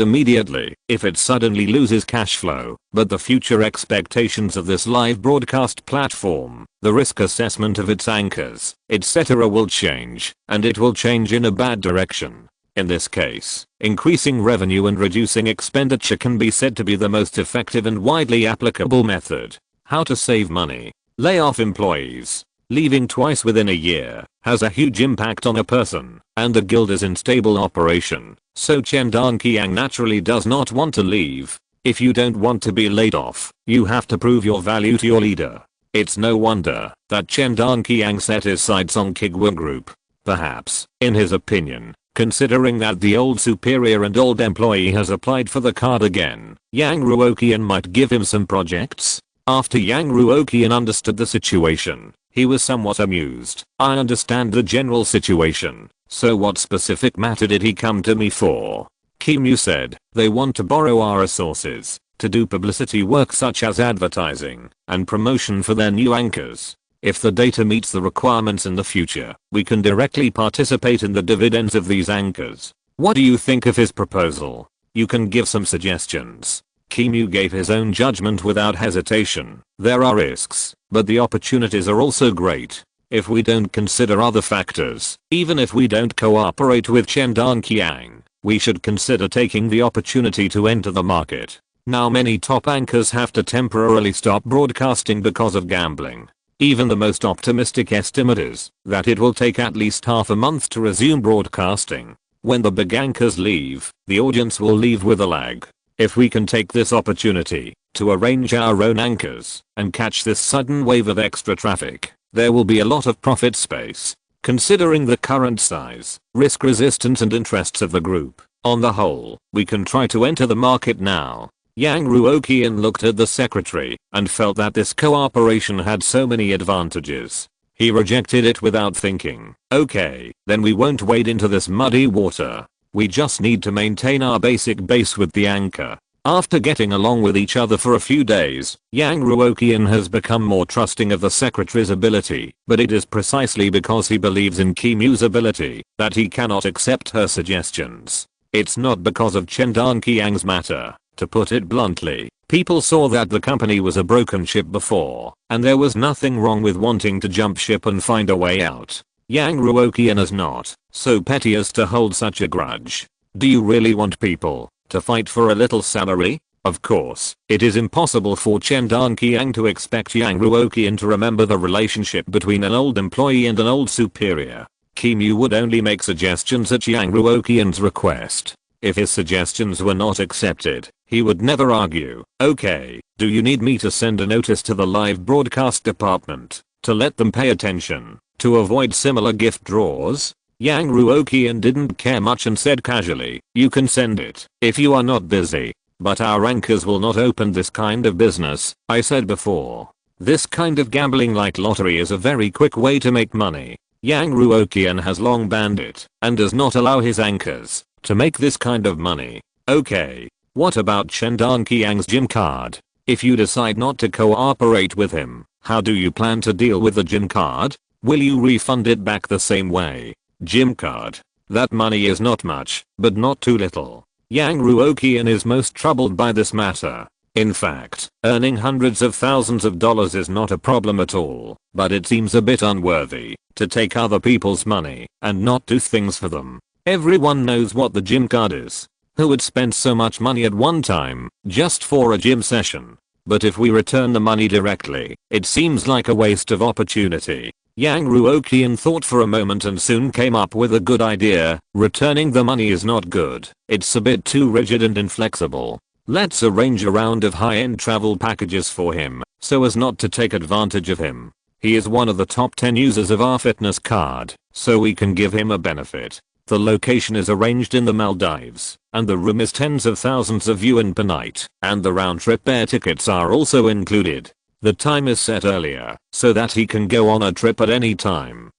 immediately if it suddenly loses cash flow, but the future expectations of this live broadcast platform, the risk assessment of its anchors, etc. will change, and it will change in a bad direction. In this case, increasing revenue and reducing expenditure can be said to be the most effective and widely applicable method. How to save money. Lay off employees. Leaving twice within a year has a huge impact on a person, and the guild is in stable operation, so Chendan Qiang naturally does not want to leave. If you don't want to be laid off, you have to prove your value to your leader. It's no wonder that Chendan Qiang set his sights on Kuiguang Group. Perhaps, in his opinion, considering that the old superior and old employee has applied for the card again, Yang Ruoqian might give him some projects. After Yang Ruoqian understood the situation, he was somewhat amused. I understand the general situation, so what specific matter did he come to me for? Kimu said, they want to borrow our resources to do publicity work such as advertising and promotion for their new anchors. If the data meets the requirements in the future, we can directly participate in the dividends of these anchors. What do you think of his proposal? You can give some suggestions. Kimu gave his own judgment without hesitation. There are risks, but the opportunities are also great. If we don't consider other factors, even if we don't cooperate with Chendan Qiang, we should consider taking the opportunity to enter the market. Now many top anchors have to temporarily stop broadcasting because of gambling. Even the most optimistic estimate is that it will take at least half a month to resume broadcasting. When the big anchors leave, the audience will leave with a lag. If we can take this opportunity, to arrange our own anchors and catch this sudden wave of extra traffic. There will be a lot of profit space, considering the current size, risk resistance and interests of the group. On the whole, we can try to enter the market now. Yang Ruoqian looked at the secretary and felt that this cooperation had so many advantages. He rejected it without thinking. Okay, then we won't wade into this muddy water. We just need to maintain our basic base with the anchor. After getting along with each other for a few days, Yang Ruoqian has become more trusting of the secretary's ability, but it is precisely because he believes in Kimu's ability that he cannot accept her suggestions. It's not because of Chen Danqiang's matter. To put it bluntly, people saw that the company was a broken ship before, and there was nothing wrong with wanting to jump ship and find a way out. Yang Ruoqian is not so petty as to hold such a grudge. Do you really want people to fight for a little salary? Of course, it is impossible for Chen Danqiang to expect Yang Ruoqian to remember the relationship between an old employee and an old superior. Kimu would only make suggestions at Yang Ruoqian's request. If his suggestions were not accepted, he would never argue. Okay, do you need me to send a notice to the live broadcast department to let them pay attention, to avoid similar gift draws? Yang Ruoqian didn't care much and said casually, you can send it if you are not busy. But our anchors will not open this kind of business, I said before. This kind of gambling like lottery is a very quick way to make money. Yang Ruoqian has long banned it and does not allow his anchors to make this kind of money. Okay, what about Chen Danqiang's gym card? If you decide not to cooperate with him, how do you plan to deal with the gym card? Will you refund it back the same way? Gym card. That money is not much, but not too little. Yang Ruoqian is most troubled by this matter. In fact, earning hundreds of thousands of dollars is not a problem at all, but it seems a bit unworthy to take other people's money and not do things for them. Everyone knows what the gym card is. Who would spend so much money at one time just for a gym session? But if we return the money directly, it seems like a waste of opportunity. Yang Ruoqian thought for a moment and soon came up with a good idea. Returning the money is not good. It's a bit too rigid and inflexible. Let's arrange a round of high-end travel packages for him, so as not to take advantage of him. He is one of the top 10 users of our fitness card, so we can give him a benefit. The location is arranged in the Maldives, and the room is tens of thousands of yuan per night, and the round-trip air tickets are also included. The time is set earlier, so that he can go on a trip at any time.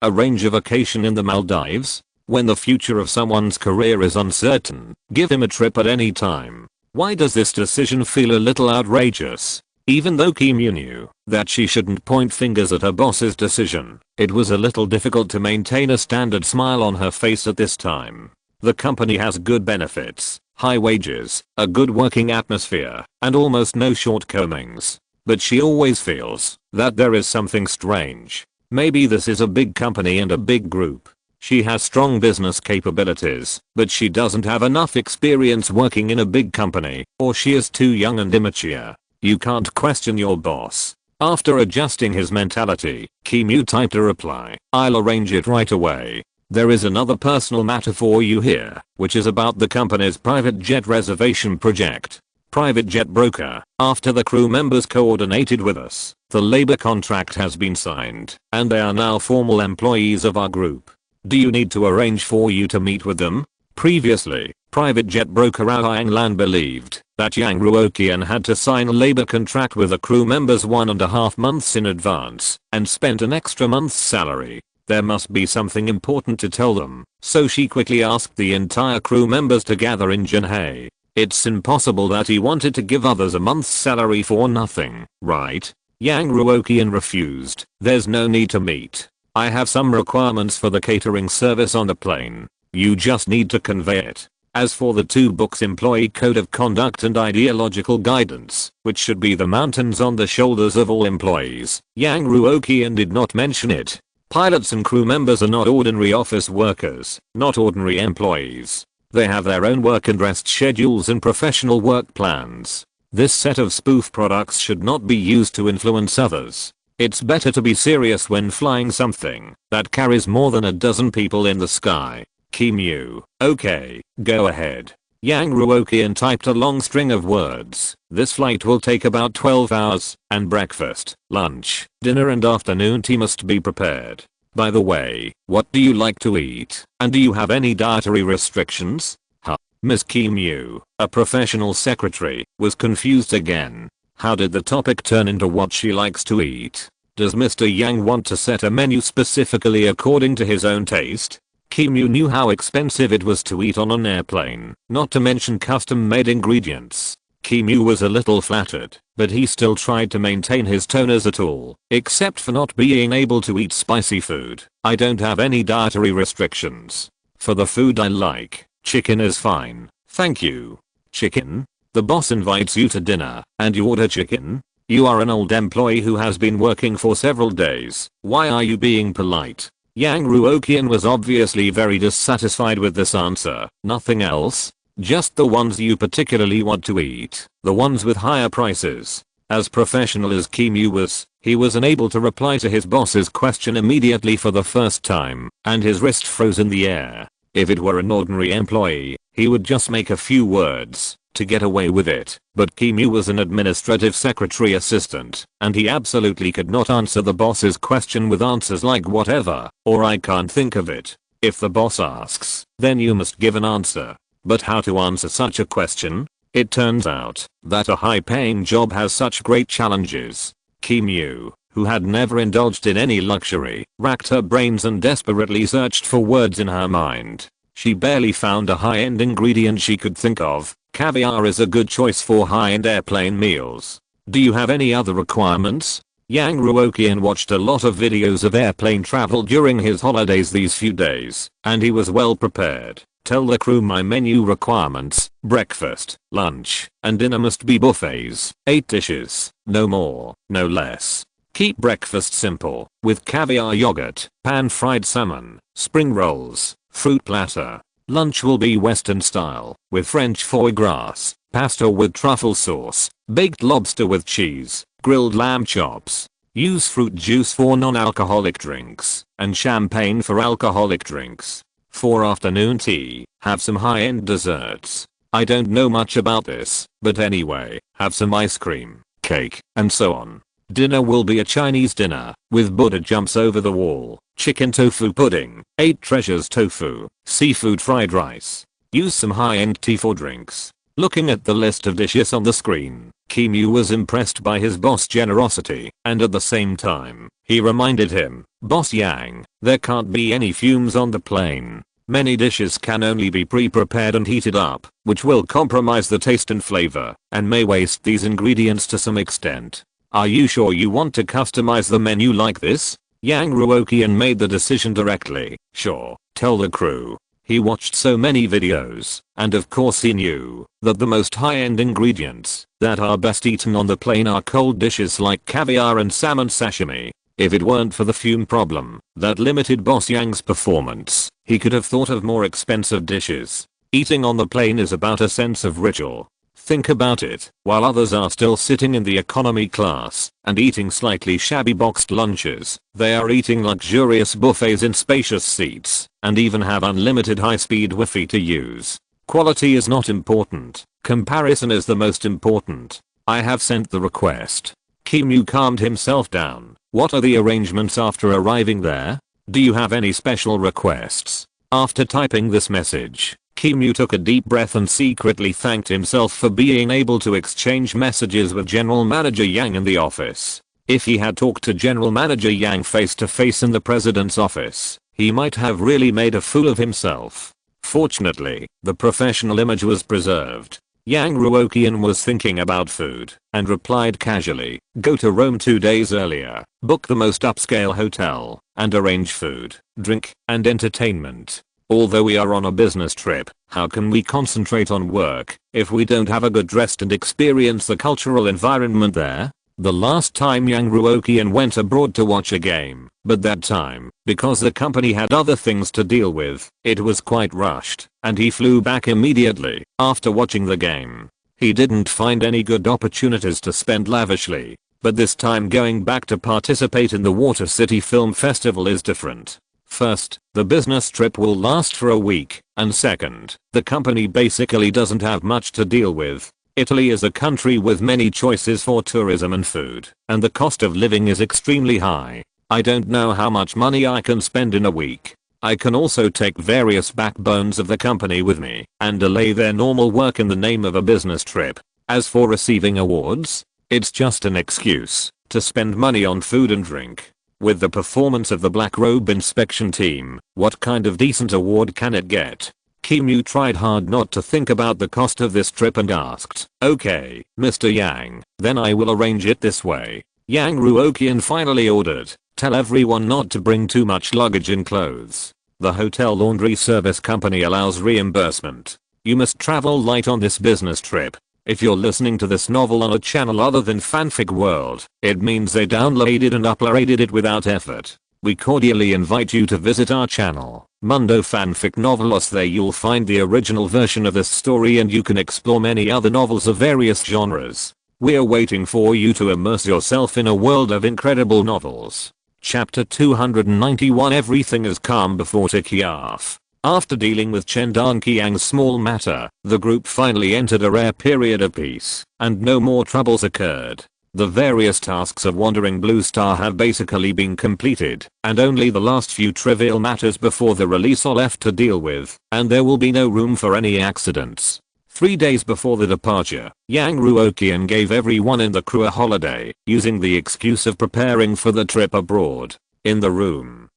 Arrange a vacation in the Maldives? When the future of someone's career is uncertain, give him a trip at any time. Why does this decision feel a little outrageous? Even though Kimu knew that she shouldn't point fingers at her boss's decision, it was a little difficult to maintain a standard smile on her face at this time. The company has good benefits, high wages, a good working atmosphere, and almost no shortcomings. But she always feels that there is something strange. Maybe this is a big company and a big group. She has strong business capabilities, but she doesn't have enough experience working in a big company, or she is too young and immature. You can't question your boss. After adjusting his mentality, Kimu typed a reply. I'll arrange it right away. There is another personal matter for you here, which is about the company's private jet reservation project. Private jet broker, after the crew members coordinated with us, the labor contract has been signed, and they are now formal employees of our group. Do you need to arrange for you to meet with them? Previously, private jet broker Ruoqian Lan believed that Yang Ruoqian had to sign a labor contract with the crew members 1.5 months in advance and spent an extra month's salary. There must be something important to tell them, so she quickly asked the entire crew members to gather in Jinhei. It's impossible that he wanted to give others a month's salary for nothing, right? Yang Ruoqian refused. There's no need to meet. I have some requirements for the catering service on the plane. You just need to convey it. As for the 2 books Employee Code of Conduct and Ideological Guidance, which should be the mountains on the shoulders of all employees, Yang Ruoqian did not mention it. Pilots and crew members are not ordinary office workers, not ordinary employees. They have their own work and rest schedules and professional work plans. This set of spoof products should not be used to influence others. It's better to be serious when flying something that carries more than a dozen people in the sky. Kimu, okay, go ahead. Yang Ruoqian typed a long string of words. This flight will take about 12 hours, and breakfast, lunch, dinner and afternoon tea must be prepared. By the way, what do you like to eat, and do you have any dietary restrictions? Huh. Miss Kim Yu, a professional secretary, was confused again. How did the topic turn into what she likes to eat? Does Mr. Yang want to set a menu specifically according to his own taste? Kim Yu knew how expensive it was to eat on an airplane, not to mention custom-made ingredients. Kim Yu was a little flattered, but he still tried to maintain his tone as at all, except for not being able to eat spicy food. I don't have any dietary restrictions. For the food I like, chicken is fine, thank you. Chicken? The boss invites you to dinner, and you order chicken? You are an old employee who has been working for several days. Why are you being polite? Yang Ruoqian was obviously very dissatisfied with this answer. Nothing else? Just the ones you particularly want to eat, the ones with higher prices. As professional as Kim Yu was, he was unable to reply to his boss's question immediately for the first time, and his wrist froze in the air. If it were an ordinary employee, he would just make a few words to get away with it, but Kim Yu was an administrative secretary assistant, and he absolutely could not answer the boss's question with answers like whatever, or I can't think of it. If the boss asks, then you must give an answer. But how to answer such a question? It turns out that a high-paying job has such great challenges. Kim Yu, who had never indulged in any luxury, racked her brains and desperately searched for words in her mind. She barely found a high-end ingredient she could think of. Caviar is a good choice for high-end airplane meals. Do you have any other requirements? Yang Ruoqian watched a lot of videos of airplane travel during his holidays these few days, and he was well prepared. Tell the crew my menu requirements: breakfast, lunch, and dinner must be buffets. 8 dishes, no more, no less. Keep breakfast simple, with caviar yogurt, pan-fried salmon, spring rolls, fruit platter. Lunch will be Western style, with French foie gras, pasta with truffle sauce, baked lobster with cheese, grilled lamb chops. Use fruit juice for non-alcoholic drinks, and champagne for alcoholic drinks. For afternoon tea, have some high-end desserts. I don't know much about this, but anyway, have some ice cream, cake, and so on. Dinner will be a Chinese dinner, with Buddha jumps over the wall, chicken tofu pudding, 8 treasures tofu, seafood fried rice. Use some high-end tea for drinks. Looking at the list of dishes on the screen, Kim Yu was impressed by his boss' generosity, and at the same time, he reminded him, Boss Yang, there can't be any fumes on the plane. Many dishes can only be pre-prepared and heated up, which will compromise the taste and flavor, and may waste these ingredients to some extent. Are you sure you want to customize the menu like this? Yang Ruoqian made the decision directly. Sure, tell the crew. He watched so many videos, and of course he knew that the most high-end ingredients that are best eaten on the plane are cold dishes like caviar and salmon sashimi. If it weren't for the fume problem that limited Boss Yang's performance, he could have thought of more expensive dishes. Eating on the plane is about a sense of ritual. Think about it, while others are still sitting in the economy class and eating slightly shabby boxed lunches, they are eating luxurious buffets in spacious seats and even have unlimited high-speed Wi-Fi to use. Quality is not important. Comparison is the most important. I have sent the request. Kim Yu calmed himself down. What are the arrangements after arriving there? Do you have any special requests? After typing this message, Kim Yu took a deep breath and secretly thanked himself for being able to exchange messages with General Manager Yang in the office. If he had talked to General Manager Yang face to face in the president's office, he might have really made a fool of himself. Fortunately, the professional image was preserved. Yang Ruoqian was thinking about food and replied casually, go to Rome 2 days earlier, book the most upscale hotel, and arrange food, drink, and entertainment. Although we are on a business trip, how can we concentrate on work if we don't have a good rest and experience the cultural environment there? The last time Yang Ruoqian went abroad to watch a game, but that time, because the company had other things to deal with, it was quite rushed, and he flew back immediately after watching the game. He didn't find any good opportunities to spend lavishly, but this time going back to participate in the Water City Film Festival is different. First, the business trip will last for a week, and second, the company basically doesn't have much to deal with. Italy is a country with many choices for tourism and food, and the cost of living is extremely high. I don't know how much money I can spend in a week. I can also take various backbones of the company with me and delay their normal work in the name of a business trip. As for receiving awards, it's just an excuse to spend money on food and drink. With the performance of the Black Robe inspection team, what kind of decent award can it get? Kimu tried hard not to think about the cost of this trip and asked, "Okay, Mr. Yang, then I will arrange it this way." Yang Ruoqian finally ordered, "Tell everyone not to bring too much luggage and clothes. The hotel laundry service company allows reimbursement. You must travel light on this business trip." If you're listening to this novel on a channel other than Fanfic World, it means they downloaded and uploaded it without effort. We cordially invite you to visit our channel, Mundo Fanfic Novelos. There you'll find the original version of this story and you can explore many other novels of various genres. We're waiting for you to immerse yourself in a world of incredible novels. Chapter 291. Everything is calm before Tikiaf. After dealing with Chen Danqiang's small matter, the group finally entered a rare period of peace, and no more troubles occurred. The various tasks of Wandering Blue Star have basically been completed, and only the last few trivial matters before the release are left to deal with, and there will be no room for any accidents. 3 days before the departure, Yang Ruoqian gave everyone in the crew a holiday, using the excuse of preparing for the trip abroad. In the room.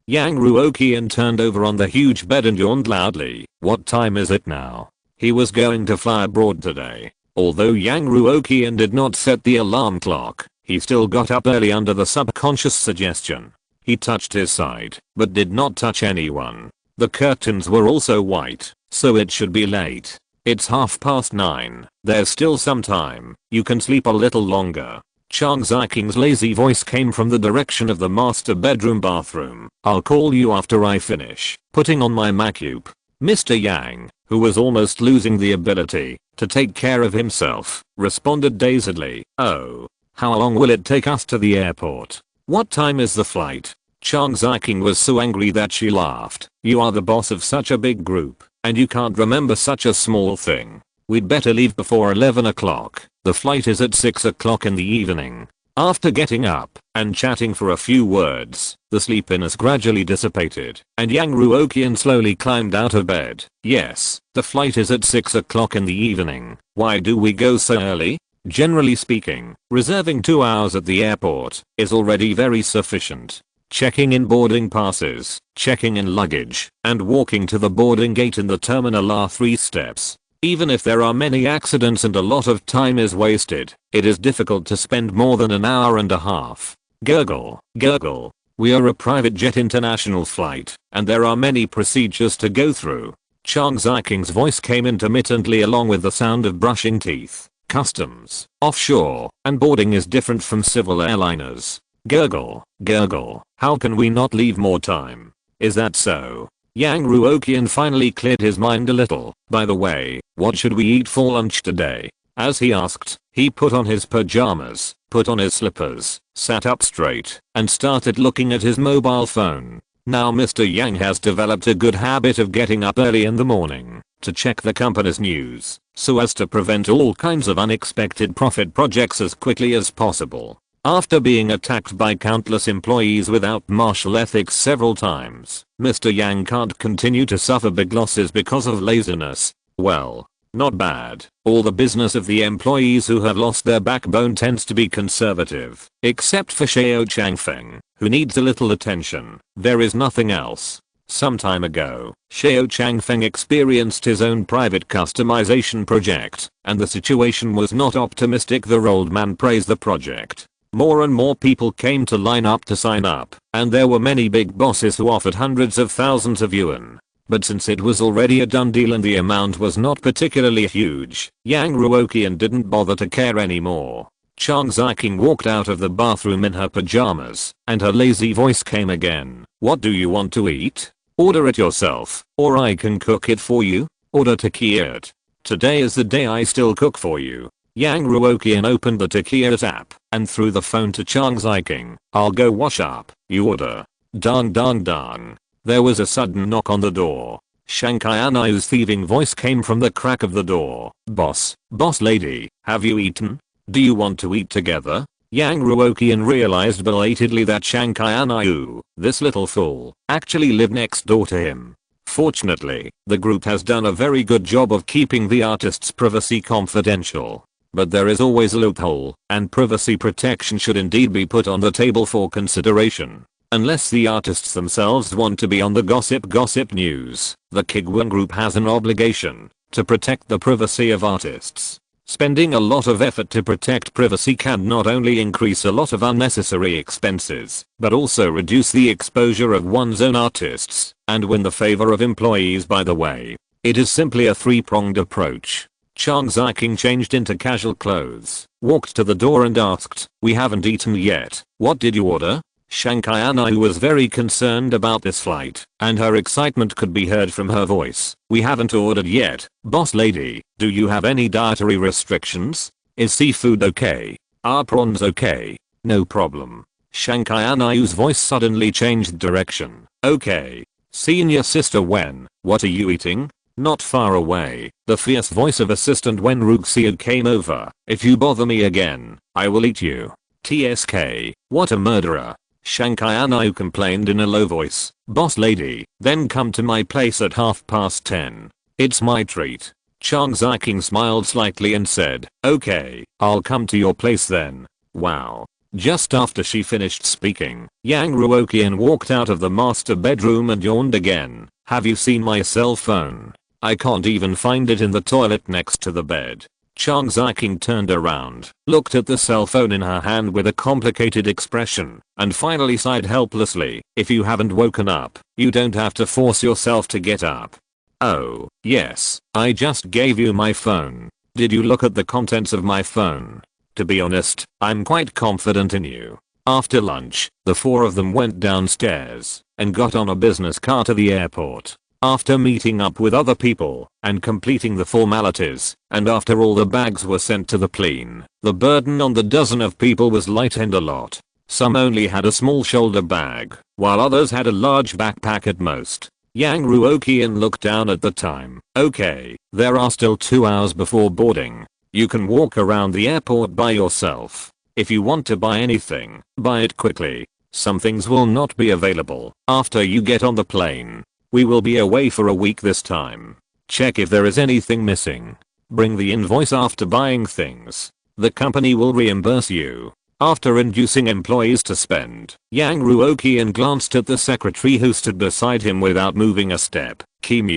Yang Ruoqian turned over on the huge bed and yawned loudly. What time is it now? He was going to fly abroad today. Although Yang Ruoqian did not set the alarm clock, he still got up early under the subconscious suggestion. He touched his side, but did not touch anyone. The curtains were also white, so it should be late. It's 9:30. There's still some time. You can sleep a little longer. Chang Ziking's lazy voice came from the direction of the master bedroom bathroom. I'll call you after I finish putting on my makeup. Mr. Yang, who was almost losing the ability to take care of himself, responded dazedly. Oh, how long will it take us to the airport? What time is the flight? Chang Ziking was so angry that she laughed. You are the boss of such a big group, and you can't remember such a small thing. We'd better leave before 11 o'clock. The flight is at 6 o'clock in the evening. After getting up and chatting for a few words, the sleepiness gradually dissipated, and Yang Ruoqian slowly climbed out of bed. Yes, the flight is at 6 o'clock in the evening. Why do we go so early? Generally speaking, reserving 2 hours at the airport is already very sufficient. Checking in boarding passes, checking in luggage, and walking to the boarding gate in the terminal are 3 steps. Even if there are many accidents and a lot of time is wasted, it is difficult to spend more than an hour and a half. Gurgle, gurgle. We are a private jet international flight, and there are many procedures to go through. Chang Ziking's voice came intermittently along with the sound of brushing teeth. Customs, offshore, and boarding is different from civil airliners. Gurgle, gurgle. How can we not leave more time? Is that so? Yang Ruoqian finally cleared his mind a little. By the way, what should we eat for lunch today? As he asked, he put on his pajamas, put on his slippers, sat up straight, and started looking at his mobile phone. Now Mr. Yang has developed a good habit of getting up early in the morning to check the company's news, so as to prevent all kinds of unexpected profit projects as quickly as possible. After being attacked by countless employees without martial ethics several times, Mr. Yang can't continue to suffer big losses because of laziness. Well, not bad. All the business of the employees who have lost their backbone tends to be conservative, except for Xiao Changfeng, who needs a little attention. There is nothing else. Some time ago, Xiao Changfeng experienced his own private customization project, and the situation was not optimistic. The old man praised the project. More and more people came to line up to sign up, and there were many big bosses who offered hundreds of thousands of yuan. But since it was already a done deal and the amount was not particularly huge, Yang Ruoqian didn't bother to care anymore. Chang Ziking walked out of the bathroom in her pajamas, and her lazy voice came again. What do you want to eat? Order it yourself, or I can cook it for you. Order takiat. Today is the day I still cook for you. Yang Ruoqian opened the takiat app and threw the phone to Chang Ziking. I'll go wash up. You order. Dang dang dang. There was a sudden knock on the door. Shanghai Anayu's thieving voice came from the crack of the door. Boss lady, have you eaten? Do you want to eat together? Yang Ruoqian realized belatedly that Shanghai Anayu, this little fool, actually lived next door to him. Fortunately, the group has done a very good job of keeping the artist's privacy confidential. But there is always a loophole, and privacy protection should indeed be put on the table for consideration. Unless the artists themselves want to be on the gossip news, the Kuiguang group has an obligation to protect the privacy of artists. Spending a lot of effort to protect privacy can not only increase a lot of unnecessary expenses, but also reduce the exposure of one's own artists and win the favor of employees by the way. It is simply a three-pronged approach. Chang Ziking changed into casual clothes, walked to the door and asked, "We haven't eaten yet. What did you order?" Shanghai Anayu was very concerned about this flight, and her excitement could be heard from her voice. "We haven't ordered yet, boss lady. Do you have any dietary restrictions? Is seafood okay? Are prawns okay?" "No problem." Shanghai Anayu's voice suddenly changed direction. "Okay. Senior sister Wen, what are you eating?" Not far away, the fierce voice of assistant Wen Ruoqian came over. "If you bother me again, I will eat you." "TSK, what a murderer." Shanghai Anayu complained in a low voice. "Boss lady, then come to my place at 10:30. It's my treat." Chang Ziking smiled slightly and said, "Okay, I'll come to your place then." Wow. Just after she finished speaking, Yang Ruoqian walked out of the master bedroom and yawned again. "Have you seen my cell phone? I can't even find it in the toilet next to the bed." Chang Ziking turned around, looked at the cell phone in her hand with a complicated expression, and finally sighed helplessly. "If you haven't woken up, you don't have to force yourself to get up." "Oh, yes, I just gave you my phone. Did you look at the contents of my phone?" "To be honest, I'm quite confident in you." After lunch, the four of them went downstairs and got on a business car to the airport. After meeting up with other people and completing the formalities, and after all the bags were sent to the plane, the burden on the dozen of people was lightened a lot. Some only had a small shoulder bag, while others had a large backpack at most. Yang Ruoqian looked down at the time. "Okay, there are still 2 hours before boarding. You can walk around the airport by yourself. If you want to buy anything, buy it quickly. Some things will not be available after you get on the plane. We will be away for a week this time. Check if there is anything missing. Bring the invoice after buying things. The company will reimburse you." After inducing employees to spend, Yang Ruoqian glanced at the secretary who stood beside him without moving a step. "Kim,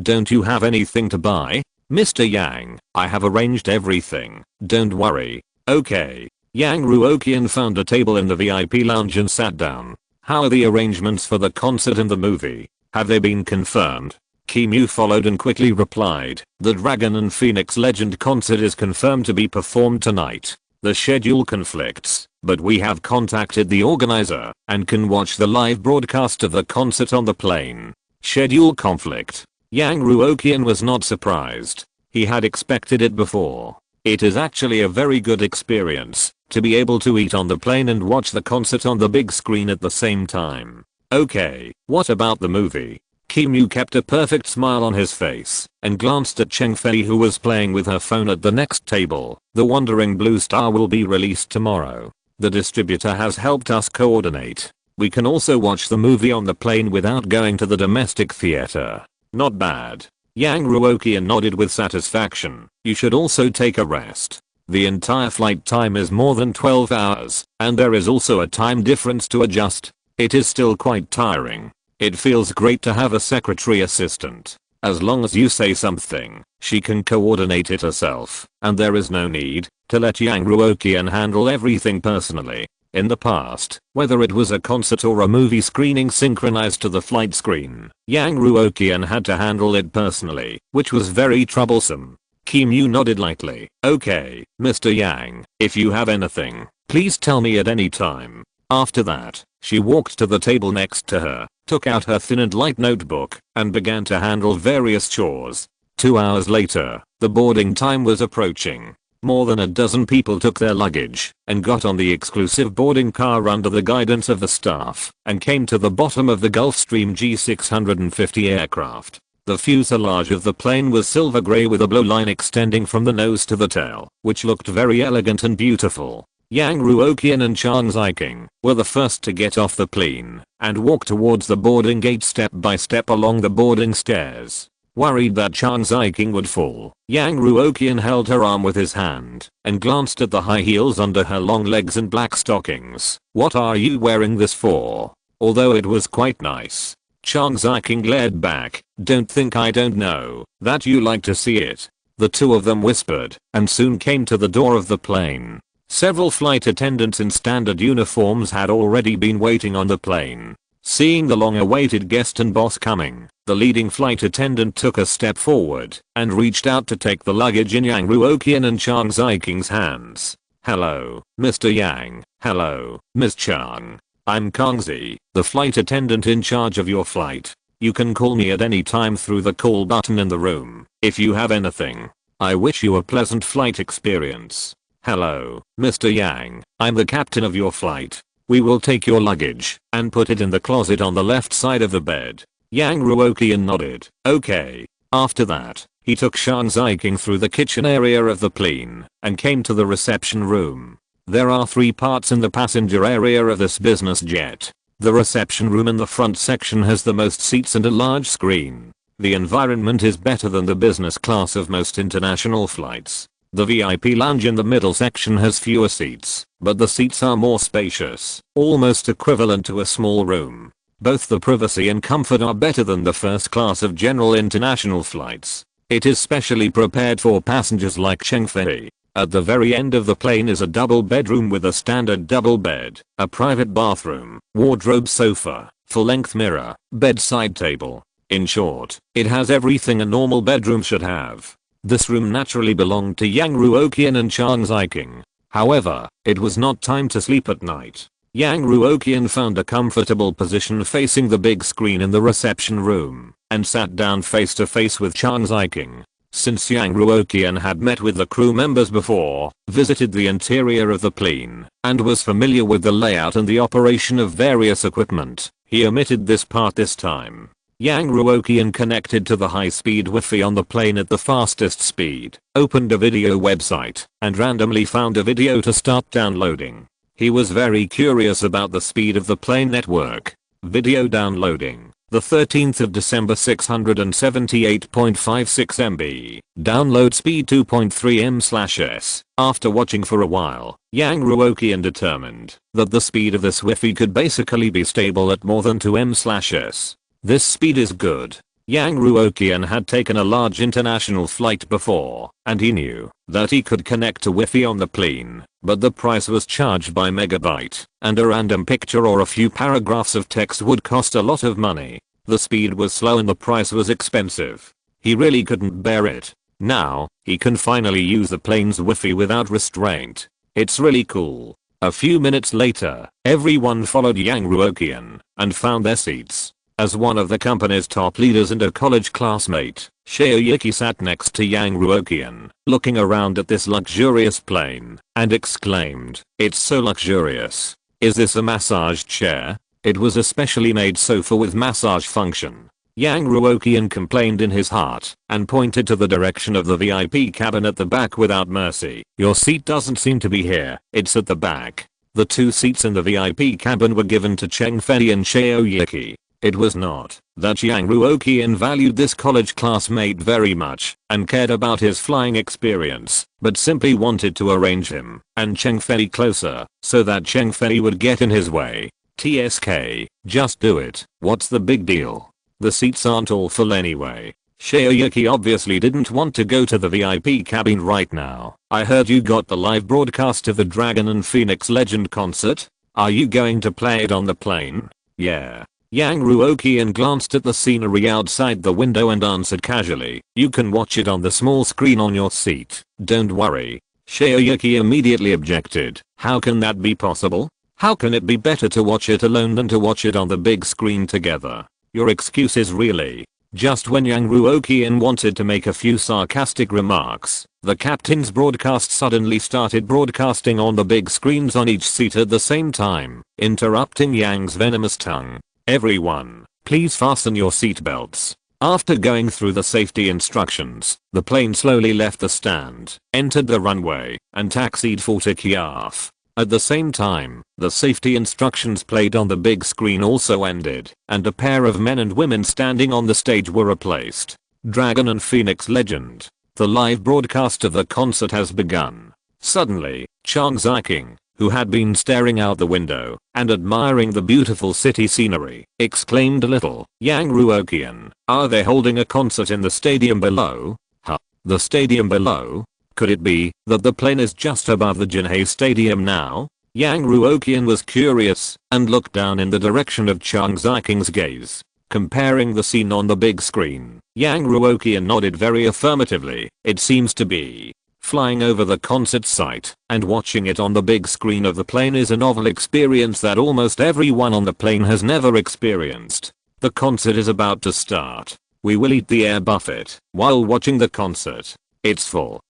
don't you have anything to buy?" "Mr. Yang, I have arranged everything. Don't worry." "Okay." Yang Ruoqian found a table in the VIP lounge and sat down. "How are the arrangements for the concert and the movie? Have they been confirmed?" Kim followed and quickly replied, "The Dragon and Phoenix Legend concert is confirmed to be performed tonight. The schedule conflicts, but we have contacted the organizer and can watch the live broadcast of the concert on the plane." Schedule conflict. Yang Ruoqian was not surprised. He had expected it before. It is actually a very good experience to be able to eat on the plane and watch the concert on the big screen at the same time. "Okay, what about the movie?" Kim kept a perfect smile on his face and glanced at Cheng Fei who was playing with her phone at the next table. "The Wandering Blue Star will be released tomorrow. The distributor has helped us coordinate. We can also watch the movie on the plane without going to the domestic theater." "Not bad." Yang Ruoqian nodded with satisfaction. "You should also take a rest. The entire flight time is more than 12 hours, and there is also a time difference to adjust. It is still quite tiring. It feels great to have a secretary assistant. As long as you say something, she can coordinate it herself, and there is no need to let Yang Ruoqian handle everything personally." In the past, whether it was a concert or a movie screening synchronized to the flight screen, Yang Ruoqian had to handle it personally, which was very troublesome. Kim nodded lightly. "Okay, Mr. Yang, if you have anything, please tell me at any time." After that, she walked to the table next to her, took out her thin and light notebook, and began to handle various chores. 2 hours later, the boarding time was approaching. More than a dozen people took their luggage and got on the exclusive boarding car under the guidance of the staff and came to the bottom of the Gulfstream G650 aircraft. The fuselage of the plane was silver grey with a blowline extending from the nose to the tail, which looked very elegant and beautiful. Yang Ruoqian and Chang Ziking were the first to get off the plane and walk towards the boarding gate step by step along the boarding stairs. Worried that Chang Ziking would fall, Yang Ruoqian held her arm with his hand and glanced at the high heels under her long legs and black stockings. "What are you wearing this for?" Although it was quite nice, Chang Ziking glared back. "Don't think I don't know that you like to see it." The two of them whispered and soon came to the door of the plane. Several flight attendants in standard uniforms had already been waiting on the plane. Seeing the long-awaited guest and boss coming, the leading flight attendant took a step forward and reached out to take the luggage in Yang Ruoqian and Chang Ziking's hands. "Hello, Mr. Yang. Hello, Ms. Chang. I'm Kangzi, the flight attendant in charge of your flight. You can call me at any time through the call button in the room if you have anything. I wish you a pleasant flight experience." "Hello, Mr. Yang. I'm the captain of your flight. We will take your luggage and put it in the closet on the left side of the bed." Yang Ruoqian nodded. "Okay." After that, he took Chang Ziking through the kitchen area of the plane and came to the reception room. There are 3 parts in the passenger area of this business jet. The reception room in the front section has the most seats and a large screen. The environment is better than the business class of most international flights. The VIP lounge in the middle section has fewer seats, but the seats are more spacious, almost equivalent to a small room. Both the privacy and comfort are better than the first class of general international flights. It is specially prepared for passengers like Cheng Fei. At the very end of the plane is a double bedroom with a standard double bed, a private bathroom, wardrobe sofa, full-length mirror, bedside table. In short, it has everything a normal bedroom should have. This room naturally belonged to Yang Ruoqian and Chang Ziking. However, it was not time to sleep at night. Yang Ruoqian found a comfortable position facing the big screen in the reception room and sat down face to face with Chang Ziking. Since Yang Ruoqian had met with the crew members before, visited the interior of the plane, and was familiar with the layout and the operation of various equipment, he omitted this part this time. Yang Ruoqian connected to the high-speed Wi-Fi on the plane at the fastest speed, opened a video website, and randomly found a video to start downloading. He was very curious about the speed of the plane network. Video downloading. The 13th of December 678.56 MB. Download speed 2.3 m/s. After watching for a while, Yang Ruoqian determined that the speed of this Wi-Fi could basically be stable at more than 2 m/s. This speed is good. Yang Ruoqian had taken a large international flight before, and he knew that he could connect to Wi-Fi on the plane, but the price was charged by megabyte, and a random picture or a few paragraphs of text would cost a lot of money. The speed was slow and the price was expensive. He really couldn't bear it. Now, he can finally use the plane's Wi-Fi without restraint. It's really cool. A few minutes later, everyone followed Yang Ruoqian and found their seats. As one of the company's top leaders and a college classmate, Shaoyuki sat next to Yang Ruoqian, looking around at this luxurious plane, and exclaimed, "It's so luxurious. Is this a massage chair?" It was a specially made sofa with massage function. Yang Ruoqian complained in his heart, and pointed to the direction of the VIP cabin at the back without mercy. "Your seat doesn't seem to be here, it's at the back." The 2 seats in the VIP cabin were given to Cheng Fei and Shaoyuki. It was not that Yang Ruoqian valued this college classmate very much and cared about his flying experience, but simply wanted to arrange him and Cheng Fei closer so that Cheng Fei would get in his way. TSK, just do it. What's the big deal? The seats aren't all full anyway. Shaoyuki obviously didn't want to go to the VIP cabin right now. "I heard you got the live broadcast of the Dragon and Phoenix Legend concert. Are you going to play it on the plane?" "Yeah." Yang Ruoqian glanced at the scenery outside the window and answered casually, "You can watch it on the small screen on your seat, don't worry." Shaoyuki immediately objected. "How can that be possible? How can it be better to watch it alone than to watch it on the big screen together? Your excuse is really Just when young Ruoqian wanted to make a few sarcastic remarks, the captain's broadcast suddenly started broadcasting on the big screens on each seat at the same time, interrupting Yang's venomous tongue. "Everyone, please fasten your seatbelts." After going through the safety instructions, the plane slowly left the stand, entered the runway, and taxied for Kiev. At the same time, the safety instructions played on the big screen also ended, and a pair of men and women standing on the stage were replaced. Dragon and Phoenix legend. The live broadcast of the concert has begun. Suddenly, Chang Ziking, who had been staring out the window and admiring the beautiful city scenery, exclaimed a little, "Yang Ruoqian, are they holding a concert in the stadium below?" Huh? The stadium below? Could it be that the plane is just above the Jinhae Stadium now? Yang Ruoqian was curious and looked down in the direction of Chang Ziking's gaze. Comparing the scene on the big screen, Yang Ruoqian nodded very affirmatively. It seems to be. Flying over the concert site and watching it on the big screen of the plane is a novel experience that almost everyone on the plane has never experienced. The concert is about to start. We will eat the air buffet while watching the concert. It's full.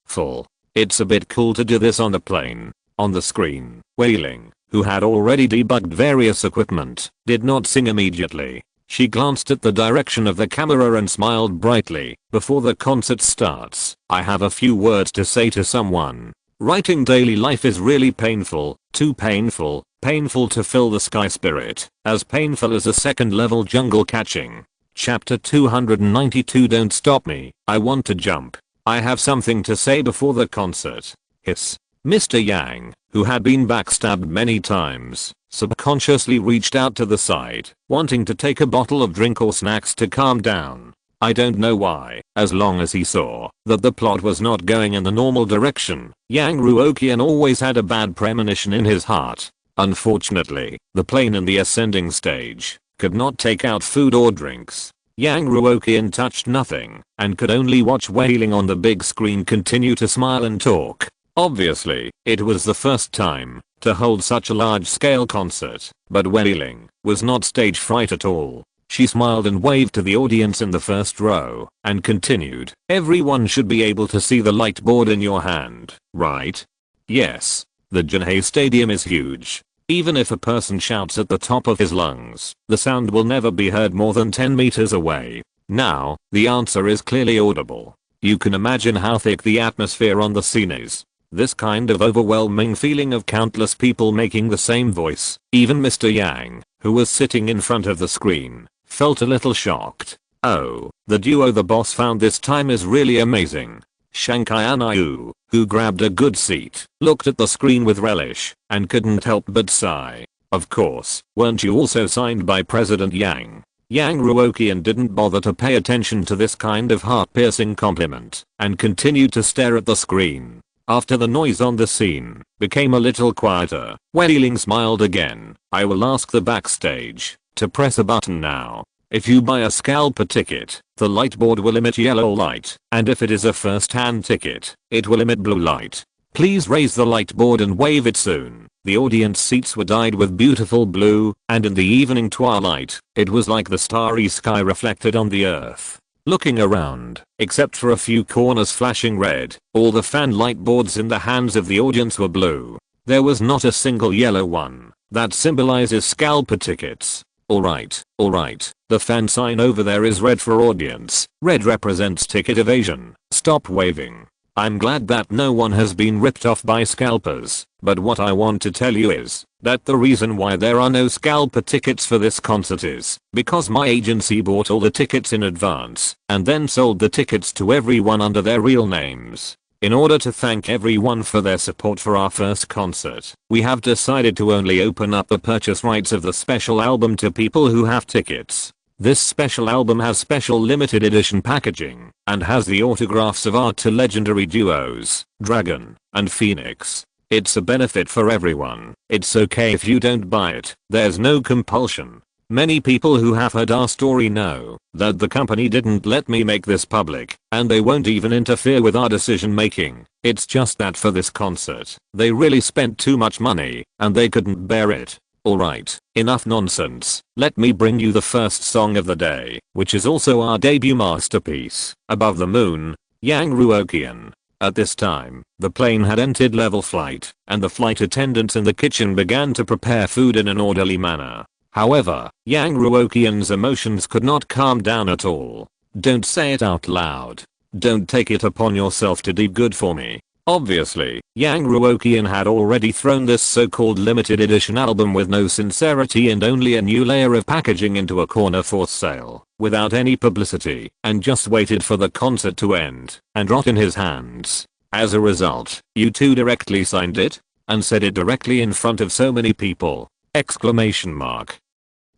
It's a bit cool to do this on the plane. On the screen, Wei Ling, who had already debugged various equipment, did not sing immediately. She glanced at the direction of the camera and smiled brightly. "Before the concert starts, I have a few words to say to someone. Writing daily life is really painful, too painful, painful to fill the sky spirit, as painful as a second level jungle catching." Chapter 292. Don't stop me, I want to jump. I have something to say before the concert. Hiss. Mr. Yang, who had been backstabbed many times, subconsciously reached out to the side, wanting to take a bottle of drink or snacks to calm down. I don't know why, as long as he saw that the plot was not going in the normal direction. Yang Ruoqian always had a bad premonition in his heart. Unfortunately, the plane in the ascending stage could not take out food or drinks. Yang Ruoqian touched nothing and could only watch Wei Ling on the big screen continue to smile and talk. Obviously, it was the first time to hold such a large-scale concert, but Wei Ling was not stage fright at all. She smiled and waved to the audience in the first row and continued, "Everyone should be able to see the light board in your hand, right? Yes. The Jinhae Stadium is huge. Even if a person shouts at the top of his lungs, the sound will never be heard more than 10 meters away. Now, the answer is clearly audible. You can imagine how thick the atmosphere on the scene is. This kind of overwhelming feeling of countless people making the same voice. Even Mr. Yang, who was sitting in front of the screen, felt a little shocked. Oh, the duo the boss found this time is really amazing." Shankai Anayu, who grabbed a good seat, looked at the screen with relish and couldn't help but sigh. "Of course, weren't you also signed by President Yang?" Yang Ruoqian didn't bother to pay attention to this kind of heart-piercing compliment and continued to stare at the screen. After the noise on the scene became a little quieter, Wei Ling smiled again. "I will ask the backstage to press a button now. If you buy a scalper ticket, the light board will emit yellow light, and if it is a first-hand ticket, it will emit blue light. Please raise the light board and wave it soon." The audience seats were dyed with beautiful blue, and in the evening twilight, it was like the starry sky reflected on the earth. Looking around, except for a few corners flashing red, all the fan light boards in the hands of the audience were blue. There was not a single yellow one. That symbolizes scalper tickets. Alright. The fan sign over there is red for audience. Red represents ticket evasion. Stop waving. I'm glad that no one has been ripped off by scalpers, but what I want to tell you is that the reason why there are no scalper tickets for this concert is because my agency bought all the tickets in advance and then sold the tickets to everyone under their real names. In order to thank everyone for their support for our first concert, we have decided to only open up the purchase rights of the special album to people who have tickets. This special album has special limited edition packaging and has the autographs of our two legendary duos, Dragon and Phoenix. It's a benefit for everyone. It's okay if you don't buy it. There's no compulsion. Many people who have heard our story know that the company didn't let me make this public, and they won't even interfere with our decision making. It's just that for this concert, they really spent too much money, and they couldn't bear it. Alright, enough nonsense. Let me bring you the first song of the day, which is also our debut masterpiece, Above the Moon, Yang Ruoqian. At this time, the plane had entered level flight, and the flight attendants in the kitchen began to prepare food in an orderly manner. However, Yang Ruoqian's emotions could not calm down at all. Don't say it out loud. Don't take it upon yourself to do good for me. Obviously, Yang Ruoqian had already thrown this so-called limited edition album with no sincerity and only a new layer of packaging into a corner for sale, without any publicity, and just waited for the concert to end, and rot in his hands. As a result, U2 directly signed it, and said it directly in front of so many people. Exclamation mark.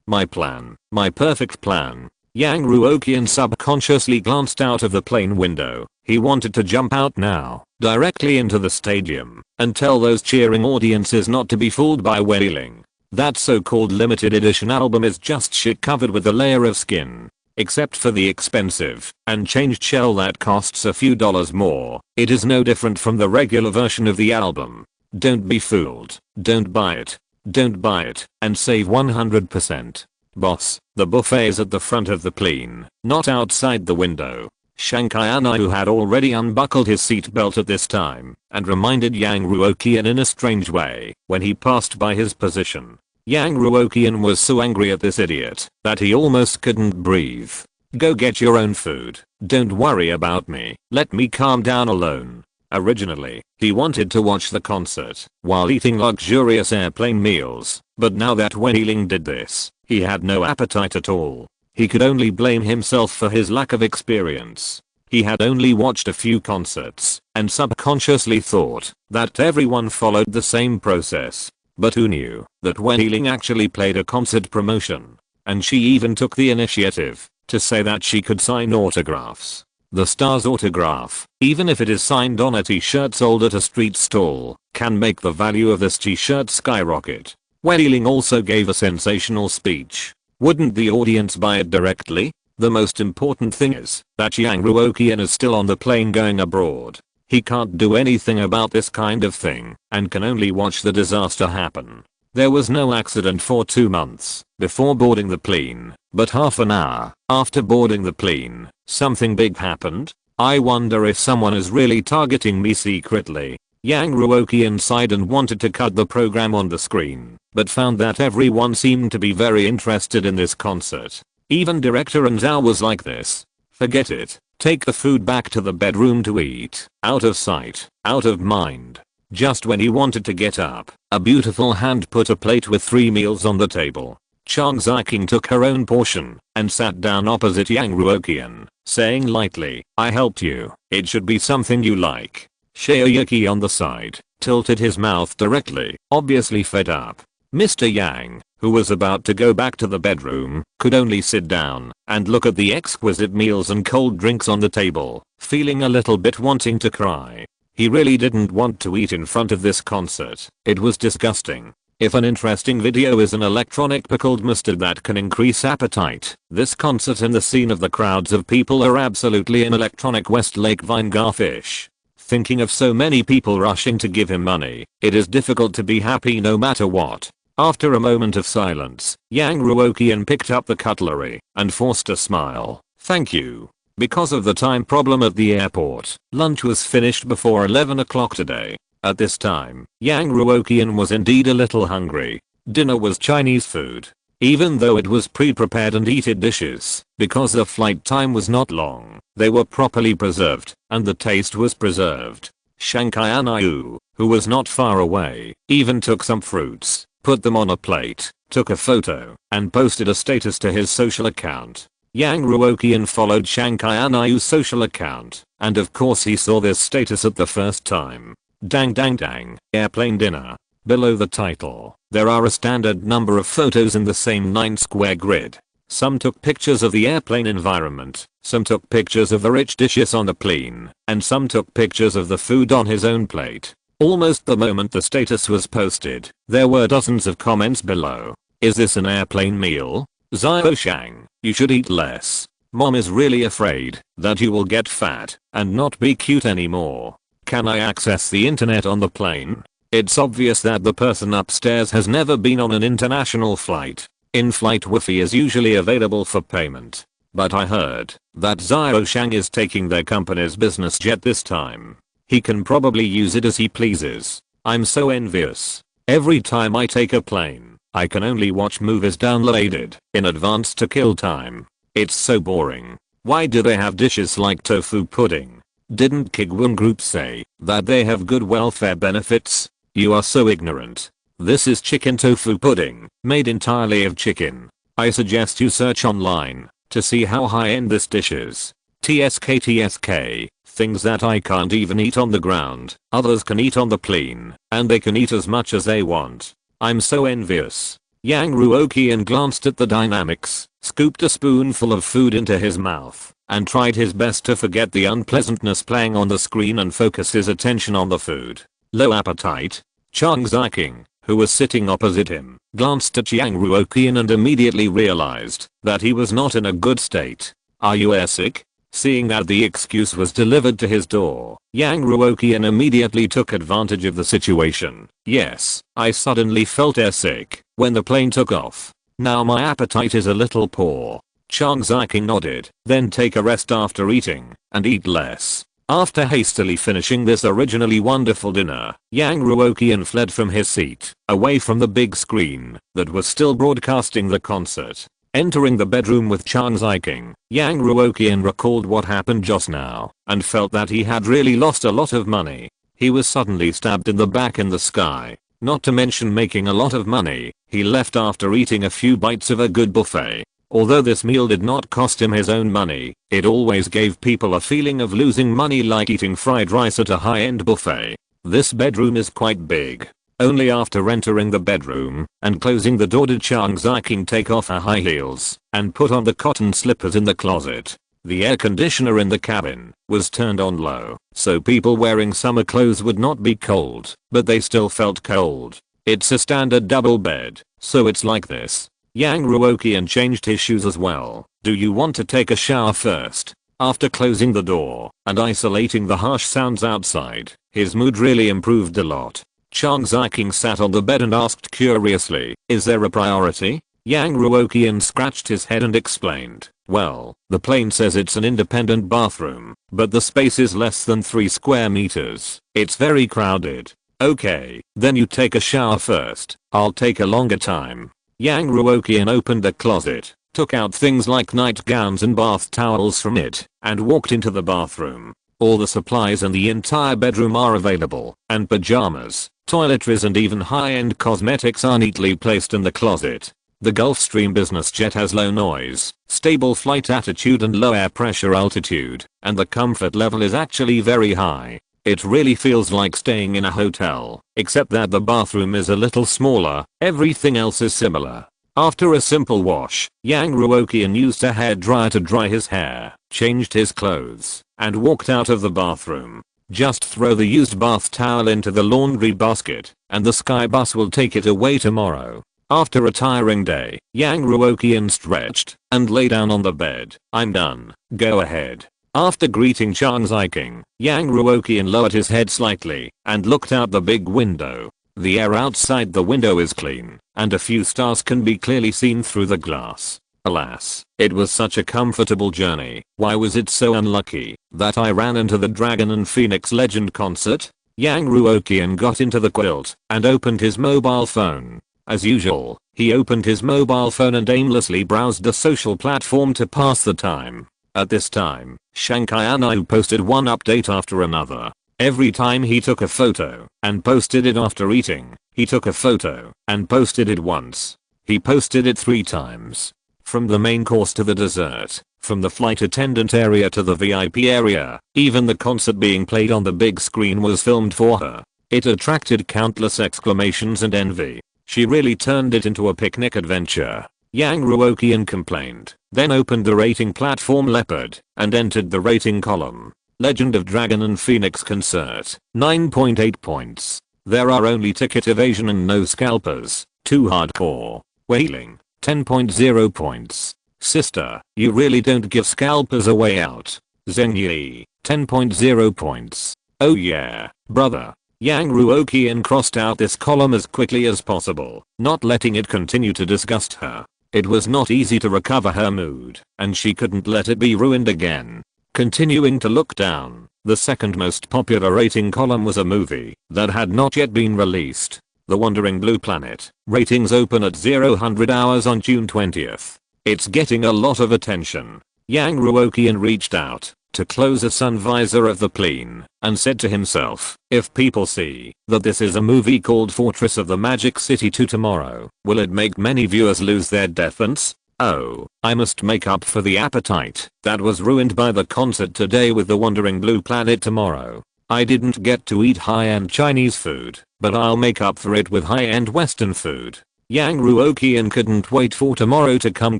My plan, my perfect plan. Yang Ruoqian subconsciously glanced out of the plane window. He wanted to jump out now, directly into the stadium, and tell those cheering audiences not to be fooled by wailing. That so-called limited edition album is just shit covered with a layer of skin. Except for the expensive and changed shell that costs a few dollars more, it is no different from the regular version of the album. Don't be fooled. Don't buy it. Don't buy it and save 100%. Boss, the buffet is at the front of the plane, not outside the window. Shankai, who had already unbuckled his seatbelt at this time, and reminded Yang Ruoqian in a strange way when he passed by his position. Yang Ruoqian was so angry at this idiot that he almost couldn't breathe. Go get your own food. Don't worry about me. Let me calm down alone. Originally, he wanted to watch the concert while eating luxurious airplane meals, but now that Weiling did this, he had no appetite at all. He could only blame himself for his lack of experience. He had only watched a few concerts and subconsciously thought that everyone followed the same process. But who knew that Weiling actually played a concert promotion, and she even took the initiative to say that she could sign autographs. The star's autograph, even if it is signed on a t-shirt sold at a street stall, can make the value of this t-shirt skyrocket. Weiling also gave a sensational speech. Wouldn't the audience buy it directly? The most important thing is that Yang Ruoqian is still on the plane going abroad. He can't do anything about this kind of thing and can only watch the disaster happen. There was no accident for 2 months before boarding the plane, but half an hour after boarding the plane, something big happened. I wonder if someone is really targeting me secretly. Yang Ruoqian sighed and wanted to cut the program on the screen, but found that everyone seemed to be very interested in this concert. Even director Zhao was like this. Forget it. Take the food back to the bedroom to eat. Out of sight, out of mind. Just when he wanted to get up, a beautiful hand put a plate with 3 meals on the table. Chang Ziking took her own portion and sat down opposite Yang Ruoqian, saying lightly, I helped you. It should be something you like. Shaoyuki on the side tilted his mouth directly, obviously fed up. Mr. Yang, who was about to go back to the bedroom, could only sit down and look at the exquisite meals and cold drinks on the table, feeling a little bit wanting to cry. He really didn't want to eat in front of this concert. It was disgusting. If an interesting video is an electronic pickled mustard that can increase appetite, this concert and the scene of the crowds of people are absolutely an electronic Westlake Vine garfish. Thinking of so many people rushing to give him money, it is difficult to be happy no matter what. After a moment of silence, Yang Ruoqian picked up the cutlery and forced a smile. Thank you. Because of the time problem at the airport, lunch was finished before 11 o'clock today. At this time, Yang Ruoqian was indeed a little hungry. Dinner was Chinese food. Even though it was pre-prepared and heated dishes, because the flight time was not long, they were properly preserved, and the taste was preserved. Shankai Anayu, who was not far away, even took some fruits, put them on a plate, took a photo, and posted a status to his social account. Yang Ruoqian followed Shankai Anayu's social account, and of course he saw this status at the first time. Dang dang dang, airplane dinner. Below the title, there are a standard number of photos in the same 9-square grid. Some took pictures of the airplane environment, some took pictures of the rich dishes on the plane, and some took pictures of the food on his own plate. Almost the moment the status was posted, there were dozens of comments below. Is this an airplane meal? Xiao Shang, you should eat less. Mom is really afraid that you will get fat and not be cute anymore. Can I access the internet on the plane? It's obvious that the person upstairs has never been on an international flight. In-flight Wi-Fi is usually available for payment. But I heard that Xiao Shang is taking their company's business jet this time. He can probably use it as he pleases. I'm so envious. Every time I take a plane, I can only watch movies downloaded in advance to kill time. It's so boring. Why do they have dishes like tofu pudding? Didn't Kuiguang Group say that they have good welfare benefits? You are so ignorant. This is chicken tofu pudding, made entirely of chicken. I suggest you search online to see how high-end this dish is. TSK, things that I can't even eat on the ground, others can eat on the plane, and they can eat as much as they want. I'm so envious. Yang Ruoqian glanced at the dynamics, scooped a spoonful of food into his mouth, and tried his best to forget the unpleasantness playing on the screen and focus his attention on the food. Low appetite? Chang Ziking, who was sitting opposite him, glanced at Yang Ruoqian and immediately realized that he was not in a good state. Are you airsick? Seeing that the excuse was delivered to his door, Yang Ruoqian immediately took advantage of the situation. Yes, I suddenly felt airsick when the plane took off. Now my appetite is a little poor. Chang Ziking nodded. Then take a rest after eating, and eat less. After hastily finishing this originally wonderful dinner, Yang Ruoqian fled from his seat, away from the big screen that was still broadcasting the concert. Entering the bedroom with Chang Ziking, Yang Ruoqian recalled what happened just now, and felt that he had really lost a lot of money. He was suddenly stabbed in the back in the sky. Not to mention making a lot of money, he left after eating a few bites of a good buffet. Although this meal did not cost him his own money, it always gave people a feeling of losing money like eating fried rice at a high-end buffet. This bedroom is quite big. Only after entering the bedroom and closing the door did Chang Ziking take off her high heels and put on the cotton slippers in the closet. The air conditioner in the cabin was turned on low, so people wearing summer clothes would not be cold, but they still felt cold. It's a standard double bed, so it's like this. Yang Ruoqian changed his shoes as well. Do you want to take a shower first? After closing the door and isolating the harsh sounds outside, his mood really improved a lot. Chang Ziking sat on the bed and asked curiously, is there a priority? Yang Ruoqian scratched his head and explained, well, the plane says it's an independent bathroom, but the space is less than 3 square meters. It's very crowded. Okay, then you take a shower first. I'll take a longer time. Yang Ruoqian opened the closet, took out things like nightgowns and bath towels from it, and walked into the bathroom. All the supplies in the entire bedroom are available, and pajamas, toiletries and even high-end cosmetics are neatly placed in the closet. The Gulfstream business jet has low noise, stable flight attitude and low air pressure altitude, and the comfort level is actually very high. It really feels like staying in a hotel, except that the bathroom is a little smaller. Everything else is similar. After a simple wash, Yang Ruoqian used a hairdryer to dry his hair, changed his clothes, and walked out of the bathroom. Just throw the used bath towel into the laundry basket, and the sky bus will take it away tomorrow. After a tiring day, Yang Ruoqian stretched and lay down on the bed. I'm done. Go ahead. After greeting Chang Ziking, Yang Ruoqian lowered his head slightly and looked out the big window. The air outside the window is clean, and a few stars can be clearly seen through the glass. Alas, it was such a comfortable journey. Why was it so unlucky that I ran into the Dragon and Phoenix Legend concert? Yang Ruoqian got into the quilt and opened his mobile phone. As usual, he opened his mobile phone and aimlessly browsed a social platform to pass the time. At this time, Shanghai Anu posted one update after another. Every time he took a photo and posted it after eating, he took a photo and posted it once. He posted it 3 times. From the main course to the dessert, from the flight attendant area to the VIP area, even the concert being played on the big screen was filmed for her. It attracted countless exclamations and envy. She really turned it into a picnic adventure. Yang Ruoqian complained, then opened the rating platform Leopard and entered the rating column. Legend of Dragon and Phoenix concert, 9.8 points. There are only ticket evasion and no scalpers. Too hardcore. Wailing, 10.0 points. Sister, you really don't give scalpers a way out. Zheng Yi, 10.0 points. Oh yeah, brother. Yang Ruoqian crossed out this column as quickly as possible, not letting it continue to disgust her. It was not easy to recover her mood, and she couldn't let it be ruined again. Continuing to look down, the second most popular rating column was a movie that had not yet been released. The Wandering Blue Planet. Ratings open at 0-100 hours on June 20th. It's getting a lot of attention. Yang Ruoqian reached out to close a sun visor of the plane and said to himself, if people see that this is a movie called Fortress of the Magic City 2 tomorrow, will it make many viewers lose their defense? Oh, I must make up for the appetite that was ruined by the concert today with the Wandering Blue Planet tomorrow. I didn't get to eat high-end Chinese food, but I'll make up for it with high-end Western food. Yang Ruoqian couldn't wait for tomorrow to come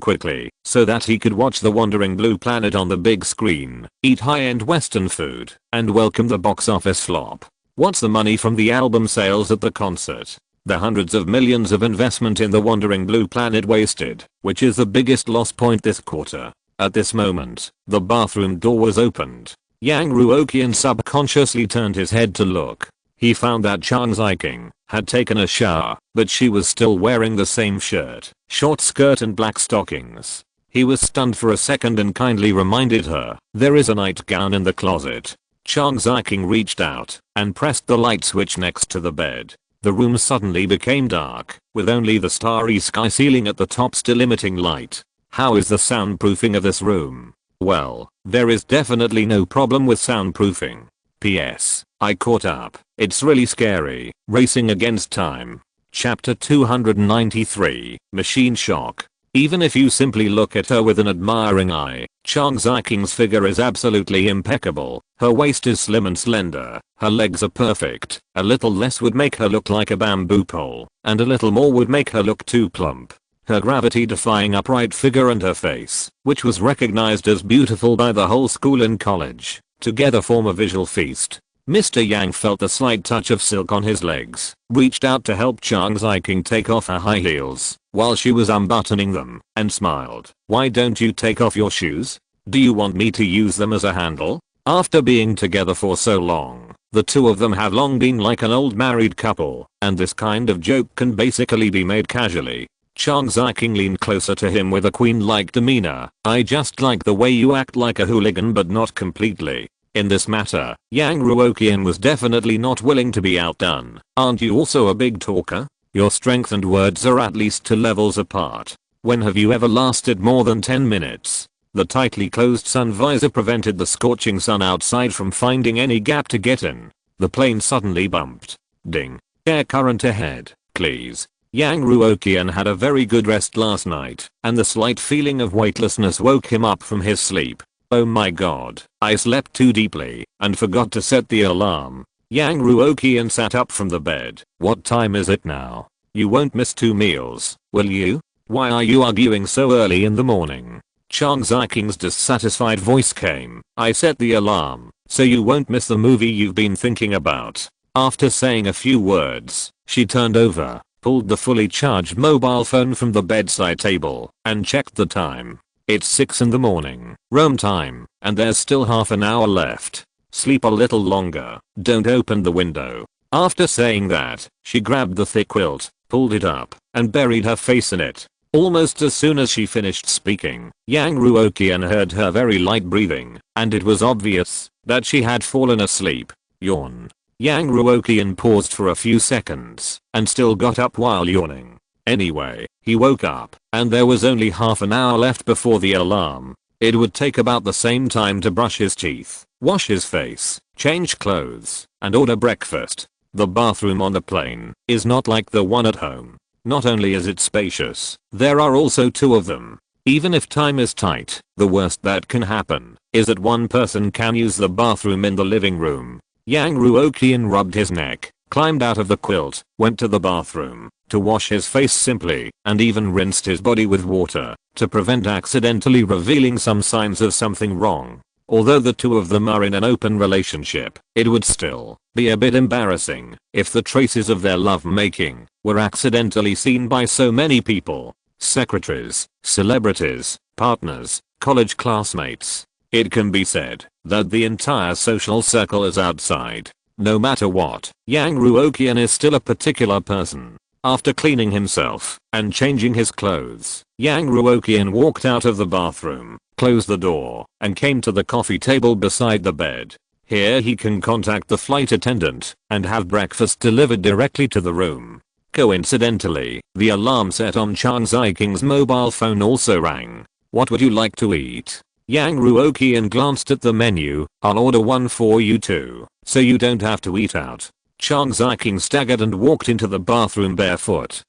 quickly so that he could watch the Wandering Blue Planet on the big screen, eat high-end Western food, and welcome the box office flop. What's the money from the album sales at the concert? The hundreds of millions of investment in the Wandering Blue Planet wasted, which is the biggest loss point this quarter. At this moment, the bathroom door was opened. Yang Ruoqian subconsciously turned his head to look. He found that Chang Ziqing had taken a shower, but she was still wearing the same shirt, short skirt and black stockings. He was stunned for a second and kindly reminded her, there is a nightgown in the closet. Chang Ziqing reached out and pressed the light switch next to the bed. The room suddenly became dark, with only the starry sky ceiling at the top still emitting light. How is the soundproofing of this room? Well, there is definitely no problem with soundproofing. P.S. I caught up. It's really scary. Racing against time. Chapter 293. Machine shock. Even if you simply look at her with an admiring eye, Chang Ziqing's figure is absolutely impeccable. Her waist is slim and slender. Her legs are perfect. A little less would make her look like a bamboo pole, and a little more would make her look too plump. Her gravity-defying upright figure and her face, which was recognized as beautiful by the whole school and college, together form a visual feast. Mr. Yang felt the slight touch of silk on his legs, reached out to help Chang Ziqing take off her high heels while she was unbuttoning them, and smiled. Why don't you take off your shoes? Do you want me to use them as a handle? After being together for so long, the two of them have long been like an old married couple, and this kind of joke can basically be made casually. Chang Ziqing leaned closer to him with a queen-like demeanor. I just like the way you act like a hooligan but not completely. In this matter, Yang Ruoqian was definitely not willing to be outdone. Aren't you also a big talker? Your strength and words are at least 2 levels apart. When have you ever lasted more than 10 minutes? The tightly closed sun visor prevented the scorching sun outside from finding any gap to get in. The plane suddenly bumped. Ding. Air current ahead, please. Yang Ruoqian had a very good rest last night, and the slight feeling of weightlessness woke him up from his sleep. Oh my god, I slept too deeply and forgot to set the alarm. Yang Ruoqian sat up from the bed. What time is it now? You won't miss 2 meals, will you? Why are you arguing so early in the morning? Chang Ziqing's dissatisfied voice came. I set the alarm, so you won't miss the movie you've been thinking about. After saying a few words, she turned over, pulled the fully charged mobile phone from the bedside table, and checked the time. It's 6 in the morning, Rome time, and there's still half an hour left. Sleep a little longer, don't open the window. After saying that, she grabbed the thick quilt, pulled it up, and buried her face in it. Almost as soon as she finished speaking, Yang Ruoqian heard her very light breathing, and it was obvious that she had fallen asleep. Yawn. Yang Ruoqian paused for a few seconds, and still got up while yawning. Anyway, he woke up, and there was only half an hour left before the alarm. It would take about the same time to brush his teeth, wash his face, change clothes, and order breakfast. The bathroom on the plane is not like the one at home. Not only is it spacious, there are also 2 of them. Even if time is tight, the worst that can happen is that one person can use the bathroom in the living room. Yang Ruoqian rubbed his neck, climbed out of the quilt, went to the bathroom to wash his face simply, and even rinsed his body with water to prevent accidentally revealing some signs of something wrong. Although the 2 of them are in an open relationship, it would still be a bit embarrassing if the traces of their lovemaking were accidentally seen by so many people. Secretaries, celebrities, partners, college classmates. It can be said that the entire social circle is outside. No matter what, Yang Ruoqian is still a particular person. After cleaning himself and changing his clothes, Yang Ruoqian walked out of the bathroom, closed the door, and came to the coffee table beside the bed. Here he can contact the flight attendant and have breakfast delivered directly to the room. Coincidentally, the alarm set on Chang Ziking's mobile phone also rang. What would you like to eat? Yang Ruoqian glanced at the menu. I'll order one for you too, so you don't have to eat out. Chang Ziking staggered and walked into the bathroom barefoot.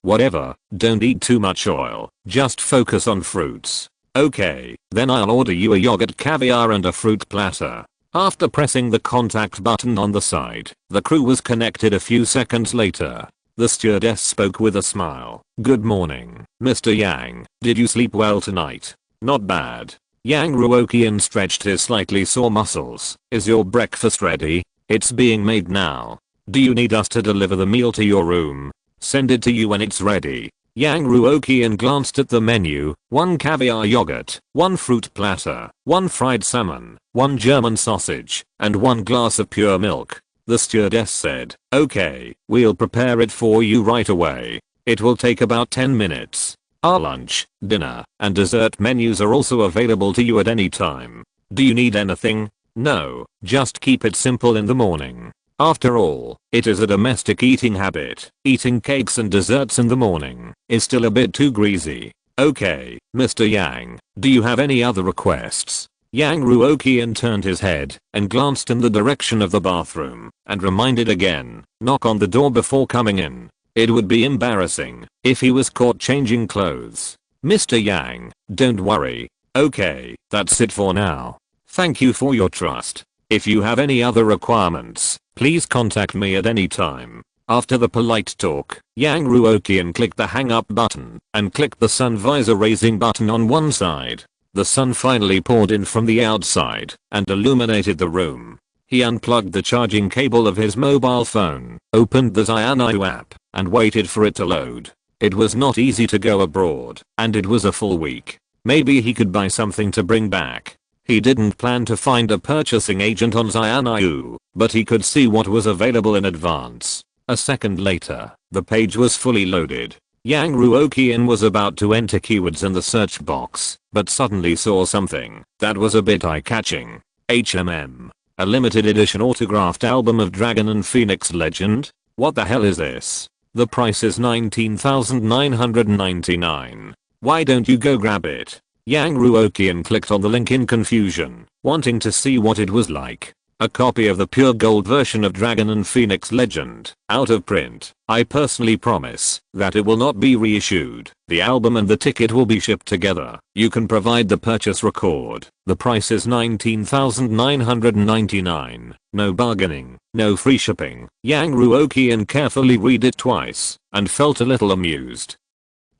Whatever, don't eat too much oil, just focus on fruits. Okay, then I'll order you a yogurt caviar and a fruit platter. After pressing the contact button on the side, the crew was connected a few seconds later. The stewardess spoke with a smile. Good morning, Mr. Yang. Did you sleep well tonight? Not bad. Yang Ruoqian stretched his slightly sore muscles. Is your breakfast ready? It's being made now. Do you need us to deliver the meal to your room? Send it to you when it's ready. Yang Ruoqian glanced at the menu. 1 caviar yogurt, 1 fruit platter, 1 fried salmon, 1 German sausage, and 1 glass of pure milk. The stewardess said, okay, we'll prepare it for you right away. It will take about 10 minutes. Our lunch, dinner, and dessert menus are also available to you at any time. Do you need anything? No, just keep it simple in the morning. After all, it is a domestic eating habit. Eating cakes and desserts in the morning is still a bit too greasy. Okay, Mr. Yang, do you have any other requests? Yang Ruoqian turned his head and glanced in the direction of the bathroom and reminded again, knock on the door before coming in. It would be embarrassing if he was caught changing clothes. Mr. Yang, don't worry. Okay, that's it for now. Thank you for your trust. If you have any other requirements, please contact me at any time. After the polite talk, Yang Ruoqian clicked the hang up button and clicked the sun visor raising button on one side. The sun finally poured in from the outside and illuminated the room. He unplugged the charging cable of his mobile phone, opened the SYNOPSIS app, and waited for it to load. It was not easy to go abroad, and it was a full week. Maybe he could buy something to bring back. He didn't plan to find a purchasing agent on SYNOPSIS, but he could see what was available in advance. A second later, the page was fully loaded. Yang Ruoqian was about to enter keywords in the search box, but suddenly saw something that was a bit eye-catching. HMM. A limited edition autographed album of Dragon and Phoenix legend? What the hell is this? The price is $19,999. Why don't you go grab it? Yang Ruoqian clicked on the link in confusion, wanting to see what it was like. A copy of the pure gold version of Dragon and Phoenix legend, out of print. I personally promise that it will not be reissued. The album and the ticket will be shipped together. You can provide the purchase record. The price is $19,999. No bargaining, no free shipping. Yang Ruoqian carefully read it twice and felt a little amused.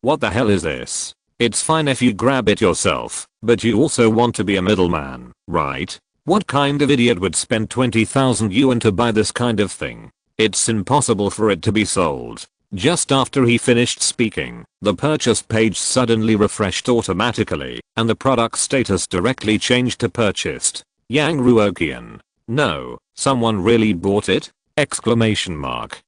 What the hell is this? It's fine if you grab it yourself, but you also want to be a middleman, right? What kind of idiot would spend 20,000 yuan to buy this kind of thing? It's impossible for it to be sold. Just after he finished speaking, the purchase page suddenly refreshed automatically, and the product status directly changed to purchased. Yang Ruoqian. No, someone really bought it? Exclamation mark.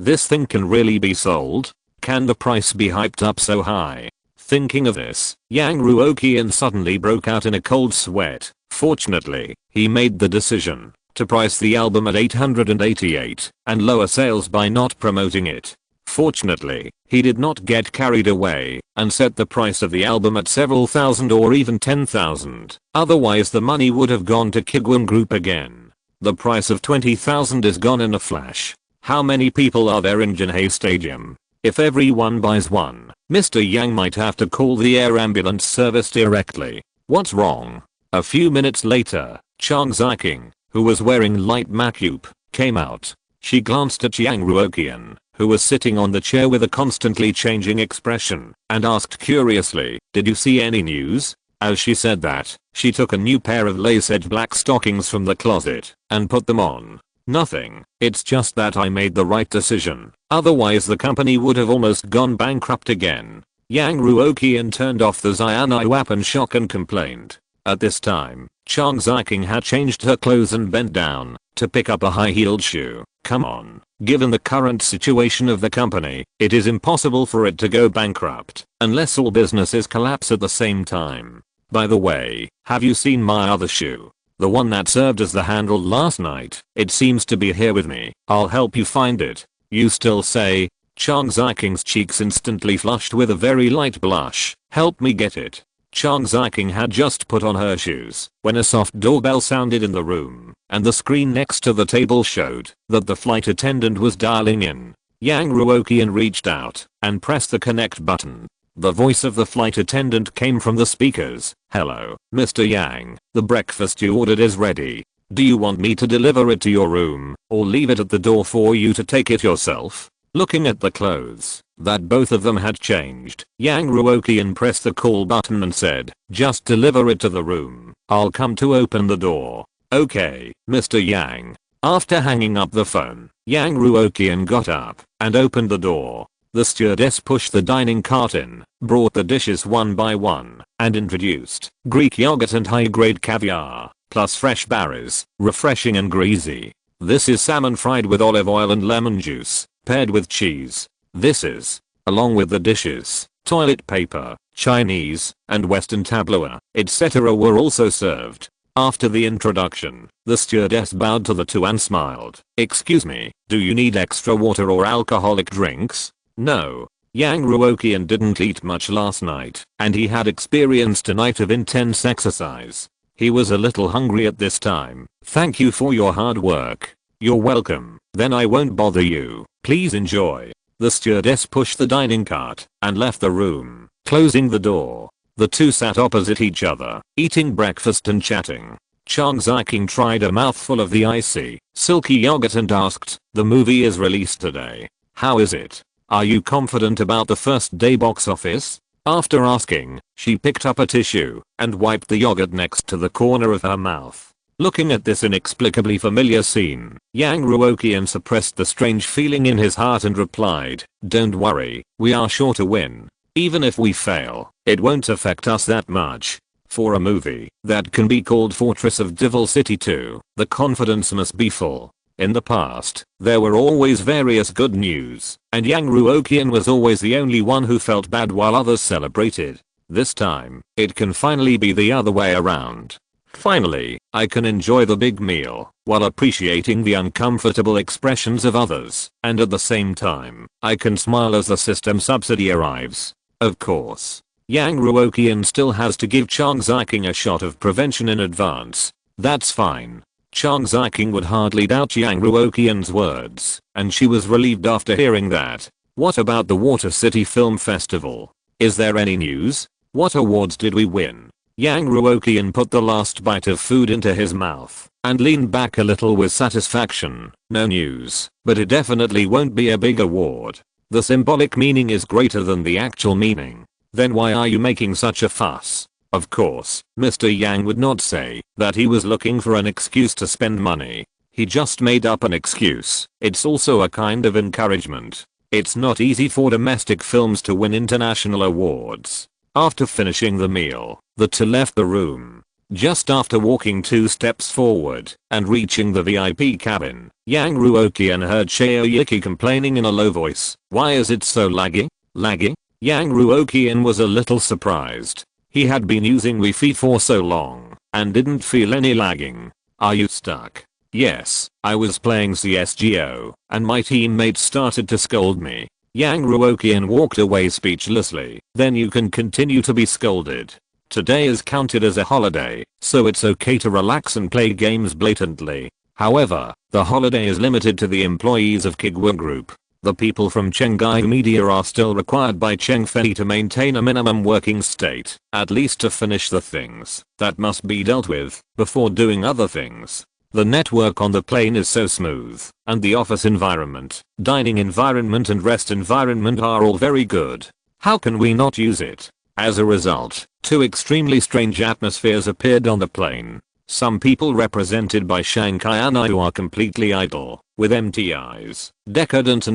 This thing can really be sold? Can the price be hyped up so high? Thinking of this, Yang Ruoqian suddenly broke out in a cold sweat. Fortunately, he made the decision to price the album at 888 and lower sales by not promoting it. Fortunately, he did not get carried away and set the price of the album at several thousand or even 10,000. Otherwise the money would have gone to Kuiguang Group again. The price of 20,000 is gone in a flash. How many people are there in Jinhae Stadium? If everyone buys one, Mr. Yang might have to call the air ambulance service directly. What's wrong? A few minutes later, Chang Ziking, who was wearing light makeup, came out. She glanced at Yang Ruoqian, who was sitting on the chair with a constantly changing expression, and asked curiously, "Did you see any news?" As she said that, she took a new pair of lace-edged black stockings from the closet and put them on. "Nothing, it's just that I made the right decision. Otherwise the company would have almost gone bankrupt again." Yang Ruoqian turned off the SYNOPSIS app in shock and complained. At this time, Chang Ziking had changed her clothes and bent down to pick up a high-heeled shoe. Come on. Given the current situation of the company, it is impossible for it to go bankrupt unless all businesses collapse at the same time. By the way, have you seen my other shoe? The one that served as the handle last night. It seems to be here with me. I'll help you find it. You still say? Chang Ziking's cheeks instantly flushed with a very light blush. Help me get it. Chang Ziking had just put on her shoes when a soft doorbell sounded in the room, and the screen next to the table showed that the flight attendant was dialing in. Yang Ruoqian reached out and pressed the connect button. The voice of the flight attendant came from the speakers. Hello, Mr. Yang. The breakfast you ordered is ready. Do you want me to deliver it to your room or leave it at the door for you to take it yourself? Looking at the clothes that both of them had changed, Yang Ruoqian pressed the call button and said, just deliver it to the room. I'll come to open the door. Okay, Mr. Yang. After hanging up the phone, Yang Ruoqian got up and opened the door. The stewardess pushed the dining cart in, brought the dishes one by one, and introduced Greek yogurt and high-grade caviar, plus fresh berries, refreshing and greasy. This is salmon fried with olive oil and lemon juice, paired with cheese. This is, along with the dishes, toilet paper, Chinese, and Western tableaux, etc. were also served. After the introduction, the stewardess bowed to the two and smiled. Excuse me, do you need extra water or alcoholic drinks? No. Yang Ruoqian didn't eat much last night, and he had experienced a night of intense exercise. He was a little hungry at this time. Thank you for your hard work. You're welcome. Then I won't bother you. Please enjoy. The stewardess pushed the dining cart and left the room, closing the door. The two sat opposite each other, eating breakfast and chatting. Chang Ziking tried a mouthful of the icy, silky yogurt and asked, the movie is released today. How is it? Are you confident about the first day box office? After asking, she picked up a tissue and wiped the yogurt next to the corner of her mouth. Looking at this inexplicably familiar scene, Yang Ruoqian suppressed the strange feeling in his heart and replied, don't worry, we are sure to win. Even if we fail, it won't affect us that much. For a movie that can be called Fortress of Devil City 2, the confidence must be full. In the past, there were always various good news, and Yang Ruoqian was always the only one who felt bad while others celebrated. This time, it can finally be the other way around. Finally, I can enjoy the big meal while appreciating the uncomfortable expressions of others, and at the same time, I can smile as the system subsidy arrives. Of course, Yang Ruoqian still has to give Chang Ziking a shot of prevention in advance. That's fine. Chang Ziking would hardly doubt Yang Ruoqian's words, and she was relieved after hearing that. What about the Water City Film Festival? Is there any news? What awards did we win? Yang Ruoqian put the last bite of food into his mouth and leaned back a little with satisfaction. No news, but it definitely won't be a big award. The symbolic meaning is greater than the actual meaning. Then why are you making such a fuss? Of course, Mr. Yang would not say that he was looking for an excuse to spend money. He just made up an excuse. It's also a kind of encouragement. It's not easy for domestic films to win international awards. After finishing the meal, the two left the room. Just after walking 2 steps forward and reaching the VIP cabin, Yang Ruoqian heard Shaoyuki complaining in a low voice. Why is it so laggy? Laggy? Yang Ruoqian was a little surprised. He had been using Wi-Fi for so long and didn't feel any lagging. Are you stuck? Yes, I was playing CSGO and my teammates started to scold me. Yang Ruoqian walked away speechlessly. Then you can continue to be scolded. Today is counted as a holiday, so it's okay to relax and play games blatantly. However, the holiday is limited to the employees of Kuiguang Group. The people from Chenghai Media are still required by Chengfei to maintain a minimum working state, at least to finish the things that must be dealt with before doing other things. The network on the plane is so smooth, and the office environment, dining environment and rest environment are all very good. How can we not use it? As a result, 2 extremely strange atmospheres appeared on the plane. Some people represented by Shanghai Anu are completely idle, with empty eyes, decadent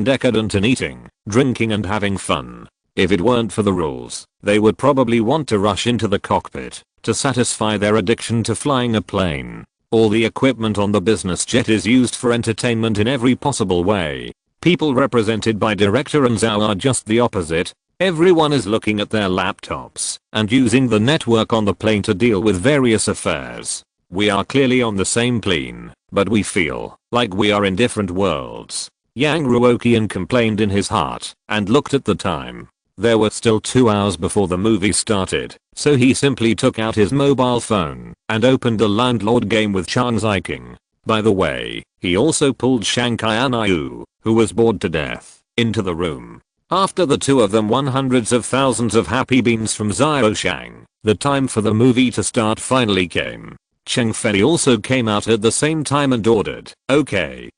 in eating, drinking and having fun. If it weren't for the rules, they would probably want to rush into the cockpit to satisfy their addiction to flying a plane. All the equipment on the business jet is used for entertainment in every possible way. People represented by director and Zhao are just the opposite. Everyone is looking at their laptops and using the network on the plane to deal with various affairs. We are clearly on the same plane, but we feel like we are in different worlds. Yang Ruoqian complained in his heart and looked at the time. There were still 2 hours before the movie started, so he simply took out his mobile phone and opened the landlord game with Chang Ziking. By the way, he also pulled Shanghai Anayu, who was bored to death, into the room. After the two of them won hundreds of thousands of happy beans from Xiaoshang, the time for the movie to start finally came. Cheng Fei also came out at the same time and ordered, okay,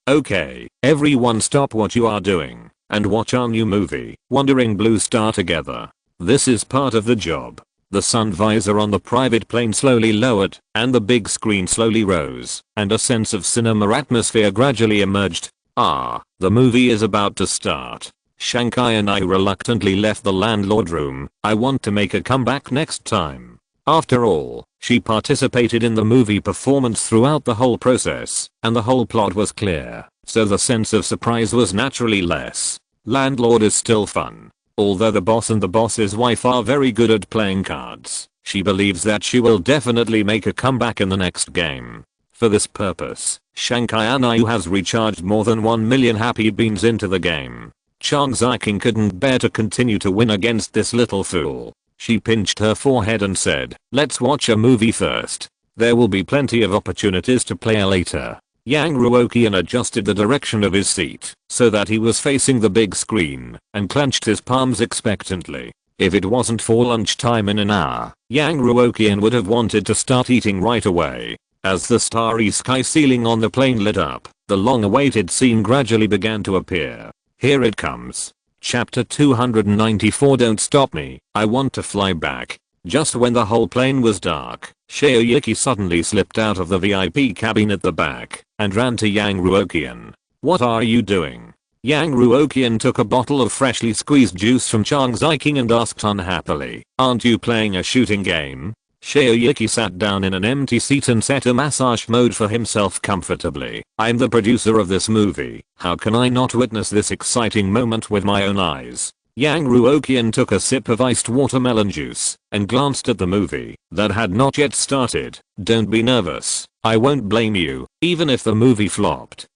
everyone stop what you are doing and watch our new movie, Wandering Blue Star together. This is part of the job. The sun visor on the private plane slowly lowered, and the big screen slowly rose, and a sense of cinema atmosphere gradually emerged. The movie is about to start. Shanghai and I reluctantly left the landlord room. I want to make a comeback next time. After all, she participated in the movie performance throughout the whole process, and the whole plot was clear, so the sense of surprise was naturally less. Landlord is still fun. Although the boss and the boss's wife are very good at playing cards, she believes that she will definitely make a comeback in the next game. For this purpose, Shanghai Anayu has recharged more than 1 million happy beans into the game. Chang Ziking couldn't bear to continue to win against this little fool. She pinched her forehead and said, let's watch a movie first. There will be plenty of opportunities to play later. Yang Ruoqian adjusted the direction of his seat so that he was facing the big screen and clenched his palms expectantly. If it wasn't for lunchtime in an hour, Yang Ruoqian would have wanted to start eating right away. As the starry sky ceiling on the plane lit up, the long-awaited scene gradually began to appear. Here it comes. Chapter 294. Don't stop me, I want to fly back. Just when the whole plane was dark, Shaoyuki suddenly slipped out of the VIP cabin at the back and ran to Yang Ruoqian. What are you doing? Yang Ruoqian took a bottle of freshly squeezed juice from Chang Ziking and asked unhappily, aren't you playing a shooting game? Shaoyuki sat down in an empty seat and set a massage mode for himself comfortably. I'm the producer of this movie. How can I not witness this exciting moment with my own eyes? Yang Ruoqian took a sip of iced watermelon juice and glanced at the movie that had not yet started. Don't be nervous. I won't blame you, even if the movie flopped.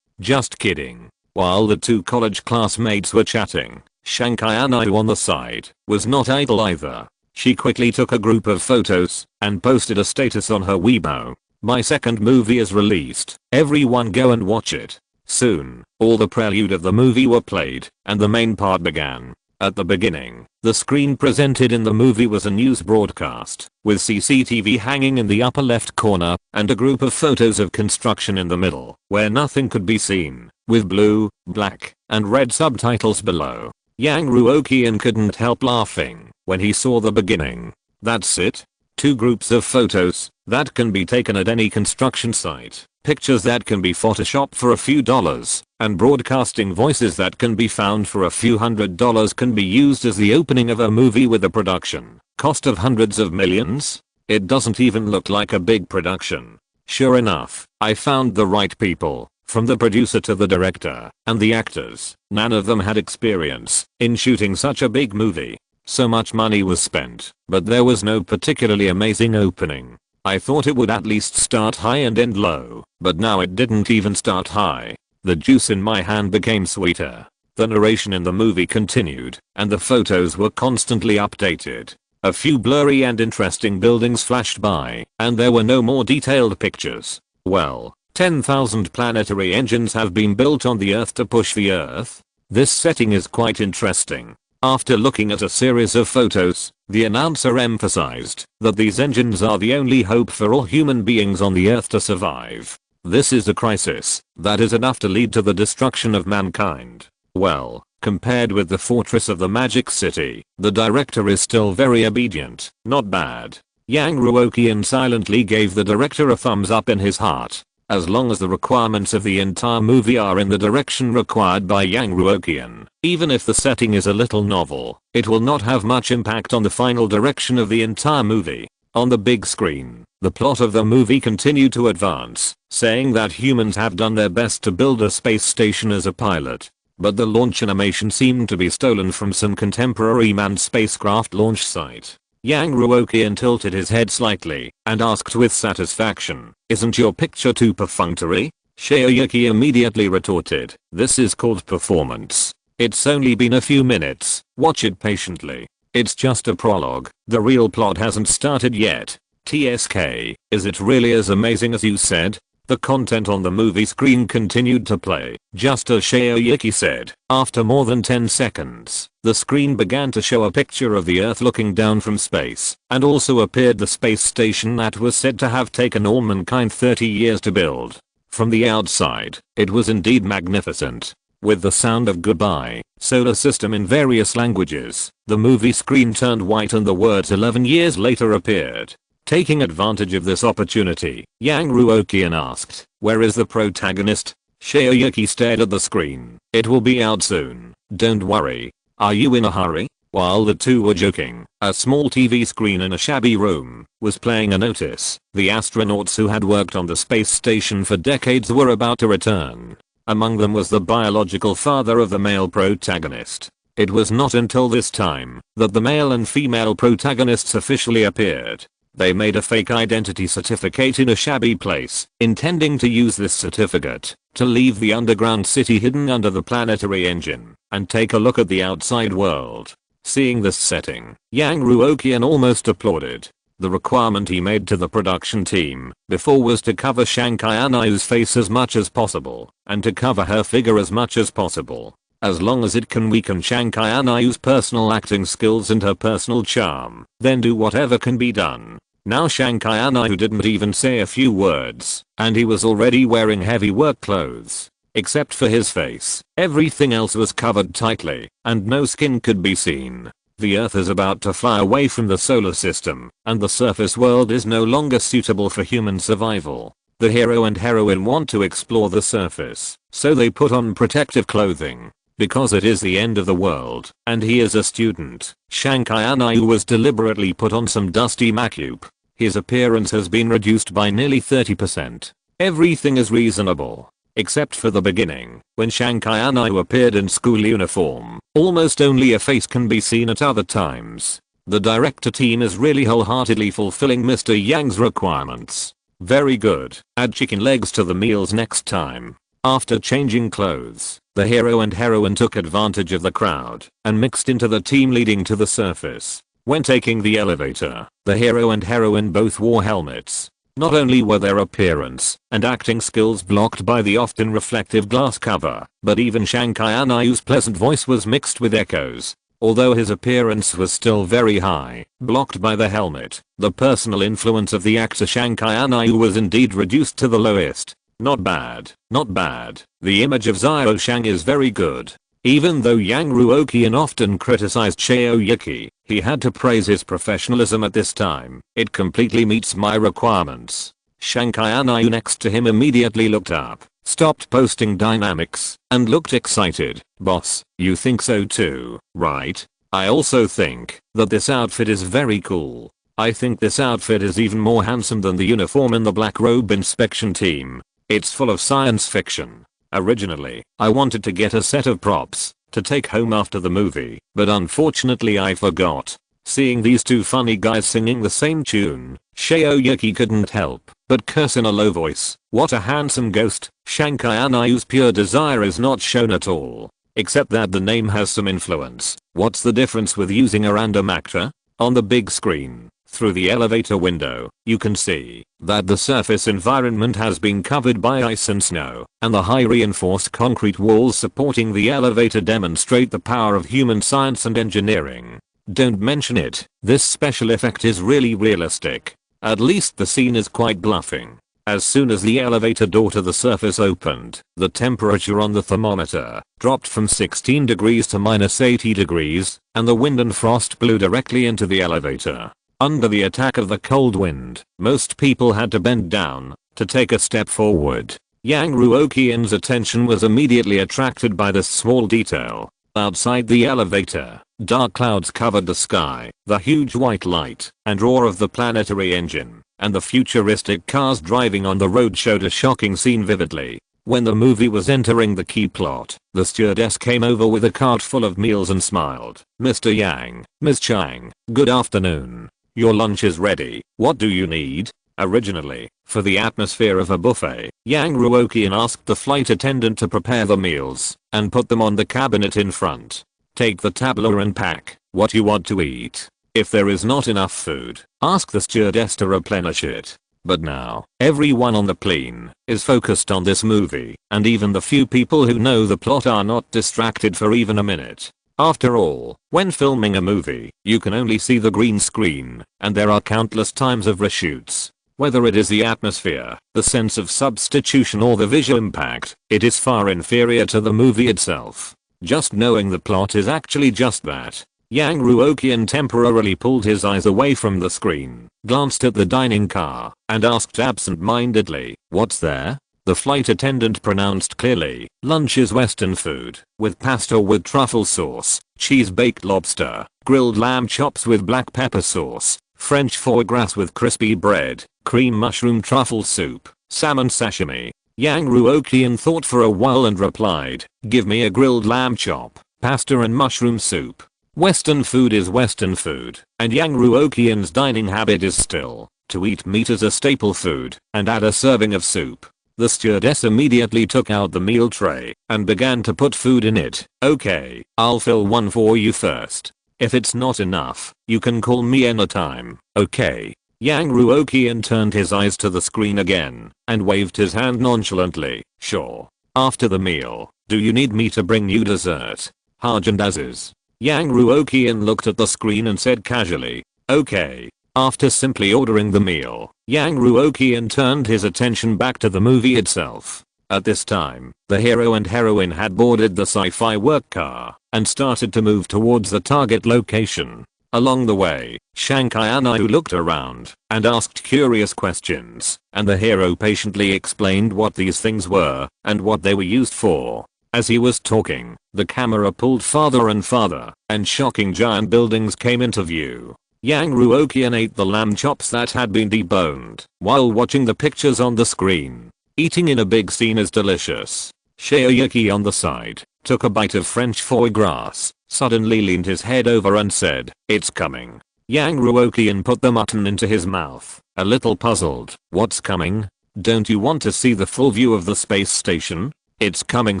Just kidding. While the two college classmates were chatting, Shanghai Anayu on the side was not idle either. She quickly took a group of photos and posted a status on her Weibo. My second movie is released. Everyone go and watch it. Soon, all the prelude of the movie were played, and the main part began. At the beginning, the screen presented in the movie was a news broadcast, with CCTV hanging in the upper left corner, and a group of photos of construction in the middle, where nothing could be seen, with blue, black, and red subtitles below. Yang Ruoqian couldn't help laughing when he saw the beginning. That's it? Two groups of photos that can be taken at any construction site, pictures that can be photoshopped for a few dollars, and broadcasting voices that can be found for a few $100s can be used as the opening of a movie with a production cost of hundreds of millions? It doesn't even look like a big production. Sure enough, I found the right people. From the producer to the director and the actors, none of them had experience in shooting such a big movie. So much money was spent, but there was no particularly amazing opening. I thought it would at least start high and end low, but now it didn't even start high. The juice in my hand became sweeter. The narration in the movie continued, and the photos were constantly updated. A few blurry and interesting buildings flashed by, and there were no more detailed pictures. Well, 10,000 planetary engines have been built on the Earth to push the Earth. This setting is quite interesting. After looking at a series of photos, the announcer emphasized that these engines are the only hope for all human beings on the Earth to survive. This is a crisis that is enough to lead to the destruction of mankind. Well, compared with the fortress of the Magic City, the director is still very obedient. Not bad. Yang Ruoqian silently gave the director a thumbs up in his heart. As long as the requirements of the entire movie are in the direction required by Yang Ruoqian, even if the setting is a little novel, it will not have much impact on the final direction of the entire movie. On the big screen, the plot of the movie continued to advance, saying that humans have done their best to build a space station as a pilot. But the launch animation seemed to be stolen from some contemporary manned spacecraft launch site. Yang Ruoqian tilted his head slightly and asked with satisfaction, "Isn't your picture too perfunctory?" Shoyuki immediately retorted, "This is called performance. It's only been a few minutes, watch it patiently. It's just a prologue, the real plot hasn't started yet. TSK, is it really as amazing as you said?" The content on the movie screen continued to play, just as Shoyuki said. After more than 10 seconds, the screen began to show a picture of the Earth looking down from space, and also appeared the space station that was said to have taken all mankind 30 years to build. From the outside, it was indeed magnificent. With the sound of "goodbye, solar system" in various languages, the movie screen turned white and the words 11 years later appeared. Taking advantage of this opportunity, Yang Ruoqian asked, "Where is the protagonist?" Shoyuki stared at the screen. "It will be out soon, don't worry. Are you in a hurry?" While the two were joking, a small TV screen in a shabby room was playing a notice. The astronauts who had worked on the space station for decades were about to return. Among them was the biological father of the male protagonist. It was not until this time that the male and female protagonists officially appeared. They made a fake identity certificate in a shabby place, intending to use this certificate to leave the underground city hidden under the planetary engine and take a look at the outside world. Seeing this setting, Yang Ruoqian almost applauded. The requirement he made to the production team before was to cover Shankai Anayu's face as much as possible and to cover her figure as much as possible. As long as it can weaken Shankai Anayu's personal acting skills and her personal charm, then do whatever can be done. Now Shankai Anayu didn't even say a few words, and he was already wearing heavy work clothes. Except for his face, everything else was covered tightly, and no skin could be seen. The Earth is about to fly away from the solar system, and the surface world is no longer suitable for human survival. The hero and heroine want to explore the surface, so they put on protective clothing. Because it is the end of the world, and he is a student, Shankai Anayu was deliberately put on some dusty makeup. His appearance has been reduced by nearly 30%. Everything is reasonable. Except for the beginning, when Shankai Anayu appeared in school uniform, almost only a face can be seen at other times. The director team is really wholeheartedly fulfilling Mr. Yang's requirements. Very good, add chicken legs to the meals next time. After changing clothes, the hero and heroine took advantage of the crowd and mixed into the team leading to the surface. When taking the elevator, the hero and heroine both wore helmets. Not only were their appearance and acting skills blocked by the often reflective glass cover, but even Shankai Anayu's pleasant voice was mixed with echoes. Although his appearance was still very high, blocked by the helmet, the personal influence of the actor Shankai Anayu was indeed reduced to the lowest. Not bad, not bad. The image of Xiao Shang is very good. Even though Yang Ruoqian often criticized Shoyuki, he had to praise his professionalism at this time. It completely meets my requirements. Shankai Anayu next to him immediately looked up, stopped posting dynamics, and looked excited. "Boss, you think so too, right? I also think that this outfit is very cool. I think this outfit is even more handsome than the uniform in the black robe inspection team. It's full of science fiction. Originally, I wanted to get a set of props to take home after the movie, but unfortunately I forgot." Seeing these two funny guys singing the same tune, Shoyuki couldn't help but curse in a low voice. What a handsome ghost. Shankai Anayu's pure desire is not shown at all, except that the name has some influence. What's the difference with using a random actor? On the big screen, through the elevator window, you can see that the surface environment has been covered by ice and snow, and the high reinforced concrete walls supporting the elevator demonstrate the power of human science and engineering. Don't mention it, this special effect is really realistic. At least the scene is quite bluffing. As soon as the elevator door to the surface opened, the temperature on the thermometer dropped from 16 degrees to -80 degrees, and the wind and frost blew directly into the elevator. Under the attack of the cold wind, most people had to bend down to take a step forward. Yang Ruoqian's attention was immediately attracted by this small detail. Outside the elevator, dark clouds covered the sky, the huge white light and roar of the planetary engine and the futuristic cars driving on the road showed a shocking scene vividly. When the movie was entering the key plot, the stewardess came over with a cart full of meals and smiled. "Mr. Yang, Ms. Chang, good afternoon. Your lunch is ready. What do you need?" Originally, for the atmosphere of a buffet, Yang Ruoqian asked the flight attendant to prepare the meals and put them on the cabinet in front. "Take the tableau and pack what you want to eat. If there is not enough food, ask the stewardess to replenish it." But now, everyone on the plane is focused on this movie, and even the few people who know the plot are not distracted for even a minute. After all, when filming a movie, you can only see the green screen, and there are countless times of reshoots. Whether it is the atmosphere, the sense of substitution or the visual impact, it is far inferior to the movie itself. Just knowing the plot is actually just that. Yang Ruoqian temporarily pulled his eyes away from the screen, glanced at the dining car, and asked absent-mindedly, "What's there?" The flight attendant pronounced clearly, "Lunch is Western food, with pasta with truffle sauce, cheese-baked lobster, grilled lamb chops with black pepper sauce, French foie gras with crispy bread, cream mushroom truffle soup, salmon sashimi." Yang Ruoqian thought for a while and replied, "Give me a grilled lamb chop, pasta and mushroom soup." Western food is Western food, and Yang Ruoqian's dining habit is still to eat meat as a staple food and add a serving of soup. The stewardess immediately took out the meal tray and began to put food in it. "Okay, I'll fill one for you first. If it's not enough, you can call me anytime, okay?" Yang Ruoqian turned his eyes to the screen again and waved his hand nonchalantly. "Sure. After the meal, do you need me to bring you dessert?" "Haagen-Dazs." Yang Ruoqian looked at the screen and said casually, "Okay." After simply ordering the meal, Yang Ruoqian turned his attention back to the movie itself. At this time, the hero and heroine had boarded the sci-fi work car and started to move towards the target location. Along the way, Shankai Anayu looked around and asked curious questions, and the hero patiently explained what these things were and what they were used for. As he was talking, the camera pulled farther and farther, and shocking giant buildings came into view. Yang Ruoqian ate the lamb chops that had been deboned while watching the pictures on the screen. Eating in a big scene is delicious. Shaoyuki on the side took a bite of French foie gras, suddenly leaned his head over and said, "It's coming." Yang Ruoqian put the mutton into his mouth, a little puzzled. "What's coming? Don't you want to see the full view of the space station? It's coming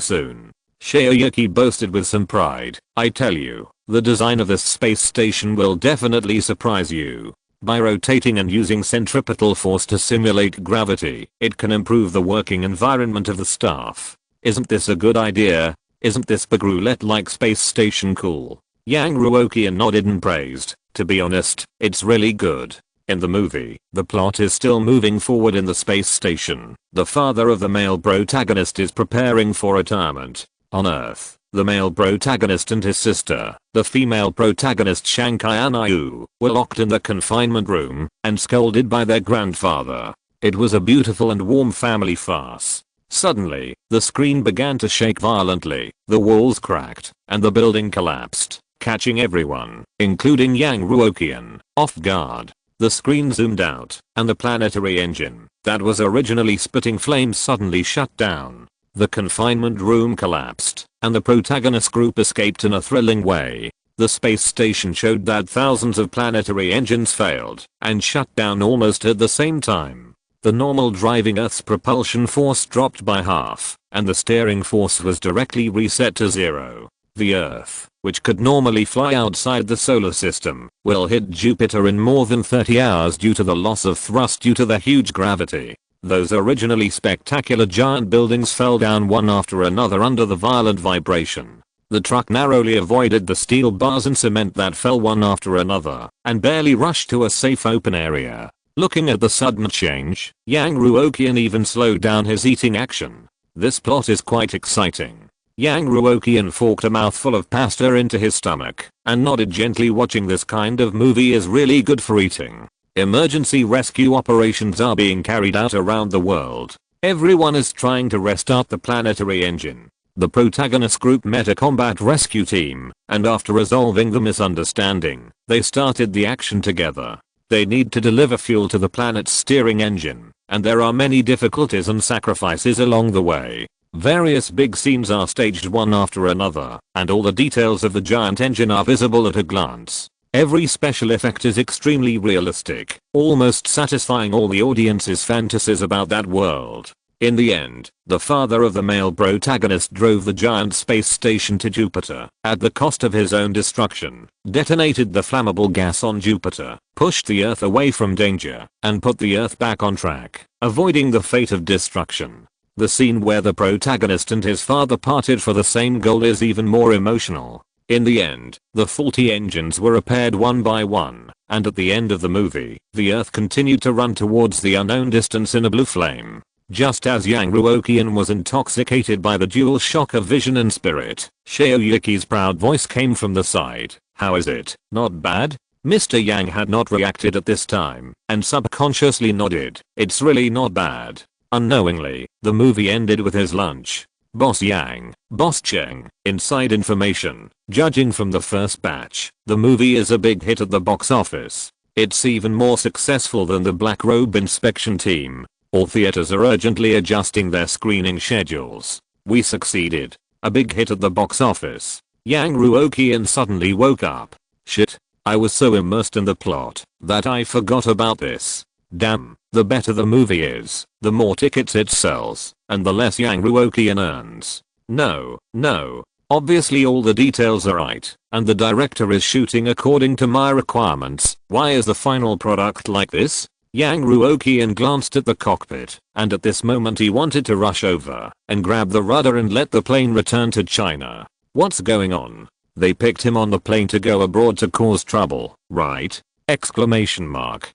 soon." Shaoyuki boasted with some pride, "I tell you, the design of this space station will definitely surprise you. By rotating and using centripetal force to simulate gravity, it can improve the working environment of the staff. Isn't this a good idea? Isn't this big roulette-like space station cool?" Yang Ruoqian nodded and praised, "To be honest, it's really good." In the movie, the plot is still moving forward in the space station. The father of the male protagonist is preparing for retirement. On Earth, the male protagonist and his sister, the female protagonist Shankai Anayu, were locked in the confinement room and scolded by their grandfather. It was a beautiful and warm family farce. Suddenly, the screen began to shake violently, the walls cracked, and the building collapsed, catching everyone, including Yang Ruoqian, off guard. The screen zoomed out, and the planetary engine that was originally spitting flames suddenly shut down. The confinement room collapsed, and the protagonist group escaped in a thrilling way. The space station showed that thousands of planetary engines failed and shut down almost at the same time. The normal driving Earth's propulsion force dropped by half, and the steering force was directly reset to zero. The Earth, which could normally fly outside the solar system, will hit Jupiter in more than 30 hours due to the loss of thrust due to the huge gravity. Those originally spectacular giant buildings fell down one after another under the violent vibration. The truck narrowly avoided the steel bars and cement that fell one after another, and barely rushed to a safe open area. Looking at the sudden change, Yang Ruoqian even slowed down his eating action. This plot is quite exciting. Yang Ruoqian forked a mouthful of pasta into his stomach and nodded gently. Watching this kind of movie is really good for eating. Emergency rescue operations are being carried out around the world. Everyone is trying to restart the planetary engine. The protagonist group met a combat rescue team, and after resolving the misunderstanding, they started the action together. They need to deliver fuel to the planet's steering engine, and there are many difficulties and sacrifices along the way. Various big scenes are staged one after another, and all the details of the giant engine are visible at a glance. Every special effect is extremely realistic, almost satisfying all the audience's fantasies about that world. In the end, the father of the male protagonist drove the giant space station to Jupiter at the cost of his own destruction, detonated the flammable gas on Jupiter, pushed the Earth away from danger, and put the Earth back on track, avoiding the fate of destruction. The scene where the protagonist and his father parted for the same goal is even more emotional. In the end, the faulty engines were repaired one by one, and at the end of the movie, the Earth continued to run towards the unknown distance in a blue flame. Just as young Ruoqian was intoxicated by the dual shock of vision and spirit, Shaoyuki's proud voice came from the side. "How is it? Not bad?" Mr. Yang had not reacted at this time, and subconsciously nodded. "It's really not bad." Unknowingly, the movie ended with his lunch. Boss Yang, Boss Cheng, inside information. Judging from the first batch, the movie is a big hit at the box office. It's even more successful than the Black Robe Inspection Team. All theaters are urgently adjusting their screening schedules. We succeeded. A big hit at the box office. Yang Ruoqian suddenly woke up. Shit. I was so immersed in the plot that I forgot about this. Damn, the better the movie is, the more tickets it sells, and the less Yang Ruoqian earns. No. Obviously all the details are right, and the director is shooting according to my requirements. Why is the final product like this? Yang Ruoqian glanced at the cockpit, and at this moment he wanted to rush over and grab the rudder and let the plane return to China. What's going on? They picked him on the plane to go abroad to cause trouble, right? Exclamation mark.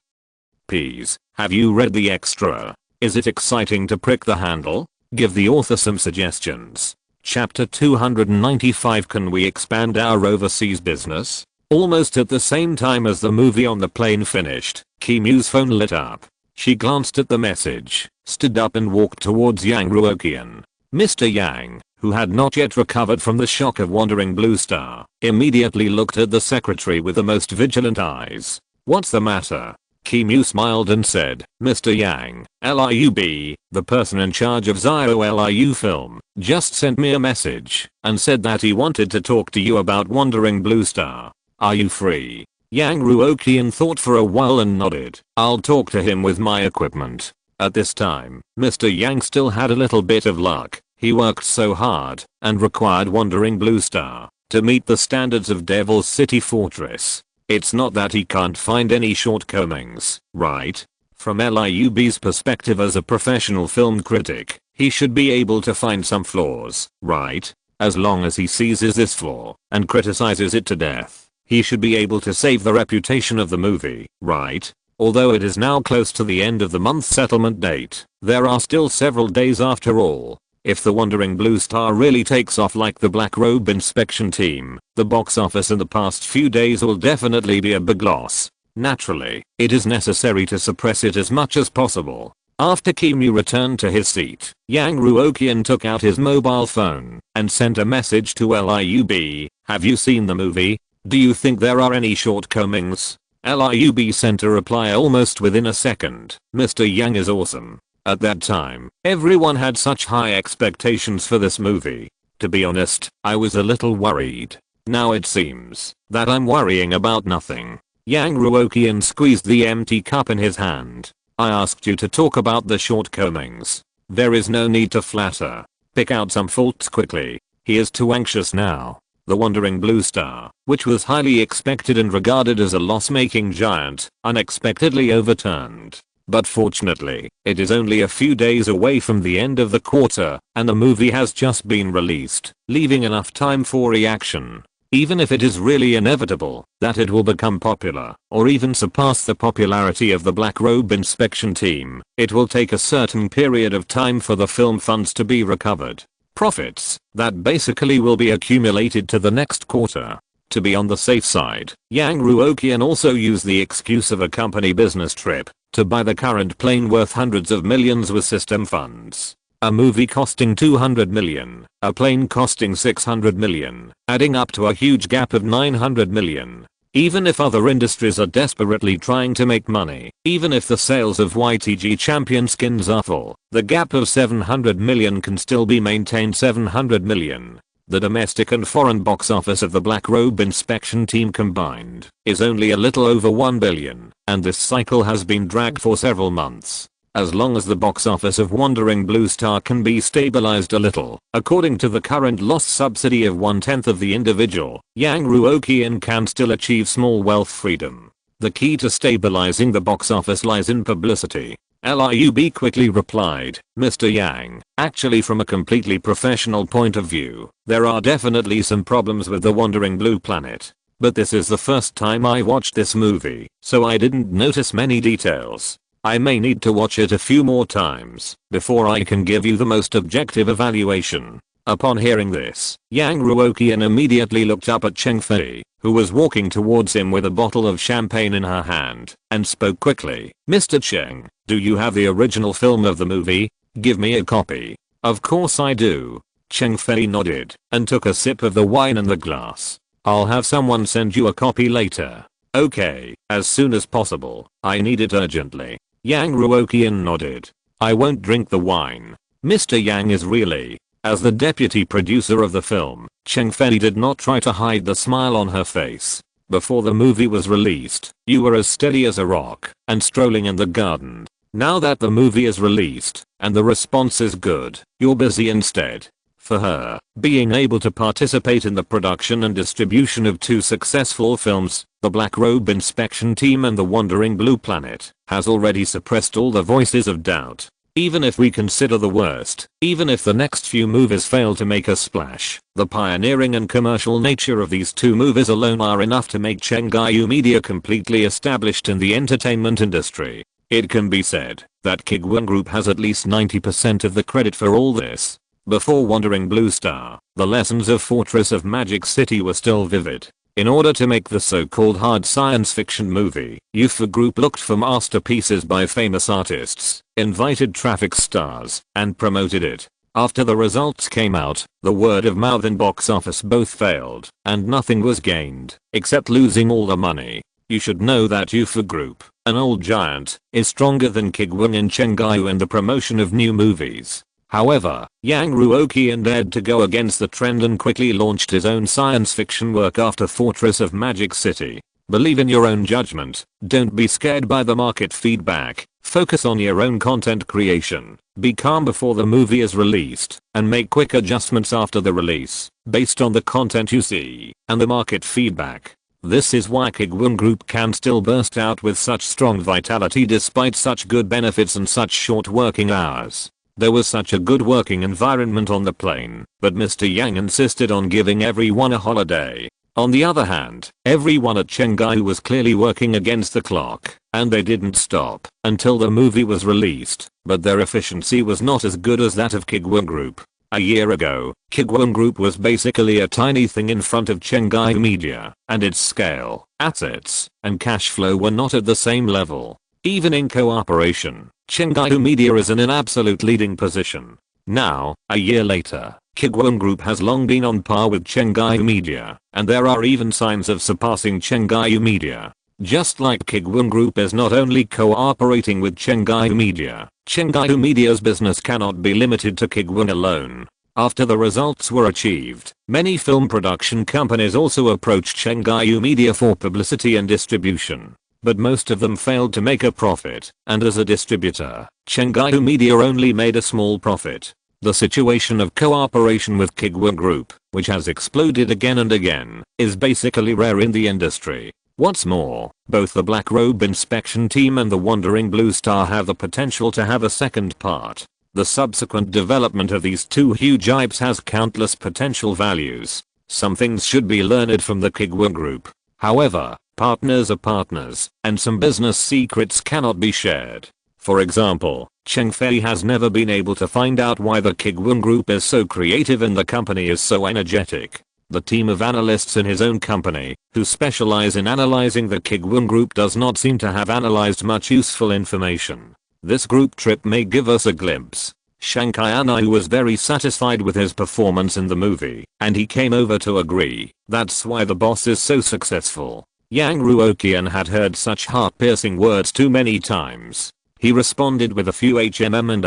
Please, have you read the extra? Is it exciting to prick the handle? Give the author some suggestions. Chapter 295. Can we expand our overseas business? Almost at the same time as the movie on the plane finished, Kimu's phone lit up. She glanced at the message, stood up and walked towards Yang Ruoqian. Mr. Yang, who had not yet recovered from the shock of Wandering Blue Star, immediately looked at the secretary with the most vigilant eyes. What's the matter? Kimu smiled and said, Mr. Yang, LIUB, the person in charge of Zio LIU film, just sent me a message and said that he wanted to talk to you about Wandering Blue Star. Are you free? Yang Ruoqian thought for a while and nodded. I'll talk to him with my equipment. At this time, Mr. Yang still had a little bit of luck. He worked so hard and required Wandering Blue Star to meet the standards of Devil's City Fortress. It's not that he can't find any shortcomings, right? From LIUB's perspective as a professional film critic, he should be able to find some flaws, right? As long as he seizes this flaw and criticizes it to death, he should be able to save the reputation of the movie, right? Although it is now close to the end of the month's settlement date, there are still several days after all. If the Wandering Blue Star really takes off like the Black Robe Inspection Team, the box office in the past few days will definitely be a big loss. Naturally, it is necessary to suppress it as much as possible. After Kimu returned to his seat, Yang Ruoqian took out his mobile phone and sent a message to LIUB. Have you seen the movie? Do you think there are any shortcomings? LIUB sent a reply almost within a second. Mr. Yang is awesome. At that time, everyone had such high expectations for this movie. To be honest, I was a little worried. Now it seems that I'm worrying about nothing. Yang Ruoqian squeezed the empty cup in his hand. I asked you to talk about the shortcomings. There is no need to flatter. Pick out some faults quickly. He is too anxious now. The Wandering Blue Star, which was highly expected and regarded as a loss-making giant, unexpectedly overturned. But fortunately, it is only a few days away from the end of the quarter, and the movie has just been released, leaving enough time for reaction. Even if it is really inevitable that it will become popular, or even surpass the popularity of the Black Robe Inspection Team, it will take a certain period of time for the film funds to be recovered. Profits that basically will be accumulated to the next quarter. To be on the safe side, Yang Ruoqian also used the excuse of a company business trip to buy the current plane worth hundreds of millions with system funds. A movie costing 200 million, a plane costing 600 million, adding up to a huge gap of 900 million. Even if other industries are desperately trying to make money, even if the sales of YTG champion skins are full, the gap of 700 million can still be maintained. 700 million. The domestic and foreign box office of the Black Robe Inspection team combined is only a little over 1 billion, and this cycle has been dragged for several months. As long as the box office of Wandering Blue Star can be stabilized a little, according to the current loss subsidy of 1/10 of the individual, Yang Ruoqian can still achieve small wealth freedom. The key to stabilizing the box office lies in publicity. LIUB quickly replied, Mr. Yang, actually from a completely professional point of view, there are definitely some problems with the Wandering Blue Planet. But this is the first time I watched this movie, so I didn't notice many details. I may need to watch it a few more times before I can give you the most objective evaluation. Upon hearing this, Yang Ruoqian immediately looked up at Cheng Fei, who was walking towards him with a bottle of champagne in her hand, and spoke quickly. Mr. Cheng, do you have the original film of the movie? Give me a copy. Of course I do. Cheng Fei nodded, and took a sip of the wine in the glass. I'll have someone send you a copy later. Okay, as soon as possible. I need it urgently. Yang Ruoqian nodded. I won't drink the wine. Mr. Yang is really. As the deputy producer of the film, Cheng Fei did not try to hide the smile on her face. Before the movie was released, you were as steady as a rock and strolling in the garden. Now that the movie is released and the response is good, you're busy instead. For her, being able to participate in the production and distribution of two successful films, The Black Robe Inspection Team and The Wandering Blue Planet, has already suppressed all the voices of doubt. Even if we consider the worst, even if the next few movies fail to make a splash, the pioneering and commercial nature of these two movies alone are enough to make Chenggayu Media completely established in the entertainment industry. It can be said that Kuiguang Group has at least 90% of the credit for all this. Before Wandering Blue Star, the lessons of Fortress of Magic City were still vivid. In order to make the so-called hard science fiction movie, UFA Group looked for masterpieces by famous artists, invited traffic stars, and promoted it. After the results came out, the word of mouth and box office both failed, and nothing was gained, except losing all the money. You should know that UFA Group, an old giant, is stronger than Kuiguang and Chenggayu in the promotion of new movies. However, Yang Ruoqian dared to go against the trend and quickly launched his own science fiction work after Fortress of Magic City. Believe in your own judgment, don't be scared by the market feedback, focus on your own content creation, be calm before the movie is released, and make quick adjustments after the release, based on the content you see, and the market feedback. This is why Kuiguang Group can still burst out with such strong vitality despite such good benefits and such short working hours. There was such a good working environment on the plane, but Mr. Yang insisted on giving everyone a holiday. On the other hand, everyone at Chenggayu was clearly working against the clock, and they didn't stop until the movie was released, but their efficiency was not as good as that of Kuiguang Group. A year ago, Kuiguang Group was basically a tiny thing in front of Chenggayu Media, and its scale, assets, and cash flow were not at the same level. Even in cooperation, Chenggayu Media is in an absolute leading position. Now, a year later, Kuiguang Group has long been on par with Chenggayu Media, and there are even signs of surpassing Chenggayu Media. Just like Kuiguang Group is not only cooperating with Chenggayu Media, Chenggayu Media's business cannot be limited to Kuiguang alone. After the results were achieved, many film production companies also approached Chenggayu Media for publicity and distribution. But most of them failed to make a profit, and as a distributor, Chenggayu Media only made a small profit. The situation of cooperation with Kuiguang Group, which has exploded again and again, is basically rare in the industry. What's more, both the Black Robe Inspection Team and the Wandering Blue Star have the potential to have a second part. The subsequent development of these two huge IPs has countless potential values. Some things should be learned from the Kuiguang Group. However, partners are partners, and some business secrets cannot be shared. For example, Cheng Fei has never been able to find out why the Kuiguang Group is so creative and the company is so energetic. The team of analysts in his own company, who specialize in analyzing the Kuiguang Group, does not seem to have analyzed much useful information. This group trip may give us a glimpse. Shankayana, who was very satisfied with his performance in the movie, and he came over to agree. That's why the boss is so successful. Yang Ruoqian had heard such heart-piercing words too many times. He responded with a few and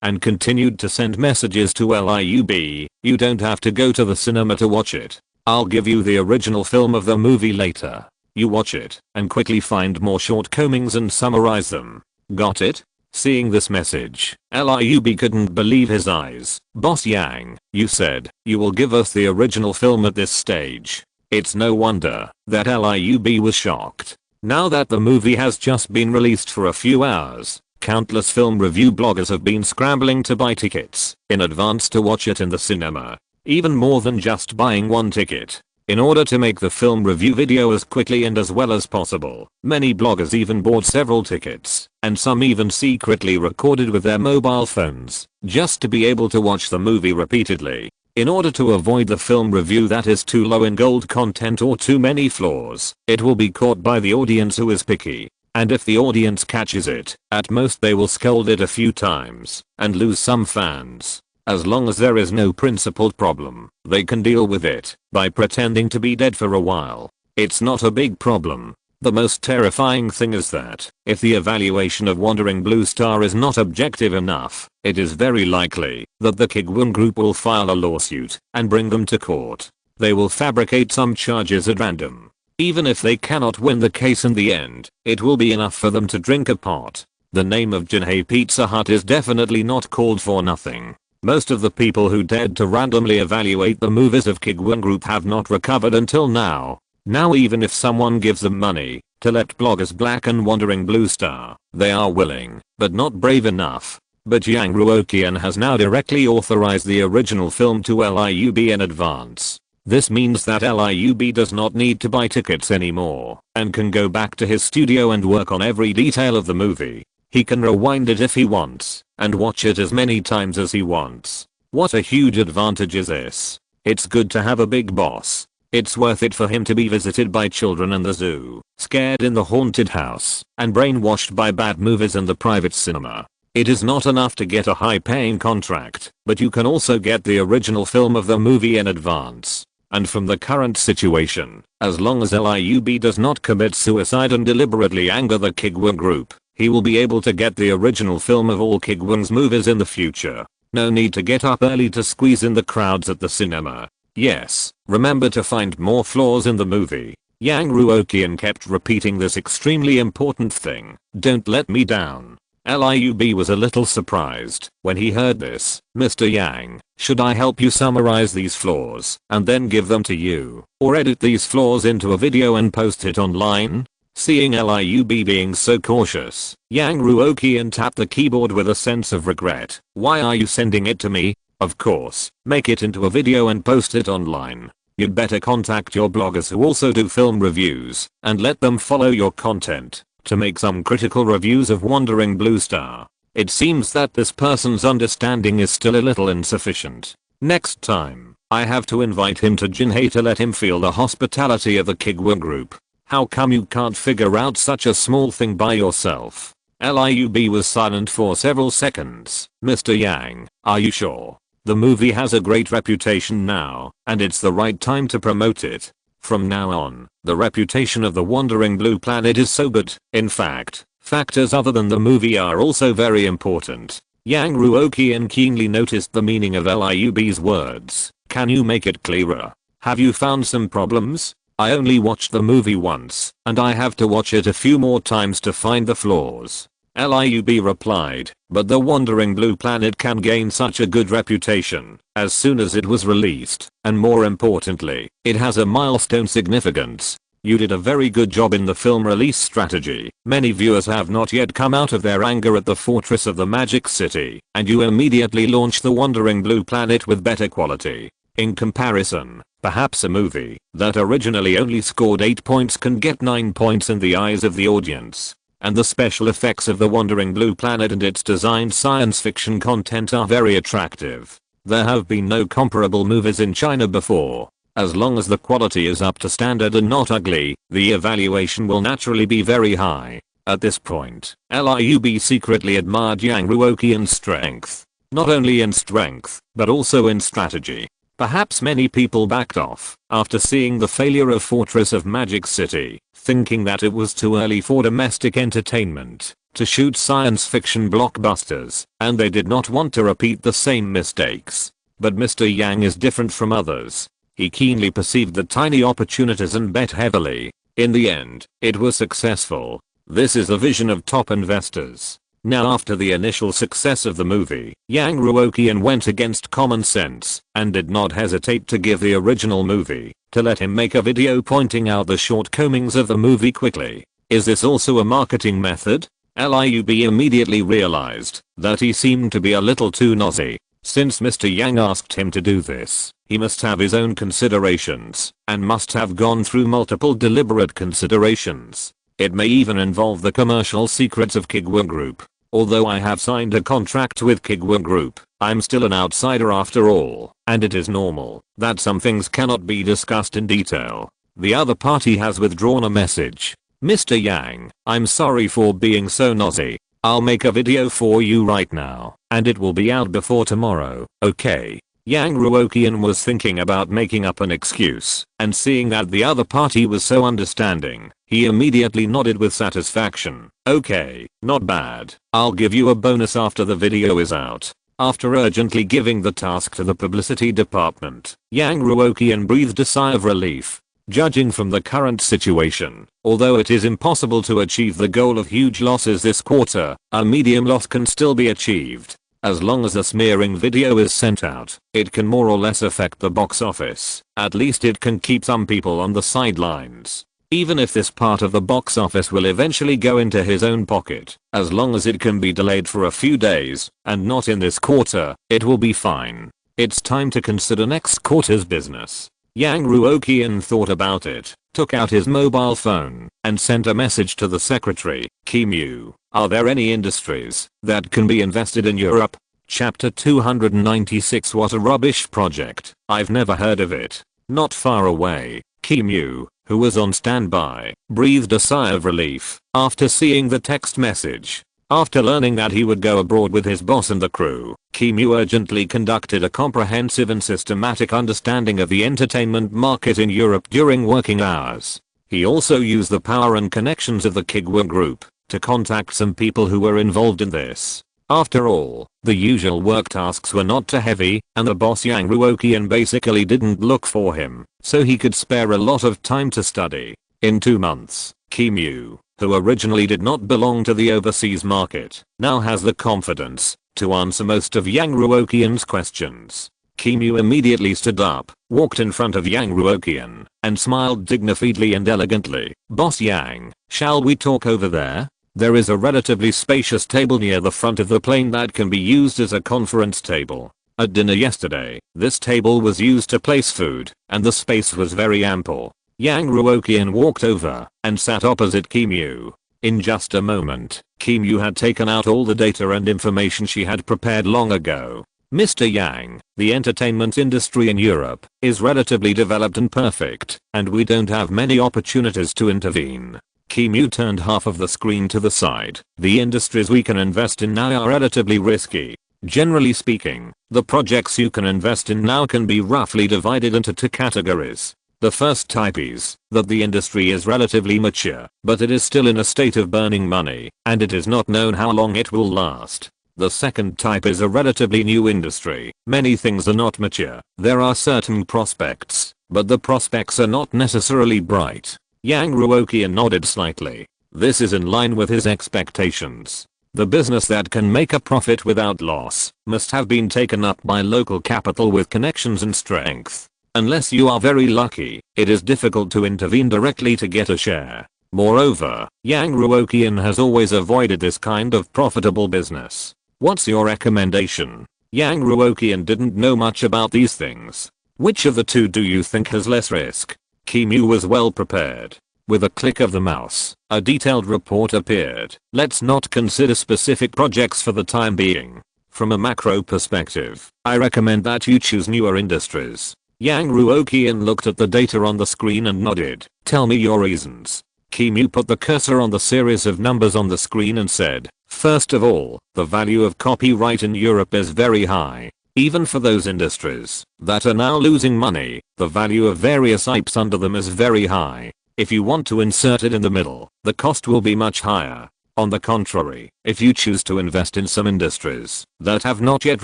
and continued to send messages to Liub. You don't have to go to the cinema to watch it. I'll give you the original film of the movie later. You watch it and quickly find more shortcomings and summarize them. Got it? Seeing this message, Liub couldn't believe his eyes. Boss Yang, you said you will give us the original film at this stage. It's no wonder that Liub was shocked. Now that the movie has just been released for a few hours, countless film review bloggers have been scrambling to buy tickets in advance to watch it in the cinema. Even more than just buying one ticket. In order to make the film review video as quickly and as well as possible, many bloggers even bought several tickets, and some even secretly recorded with their mobile phones, just to be able to watch the movie repeatedly. In order to avoid the film review that is too low in gold content or too many flaws, it will be caught by the audience who is picky. And if the audience catches it, at most they will scold it a few times, and lose some fans. As long as there is no principled problem, they can deal with it by pretending to be dead for a while. It's not a big problem. The most terrifying thing is that, if the evaluation of Wandering Blue Star is not objective enough, it is very likely that the Kuiguang group will file a lawsuit and bring them to court. They will fabricate some charges at random. Even if they cannot win the case in the end, it will be enough for them to drink a pot. The name of Jinhae Pizza Hut is definitely not called for nothing. Most of the people who dared to randomly evaluate the movies of Kuiguang group have not recovered until now. Now even if someone gives them money to let bloggers blacken Wandering Blue Star, they are willing, but not brave enough. But Yang Ruoqian has now directly authorized the original film to Liub in advance. This means that Liub does not need to buy tickets anymore and can go back to his studio and work on every detail of the movie. He can rewind it if he wants and watch it as many times as he wants. What a huge advantage is this. It's good to have a big boss. It's worth it for him to be visited by children in the zoo, scared in the haunted house, and brainwashed by bad movies in the private cinema. It is not enough to get a high-paying contract, but you can also get the original film of the movie in advance. And from the current situation, as long as Liub does not commit suicide and deliberately anger the Kuiguang group, he will be able to get the original film of all Kuiguang's movies in the future. No need to get up early to squeeze in the crowds at the cinema. Yes, remember to find more flaws in the movie. Yang Ruoqian kept repeating this extremely important thing. Don't let me down. Liub was a little surprised when he heard this. Mr. Yang, should I help you summarize these flaws and then give them to you, or edit these flaws into a video and post it online? Seeing Liub being so cautious, Yang Ruoqian tapped the keyboard with a sense of regret. Why are you sending it to me? Of course, make it into a video and post it online. You'd better contact your bloggers who also do film reviews and let them follow your content to make some critical reviews of Wandering Blue Star. It seems that this person's understanding is still a little insufficient. Next time, I have to invite him to Jinhae to let him feel the hospitality of the Kuiguang group. How come you can't figure out such a small thing by yourself? Liub was silent for several seconds. Mr. Yang, are you sure? The movie has a great reputation now, and it's the right time to promote it. From now on, the reputation of the Wandering Blue Planet is so good. In fact, factors other than the movie are also very important. Yang Ruoqian keenly noticed the meaning of Liub's words. Can you make it clearer? Have you found some problems? I only watched the movie once, and I have to watch it a few more times to find the flaws. Liub replied, but the Wandering Blue Planet can gain such a good reputation as soon as it was released, and more importantly, it has a milestone significance. You did a very good job in the film release strategy. Many viewers have not yet come out of their anger at the Fortress of the Magic City, and you immediately launched the Wandering Blue Planet with better quality. In comparison, perhaps a movie that originally only scored 8 points can get 9 points in the eyes of the audience. And the special effects of the Wandering Blue Planet and its designed science fiction content are very attractive. There have been no comparable movies in China before. As long as the quality is up to standard and not ugly, the evaluation will naturally be very high. At this point, Liub secretly admired Yang Ruoqian's strength. not only in strength, but also in strategy. Perhaps many people backed off after seeing the failure of Fortress of Magic City, thinking that it was too early for domestic entertainment to shoot science fiction blockbusters, and they did not want to repeat the same mistakes. But Mr. Yang is different from others. He keenly perceived the tiny opportunities and bet heavily. In the end, it was successful. This is the vision of top investors. Now after the initial success of the movie, Yang Ruoqian went against common sense and did not hesitate to give the original movie to let him make a video pointing out the shortcomings of the movie quickly. Is this also a marketing method? Liub immediately realized that he seemed to be a little too nosy. Since Mr. Yang asked him to do this, he must have his own considerations and must have gone through multiple deliberate considerations. It may even involve the commercial secrets of Kuiguang Group. Although I have signed a contract with Kuiguang Group, I'm still an outsider after all, and it is normal that some things cannot be discussed in detail. The other party has withdrawn a message. Mr. Yang, I'm sorry for being so nosy. I'll make a video for you right now, and it will be out before tomorrow, okay? Yang Ruoqian was thinking about making up an excuse, and seeing that the other party was so understanding, he immediately nodded with satisfaction. Okay, not bad. I'll give you a bonus after the video is out. After urgently giving the task to the publicity department, Yang Ruoqian breathed a sigh of relief. Judging from the current situation, although it is impossible to achieve the goal of huge losses this quarter, a medium loss can still be achieved. As long as a smearing video is sent out, it can more or less affect the box office. At least it can keep some people on the sidelines. Even if this part of the box office will eventually go into his own pocket, as long as it can be delayed for a few days, and not in this quarter, it will be fine. It's time to consider next quarter's business. Yang Ruoqian thought about it, took out his mobile phone, and sent a message to the secretary. Kimu, are there any industries that can be invested in Europe? Chapter 296. What a rubbish project. I've never heard of it. Not far away, Kimu, who was on standby, breathed a sigh of relief after seeing the text message. After learning that he would go abroad with his boss and the crew, Kimu urgently conducted a comprehensive and systematic understanding of the entertainment market in Europe during working hours. He also used the power and connections of the Kuiguang Group to contact some people who were involved in this. After all, the usual work tasks were not too heavy, and the boss Yang Ruoqian basically didn't look for him, so he could spare a lot of time to study. In 2 months, Kimu, who originally did not belong to the overseas market, now has the confidence to answer most of Yang Ruoqian's questions. Kimu immediately stood up, walked in front of Yang Ruoqian, and smiled dignifiedly and elegantly. Boss Yang, shall we talk over there? There is a relatively spacious table near the front of the plane that can be used as a conference table. At dinner yesterday, this table was used to place food, and the space was very ample. Yang Ruoqian walked over and sat opposite Kimu. In just a moment, Kimu had taken out all the data and information she had prepared long ago. Mr. Yang, the entertainment industry in Europe is relatively developed and perfect, and we don't have many opportunities to intervene. Kimu turned half of the screen to the side. The industries we can invest in now are relatively risky. Generally speaking, the projects you can invest in now can be roughly divided into 2 categories. The first type is that the industry is relatively mature, but it is still in a state of burning money, and it is not known how long it will last. The second type is a relatively new industry. Many things are not mature. There are certain prospects, but the prospects are not necessarily bright. Yang Ruoqian nodded slightly. This is in line with his expectations. The business that can make a profit without loss must have been taken up by local capital with connections and strength. Unless you are very lucky, it is difficult to intervene directly to get a share. Moreover, Yang Ruoqian has always avoided this kind of profitable business. What's your recommendation? Yang Ruoqian didn't know much about these things. Which of the two do you think has less risk? Kimu was well prepared. With a click of the mouse, a detailed report appeared. Let's not consider specific projects for the time being. From a macro perspective, I recommend that you choose newer industries. Yang Ruoqian looked at the data on the screen and nodded. Tell me your reasons. Kimu put the cursor on the series of numbers on the screen and said, First of all, the value of copyright in Europe is very high. Even for those industries that are now losing money, the value of various IPs under them is very high. If you want to insert it in the middle, the cost will be much higher. On the contrary, if you choose to invest in some industries that have not yet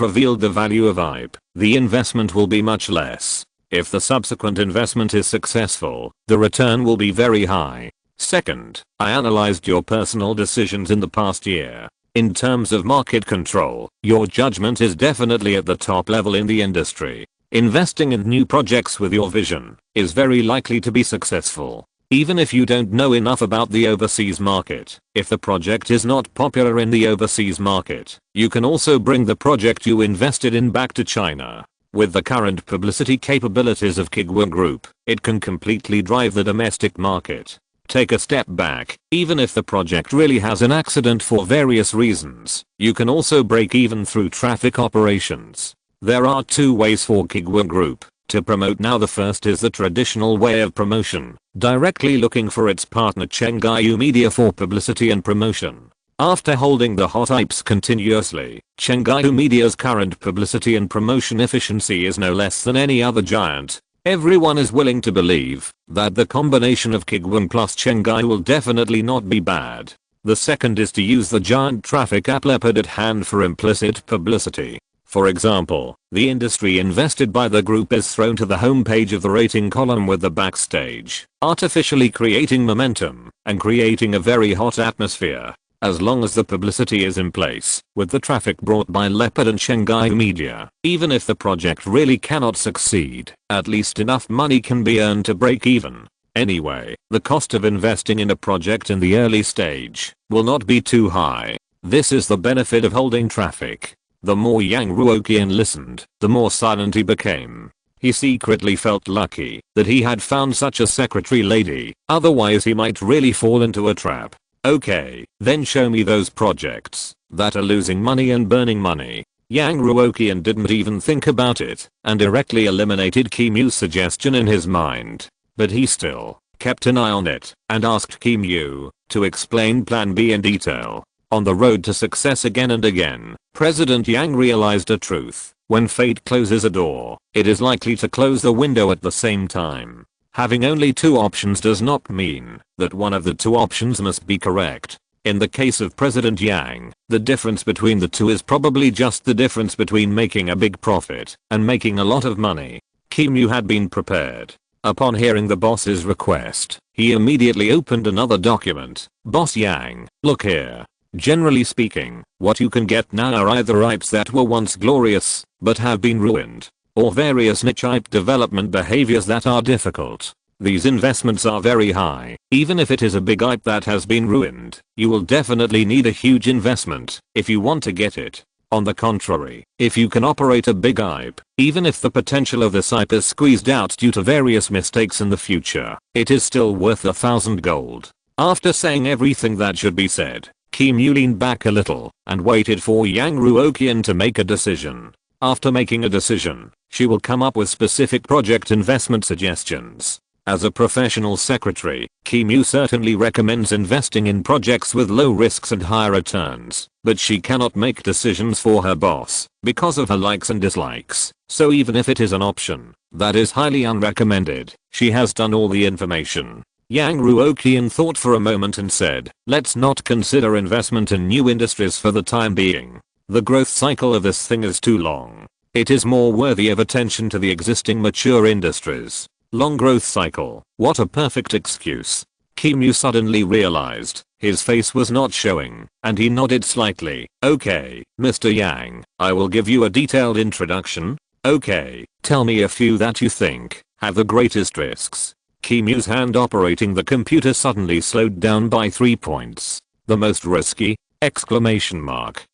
revealed the value of IP, the investment will be much less. If the subsequent investment is successful, the return will be very high. Second, I analyzed your personal decisions in the past year. In terms of market control, your judgment is definitely at the top level in the industry. Investing in new projects with your vision is very likely to be successful. Even if you don't know enough about the overseas market, if the project is not popular in the overseas market, you can also bring the project you invested in back to China. With the current publicity capabilities of Kuiguang Group, it can completely drive the domestic market. Take a step back, even if the project really has an accident for various reasons, you can also break even through traffic operations. There are two ways for Kuiguang Group to promote now. The first is the traditional way of promotion, directly looking for its partner Chengyu Media for publicity and promotion. After holding the hot IPs continuously, Chengyu Media's current publicity and promotion efficiency is no less than any other giant. Everyone is willing to believe that the combination of Kuiguang plus Chengyu will definitely not be bad. The second is to use the giant traffic app Leopard at hand for implicit publicity. For example, the industry invested by the group is thrown to the homepage of the rating column with the backstage, artificially creating momentum and creating a very hot atmosphere. As long as the publicity is in place, with the traffic brought by Leopard and Chengyu Media, even if the project really cannot succeed, at least enough money can be earned to break even. Anyway, the cost of investing in a project in the early stage will not be too high. This is the benefit of holding traffic. The more Yang Ruoqian listened, the more silent he became. He secretly felt lucky that he had found such a secretary lady, otherwise he might really fall into a trap. Okay, then show me those projects that are losing money and burning money. Yang Ruoqian didn't even think about it and directly eliminated Kimu's suggestion in his mind. But he still kept an eye on it and asked Kimu to explain plan B in detail. On the road to success again and again, President Yang realized a truth. When fate closes a door, it is likely to close the window at the same time. Having only two options does not mean that one of the two options must be correct. In the case of President Yang, the difference between the two is probably just the difference between making a big profit and making a lot of money. Kimu had been prepared. Upon hearing the boss's request, he immediately opened another document. Boss Yang, look here. Generally speaking, what you can get now are either IPs that were once glorious, but have been ruined, or various niche IP development behaviors that are difficult. These investments are very high. Even if it is a big IP that has been ruined, you will definitely need a huge investment if you want to get it. On the contrary, if you can operate a big IP, even if the potential of this IP is squeezed out due to various mistakes in the future, it is still worth 1,000 gold. After saying everything that should be said, Kimu leaned back a little and waited for Yang Ruoqian to make a decision. After making a decision, she will come up with specific project investment suggestions. As a professional secretary, Kimu certainly recommends investing in projects with low risks and high returns, but she cannot make decisions for her boss because of her likes and dislikes, so even if it is an option that is highly unrecommended, she has done all the information. Yang Ruoqian thought for a moment and said, let's not consider investment in new industries for the time being. The growth cycle of this thing is too long. It is more worthy of attention to the existing mature industries. Long growth cycle, what a perfect excuse. Kimu suddenly realized his face was not showing, and he nodded slightly. Okay, Mr. Yang, I will give you a detailed introduction. Okay, tell me a few that you think have the greatest risks. Kimu's hand operating the computer suddenly slowed down by 3 points. The most risky? Exclamation mark.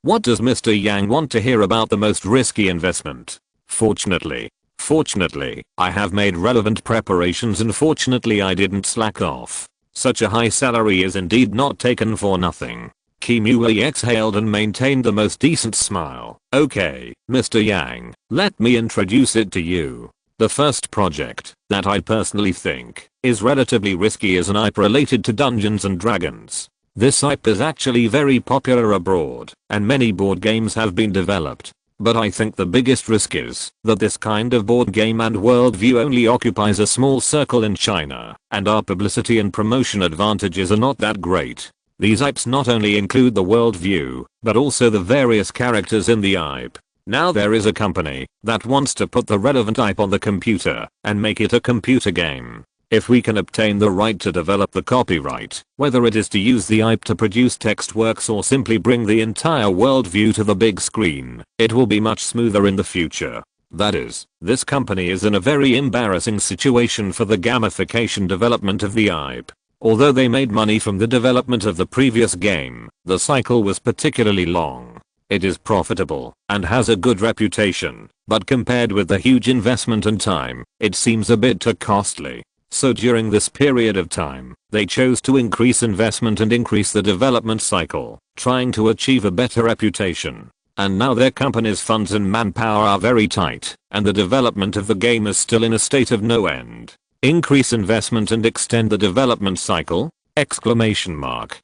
What does Mr. Yang want to hear about the most risky investment? Fortunately, I have made relevant preparations and fortunately I didn't slack off. Such a high salary is indeed not taken for nothing. Kimu exhaled and maintained the most decent smile. Okay, Mr. Yang, let me introduce it to you. The first project that I personally think is relatively risky is an IP related to Dungeons and Dragons. This IP is actually very popular abroad, and many board games have been developed. But I think the biggest risk is that this kind of board game and worldview only occupies a small circle in China, and our publicity and promotion advantages are not that great. These IPs not only include the worldview, but also the various characters in the IP. Now there is a company that wants to put the relevant IP on the computer and make it a computer game. If we can obtain the right to develop the copyright, whether it is to use the IP to produce text works or simply bring the entire worldview to the big screen, it will be much smoother in the future. That is, this company is in a very embarrassing situation for the gamification development of the IP. Although they made money from the development of the previous game, the cycle was particularly long. It is profitable and has a good reputation, but compared with the huge investment and time, it seems a bit too costly. So during this period of time, they chose to increase investment and increase the development cycle, trying to achieve a better reputation. And now their company's funds and manpower are very tight, and the development of the game is still in a state of no end. Increase investment and extend the development cycle? Exclamation mark.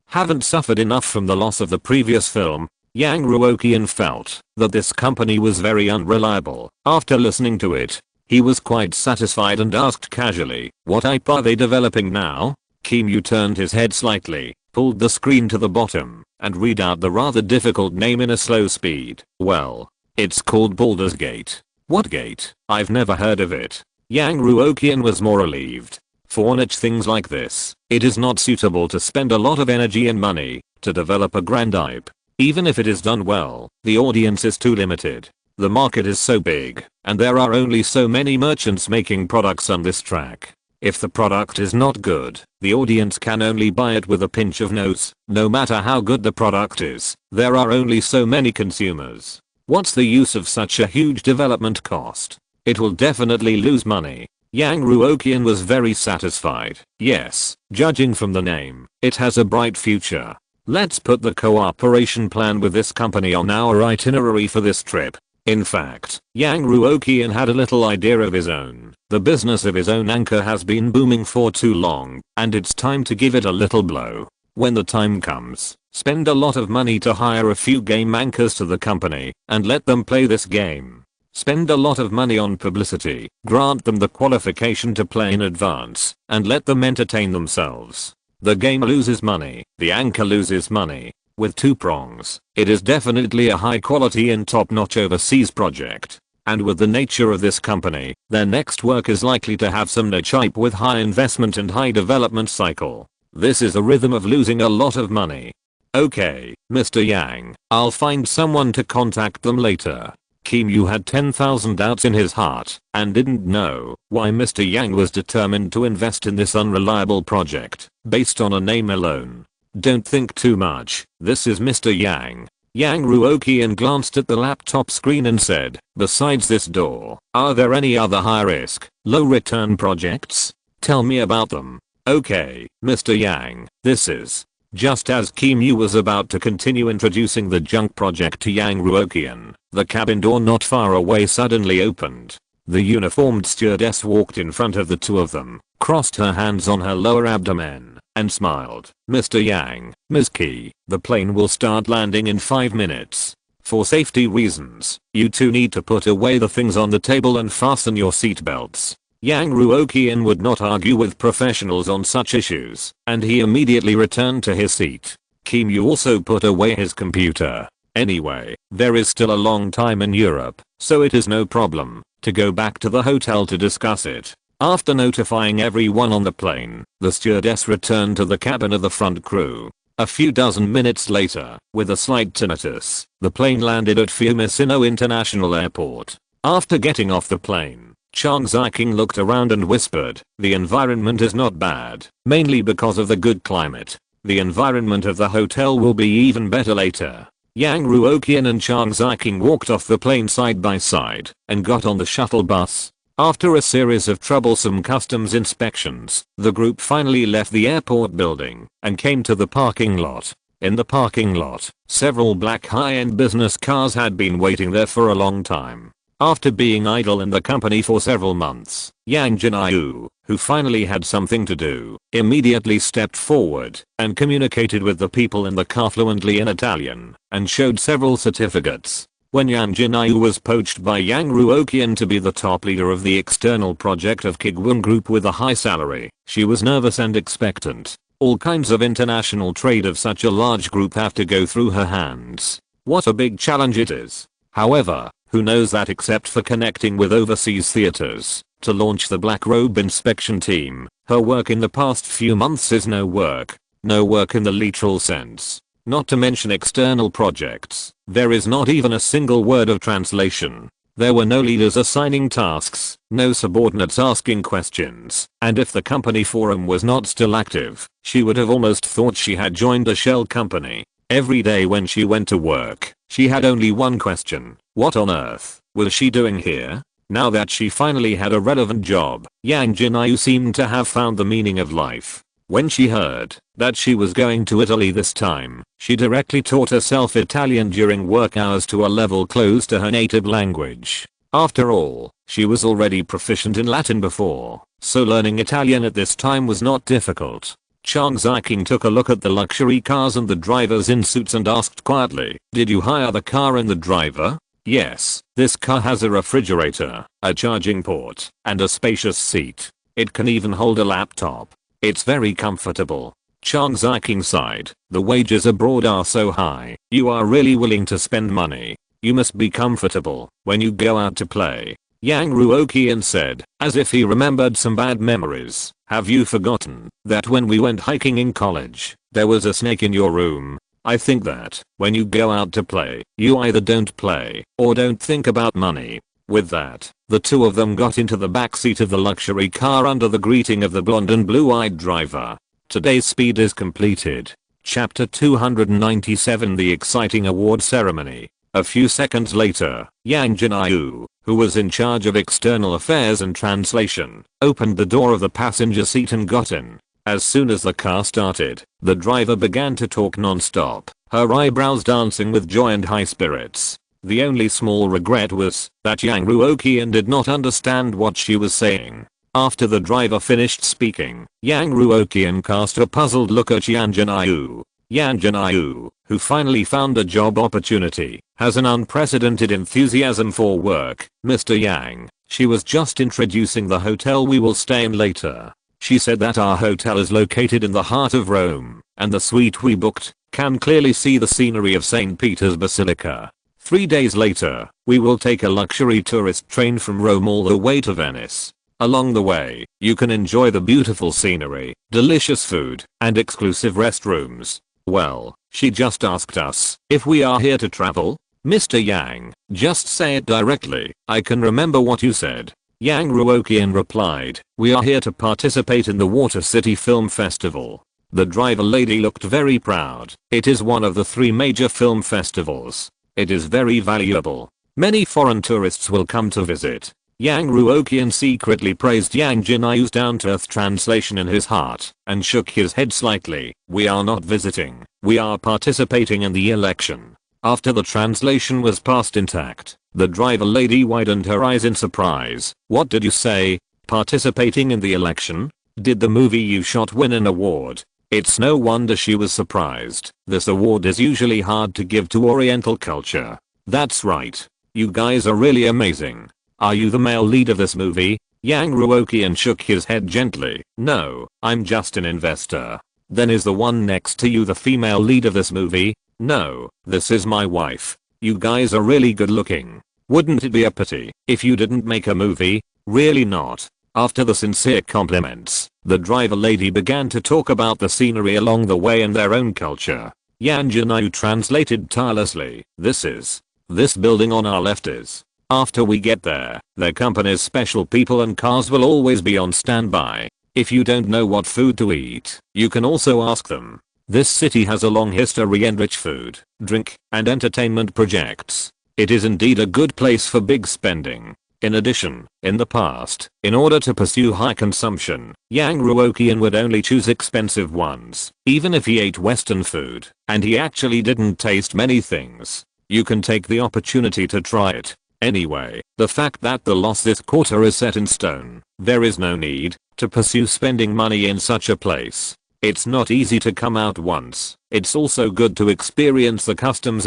Haven't suffered enough from the loss of the previous film. Yang Ruoqian felt that this company was very unreliable. After listening to it, he was quite satisfied and asked casually, "What IP are they developing now?" Kim Yu turned his head slightly, pulled the screen to the bottom, and read out the rather difficult name in a slow speed. "Well, it's called Baldur's Gate." "What gate? I've never heard of it." Yang Ruoqian was more relieved. For niche things like this, it is not suitable to spend a lot of energy and money to develop a grand IP. Even if it is done well, the audience is too limited. The market is so big, and there are only so many merchants making products on this track. If the product is not good, the audience can only buy it with a pinch of nose. No matter how good the product is, there are only so many consumers. What's the use of such a huge development cost? It will definitely lose money. Yang Ruoqian was very satisfied. Yes, judging from the name, it has a bright future. Let's put the cooperation plan with this company on our itinerary for this trip. In fact, Yang Ruoqian had a little idea of his own. The business of his own anchor has been booming for too long, and it's time to give it a little blow. When the time comes, spend a lot of money to hire a few game anchors to the company, and let them play this game. Spend a lot of money on publicity, grant them the qualification to play in advance, and let them entertain themselves. The game loses money, the anchor loses money. With two prongs, it is definitely a high quality and top-notch overseas project. And with the nature of this company, their next work is likely to have some niche IP with high investment and high development cycle. This is a rhythm of losing a lot of money. Okay, Mr. Yang, I'll find someone to contact them later. Kim Yu had 10,000 doubts in his heart and didn't know why Mr. Yang was determined to invest in this unreliable project based on a name alone. Don't think too much, this is Mr. Yang. Yang Ruoqian glanced at the laptop screen and said, "Besides this door, are there any other high risk, low return projects? Tell me about them." "Okay, Mr. Yang, this is." Just as Kim Yu was about to continue introducing the junk project to Yang Ruoqian, the cabin door not far away suddenly opened. The uniformed stewardess walked in front of the two of them, crossed her hands on her lower abdomen, and smiled. "Mr. Yang, Ms. Ki, the plane will start landing in 5 minutes. For safety reasons, you two need to put away the things on the table and fasten your seatbelts." Yang Ruoqian would not argue with professionals on such issues, and he immediately returned to his seat. Kim Yu also put away his computer. Anyway, there is still a long time in Europe, so it is no problem to go back to the hotel to discuss it. After notifying everyone on the plane, the stewardess returned to the cabin of the front crew. A few dozen minutes later, with a slight tinnitus, the plane landed at Fiumicino International Airport. After getting off the plane, Chang Ziqing looked around and whispered, "The environment is not bad, mainly because of the good climate. The environment of the hotel will be even better later." Yang Ruoqian and Chang Ziqing walked off the plane side by side and got on the shuttle bus. After a series of troublesome customs inspections, the group finally left the airport building and came to the parking lot. In the parking lot, several black high-end business cars had been waiting there for a long time. After being idle in the company for several months, Yang Jinayu, who finally had something to do, immediately stepped forward and communicated with the people in the car fluently in Italian and showed several certificates. When Yang Jinayu was poached by Yang Ruoqian to be the top leader of the external project of Kuiguang Group with a high salary, she was nervous and expectant. All kinds of international trade of such a large group have to go through her hands. What a big challenge it is. However, who knows that except for connecting with overseas theaters to launch the Black Robe inspection team, her work in the past few months is no work. No work in the literal sense. Not to mention external projects. There is not even a single word of translation. There were no leaders assigning tasks, no subordinates asking questions, and if the company forum was not still active, she would have almost thought she had joined a shell company. Every day when she went to work, she had only one question: what on earth was she doing here? Now that she finally had a relevant job, Yang Jinayu seemed to have found the meaning of life. When she heard that she was going to Italy this time, she directly taught herself Italian during work hours to a level close to her native language. After all, she was already proficient in Latin before, so learning Italian at this time was not difficult. Chang Ziking took a look at the luxury cars and the drivers in suits and asked quietly, "Did you hire the car and the driver?" "Yes, this car has a refrigerator, a charging port, and a spacious seat. It can even hold a laptop. It's very comfortable." Chang Ziking sighed. "The wages abroad are so high, you are really willing to spend money. You must be comfortable when you go out to play." Yang Ruoqian said, as if he remembered some bad memories. "Have you forgotten that when we went hiking in college, there was a snake in your room? I think that when you go out to play, you either don't play or don't think about money." With that, the two of them got into the back seat of the luxury car under the greeting of the blonde and blue-eyed driver. Today's speed is completed. Chapter 297: The exciting award ceremony. A few seconds later, Yang Jinayu, who was in charge of external affairs and translation, opened the door of the passenger seat and got in. As soon as the car started, the driver began to talk non-stop, her eyebrows dancing with joy and high spirits. The only small regret was that Yang Ruoqian did not understand what she was saying. After the driver finished speaking, Yang Ruoqian cast a puzzled look at Yang Jinayu. Yang Jinayu, who finally found a job opportunity, has an unprecedented enthusiasm for work. "Mr. Yang, she was just introducing the hotel we will stay in later. She said that our hotel is located in the heart of Rome, and the suite we booked can clearly see the scenery of St. Peter's Basilica. 3 days later, we will take a luxury tourist train from Rome all the way to Venice. Along the way, you can enjoy the beautiful scenery, delicious food, and exclusive restrooms. Well, she just asked us if we are here to travel." "Mr. Yang, just say it directly. I can remember what you said." Yang Ruoqian replied, "We are here to participate in the Water City Film Festival." The driver lady looked very proud. "It is one of the 3 major film festivals. It is very valuable. Many foreign tourists will come to visit." Yang Ruoqian secretly praised Yang Jinayu's down-to-earth translation in his heart and shook his head slightly. "We are not visiting. We are participating in the election." After the translation was passed intact, the driver lady widened her eyes in surprise. "What did you say? Participating in the election? Did the movie you shot win an award?" It's no wonder she was surprised. This award is usually hard to give to Oriental culture. "That's right. You guys are really amazing. Are you the male lead of this movie?" Yang Ruoqian shook his head gently. "No, I'm just an investor." "Then is the one next to you the female lead of this movie?" "No, this is my wife. You guys are really good looking. Wouldn't it be a pity if you didn't make a movie?" "Really not." After the sincere compliments, the driver lady began to talk about the scenery along the way and their own culture. Yang Jinayu translated tirelessly. This building on our left is. After we get there, their company's special people and cars will always be on standby. If you don't know what food to eat, you can also ask them. This city has a long history and rich food, drink, and entertainment projects. It is indeed a good place for big spending. In addition, in the past, in order to pursue high consumption, Yang Ruoqian would only choose expensive ones, even if he ate Western food, and he actually didn't taste many things. You can take the opportunity to try it. Anyway, the fact that the loss this quarter is set in stone, there is no need to pursue spending money in such a place. It's not easy to come out once. It's also good to experience the customs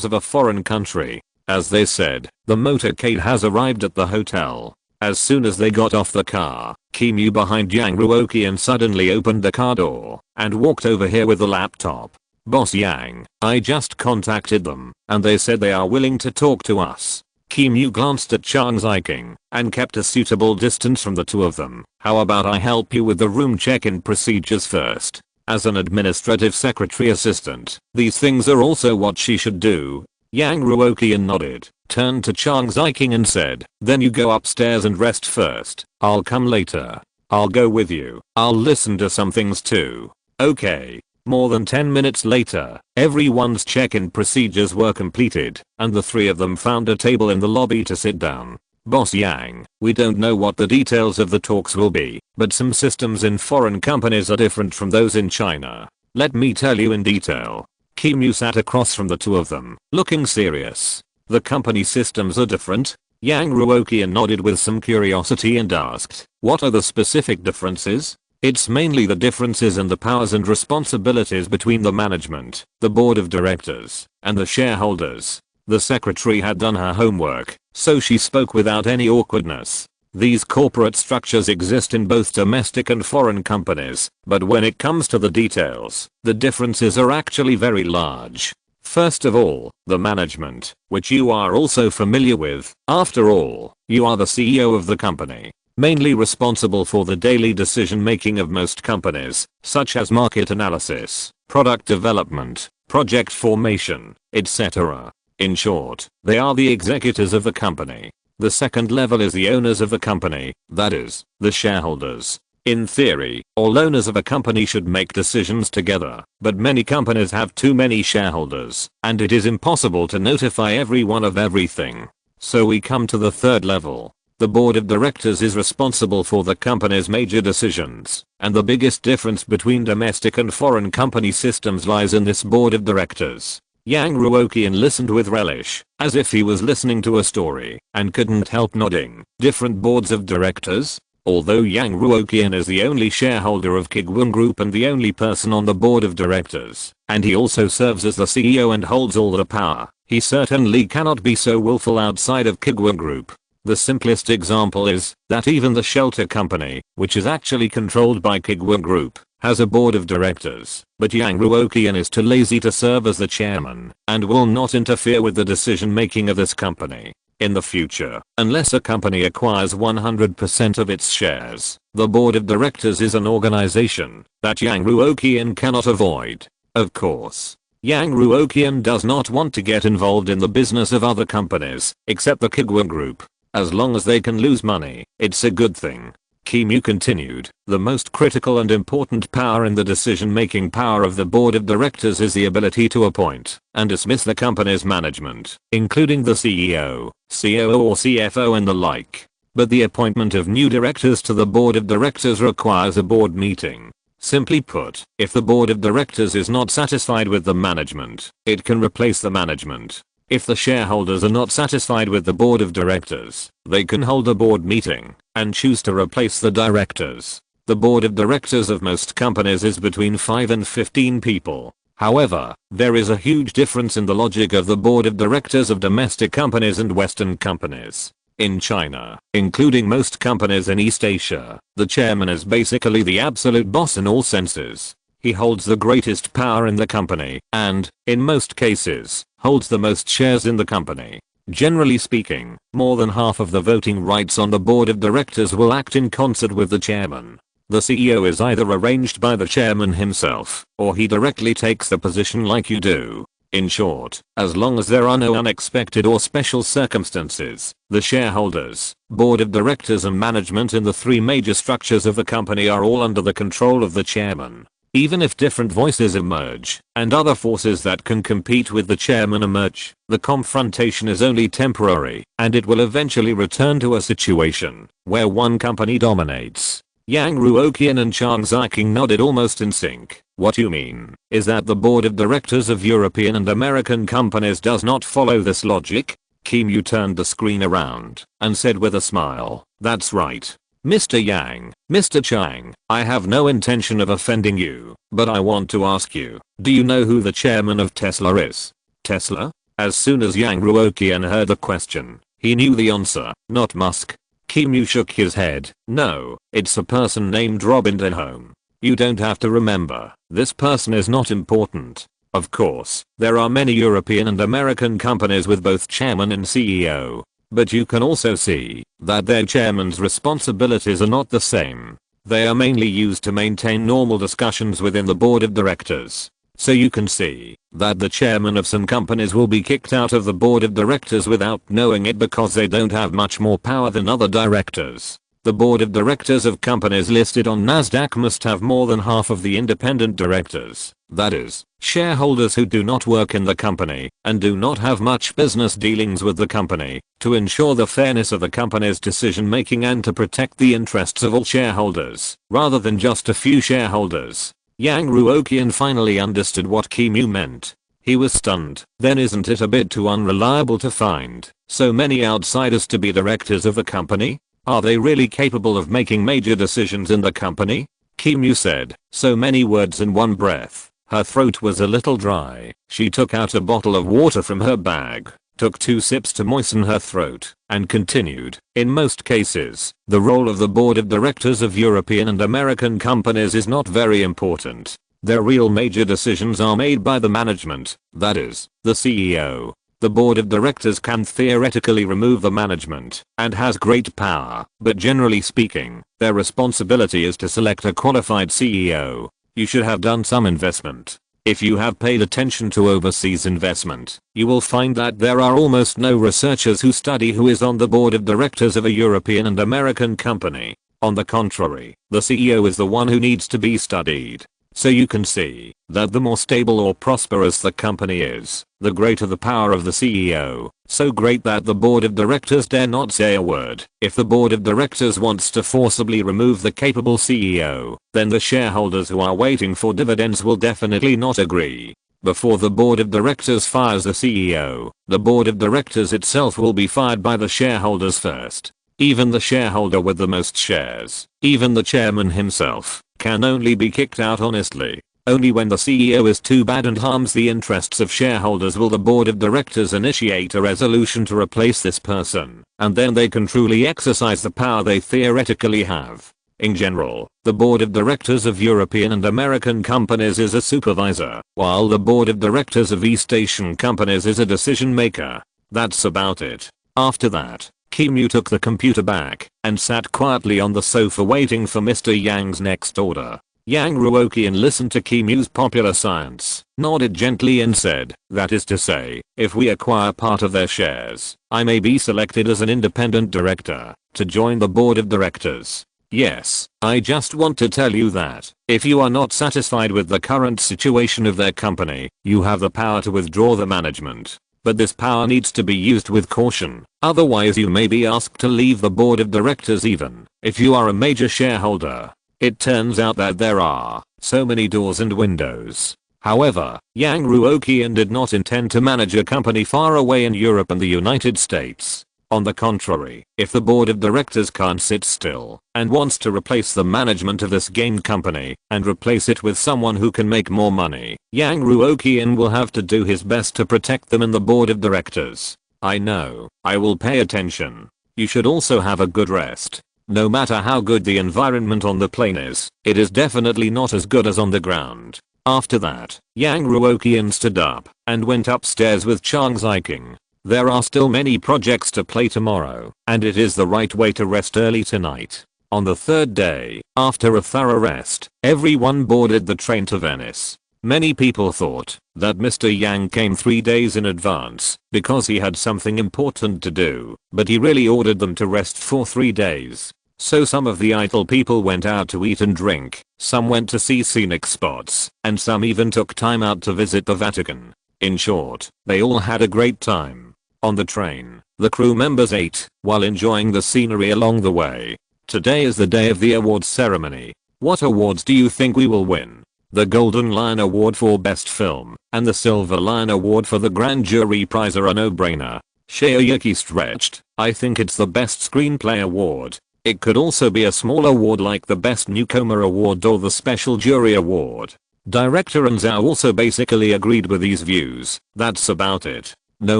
of a foreign country. As they said, the motorcade has arrived at the hotel. As soon as they got off the car, Kim Yu behind Yang Ruoqian suddenly opened the car door and walked over here with the laptop. Boss Yang, I just contacted them and they said they are willing to talk to us. Kim Yu glanced at Chang Ziking and kept a suitable distance from the two of them. How about I help you with the room check-in procedures first? As an administrative secretary assistant, these things are also what she should do. Yang Ruoqian nodded, turned to Chang Ziking and said, then you go upstairs and rest first. I'll come later. I'll go with you. I'll listen to some things too. Okay. More than 10 minutes later, everyone's check-in procedures were completed, and the three of them found a table in the lobby to sit down. Boss Yang, we don't know what the details of the talks will be, but some systems in foreign companies are different from those in China. Let me tell you in detail. Kim Yu sat across from the two of them, looking serious. The company systems are different? Yang Ruoqian nodded with some curiosity and asked, what are the specific differences? It's mainly the differences in the powers and responsibilities between the management, the board of directors, and the shareholders. The secretary had done her homework, so she spoke without any awkwardness. These corporate structures exist in both domestic and foreign companies, but when it comes to the details, the differences are actually very large. First of all, the management, which you are also familiar with. After all, you are the CEO of the company, mainly responsible for the daily decision making of most companies, such as market analysis, product development, project formation, etc. In short, they are the executors of the company. The second level is the owners of the company, that is, the shareholders. In theory, all owners of a company should make decisions together, but many companies have too many shareholders, and it is impossible to notify everyone of everything. So we come to the third level. The board of directors is responsible for the company's major decisions, and the biggest difference between domestic and foreign company systems lies in this board of directors. Yang Ruoqian listened with relish, as if he was listening to a story, and couldn't help nodding. Different boards of directors? Although Yang Ruoqian is the only shareholder of Kuiguang Group and the only person on the board of directors, and he also serves as the CEO and holds all the power, he certainly cannot be so willful outside of Kuiguang Group. The simplest example is that even the shelter company, which is actually controlled by Kuiguang Group, has a board of directors, but Yang Ruoqian is too lazy to serve as the chairman and will not interfere with the decision making of this company. In the future, unless a company acquires 100% of its shares, the board of directors is an organization that Yang Ruoqian cannot avoid. Of course, Yang Ruoqian does not want to get involved in the business of other companies, except the Kuiguang Group. As long as they can lose money, it's a good thing. Kim Yu continued, the most critical and important power in the decision-making power of the board of directors is the ability to appoint and dismiss the company's management, including the CEO, COO or CFO and the like. But the appointment of new directors to the board of directors requires a board meeting. Simply put, if the board of directors is not satisfied with the management, it can replace the management. If the shareholders are not satisfied with the board of directors, they can hold a board meeting and choose to replace the directors. The board of directors of most companies is between 5 and 15 people. However, there is a huge difference in the logic of the board of directors of domestic companies and Western companies. In China, including most companies in East Asia, the chairman is basically the absolute boss in all senses. He holds the greatest power in the company and, in most cases, holds the most shares in the company. Generally speaking, more than half of the voting rights on the board of directors will act in concert with the chairman. The CEO is either arranged by the chairman himself, or he directly takes the position like you do. In short, as long as there are no unexpected or special circumstances, the shareholders, board of directors and management in the three major structures of the company are all under the control of the chairman. Even if different voices emerge, and other forces that can compete with the chairman emerge, the confrontation is only temporary, and it will eventually return to a situation where one company dominates. Yang Ruoqian and Chang Ziking nodded almost in sync. What you mean is that the board of directors of European and American companies does not follow this logic? Kim Yu turned the screen around and said with a smile, "That's right. Mr. Yang, Mr. Chang, I have no intention of offending you, but I want to ask you, do you know who the chairman of Tesla is?" Tesla? As soon as Yang Ruoqian heard the question, he knew the answer, not Musk. Kim Yu shook his head, "No, it's a person named Robin Denholm. You don't have to remember, this person is not important. Of course, there are many European and American companies with both chairman and CEO. But you can also see that their chairman's responsibilities are not the same. They are mainly used to maintain normal discussions within the board of directors. So you can see that the chairman of some companies will be kicked out of the board of directors without knowing it because they don't have much more power than other directors. The board of directors of companies listed on Nasdaq must have more than half of the independent directors, that is, shareholders who do not work in the company and do not have much business dealings with the company, to ensure the fairness of the company's decision making and to protect the interests of all shareholders, rather than just a few shareholders. Yang Ruoqian finally understood what Kim Yu meant. He was stunned. Then isn't it a bit too unreliable to find so many outsiders to be directors of the company? Are they really capable of making major decisions in the company? Kim Yu said, so many words in one breath. Her throat was a little dry. She took out a bottle of water from her bag, took 2 sips to moisten her throat, and continued. In most cases, the role of the board of directors of European and American companies is not very important. Their real major decisions are made by the management, that is, the CEO. The board of directors can theoretically remove the management and has great power, but generally speaking, their responsibility is to select a qualified CEO. You should have done some investment. If you have paid attention to overseas investment, you will find that there are almost no researchers who study who is on the board of directors of a European and American company. On the contrary, the CEO is the one who needs to be studied. So you can see that the more stable or prosperous the company is, the greater the power of the CEO, so great that the board of directors dare not say a word. If the board of directors wants to forcibly remove the capable CEO, then the shareholders who are waiting for dividends will definitely not agree. Before the board of directors fires the CEO, the board of directors itself will be fired by the shareholders first. Even the shareholder with the most shares, even the chairman himself, can only be kicked out honestly. Only when the CEO is too bad and harms the interests of shareholders will the board of directors initiate a resolution to replace this person, and then they can truly exercise the power they theoretically have. In general, the board of directors of European and American companies is a supervisor, while the board of directors of East Asian companies is a decision maker. That's about it. After that, Kim Yu took the computer back and sat quietly on the sofa waiting for Mr. Yang's next order. Yang Ruoqian listened to Kim Yu's popular science, nodded gently and said, that is to say, if we acquire part of their shares, I may be selected as an independent director to join the board of directors. Yes, I just want to tell you that, if you are not satisfied with the current situation of their company, you have the power to withdraw the management. But this power needs to be used with caution, otherwise you may be asked to leave the board of directors even if you are a major shareholder. It turns out that there are so many doors and windows. However, Yang Ruoqian did not intend to manage a company far away in Europe and the United States. On the contrary, if the board of directors can't sit still and wants to replace the management of this game company and replace it with someone who can make more money, Yang Ruoqian will have to do his best to protect them in the board of directors. I know, I will pay attention. You should also have a good rest. No matter how good the environment on the plane is, it is definitely not as good as on the ground. After that, Yang Ruoqian stood up and went upstairs with Chang Ziking. There are still many projects to play tomorrow, and it is the right way to rest early tonight. On the third day, after a thorough rest, everyone boarded the train to Venice. Many people thought that Mr. Yang came 3 days in advance because he had something important to do, but he really ordered them to rest for 3 days. So some of the idle people went out to eat and drink, some went to see scenic spots, and some even took time out to visit the Vatican. In short, they all had a great time. On the train, the crew members ate while enjoying the scenery along the way. Today is the day of the awards ceremony. What awards do you think we will win? The Golden Lion Award for Best Film and the Silver Lion Award for the Grand Jury Prize are a no-brainer. Shayuyuki stretched. I think it's the best screenplay award. It could also be a small award like the Best Newcomer Award or the Special Jury Award. Director and Zhao also basically agreed with these views. That's about it. No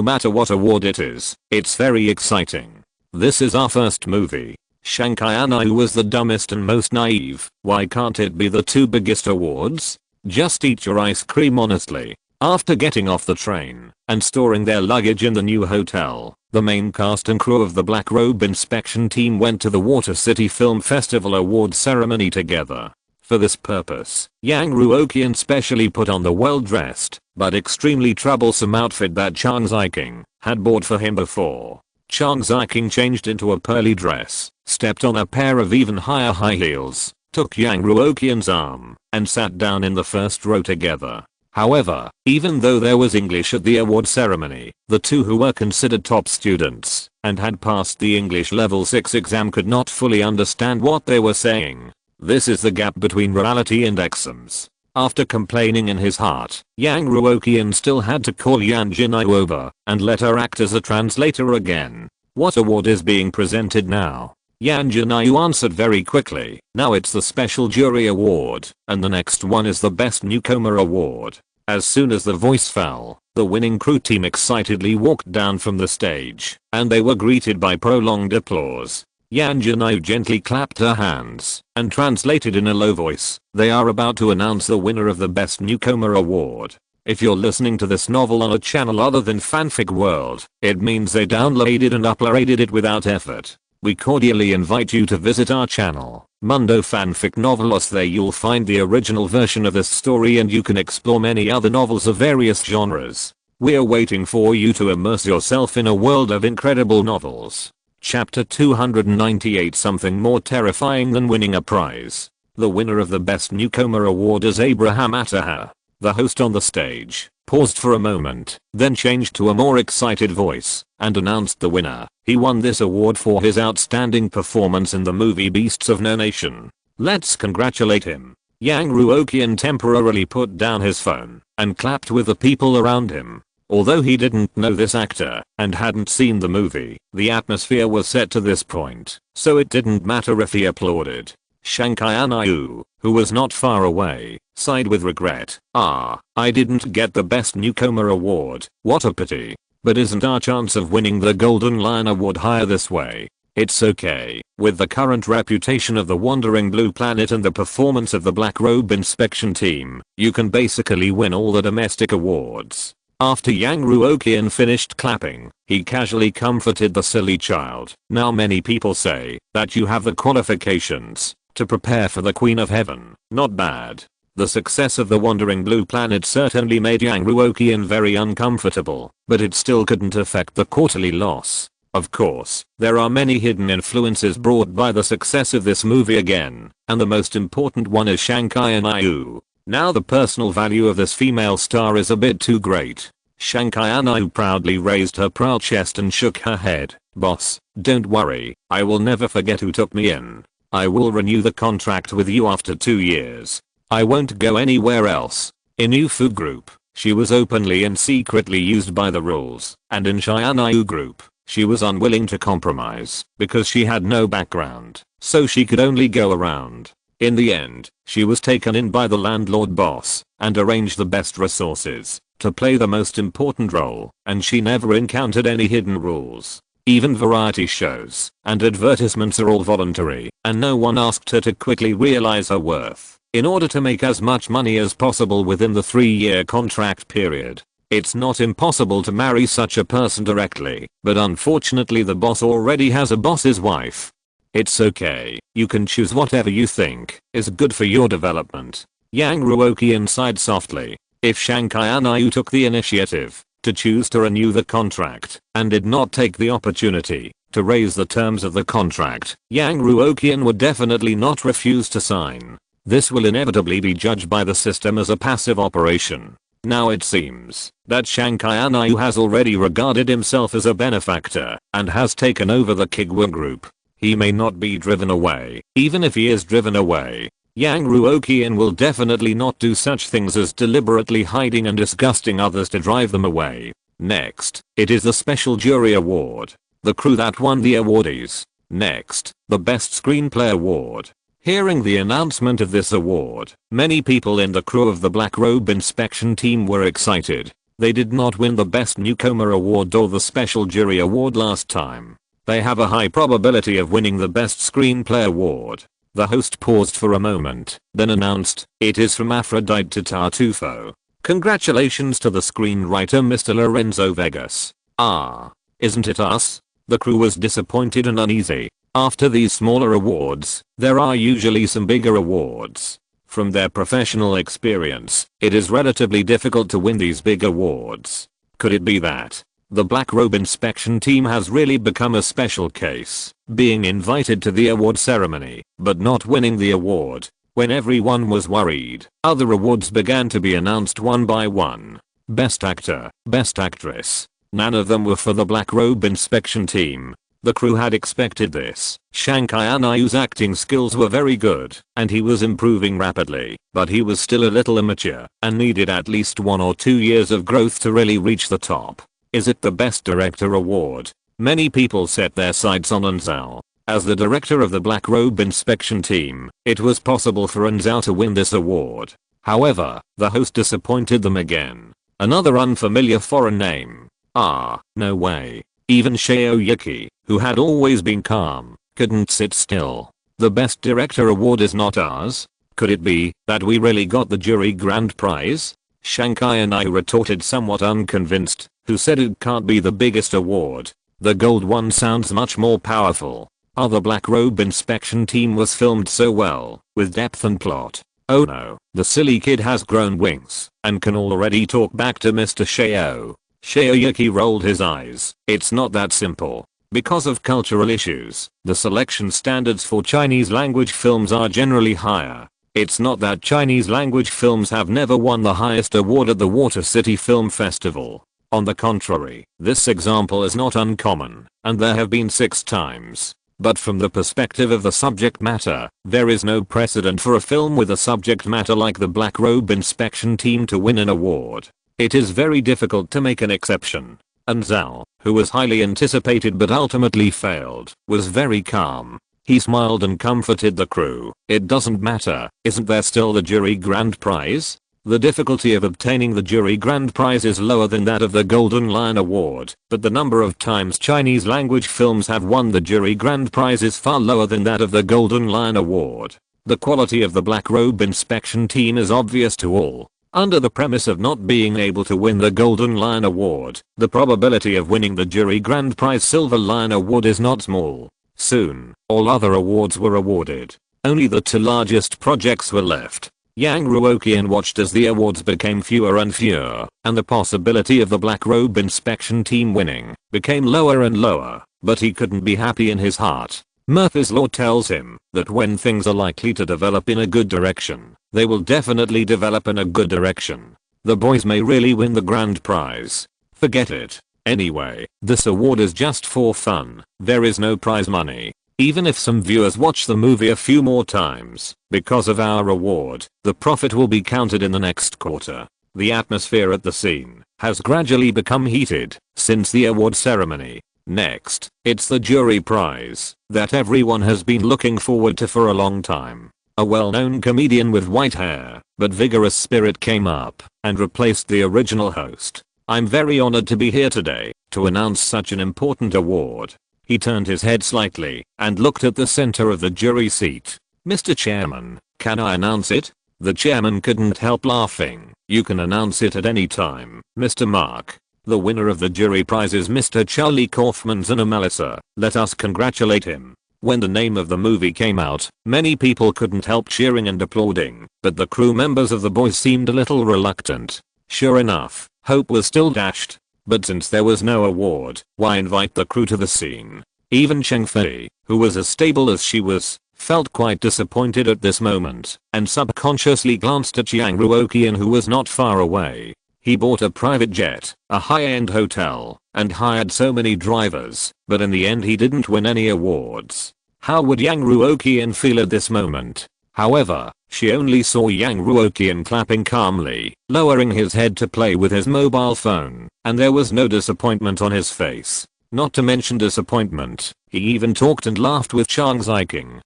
matter what award it is, it's very exciting. This is our first movie. Shankai Anayu was the dumbest and most naive. Why can't it be the two biggest awards? Just eat your ice cream honestly. After getting off the train and storing their luggage in the new hotel, the main cast and crew of the Black Robe Inspection Team went to the Water City Film Festival award ceremony together. For this purpose, Yang Ruoqian specially put on the well-dressed but extremely troublesome outfit that Chang Ziking had bought for him before. Chang Ziking changed into a pearly dress, stepped on a pair of even higher high heels, took Yang Ruoqian's arm, and sat down in the first row together. However, even though there was English at the award ceremony, the two who were considered top students and had passed the English level 6 exam could not fully understand what they were saying. This is the gap between reality and exams. After complaining in his heart, Yang Ruoqian still had to call Yan Jinayu over and let her act as a translator again. What award is being presented now? Yan Jinayu answered very quickly. Now it's the Special Jury Award, and the next one is the Best Newcomer Award. As soon as the voice fell, the winning crew team excitedly walked down from the stage, and they were greeted by prolonged applause. Yan Jinayu gently clapped her hands and translated in a low voice, "They are about to announce the winner of the Best Newcomer Award. If you're listening to this novel on a channel other than Fanfic World, it means they downloaded and uploaded it without effort. We cordially invite you to visit our channel, Mundo Fanfic Novelos. There you'll find the original version of this story and you can explore many other novels of various genres. We're waiting for you to immerse yourself in a world of incredible novels." Chapter 298. Something more terrifying than winning a prize. The winner of the Best Newcomer Award is Abraham Ataha. The host on the stage paused for a moment, then changed to a more excited voice and announced the winner. He won this award for his outstanding performance in the movie Beasts of No Nation. Let's congratulate him. Yang Ruoqian temporarily put down his phone and clapped with the people around him. Although he didn't know this actor and hadn't seen the movie, the atmosphere was set to this point, so it didn't matter if he applauded. Shankai Anayu, who was not far away, sighed with regret. I didn't get the Best Newcomer Award. What a pity. But isn't our chance of winning the Golden Lion Award higher this way? It's okay. With the current reputation of the Wandering Blue Planet and the performance of the Black Robe Inspection Team, you can basically win all the domestic awards. After Yang Ruoqian finished clapping, he casually comforted the silly child. Now many people say that you have the qualifications to prepare for the Queen of Heaven. Not bad. The success of the Wandering Blue Planet certainly made Yang Ruoqian very uncomfortable, but it still couldn't affect the quarterly loss. Of course, there are many hidden influences brought by the success of this movie again, and the most important one is Shankai Anayu. Now the personal value of this female star is a bit too great. Shankai Anayu proudly raised her proud chest and shook her head. Boss, don't worry, I will never forget who took me in. I will renew the contract with you after 2 years. I won't go anywhere else. In Ufu Group, she was openly and secretly used by the rules, and in Anayu Group, she was unwilling to compromise because she had no background, so she could only go around. In the end, she was taken in by the landlord boss and arranged the best resources to play the most important role, and she never encountered any hidden rules. Even variety shows and advertisements are all voluntary, and no one asked her to quickly realize her worth in order to make as much money as possible within the 3-year contract period. It's not impossible to marry such a person directly, but unfortunately the boss already has a boss's wife. It's okay, you can choose whatever you think is good for your development. Yang Ruoqian sighed softly. If Shankai Anayu took the initiative to choose to renew the contract and did not take the opportunity to raise the terms of the contract, Yang Ruoqian would definitely not refuse to sign. This will inevitably be judged by the system as a passive operation. Now it seems that Shankai Anayu has already regarded himself as a benefactor and has taken over the Kuiguang group. He may not be driven away. Even if he is driven away, Yang Ruoqian will definitely not do such things as deliberately hiding and disgusting others to drive them away. Next, it is the Special Jury Award. The crew that won the awardees. Next, the Best Screenplay Award. Hearing the announcement of this award, many people in the crew of the Black Robe Inspection Team were excited. They did not win the Best Newcomer Award or the Special Jury Award last time. They have a high probability of winning the Best Screenplay Award. The host paused for a moment, then announced, "It is from Aphrodite to Tartufo. Congratulations to the screenwriter Mr. Lorenzo Vegas." "Ah, isn't it us?" The crew was disappointed and uneasy. After these smaller awards, there are usually some bigger awards. From their professional experience, it is relatively difficult to win these big awards. Could it be that the Black Robe Inspection Team has really become a special case, being invited to the award ceremony, but not winning the award? When everyone was worried, other awards began to be announced one by one. Best Actor, Best Actress. None of them were for the Black Robe Inspection Team. The crew had expected this. Shankai Anayu's acting skills were very good, and he was improving rapidly, but he was still a little immature, and needed at least 1 or 2 years of growth to really reach the top. Is it the Best Director Award? Many people set their sights on Zhao. As the director of the Black Robe Inspection Team, it was possible for Zhao to win this award. However, the host disappointed them again. Another unfamiliar foreign name. Ah, no way. Even Sheo Yuki, who had always been calm, couldn't sit still. The Best Director Award is not ours? Could it be that we really got the jury grand prize? Shankai Anayu retorted, somewhat unconvinced, who said it can't be the biggest award. The gold one sounds much more powerful. Other Black Robe Inspection Team was filmed so well, with depth and plot. Oh no, the silly kid has grown wings, and can already talk back to Mr. Sheo. Sheo Yuki rolled his eyes. It's not that simple. Because of cultural issues, the selection standards for Chinese language films are generally higher. It's not that Chinese language films have never won the highest award at the Water City Film Festival. On the contrary, this example is not uncommon, and there have been 6 times. But from the perspective of the subject matter, there is no precedent for a film with a subject matter like the Black Robe Inspection Team to win an award. It is very difficult to make an exception. And Zhao, who was highly anticipated but ultimately failed, was very calm. He smiled and comforted the crew. It doesn't matter, isn't there still the jury grand prize? The difficulty of obtaining the jury grand prize is lower than that of the Golden Lion Award, but the number of times Chinese language films have won the jury grand prize is far lower than that of the Golden Lion Award. The quality of the Black Robe Inspection Team is obvious to all. Under the premise of not being able to win the Golden Lion Award, the probability of winning the Jury Grand Prize Silver Lion Award is not small. Soon, all other awards were awarded. Only the 2 largest projects were left. Yang Ruoqian watched as the awards became fewer and fewer, and the possibility of the Black Robe Inspection Team winning became lower and lower, but he couldn't be happy in his heart. Murphy's Law tells him that when things are likely to develop in a good direction, they will definitely develop in a good direction. The boys may really win the grand prize. Forget it. Anyway, this award is just for fun. There is no prize money. Even if some viewers watch the movie a few more times, because of our award, the profit will be counted in the next quarter. The atmosphere at the scene has gradually become heated since the award ceremony. Next, it's the jury prize that everyone has been looking forward to for a long time. A well-known comedian with white hair but vigorous spirit came up and replaced the original host. I'm very honored to be here today to announce such an important award. He turned his head slightly and looked at the center of the jury seat. Mr. Chairman, can I announce it? The chairman couldn't help laughing. You can announce it at any time, Mr. Mark. The winner of the jury prize is Mr. Charlie Kaufman's Anomaly. Let us congratulate him. When the name of the movie came out, many people couldn't help cheering and applauding, but the crew members of The Boys seemed a little reluctant. Sure enough, hope was still dashed. But since there was no award, why invite the crew to the scene? Even Cheng Fei, who was as stable as she was, felt quite disappointed at this moment, and subconsciously glanced at Yang Ruoqian, who was not far away. He bought a private jet, a high-end hotel, and hired so many drivers, but in the end he didn't win any awards. How would Yang Ruoqian feel at this moment? However, She only saw Yang Ruoqian clapping calmly, lowering his head to play with his mobile phone, and there was no disappointment on his face. Not to mention disappointment, he even talked and laughed with Chang Ziking.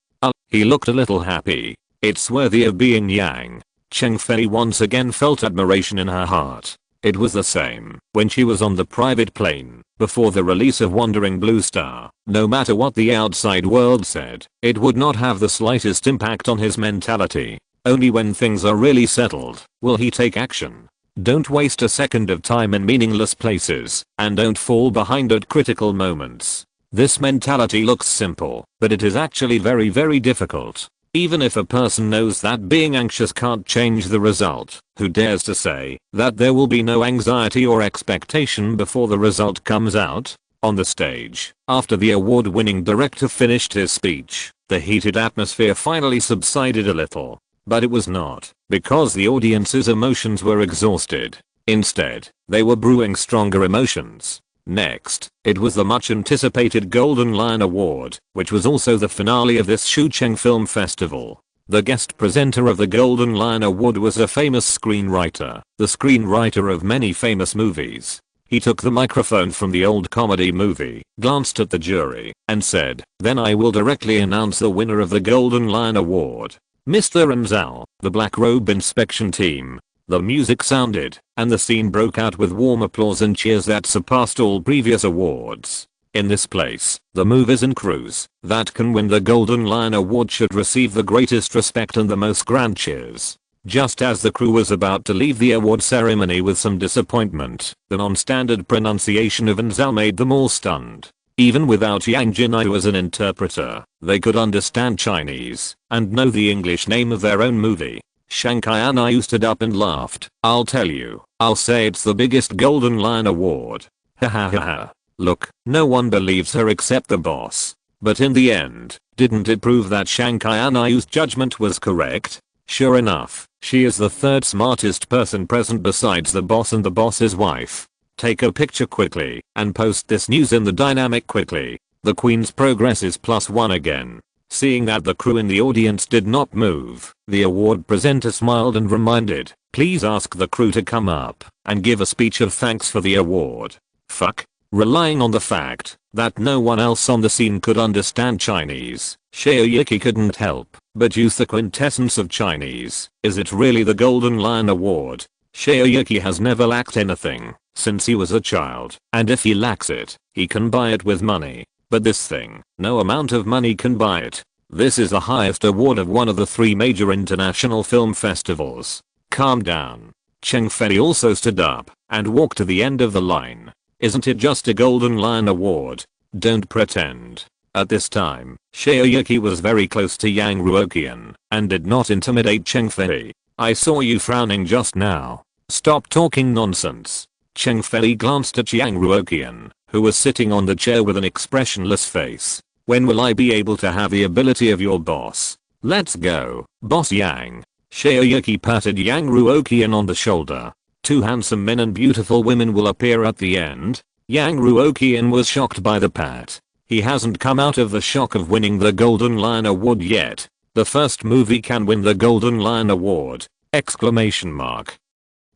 He looked a little happy. It's worthy of being Yang. Cheng Fei once again felt admiration in her heart. It was the same when she was on the private plane before the release of Wandering Blue Star. No matter what the outside world said, it would not have the slightest impact on his mentality. Only when things are really settled will he take action. Don't waste a second of time in meaningless places, and don't fall behind at critical moments. This mentality looks simple, but it is actually very difficult. Even if a person knows that being anxious can't change the result, who dares to say that there will be no anxiety or expectation before the result comes out? On the stage, after the award-winning director finished his speech, the heated atmosphere finally subsided a little. But it was not because the audience's emotions were exhausted. Instead, they were brewing stronger emotions. Next, it was the much anticipated Golden Lion Award, which was also the finale of this Shucheng Film Festival. The guest presenter of the Golden Lion Award was a famous screenwriter, the screenwriter of many famous movies. He took the microphone from the old comedy movie, glanced at the jury, and said, "Then I will directly announce the winner of the Golden Lion Award. Mr. Zhao, the Black Robe Inspection Team." The music sounded, and the scene broke out with warm applause and cheers that surpassed all previous awards. In this place, the movies and crews that can win the Golden Lion Award should receive the greatest respect and the most grand cheers. Just as the crew was about to leave the award ceremony with some disappointment, the non-standard pronunciation of Zhao made them all stunned. Even without Yang Jinyu as an interpreter, they could understand Chinese and know the English name of their own movie. Shanghai Anayu stood up and laughed. "I'll tell you, I'll say it's the biggest Golden Lion Award. Ha ha ha ha. Look, no one believes her except the boss." But in the end, didn't it prove that Shanghai Anayu's judgment was correct? Sure enough, she is the third smartest person present besides the boss and the boss's wife. Take a picture quickly and post this news in the dynamic quickly. The Queen's progress is +1 again. Seeing that the crew in the audience did not move, the award presenter smiled and reminded, "Please ask the crew to come up and give a speech of thanks for the award." Fuck. Relying on the fact that no one else on the scene could understand Chinese, Shaoyuki couldn't help but use the quintessence of Chinese. Is it really the Golden Lion Award? Shaoyuki has never lacked anything since he was a child, and if he lacks it, he can buy it with money. But this thing, no amount of money can buy it. This is the highest award of one of the 3 major international film festivals. Calm down. Cheng Fei also stood up and walked to the end of the line. Isn't it just a Golden Lion Award? Don't pretend. At this time, Shaoyuki was very close to Yang Ruoqian and did not intimidate Cheng Fei. "I saw you frowning just now. Stop talking nonsense." Cheng Fei glanced at Yang Ruoqian, who was sitting on the chair with an expressionless face. "When will I be able to have the ability of your boss? Let's go, Boss Yang." Shaoyuki patted Yang Ruoqian on the shoulder. "2 handsome men and beautiful women will appear at the end." Yang Ruoqian was shocked by the pat. He hasn't come out of the shock of winning the Golden Lion Award yet. The first movie can win the Golden Lion Award! Exclamation mark.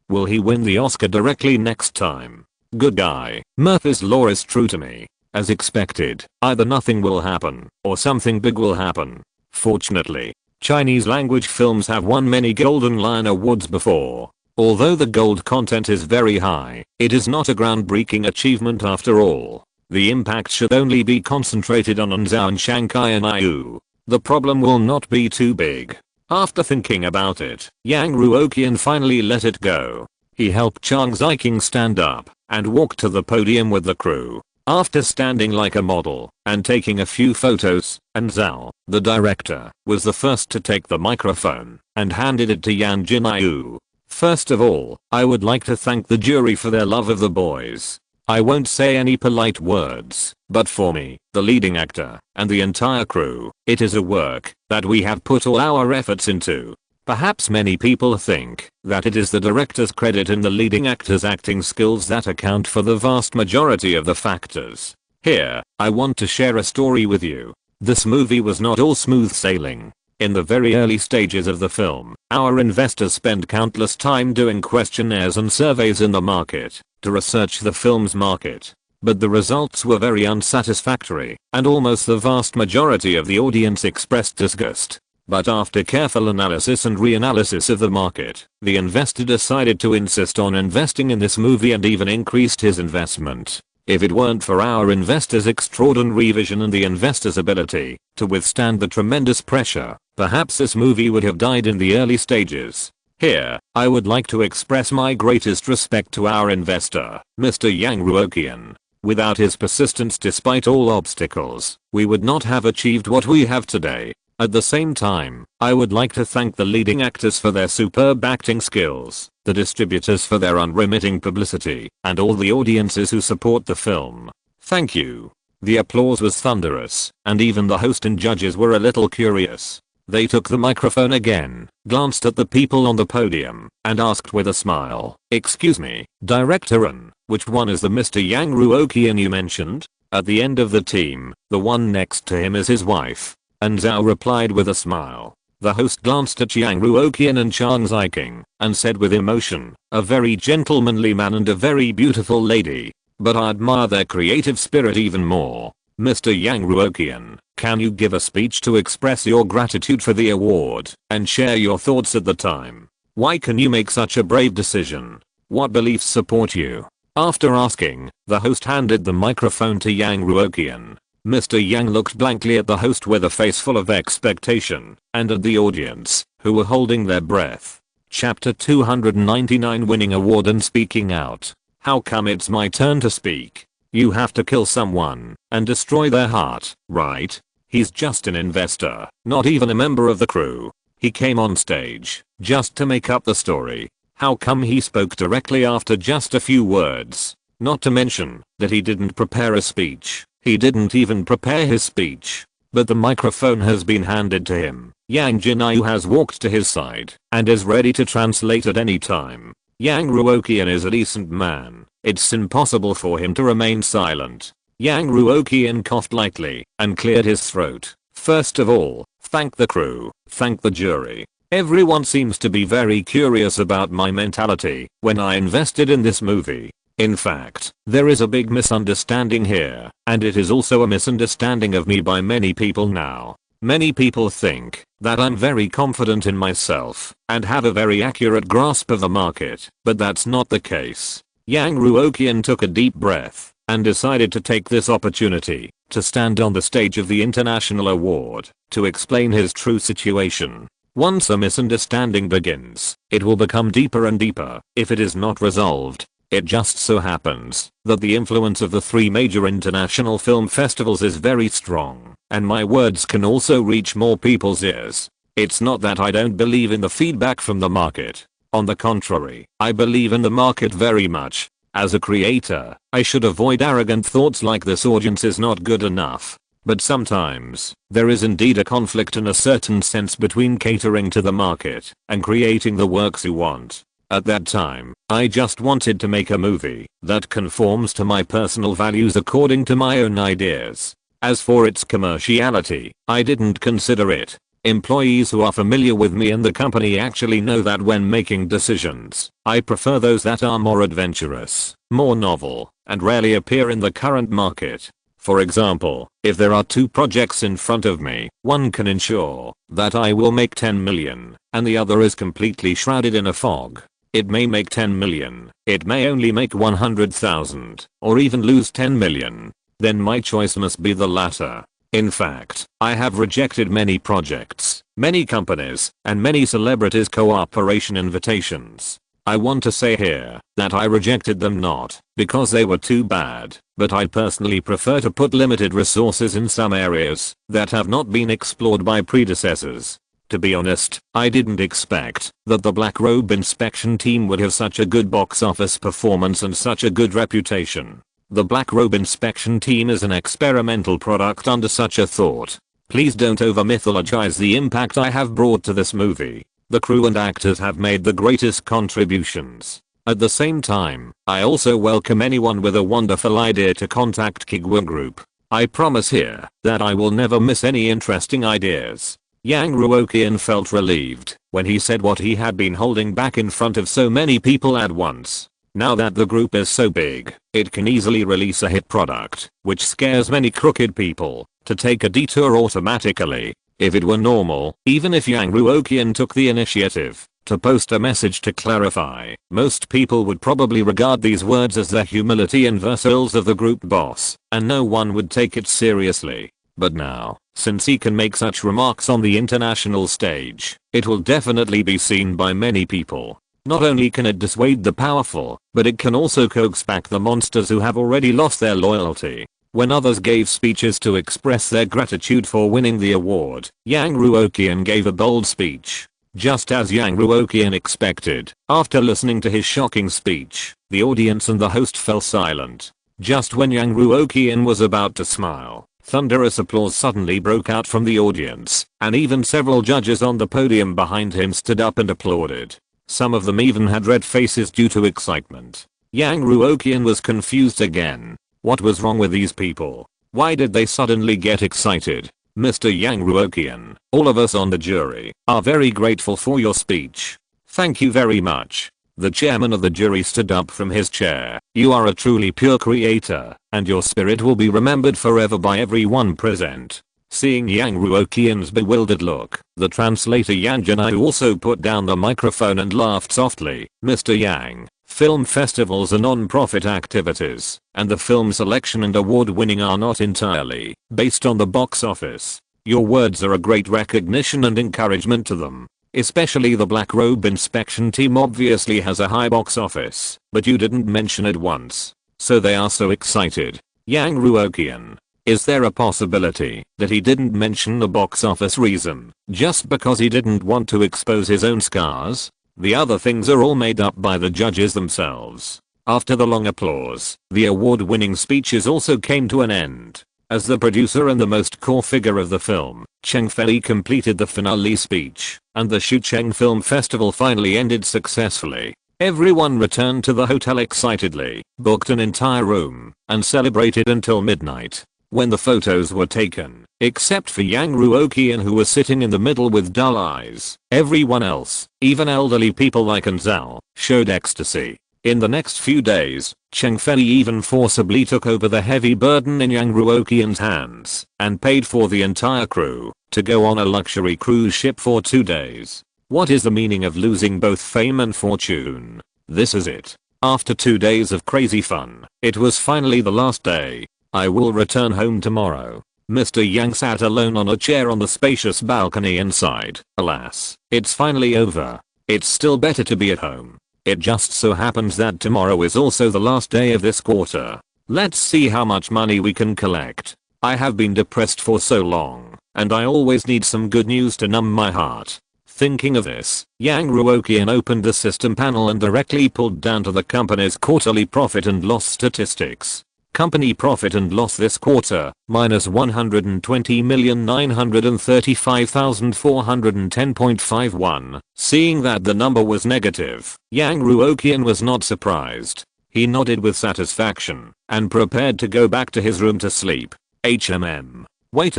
Will he win the Oscar directly next time? Good guy. Murphy's Law is true to me. As expected, either nothing will happen, or something big will happen. Fortunately, Chinese language films have won many Golden Lion Awards before. Although the gold content is very high, it is not a groundbreaking achievement after all. The impact should only be concentrated on Zhao and Shanghai Anayu. The problem will not be too big. After thinking about it, Yang Ruoqian finally let it go. He helped Chang Ziking stand up and walk to the podium with the crew. After standing like a model and taking a few photos, and Zhao, the director, was the first to take the microphone and handed it to Yang Jinyu. "First of all, I would like to thank the jury for their love of the boys. I won't say any polite words, but for me, the leading actor, and the entire crew, it is a work that we have put all our efforts into. Perhaps many people think that it is the director's credit and the leading actor's acting skills that account for the vast majority of the factors. Here, I want to share a story with you. This movie was not all smooth sailing. In the very early stages of the film, our investors spent countless time doing questionnaires and surveys in the market to research the film's market. But the results were very unsatisfactory, and almost the vast majority of the audience expressed disgust. But after careful analysis and reanalysis of the market, the investor decided to insist on investing in this movie and even increased his investment. If it weren't for our investors' extraordinary vision and the investors' ability to withstand the tremendous pressure, perhaps this movie would have died in the early stages. Here, I would like to express my greatest respect to our investor, Mr. Yang Ruoqian. Without his persistence despite all obstacles, we would not have achieved what we have today. At the same time, I would like to thank the leading actors for their superb acting skills, the distributors for their unremitting publicity, and all the audiences who support the film. Thank you. The applause was thunderous, and even the host and judges were a little curious. They took the microphone again, glanced at the people on the podium, and asked with a smile, "Excuse me, Director An, which one is the Mr. Yang Ruoqian you mentioned?" At the end of the team, the one next to him is his wife. And Zhao replied with a smile. The host glanced at Yang Ruoqian and Chang Ziking, and said with emotion, "A very gentlemanly man and a very beautiful lady. But I admire their creative spirit even more. Mr. Yang Ruoqian, can you give a speech to express your gratitude for the award, and share your thoughts at the time? Why can you make such a brave decision? What beliefs support you?" After asking, the host handed the microphone to Yang Ruoqian. Mr. Yang looked blankly at the host with a face full of expectation, and at the audience, who were holding their breath. Chapter 299 Winning Award and Speaking Out. How come it's my turn to speak? You have to kill someone, and destroy their heart, right? He's just an investor, not even a member of the crew. He came on stage, just to make up the story. How come he spoke directly after just a few words? Not to mention, that he didn't prepare a speech. He didn't even prepare his speech. But the microphone has been handed to him. Yang Jinayu has walked to his side, and is ready to translate at any time. Yang Ruoqian is a decent man. It's impossible for him to remain silent. Yang Ruoqian coughed lightly, and cleared his throat. First of all, thank the crew, thank the jury. Everyone seems to be very curious about my mentality when I invested in this movie. In fact, there is a big misunderstanding here, and it is also a misunderstanding of me by many people now. Many people think that I'm very confident in myself and have a very accurate grasp of the market, but that's not the case. Yang Ruoqian took a deep breath and decided to take this opportunity to stand on the stage of the international award to explain his true situation. Once a misunderstanding begins, it will become deeper and deeper if it is not resolved. It just so happens that the influence of the 3 major international film festivals is very strong, and my words can also reach more people's ears. It's not that I don't believe in the feedback from the market. On the contrary, I believe in the market very much. As a creator, I should avoid arrogant thoughts like this audience is not good enough. But sometimes, there is indeed a conflict in a certain sense between catering to the market and creating the works you want. At that time, I just wanted to make a movie that conforms to my personal values according to my own ideas. As for its commerciality, I didn't consider it. Employees who are familiar with me and the company actually know that when making decisions, I prefer those that are more adventurous, more novel, and rarely appear in the current market. For example, if there are 2 projects in front of me, one can ensure that I will make 10 million, and the other is completely shrouded in a fog. It may make 10 million, it may only make 100,000, or even lose 10 million. Then my choice must be the latter. In fact, I have rejected many projects, many companies, and many celebrities' cooperation invitations. I want to say here that I rejected them not because they were too bad, but I personally prefer to put limited resources in some areas that have not been explored by predecessors. To be honest, I didn't expect that the Black Robe Inspection team would have such a good box office performance and such a good reputation. The Black Robe Inspection team is an experimental product under such a thought. Please don't over-mythologize the impact I have brought to this movie. The crew and actors have made the greatest contributions. At the same time, I also welcome anyone with a wonderful idea to contact Kuiguang Group. I promise here that I will never miss any interesting ideas. Yang Ruoqian felt relieved when he said what he had been holding back in front of so many people at once. Now that the group is so big, it can easily release a hit product, which scares many crooked people to take a detour automatically. If it were normal, even if Yang Ruoqian took the initiative to post a message to clarify, most people would probably regard these words as the humility and versos of the group boss, and no one would take it seriously. But now, since he can make such remarks on the international stage, it will definitely be seen by many people. Not only can it dissuade the powerful, but it can also coax back the monsters who have already lost their loyalty. When others gave speeches to express their gratitude for winning the award, Yang Ruoqian gave a bold speech. Just as Yang Ruoqian expected, after listening to his shocking speech, the audience and the host fell silent. Just when Yang Ruoqian was about to smile, thunderous applause suddenly broke out from the audience, and even several judges on the podium behind him stood up and applauded. Some of them even had red faces due to excitement. Yang Ruoqian was confused again. What was wrong with these people? Why did they suddenly get excited? Mr. Yang Ruoqian, all of us on the jury are very grateful for your speech. Thank you very much. The chairman of the jury stood up from his chair. You are a truly pure creator, and your spirit will be remembered forever by everyone present. Seeing Yang Ruoqian's bewildered look, the translator Yan Janai also put down the microphone and laughed softly. Mr. Yang, film festivals are non-profit activities, and the film selection and award winning are not entirely based on the box office. Your words are a great recognition and encouragement to them. Especially the Black Robe Inspection team obviously has a high box office, but you didn't mention it once. So they are so excited. Yang Ruoqian. Is there a possibility that he didn't mention the box office reason just because he didn't want to expose his own scars? The other things are all made up by the judges themselves. After the long applause, the award-winning speeches also came to an end. As the producer and the most core figure of the film, Cheng Fei completed the finale speech, and the Shucheng Film Festival finally ended successfully. Everyone returned to the hotel excitedly, booked an entire room, and celebrated until midnight. When the photos were taken, except for Yang Ruoqian who was sitting in the middle with dull eyes, everyone else, even elderly people like Anzal, showed ecstasy. In the next few days, Cheng Fei even forcibly took over the heavy burden in Yang Ruoqian's hands and paid for the entire crew to go on a luxury cruise ship for 2 days. What is the meaning of losing both fame and fortune? This is it. After 2 days of crazy fun, it was finally the last day. I will return home tomorrow. Mr. Yang sat alone on a chair on the spacious balcony inside. Alas, it's finally over. It's still better to be at home. It just so happens that tomorrow is also the last day of this quarter. Let's see how much money we can collect. I have been depressed for so long, and I always need some good news to numb my heart. Thinking of this, Yang Ruoqian opened the system panel and directly pulled down to the company's quarterly profit and loss statistics. Company profit and loss this quarter, minus 120,935,410.51. Seeing that the number was negative, Yang Ruoqian was not surprised. He nodded with satisfaction and prepared to go back to his room to sleep. Wait a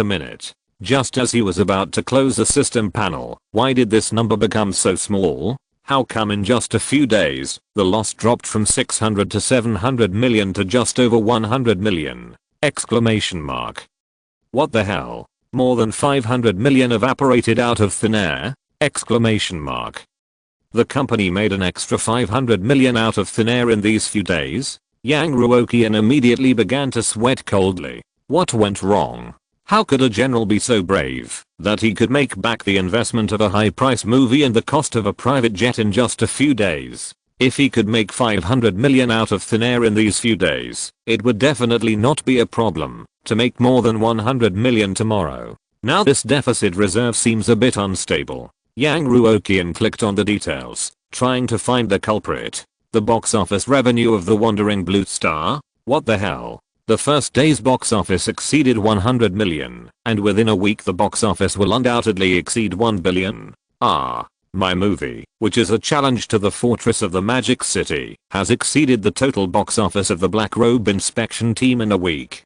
minute. Just as he was about to close the system panel, why did this number become so small? How come in just a few days, the loss dropped from 600 to 700 million to just over 100 million? Exclamation mark. What the hell? More than 500 million evaporated out of thin air? Exclamation mark. The company made an extra 500 million out of thin air in these few days? Yang Ruoqian immediately began to sweat coldly. What went wrong? How could a general be so brave that he could make back the investment of a high-price movie and the cost of a private jet in just a few days? If he could make 500 million out of thin air in these few days, it would definitely not be a problem to make more than 100 million tomorrow. Now this deficit reserve seems a bit unstable. Yang Ruoqian clicked on the details, trying to find the culprit. The box office revenue of The Wandering Blue Star? What the hell? The first day's box office exceeded 100 million, and within a week the box office will undoubtedly exceed 1 billion. My movie, which is a challenge to the Fortress of the Magic City, has exceeded the total box office of the Black Robe Inspection team in a week.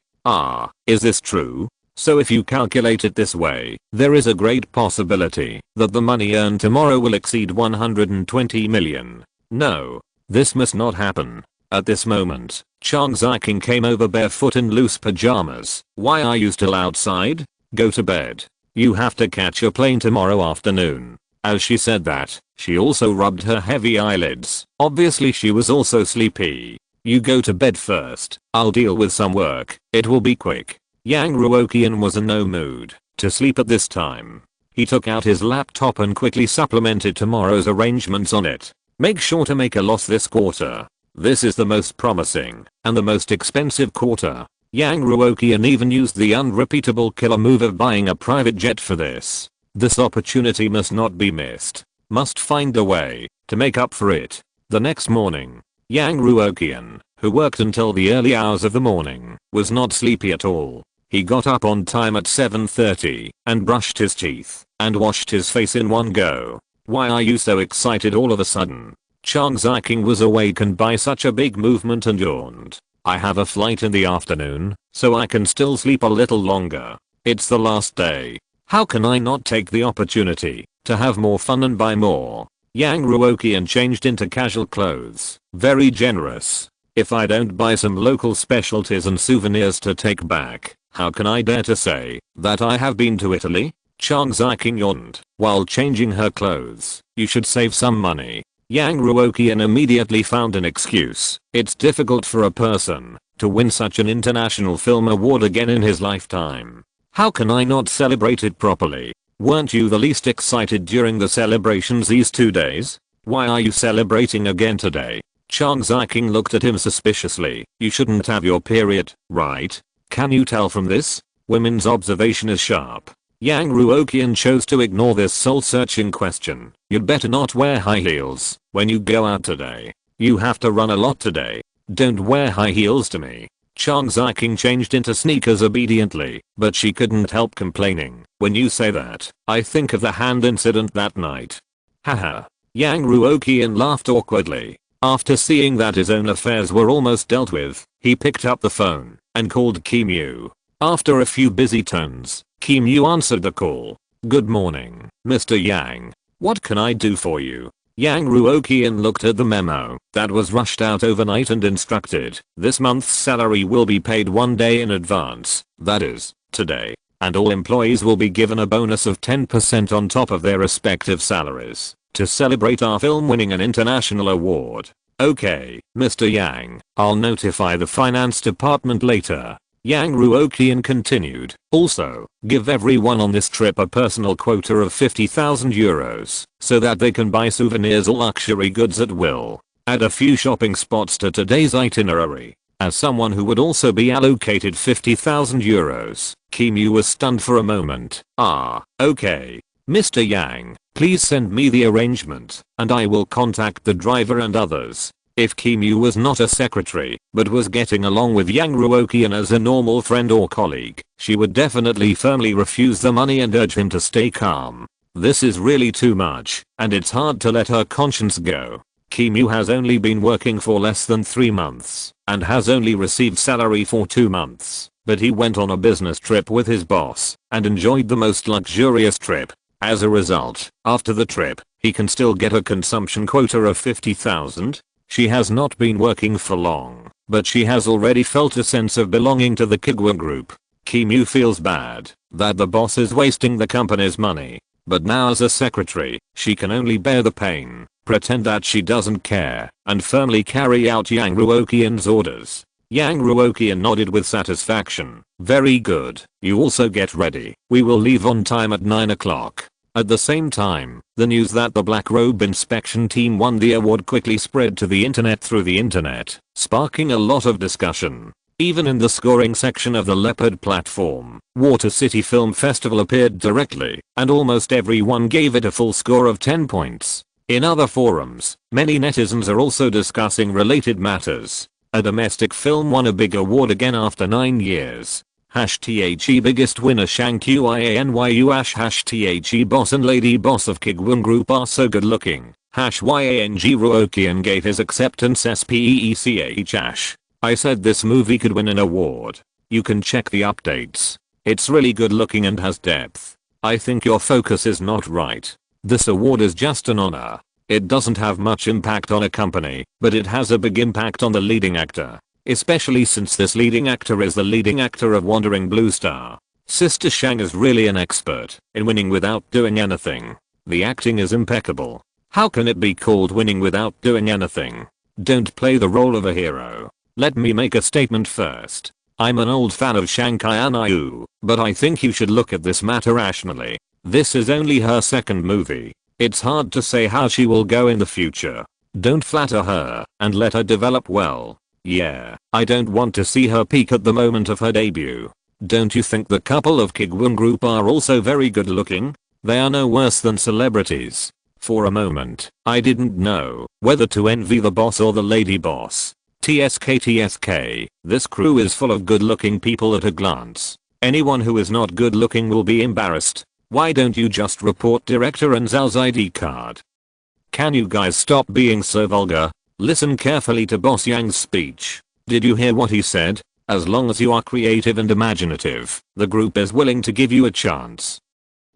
Is this true? So if you calculate it this way, there is a great possibility that the money earned tomorrow will exceed 120 million. No. This must not happen. At this moment, Chang Ziking came over barefoot in loose pajamas. Why are you still outside? Go to bed. You have to catch a plane tomorrow afternoon. As she said that, she also rubbed her heavy eyelids. Obviously she was also sleepy. You go to bed first. I'll deal with some work. It will be quick. Yang Ruoqian was in no mood to sleep at this time. He took out his laptop and quickly supplemented tomorrow's arrangements on it. Make sure to make a loss this quarter. This is the most promising and the most expensive quarter. Yang Ruoqian even used the unrepeatable killer move of buying a private jet for this. This opportunity must not be missed. Must find a way to make up for it. The next morning, Yang Ruoqian, who worked until the early hours of the morning, was not sleepy at all. He got up on time at 7:30 and brushed his teeth and washed his face in one go. Why are you so excited all of a sudden? Chang Ziking was awakened by such a big movement and yawned. I have a flight in the afternoon, so I can still sleep a little longer. It's the last day. How can I not take the opportunity to have more fun and buy more? Yang Ruoqian changed into casual clothes. Very generous. If I don't buy some local specialties and souvenirs to take back, how can I dare to say that I have been to Italy? Chang Ziking yawned while changing her clothes. You should save some money. Yang Ruoqian immediately found an excuse. It's difficult for a person to win such an international film award again in his lifetime. How can I not celebrate it properly? Weren't you the least excited during the celebrations these 2 days? Why are you celebrating again today? Chang Ziking looked at him suspiciously. You shouldn't have your period, right? Can you tell from this? Women's observation is sharp. Yang Ruoqian chose to ignore this soul-searching question. You'd better not wear high heels when you go out today. You have to run a lot today. Don't wear high heels to me. Chang Ziking changed into sneakers obediently, but she couldn't help complaining. When you say that, I think of the hand incident that night. Haha. Yang Ruoqian laughed awkwardly. After seeing that his own affairs were almost dealt with, he picked up the phone and called Kim Yu. After a few busy tones, Kim Yu answered the call. Good morning, Mr. Yang. What can I do for you? Yang Ruoqian looked at the memo that was rushed out overnight and instructed, this month's salary will be paid 1 day in advance, that is, today, and all employees will be given a bonus of 10% on top of their respective salaries to celebrate our film winning an international award. Okay, Mr. Yang, I'll notify the finance department later. Yang Ruoqian continued. Also, give everyone on this trip a personal quota of 50,000 euros so that they can buy souvenirs or luxury goods at will. Add a few shopping spots to today's itinerary. As someone who would also be allocated 50,000 euros, Kim Yu was stunned for a moment. Ah, okay. Mr. Yang, please send me the arrangement and I will contact the driver and others. If Kim Yu was not a secretary, but was getting along with Yang Ruoqian as a normal friend or colleague, she would definitely firmly refuse the money and urge him to stay calm. This is really too much, and it's hard to let her conscience go. Kim Yu has only been working for less than 3 months, and has only received salary for 2 months, but he went on a business trip with his boss, and enjoyed the most luxurious trip. As a result, after the trip, he can still get a consumption quota of 50,000. She has not been working for long, but she has already felt a sense of belonging to the Kuiguang group. Kim Yu feels bad that the boss is wasting the company's money, but now as a secretary, she can only bear the pain, pretend that she doesn't care, and firmly carry out Yang Ruoqian's orders. Yang Ruoqian nodded with satisfaction. Very good. You also get ready. We will leave on time at 9 o'clock. At the same time, the news that the Black Robe inspection team won the award quickly spread to the internet through the internet, sparking a lot of discussion. Even in the scoring section of the Leopard platform, Water City Film Festival appeared directly, and almost everyone gave it a full score of 10 points. In other forums, many netizens are also discussing related matters. A domestic film won a big award again after 9 years. #THE biggest winner Shang Qianyu #THE boss and lady boss of Kuiguang group are so good looking. #Yang Ruoqian gave his acceptance SPEECH #. I said this movie could win an award. You can check the updates. It's really good looking and has depth. I think your focus is not right. This award is just an honor. It doesn't have much impact on a company, but it has a big impact on the leading actor. Especially since this leading actor is the leading actor of Wandering Blue Star. Sister Shang is really an expert in winning without doing anything. The acting is impeccable. How can it be called winning without doing anything? Don't play the role of a hero. Let me make a statement first. I'm an old fan of Shanghai Anayu, but I think you should look at this matter rationally. This is only her second movie. It's hard to say how she will go in the future. Don't flatter her and let her develop well. Yeah, I don't want to see her peak at the moment of her debut. Don't you think the couple of Kuiguang group are also very good looking? They are no worse than celebrities. For a moment, I didn't know whether to envy the boss or the lady boss. TSK, this crew is full of good looking people at a glance. Anyone who is not good looking will be embarrassed. Why don't you just report director and Zhao's ID card? Can you guys stop being so vulgar? Listen carefully to Boss Yang's speech. Did you hear what he said? As long as you are creative and imaginative, the group is willing to give you a chance.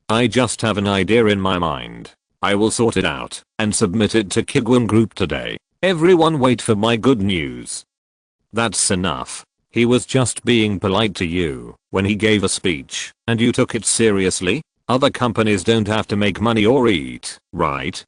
I just have an idea in my mind. I will sort it out and submit it to Kuiguang Group today. Everyone wait for my good news. That's enough. He was just being polite to you when he gave a speech and you took it seriously. Other companies don't have to make money or eat, right?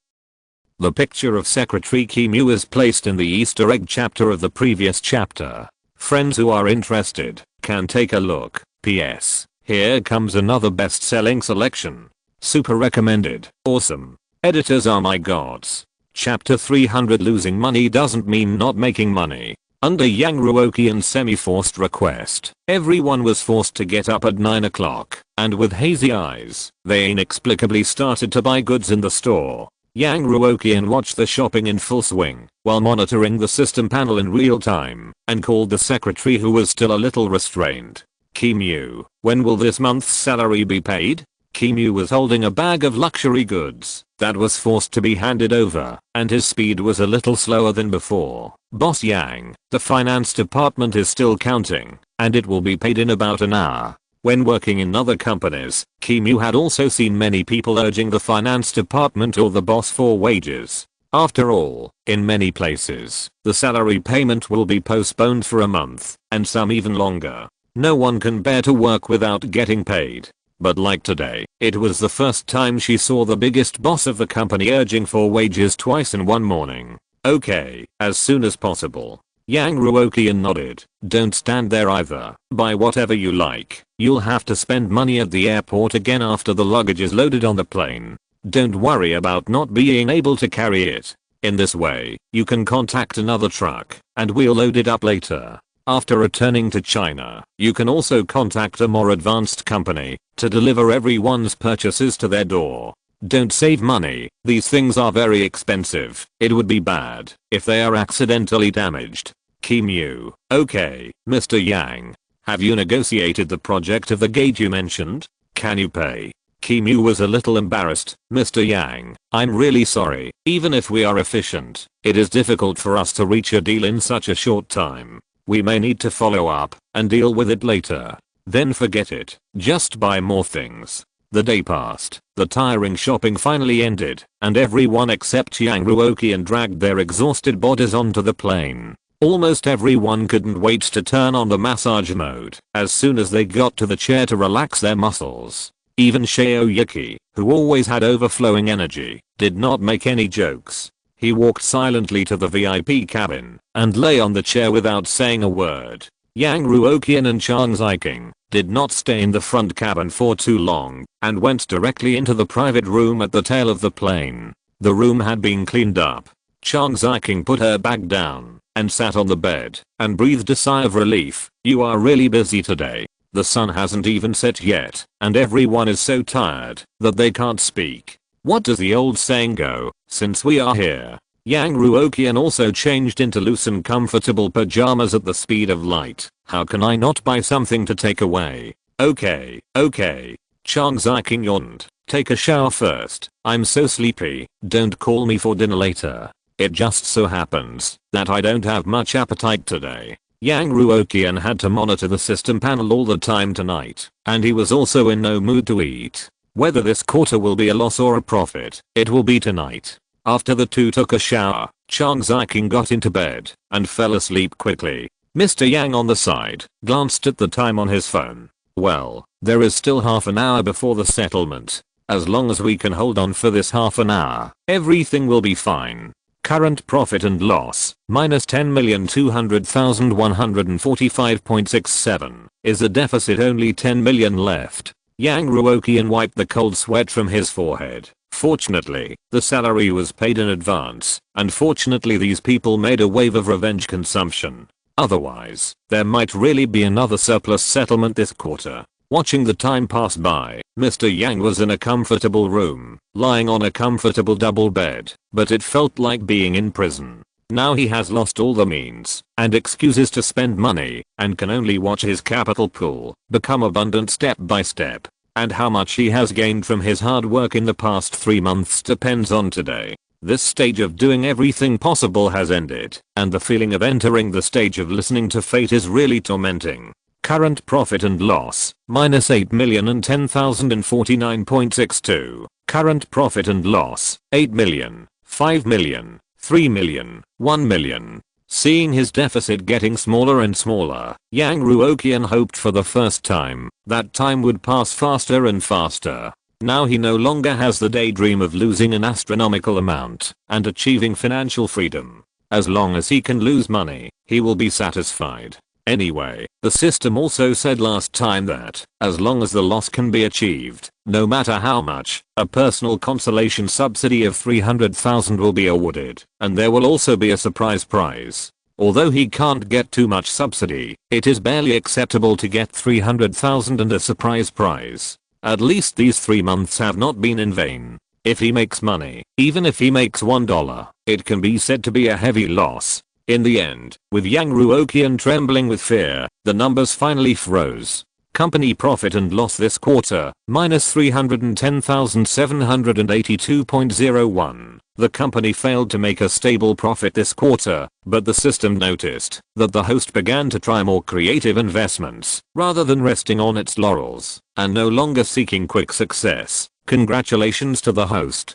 The picture of Secretary Kim Yu is placed in the Easter egg chapter of the previous chapter. Friends who are interested can take a look. PS. Here comes another best-selling selection. Super recommended. Awesome. Editors are my gods. Chapter 300. Losing money doesn't mean not making money. Under Yang Ruoqian's semi-forced request, everyone was forced to get up at 9 o'clock, and with hazy eyes, they inexplicably started to buy goods in the store. Yang Ruoqian watched the shopping in full swing, while monitoring the system panel in real time, and called the secretary, who was still a little restrained. Kim Yu, when will this month's salary be paid? Kim Yu was holding a bag of luxury goods that was forced to be handed over, and his speed was a little slower than before. Boss Yang, the finance department is still counting, and it will be paid in about an hour. When working in other companies, Kim Yu had also seen many people urging the finance department or the boss for wages. After all, in many places, the salary payment will be postponed for a month, and some even longer. No one can bear to work without getting paid. But like today, it was the first time she saw the biggest boss of the company urging for wages twice in one morning. Okay, as soon as possible. Yang Ruoqian nodded. Don't stand there either. Buy whatever you like. You'll have to spend money at the airport again after the luggage is loaded on the plane. Don't worry about not being able to carry it. In this way, you can contact another truck, and we'll load it up later. After returning to China, you can also contact a more advanced company to deliver everyone's purchases to their door. Don't save money, these things are very expensive. It would be bad if they are accidentally damaged. Kim Yu. Okay, Mr. Yang. Have you negotiated the project of the gate you mentioned? Can you pay? Kim Yu was a little embarrassed. Mr. Yang, I'm really sorry. Even if we are efficient, it is difficult for us to reach a deal in such a short time. We may need to follow up and deal with it later. Then forget it. Just buy more things. The day passed. The tiring shopping finally ended, and everyone except Yang Ruoqian dragged their exhausted bodies onto the plane. Almost everyone couldn't wait to turn on the massage mode as soon as they got to the chair to relax their muscles. Even Xiao Yuki, who always had overflowing energy, did not make any jokes. He walked silently to the VIP cabin and lay on the chair without saying a word. Yang Ruoqian and Chang Ziking did not stay in the front cabin for too long and went directly into the private room at the tail of the plane. The room had been cleaned up. Chang Ziking put her bag down and sat on the bed and breathed a sigh of relief. You are really busy today. The sun hasn't even set yet, and everyone is so tired that they can't speak. What does the old saying go? Since we are here. Yang Ruoqian also changed into loose and comfortable pajamas at the speed of light. How can I not buy something to take away? Okay. Chang Ziking yawned. Take a shower first. I'm so sleepy. Don't call me for dinner later. It just so happens that I don't have much appetite today. Yang Ruoqian had to monitor the system panel all the time tonight, and he was also in no mood to eat. Whether this quarter will be a loss or a profit, it will be tonight. After the two took a shower, Chang Ziking got into bed and fell asleep quickly. Mr. Yang on the side glanced at the time on his phone. Well, there is still half an hour before the settlement. As long as we can hold on for this half an hour, everything will be fine. Current profit and loss, minus 10,200,145.67. Is a deficit only 10 million left. Yang Ruoqian wiped the cold sweat from his forehead. Fortunately, the salary was paid in advance. Unfortunately, these people made a wave of revenge consumption. Otherwise, there might really be another surplus settlement this quarter. Watching the time pass by, Mr. Yang was in a comfortable room, lying on a comfortable double bed, but it felt like being in prison. Now he has lost all the means and excuses to spend money and can only watch his capital pool become abundant step by step. And how much he has gained from his hard work in the past 3 months depends on today. This stage of doing everything possible has ended, and the feeling of entering the stage of listening to fate is really tormenting. Current profit and loss, minus 8,010,049.62. Current profit and loss, 8 million, 5 million, 3 million, 1 million. Seeing his deficit getting smaller and smaller, Yang Ruoqian hoped for the first time that time would pass faster and faster. Now he no longer has the daydream of losing an astronomical amount and achieving financial freedom. As long as he can lose money, he will be satisfied. Anyway, the system also said last time that, as long as the loss can be achieved, no matter how much, a personal consolation subsidy of 300,000 will be awarded, and there will also be a surprise prize. Although he can't get too much subsidy, it is barely acceptable to get 300,000 and a surprise prize. At least these 3 months have not been in vain. If he makes money, even if he makes $1, it can be said to be a heavy loss. In the end, with Yang Ruoqian trembling with fear, the numbers finally froze. Company profit and loss this quarter, minus 310,782.01. The company failed to make a stable profit this quarter, but the system noticed that the host began to try more creative investments, rather than resting on its laurels, and no longer seeking quick success. Congratulations to the host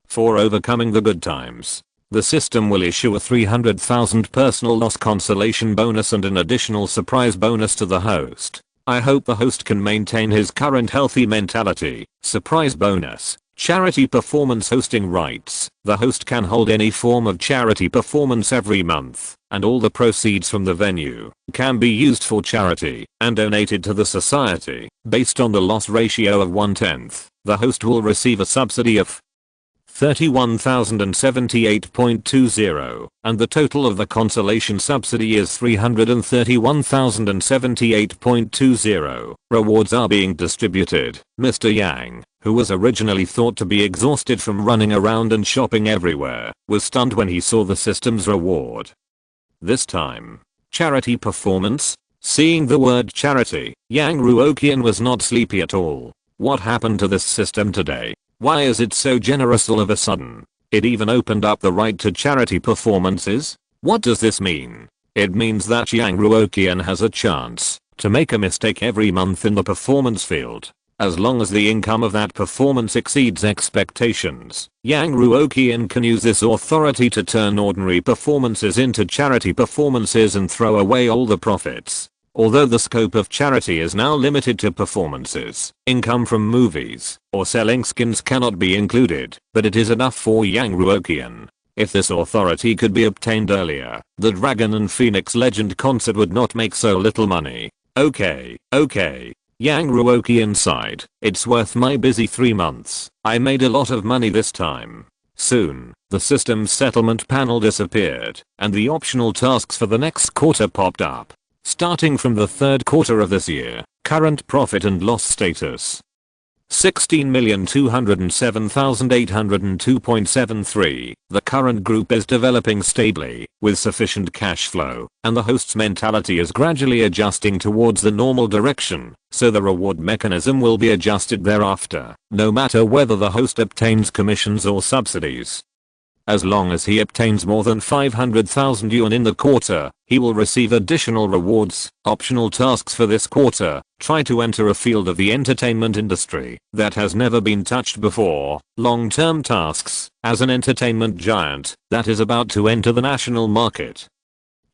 for overcoming the good times. The system will issue a 300,000 personal loss consolation bonus and an additional surprise bonus to the host. I hope the host can maintain his current healthy mentality. Surprise bonus. Charity performance hosting rights. The host can hold any form of charity performance every month, and all the proceeds from the venue can be used for charity and donated to the society. Based on the loss ratio of 1/10, the host will receive a subsidy of 31,078.20, and the total of the consolation subsidy is 331,078.20. Rewards are being distributed. Mr. Yang, who was originally thought to be exhausted from running around and shopping everywhere, was stunned when he saw the system's reward. This time, charity performance. Seeing the word charity, Yang Ruoqian was not sleepy at all. What happened to this system today? Why is it so generous all of a sudden? It even opened up the right to charity performances? What does this mean? It means that Yang Ruoqian has a chance to make a mistake every month in the performance field. As long as the income of that performance exceeds expectations, Yang Ruoqian can use this authority to turn ordinary performances into charity performances and throw away all the profits. Although the scope of charity is now limited to performances, income from movies, or selling skins cannot be included, but it is enough for Yang Ruoqian. If this authority could be obtained earlier, the Dragon and Phoenix Legend concert would not make so little money. Okay. Yang Ruoqian sighed. It's worth my busy 3 months. I made a lot of money this time. Soon, the system's settlement panel disappeared, and the optional tasks for the next quarter popped up. Starting from the third quarter of this year, current profit and loss status. 16,207,802.73. The current group is developing stably, with sufficient cash flow, and the host's mentality is gradually adjusting towards the normal direction, so the reward mechanism will be adjusted thereafter, no matter whether the host obtains commissions or subsidies. As long as he obtains more than 500,000 yuan in the quarter, he will receive additional rewards. Optional tasks for this quarter: try to enter a field of the entertainment industry that has never been touched before. Long-term tasks: as an entertainment giant that is about to enter the national market,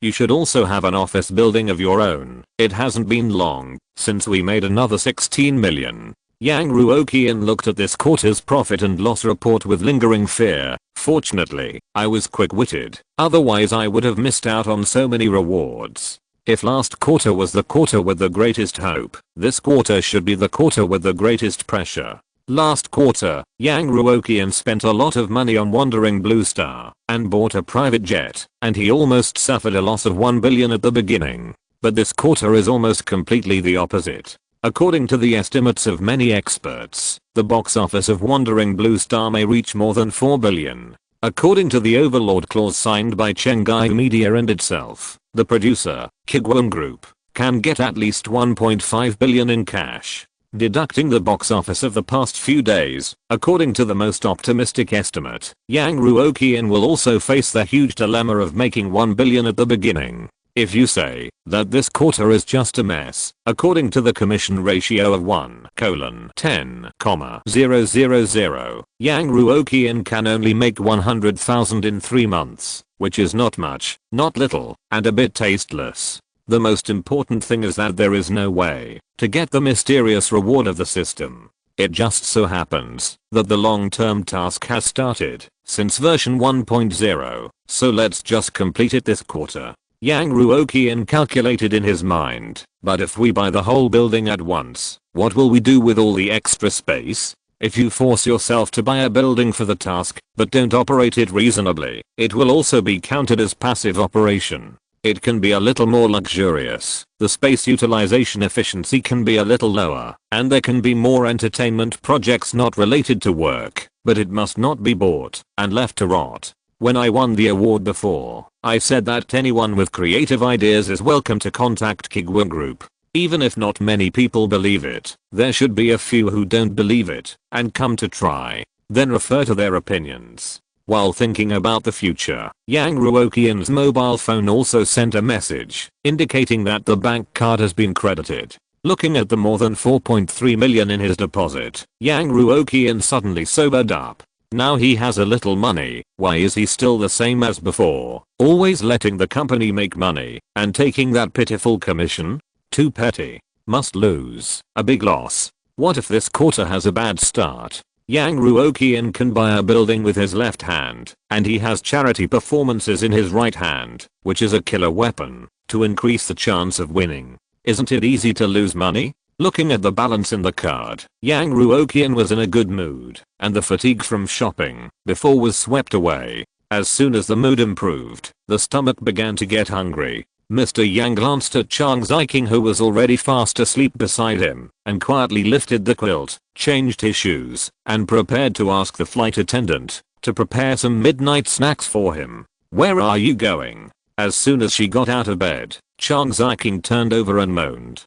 you should also have an office building of your own. It hasn't been long since we made another 16 million. Yang Ruoqian looked at this quarter's profit and loss report with lingering fear. Fortunately, I was quick-witted, otherwise I would have missed out on so many rewards. If last quarter was the quarter with the greatest hope, this quarter should be the quarter with the greatest pressure. Last quarter, Yang Ruoqian spent a lot of money on Wandering Blue Star and bought a private jet, and he almost suffered a loss of 1 billion at the beginning. But this quarter is almost completely the opposite. According to the estimates of many experts, the box office of Wandering Blue Star may reach more than 4 billion. According to the overlord clause signed by Chenghai Media and itself, the producer, Kuiguang Group, can get at least 1.5 billion in cash. Deducting the box office of the past few days, according to the most optimistic estimate, Yang Ruoqian will also face the huge dilemma of making 1 billion at the beginning. If you say that this quarter is just a mess, according to the commission ratio of 1:10,000, Yang Ruoqian can only make 100,000 in 3 months, which is not much, not little, and a bit tasteless. The most important thing is that there is no way to get the mysterious reward of the system. It just so happens that the long-term task has started since version 1.0, so let's just complete it this quarter. Yang Ruoqian calculated in his mind, but if we buy the whole building at once, what will we do with all the extra space? If you force yourself to buy a building for the task, but don't operate it reasonably, it will also be counted as passive operation. It can be a little more luxurious, the space utilization efficiency can be a little lower, and there can be more entertainment projects not related to work, but it must not be bought and left to rot. When I won the award before, I said that anyone with creative ideas is welcome to contact Kuiguang Group. Even if not many people believe it, there should be a few who don't believe it and come to try, then refer to their opinions. While thinking about the future, Yang Ruoqian's mobile phone also sent a message indicating that the bank card has been credited. Looking at the more than 4.3 million in his deposit, Yang Ruoqian suddenly sobered up. Now he has a little money. Why is he still the same as before, always letting the company make money and taking that pitiful commission? Too petty. Must lose. A big loss. What if this quarter has a bad start? Yang Ruoqian can buy a building with his left hand, and he has charity performances in his right hand, which is a killer weapon to increase the chance of winning. Isn't it easy to lose money? Looking at the balance in the card, Yang Ruoqian was in a good mood, and the fatigue from shopping before was swept away. As soon as the mood improved, the stomach began to get hungry. Mr. Yang glanced at Chang Ziking, who was already fast asleep beside him, and quietly lifted the quilt, changed his shoes, and prepared to ask the flight attendant to prepare some midnight snacks for him. "Where are you going?" As soon as she got out of bed, Chang Ziking turned over and moaned,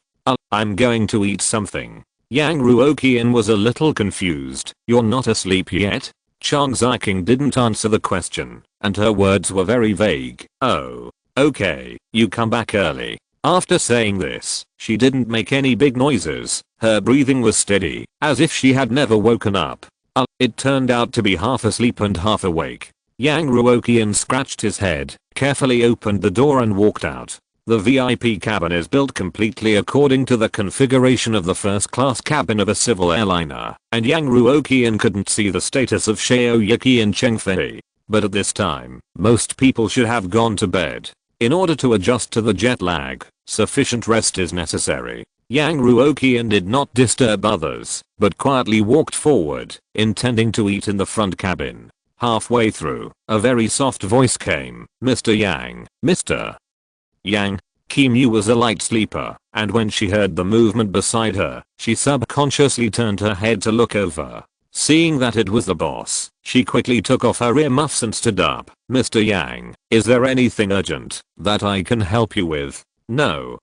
"I'm going to eat something." Yang Ruoqian was a little confused. "You're not asleep yet?" Chang Ziking didn't answer the question, and her words were very vague. "Oh, okay, you come back early." After saying this, she didn't make any big noises. Her breathing was steady, as if she had never woken up. It turned out to be half asleep and half awake. Yang Ruoqian scratched his head, carefully opened the door and walked out. The VIP cabin is built completely according to the configuration of the first-class cabin of a civil airliner, and Yang Ruoqian couldn't see the status of Shaoyuki and Chengfei. But at this time, most people should have gone to bed. In order to adjust to the jet lag, sufficient rest is necessary. Yang Ruoqian did not disturb others, but quietly walked forward, intending to eat in the front cabin. Halfway through, a very soft voice came, "Mr. Yang, Mr. Yang." Kim Yu was a light sleeper, and when she heard the movement beside her, she subconsciously turned her head to look over. Seeing that it was the boss, she quickly took off her earmuffs and stood up. "Mr. Yang, is there anything urgent that I can help you with?" No.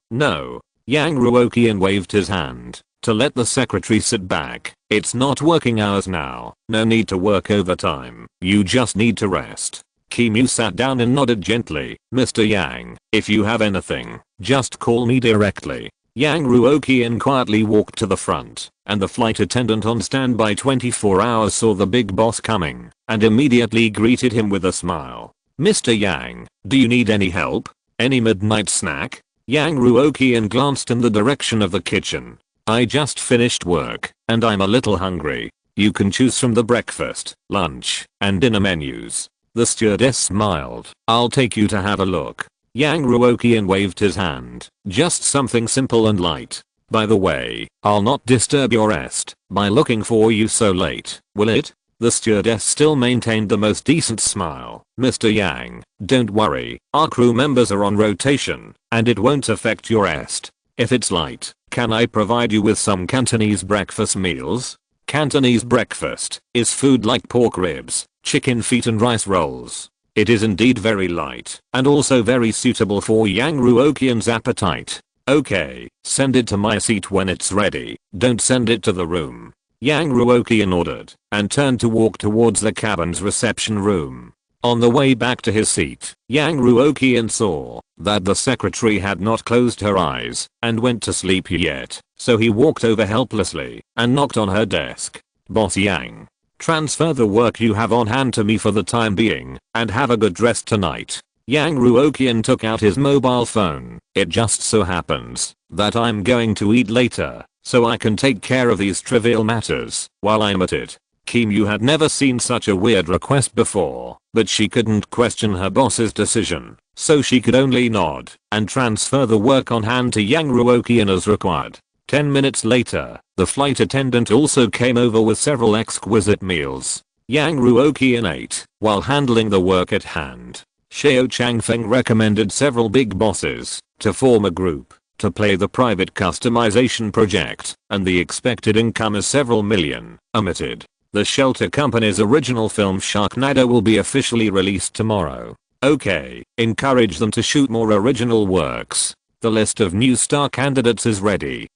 Yang Ruoqian waved his hand. to let the secretary sit back. It's not working hours now. No need to work overtime. You just need to rest. Kim Yu sat down and nodded gently. Mr. Yang, if you have anything, just call me directly. Yang Ruoqian quietly walked to the front, and the flight attendant on standby 24 hours saw the big boss coming, and immediately greeted him with a smile. Mr. Yang, do you need any help? Any midnight snack? Yang Ruoqian glanced in the direction of the kitchen. I just finished work, and I'm a little hungry. You can choose from the breakfast, lunch, and dinner menus. The stewardess smiled. I'll take you to have a look. Yang Ruoqian waved his hand. Just something simple and light. By the way, I'll not disturb your rest by looking for you so late, will it? The stewardess still maintained the most decent smile. Mr. Yang, don't worry, our crew members are on rotation, and it won't affect your rest. If it's light, can I provide you with some Cantonese breakfast meals? Cantonese breakfast is food like pork ribs, chicken feet and rice rolls. It is indeed very light, and also very suitable for Yang Ruoqian's appetite. Okay, send it to my seat when it's ready, don't send it to the room. Yang Ruoqian ordered, and turned to walk towards the cabin's reception room. On the way back to his seat, Yang Ruoqian saw that the secretary had not closed her eyes and went to sleep yet, so he walked over helplessly and knocked on her desk. Boss Yang, transfer the work you have on hand to me for the time being, and have a good rest tonight. Yang Ruoqian took out his mobile phone. It just so happens that I'm going to eat later, so I can take care of these trivial matters while I'm at it. Kim Yu had never seen such a weird request before, but she couldn't question her boss's decision, so she could only nod and transfer the work on hand to Yang Ruoqian as required. 10 minutes later, the flight attendant also came over with several exquisite meals. Yang Ruoqian ate while handling the work at hand. Xiao Changfeng recommended several big bosses to form a group to play the private customization project, and the expected income is several million. Omitted. The Shelter Company's original film Sharknado will be officially released tomorrow. Okay, encourage them to shoot more original works. The list of new star candidates is ready.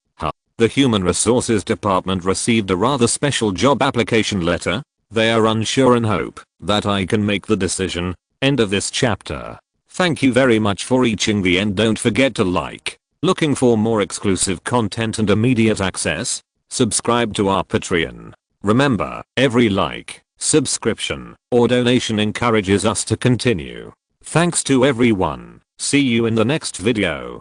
The Human Resources Department received a rather special job application letter. They are unsure and hope that I can make the decision. End of this chapter. Thank you very much for reaching the end. Don't forget to like. Looking for more exclusive content and immediate access? Subscribe to our Patreon. Remember, every like, subscription, or donation encourages us to continue. Thanks to everyone. See you in the next video.